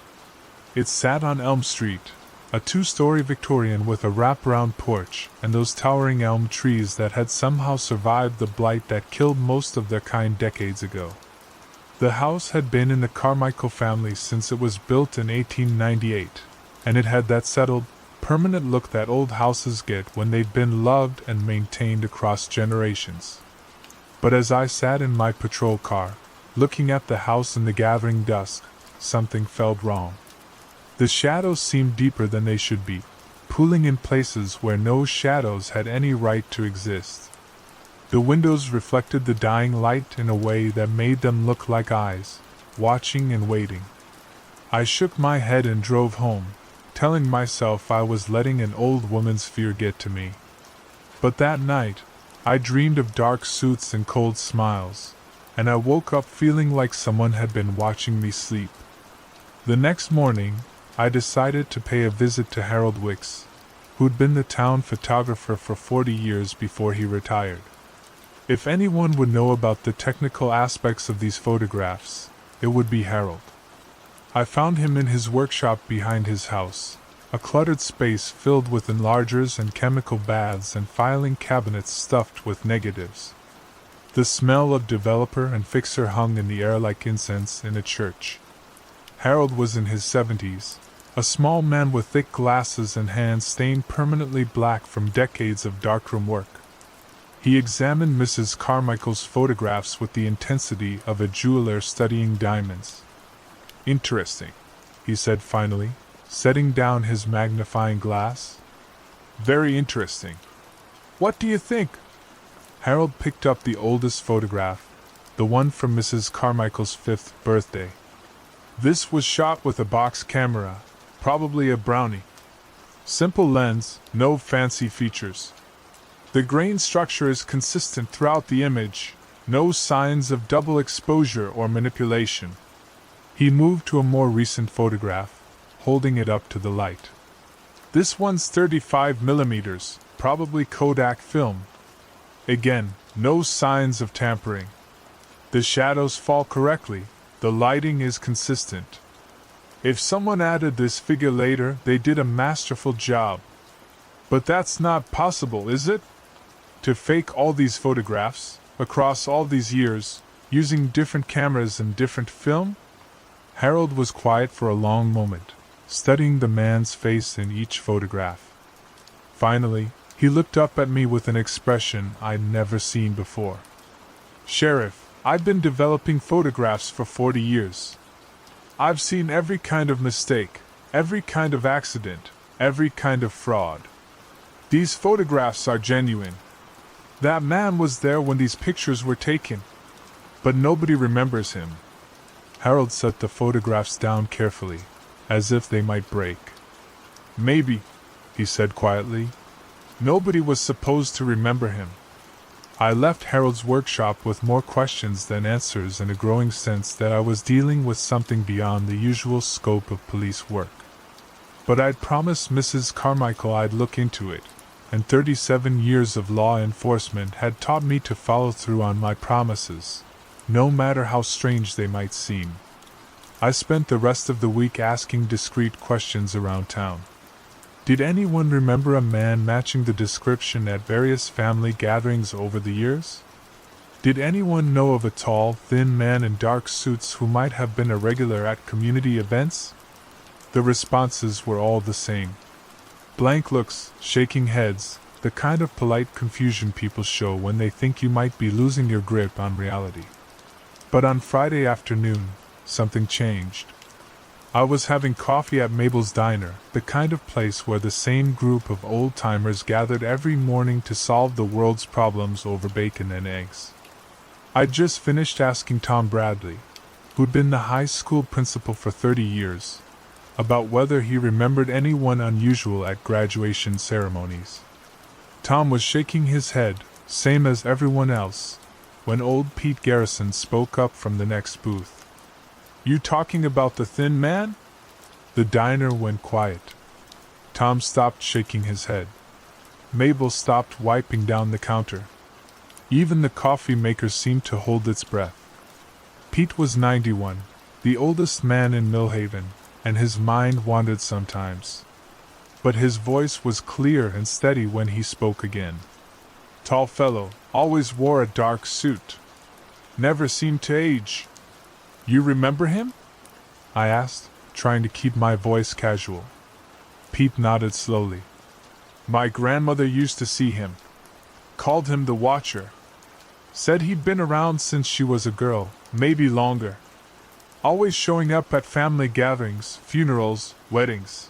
It sat on Elm Street, a 2-story Victorian with a wraparound porch and those towering elm trees that had somehow survived the blight that killed most of their kind decades ago. The house had been in the Carmichael family since it was built in 1898, and it had that settled, permanent look that old houses get when they've been loved and maintained across generations. But as I sat in my patrol car, looking at the house in the gathering dusk, something felt wrong. The shadows seemed deeper than they should be, pooling in places where no shadows had any right to exist. The windows reflected the dying light in a way that made them look like eyes, watching and waiting. I shook my head and drove home, telling myself I was letting an old woman's fear get to me. But that night, I dreamed of dark suits and cold smiles, and I woke up feeling like someone had been watching me sleep. The next morning, I decided to pay a visit to Harold Wicks, who'd been the town photographer for 40 years before he retired. If anyone would know about the technical aspects of these photographs, it would be Harold. I found him in his workshop behind his house, a cluttered space filled with enlargers and chemical baths and filing cabinets stuffed with negatives. The smell of developer and fixer hung in the air like incense in a church. Harold was in his 70s, a small man with thick glasses and hands stained permanently black from decades of darkroom work. He examined Mrs. Carmichael's photographs with the intensity of a jeweler studying diamonds. "Interesting," he said finally, setting down his magnifying glass. "Very interesting. What do you think? Harold picked up the oldest photograph, the one from Mrs. Carmichael's 5th birthday. This was shot with a box camera, probably a Brownie. Simple lens, no fancy features. The grain structure is consistent throughout the image, no signs of double exposure or manipulation. He moved to a more recent photograph, holding it up to the light. This one's 35 millimeters, probably Kodak film. Again, no signs of tampering. The shadows fall correctly, the lighting is consistent. If someone added this figure later, they did a masterful job. But that's not possible, is it? To fake all these photographs, across all these years, using different cameras and different film? Harold was quiet for a long moment, studying the man's face in each photograph. Finally, he looked up at me with an expression I'd never seen before. Sheriff, I've been developing photographs for 40 years. I've seen every kind of mistake, every kind of accident, every kind of fraud. These photographs are genuine. That man was there when these pictures were taken. But nobody remembers him. Harold set the photographs down carefully, as if they might break. Maybe, he said quietly. Nobody was supposed to remember him. I left Harold's workshop with more questions than answers and a growing sense that I was dealing with something beyond the usual scope of police work. But I'd promised Mrs. Carmichael I'd look into it, and 37 years of law enforcement had taught me to follow through on my promises, no matter how strange they might seem. I spent the rest of the week asking discreet questions around town. Did anyone remember a man matching the description at various family gatherings over the years? Did anyone know of a tall, thin man in dark suits who might have been a regular at community events? The responses were all the same. Blank looks, shaking heads, the kind of polite confusion people show when they think you might be losing your grip on reality. But on Friday afternoon, something changed. I was having coffee at Mabel's Diner, the kind of place where the same group of old-timers gathered every morning to solve the world's problems over bacon and eggs. I'd just finished asking Tom Bradley, who'd been the high school principal for 30 years, about whether he remembered anyone unusual at graduation ceremonies. Tom was shaking his head, same as everyone else, when old Pete Garrison spoke up from the next booth. You talking about the thin man? The diner went quiet. Tom stopped shaking his head. Mabel stopped wiping down the counter. Even the coffee maker seemed to hold its breath. Pete was 91, the oldest man in Millhaven, and his mind wandered sometimes. But his voice was clear and steady when he spoke again. Tall fellow, always wore a dark suit. Never seemed to age. You remember him? I asked, trying to keep my voice casual. Pete nodded slowly. My grandmother used to see him. Called him the Watcher. Said he'd been around since she was a girl, maybe longer. Always showing up at family gatherings, funerals, weddings.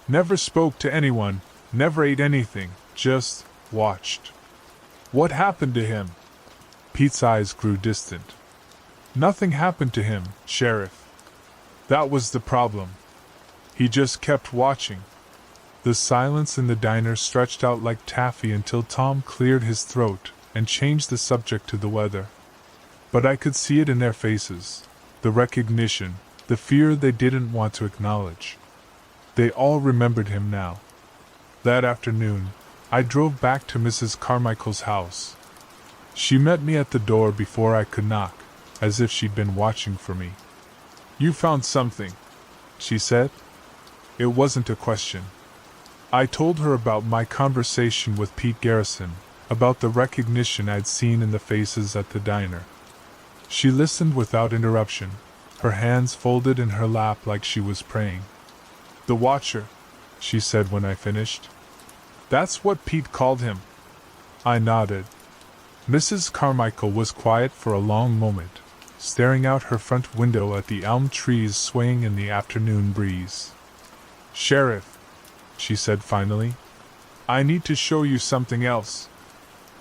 Never spoke to anyone, never ate anything, just watched. What happened to him? Pete's eyes grew distant. Nothing happened to him, Sheriff. That was the problem. He just kept watching. The silence in the diner stretched out like taffy until Tom cleared his throat and changed the subject to the weather. But I could see it in their faces, the recognition, the fear they didn't want to acknowledge. They all remembered him now. That afternoon, I drove back to Mrs. Carmichael's house. She met me at the door before I could knock, as if she'd been watching for me. You found something, she said. It wasn't a question. I told her about my conversation with Pete Garrison, about the recognition I'd seen in the faces at the diner. She listened without interruption, her hands folded in her lap like she was praying. The Watcher, she said when I finished. That's what Pete called him. I nodded. Mrs. Carmichael was quiet for a long moment, staring out her front window at the elm trees swaying in the afternoon breeze. Sheriff, she said finally, I need to show you something else.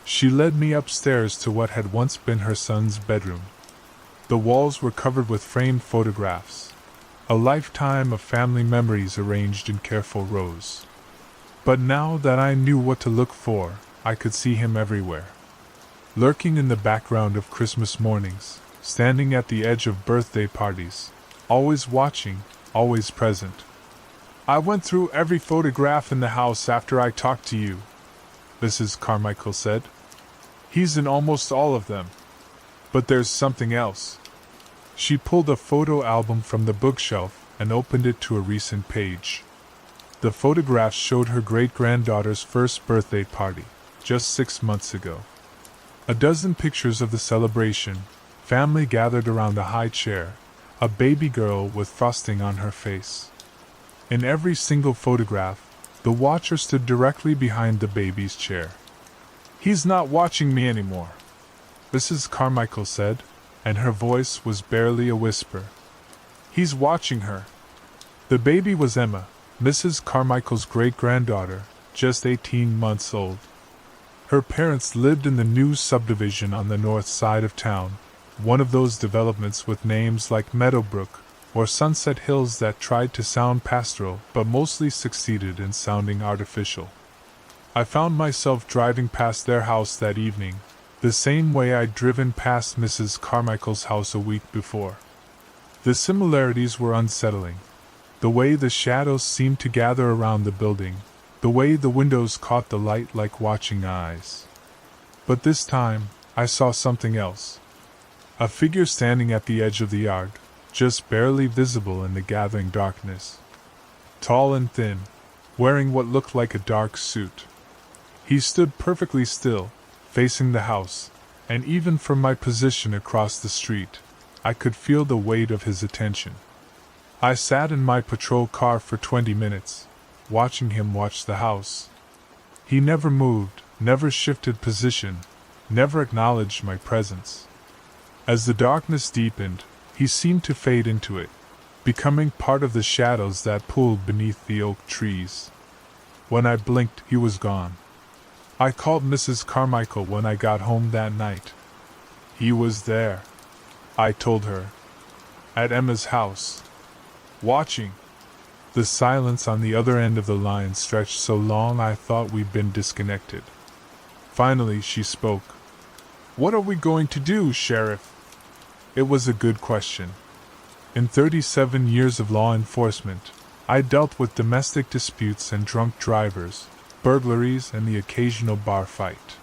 She led me upstairs to what had once been her son's bedroom. The walls were covered with framed photographs, a lifetime of family memories arranged in careful rows. But now that I knew what to look for, I could see him everywhere. Lurking in the background of Christmas mornings, standing at the edge of birthday parties, always watching, always present. I went through every photograph in the house after I talked to you, Mrs. Carmichael said. He's in almost all of them. But there's something else. She pulled a photo album from the bookshelf and opened it to a recent page. The photographs showed her great-granddaughter's first birthday party, just 6 months ago. A dozen pictures of the celebration, family gathered around the high chair, a baby girl with frosting on her face. In every single photograph, the watcher stood directly behind the baby's chair. He's not watching me anymore, Mrs. Carmichael said, and her voice was barely a whisper. He's watching her. The baby was Emma, Mrs. Carmichael's great-granddaughter, just 18 months old. Her parents lived in the new subdivision on the north side of town, one of those developments with names like Meadowbrook or Sunset Hills that tried to sound pastoral but mostly succeeded in sounding artificial. I found myself driving past their house that evening, the same way I'd driven past Mrs. Carmichael's house a week before. The similarities were unsettling. The way the shadows seemed to gather around the building, the way the windows caught the light like watching eyes. But this time, I saw something else. A figure standing at the edge of the yard, just barely visible in the gathering darkness. Tall and thin, wearing what looked like a dark suit. He stood perfectly still, facing the house, and even from my position across the street, I could feel the weight of his attention. I sat in my patrol car for 20 minutes, watching him watch the house. He never moved, never shifted position, never acknowledged my presence. As the darkness deepened, he seemed to fade into it, becoming part of the shadows that pooled beneath the oak trees. When I blinked, he was gone. I called Mrs. Carmichael when I got home that night. He was there, I told her, at Emma's house, watching. The silence on the other end of the line stretched so long I thought we'd been disconnected. Finally, she spoke. "What are we going to do, Sheriff?" It was a good question. In 37 years of law enforcement, I dealt with domestic disputes and drunk drivers, burglaries and the occasional bar fight.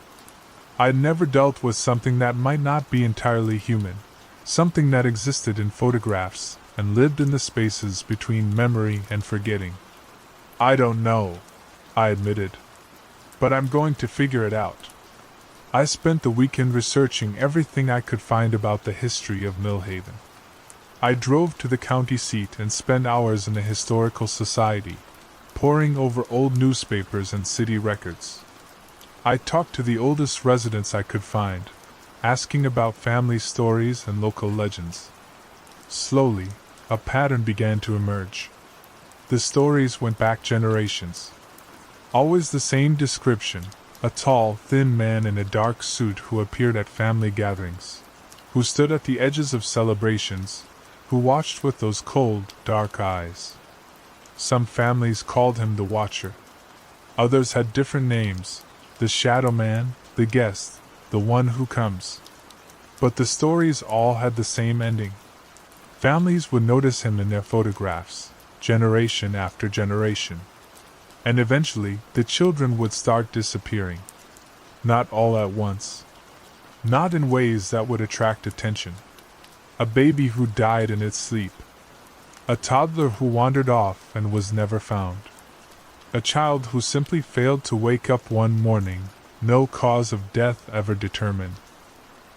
I'd never dealt with something that might not be entirely human, something that existed in photographs and lived in the spaces between memory and forgetting. "I don't know," I admitted. "But I'm going to figure it out." I spent the weekend researching everything I could find about the history of Millhaven. I drove to the county seat and spent hours in the historical society, poring over old newspapers and city records. I talked to the oldest residents I could find, asking about family stories and local legends. Slowly, a pattern began to emerge. The stories went back generations. Always the same description, a tall, thin man in a dark suit who appeared at family gatherings, who stood at the edges of celebrations, who watched with those cold, dark eyes. Some families called him the Watcher. Others had different names, the Shadow Man, the Guest, the One Who Comes. But the stories all had the same ending. Families would notice him in their photographs, generation after generation. And eventually, the children would start disappearing. Not all at once. Not in ways that would attract attention. A baby who died in its sleep. A toddler who wandered off and was never found. A child who simply failed to wake up one morning, no cause of death ever determined.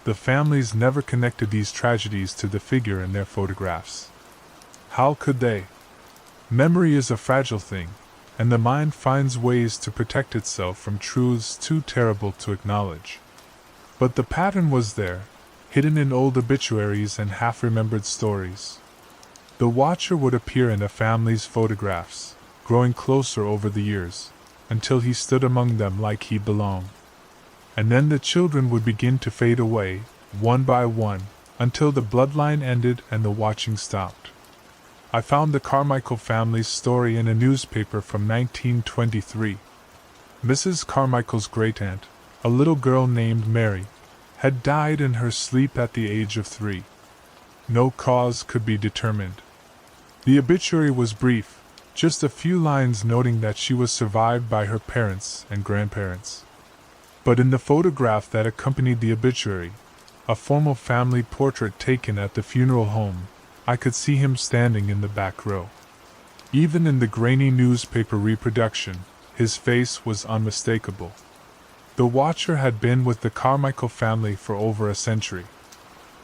The families never connected these tragedies to the figure in their photographs. How could they? Memory is a fragile thing, and the mind finds ways to protect itself from truths too terrible to acknowledge. But the pattern was there, hidden in old obituaries and half-remembered stories. The Watcher would appear in a family's photographs, growing closer over the years, until he stood among them like he belonged. And then the children would begin to fade away, one by one, until the bloodline ended and the watching stopped. I found the Carmichael family's story in a newspaper from 1923. Mrs. Carmichael's great-aunt, a little girl named Mary, had died in her sleep at the age of 3. No cause could be determined. The obituary was brief, just a few lines noting that she was survived by her parents and grandparents. But in the photograph that accompanied the obituary, a formal family portrait taken at the funeral home, I could see him standing in the back row. Even in the grainy newspaper reproduction, his face was unmistakable. The watcher had been with the Carmichael family for over a century.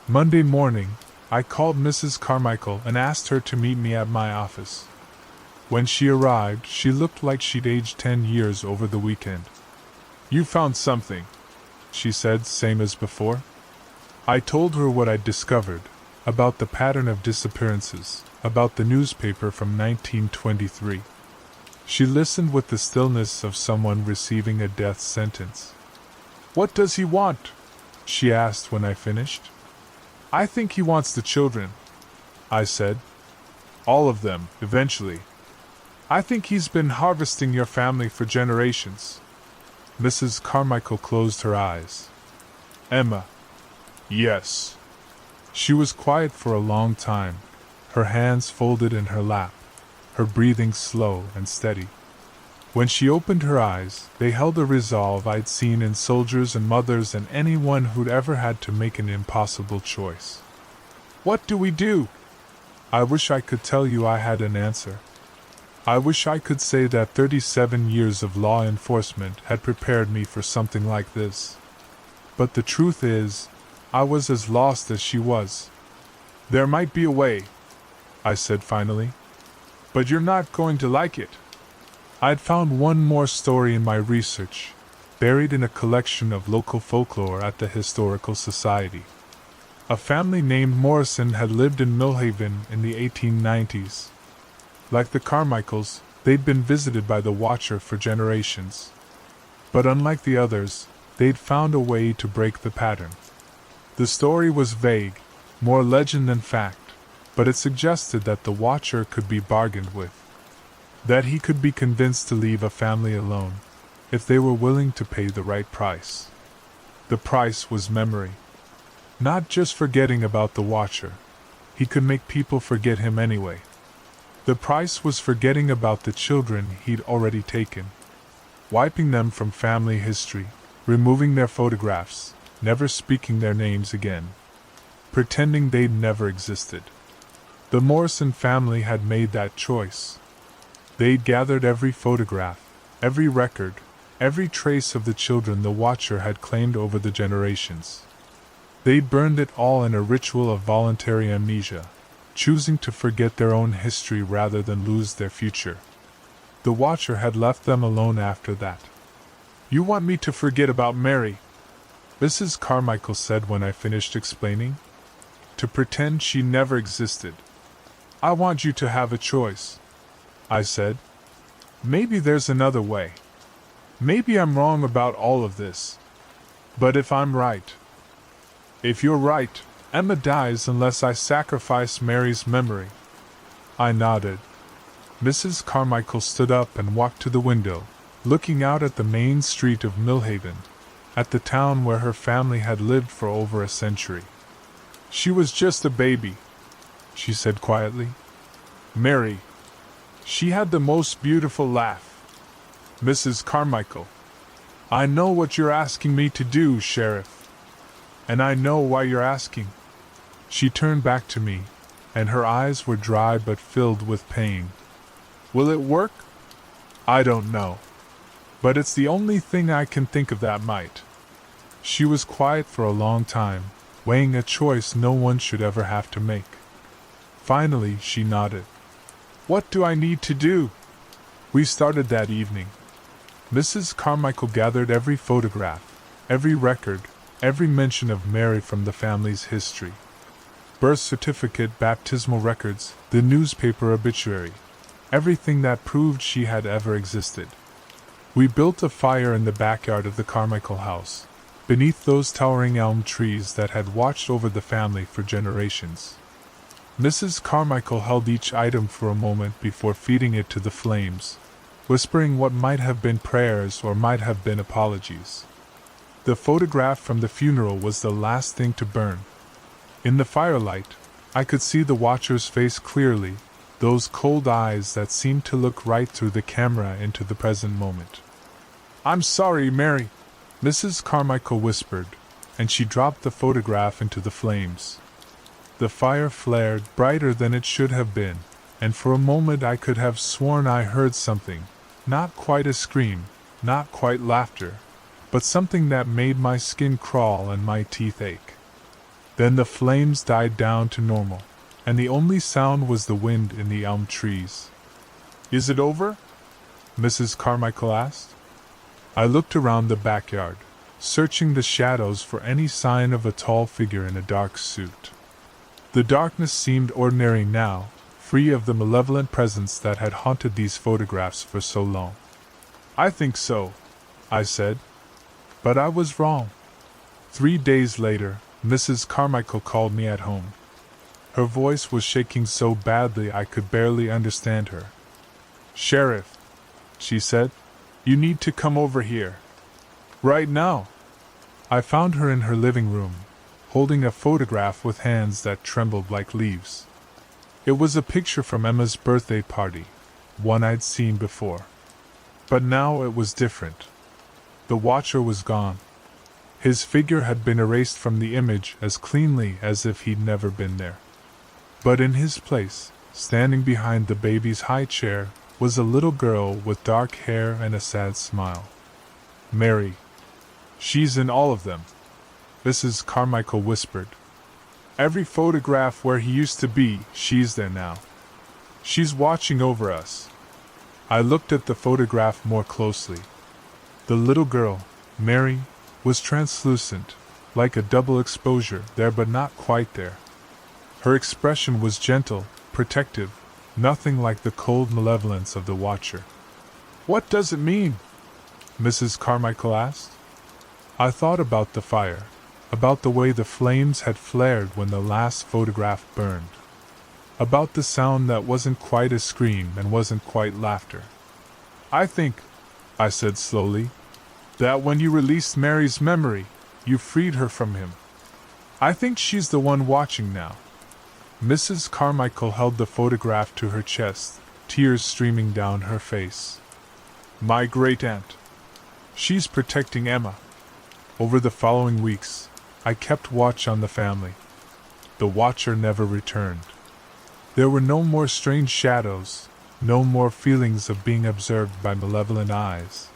Monday morning, I called Mrs. Carmichael and asked her to meet me at my office. When she arrived, she looked like she'd aged 10 years over the weekend. "You found something," she said, same as before. I told her what I'd discovered, about the pattern of disappearances, about the newspaper from 1923. She listened with the stillness of someone receiving a death sentence. "What does he want?" she asked when I finished. "I think he wants the children," I said. "All of them, eventually. I think he's been harvesting your family for generations." Mrs. Carmichael closed her eyes. "Emma." "Yes." She was quiet for a long time, her hands folded in her lap, her breathing slow and steady. When she opened her eyes, they held a resolve I'd seen in soldiers and mothers and anyone who'd ever had to make an impossible choice. "What do we do?" I wish I could tell you I had an answer. I wish I could say that 37 years of law enforcement had prepared me for something like this. But the truth is, I was as lost as she was. "There might be a way," I said finally. "But you're not going to like it." I'd found one more story in my research, buried in a collection of local folklore at the Historical Society. A family named Morrison had lived in Millhaven in the 1890s. Like the Carmichaels, they'd been visited by the Watcher for generations. But unlike the others, they'd found a way to break the pattern. The story was vague, more legend than fact, but it suggested that the Watcher could be bargained with. That he could be convinced to leave a family alone, if they were willing to pay the right price. The price was memory. Not just forgetting about the Watcher. He could make people forget him anyway. The price was forgetting about the children he'd already taken. Wiping them from family history, removing their photographs, never speaking their names again. Pretending they'd never existed. The Morrison family had made that choice. They'd gathered every photograph, every record, every trace of the children the Watcher had claimed over the generations. They'd burned it all in a ritual of voluntary amnesia, choosing to forget their own history rather than lose their future. The Watcher had left them alone after that. "You want me to forget about Mary?" Mrs. Carmichael said when I finished explaining. "To pretend she never existed. I want you to have a choice," I said. "Maybe there's another way. Maybe I'm wrong about all of this. But if I'm right, if you're right, Emma dies unless I sacrifice Mary's memory." I nodded. Mrs. Carmichael stood up and walked to the window, looking out at the main street of Millhaven, at the town where her family had lived for over a century. "She was just a baby," she said quietly. "Mary. She had the most beautiful laugh." "Mrs. Carmichael, I know what you're asking me to do, Sheriff. And I know why you're asking." She turned back to me, and her eyes were dry but filled with pain. "Will it work? I don't know. But it's the only thing I can think of that might." She was quiet for a long time, weighing a choice no one should ever have to make. Finally, she nodded. "What do I need to do?" We started that evening. Mrs. Carmichael gathered every photograph, every record, every mention of Mary from the family's history. Birth certificate, baptismal records, the newspaper obituary, everything that proved she had ever existed. We built a fire in the backyard of the Carmichael house, beneath those towering elm trees that had watched over the family for generations. Mrs. Carmichael held each item for a moment before feeding it to the flames, whispering what might have been prayers or might have been apologies. The photograph from the funeral was the last thing to burn. In the firelight, I could see the watcher's face clearly, those cold eyes that seemed to look right through the camera into the present moment. "I'm sorry, Mary," Mrs. Carmichael whispered, and she dropped the photograph into the flames. The fire flared brighter than it should have been, and for a moment I could have sworn I heard something, not quite a scream, not quite laughter, but something that made my skin crawl and my teeth ache. Then the flames died down to normal, and the only sound was the wind in the elm trees. "Is it over?" Mrs. Carmichael asked. I looked around the backyard, searching the shadows for any sign of a tall figure in a dark suit. The darkness seemed ordinary now, free of the malevolent presence that had haunted these photographs for so long. "I think so," I said. But I was wrong. 3 days later, Mrs. Carmichael called me at home. Her voice was shaking so badly I could barely understand her. "Sheriff," she said, "you need to come over here. Right now." I found her in her living room, holding a photograph with hands that trembled like leaves. It was a picture from Emma's birthday party, one I'd seen before. But now it was different. The watcher was gone. His figure had been erased from the image as cleanly as if he'd never been there. But in his place, standing behind the baby's high chair, was a little girl with dark hair and a sad smile. "Mary. She's in all of them," Mrs. Carmichael whispered. "Every photograph where he used to be, she's there now. She's watching over us." I looked at the photograph more closely. The little girl, Mary, was translucent, like a double exposure, there but not quite there. Her expression was gentle, protective, nothing like the cold malevolence of the watcher. "What does it mean?" Mrs. Carmichael asked. I thought about the fire, about the way the flames had flared when the last photograph burned, about the sound that wasn't quite a scream and wasn't quite laughter. "I think," I said slowly, "that when you released Mary's memory, you freed her from him. I think she's the one watching now." Mrs. Carmichael held the photograph to her chest, tears streaming down her face. "My great-aunt. She's protecting Emma." Over the following weeks, I kept watch on the family. The watcher never returned. There were no more strange shadows, no more feelings of being observed by malevolent eyes.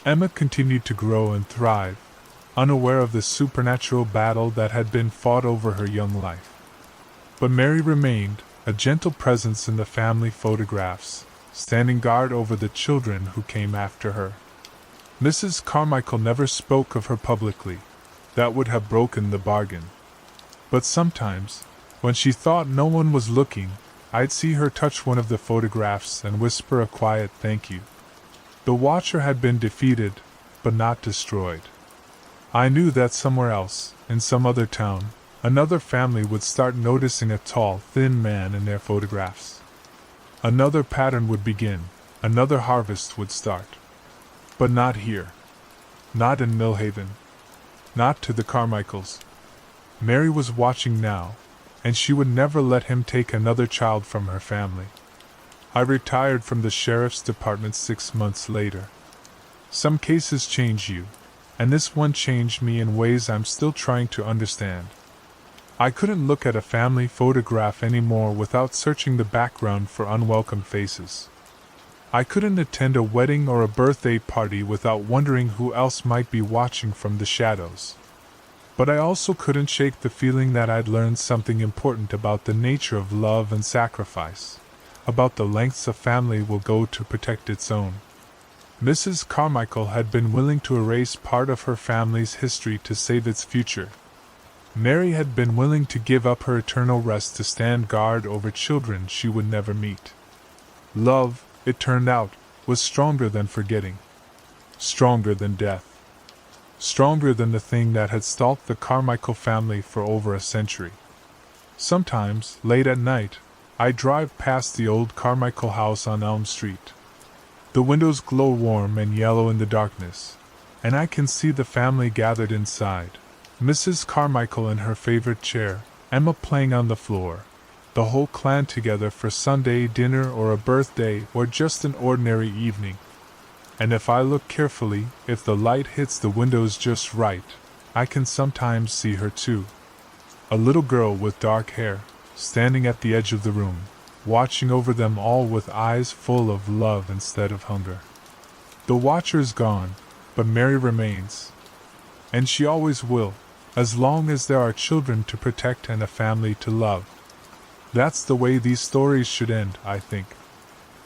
Emma continued to grow and thrive, unaware of the supernatural battle that had been fought over her young life. But Mary remained, a gentle presence in the family photographs, standing guard over the children who came after her. Mrs. Carmichael never spoke of her publicly. That would have broken the bargain. But sometimes, when she thought no one was looking, I'd see her touch one of the photographs and whisper a quiet thank you. The watcher had been defeated, but not destroyed. I knew that somewhere else, in some other town, another family would start noticing a tall, thin man in their photographs. Another pattern would begin, another harvest would start. But not here. Not in Millhaven. Not to the Carmichaels. Mary was watching now, and she would never let him take another child from her family. I retired from the sheriff's department 6 months later. Some cases change you, and this one changed me in ways I'm still trying to understand. I couldn't look at a family photograph anymore without searching the background for unwelcome faces. I couldn't attend a wedding or a birthday party without wondering who else might be watching from the shadows. But I also couldn't shake the feeling that I'd learned something important about the nature of love and sacrifice, about the lengths a family will go to protect its own. Mrs. Carmichael had been willing to erase part of her family's history to save its future. Mary had been willing to give up her eternal rest to stand guard over children she would never meet. Love, it turned out, was stronger than forgetting. stronger than death. Stronger than the thing that had stalked the Carmichael family for over a century. Sometimes, late at night, I drive past the old Carmichael house on Elm Street. The windows glow warm and yellow in the darkness, and I can see the family gathered inside. Mrs. Carmichael in her favorite chair, Emma playing on the floor, the whole clan together for Sunday dinner or a birthday or just an ordinary evening. And if I look carefully, if the light hits the windows just right, I can sometimes see her too. A little girl with dark hair, standing at the edge of the room, watching over them all with eyes full of love instead of hunger. The watcher's gone, but Mary remains. And she always will, as long as there are children to protect and a family to love. That's the way these stories should end, I think.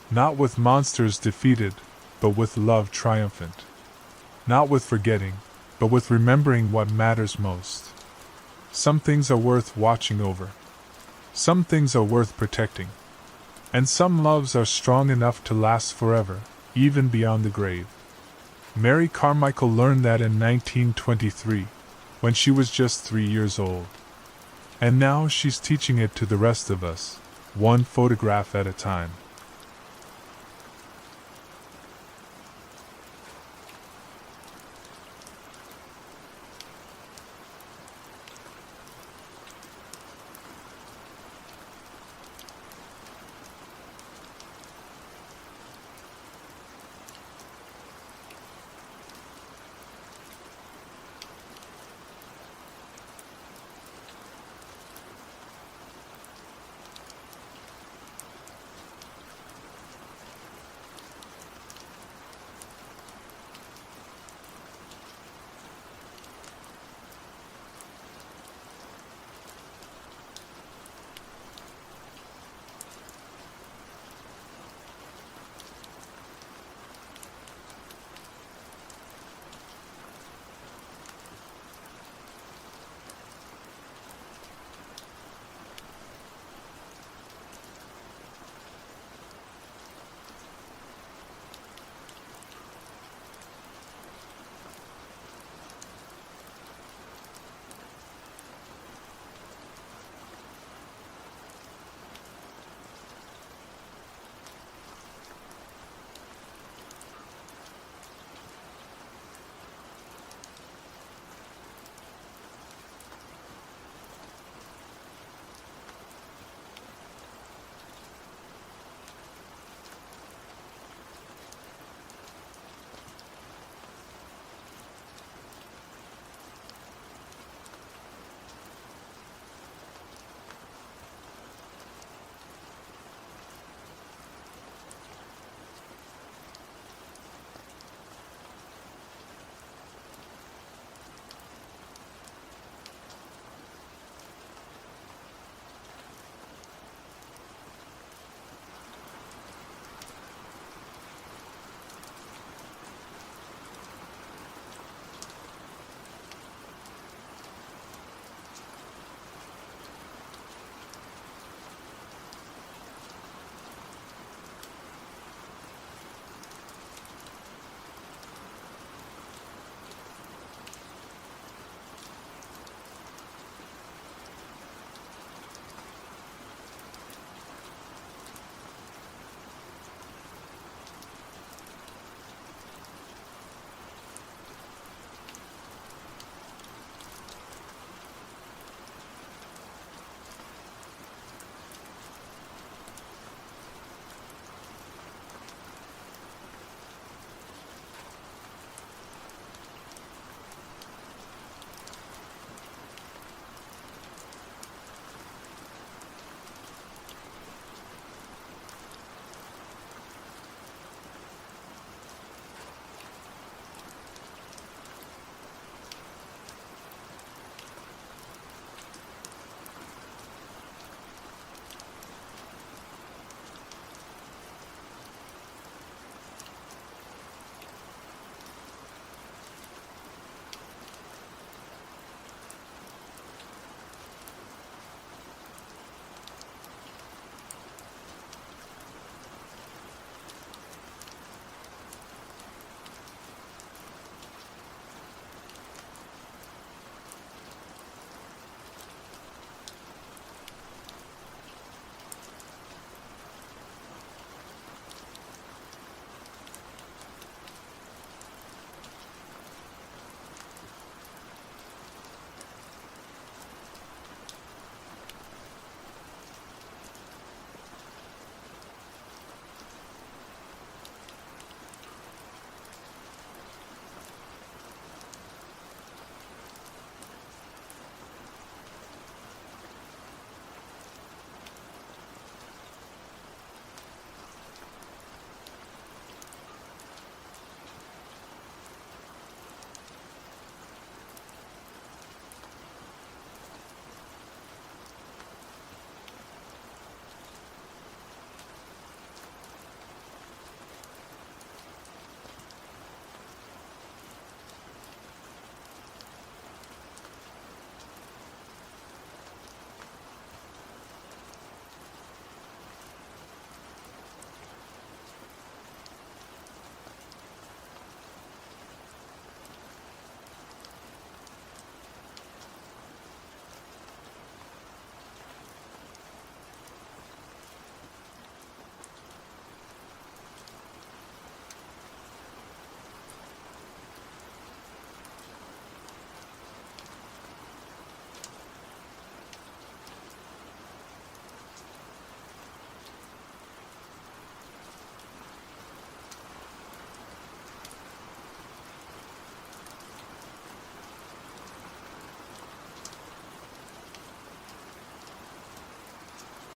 Not with monsters defeated, but with love triumphant. Not with forgetting, but with remembering what matters most. Some things are worth watching over. Some things are worth protecting. And some loves are strong enough to last forever, even beyond the grave. Mary Carmichael learned that in 1923, when she was just 3 years old. And now she's teaching it to the rest of us, one photograph at a time.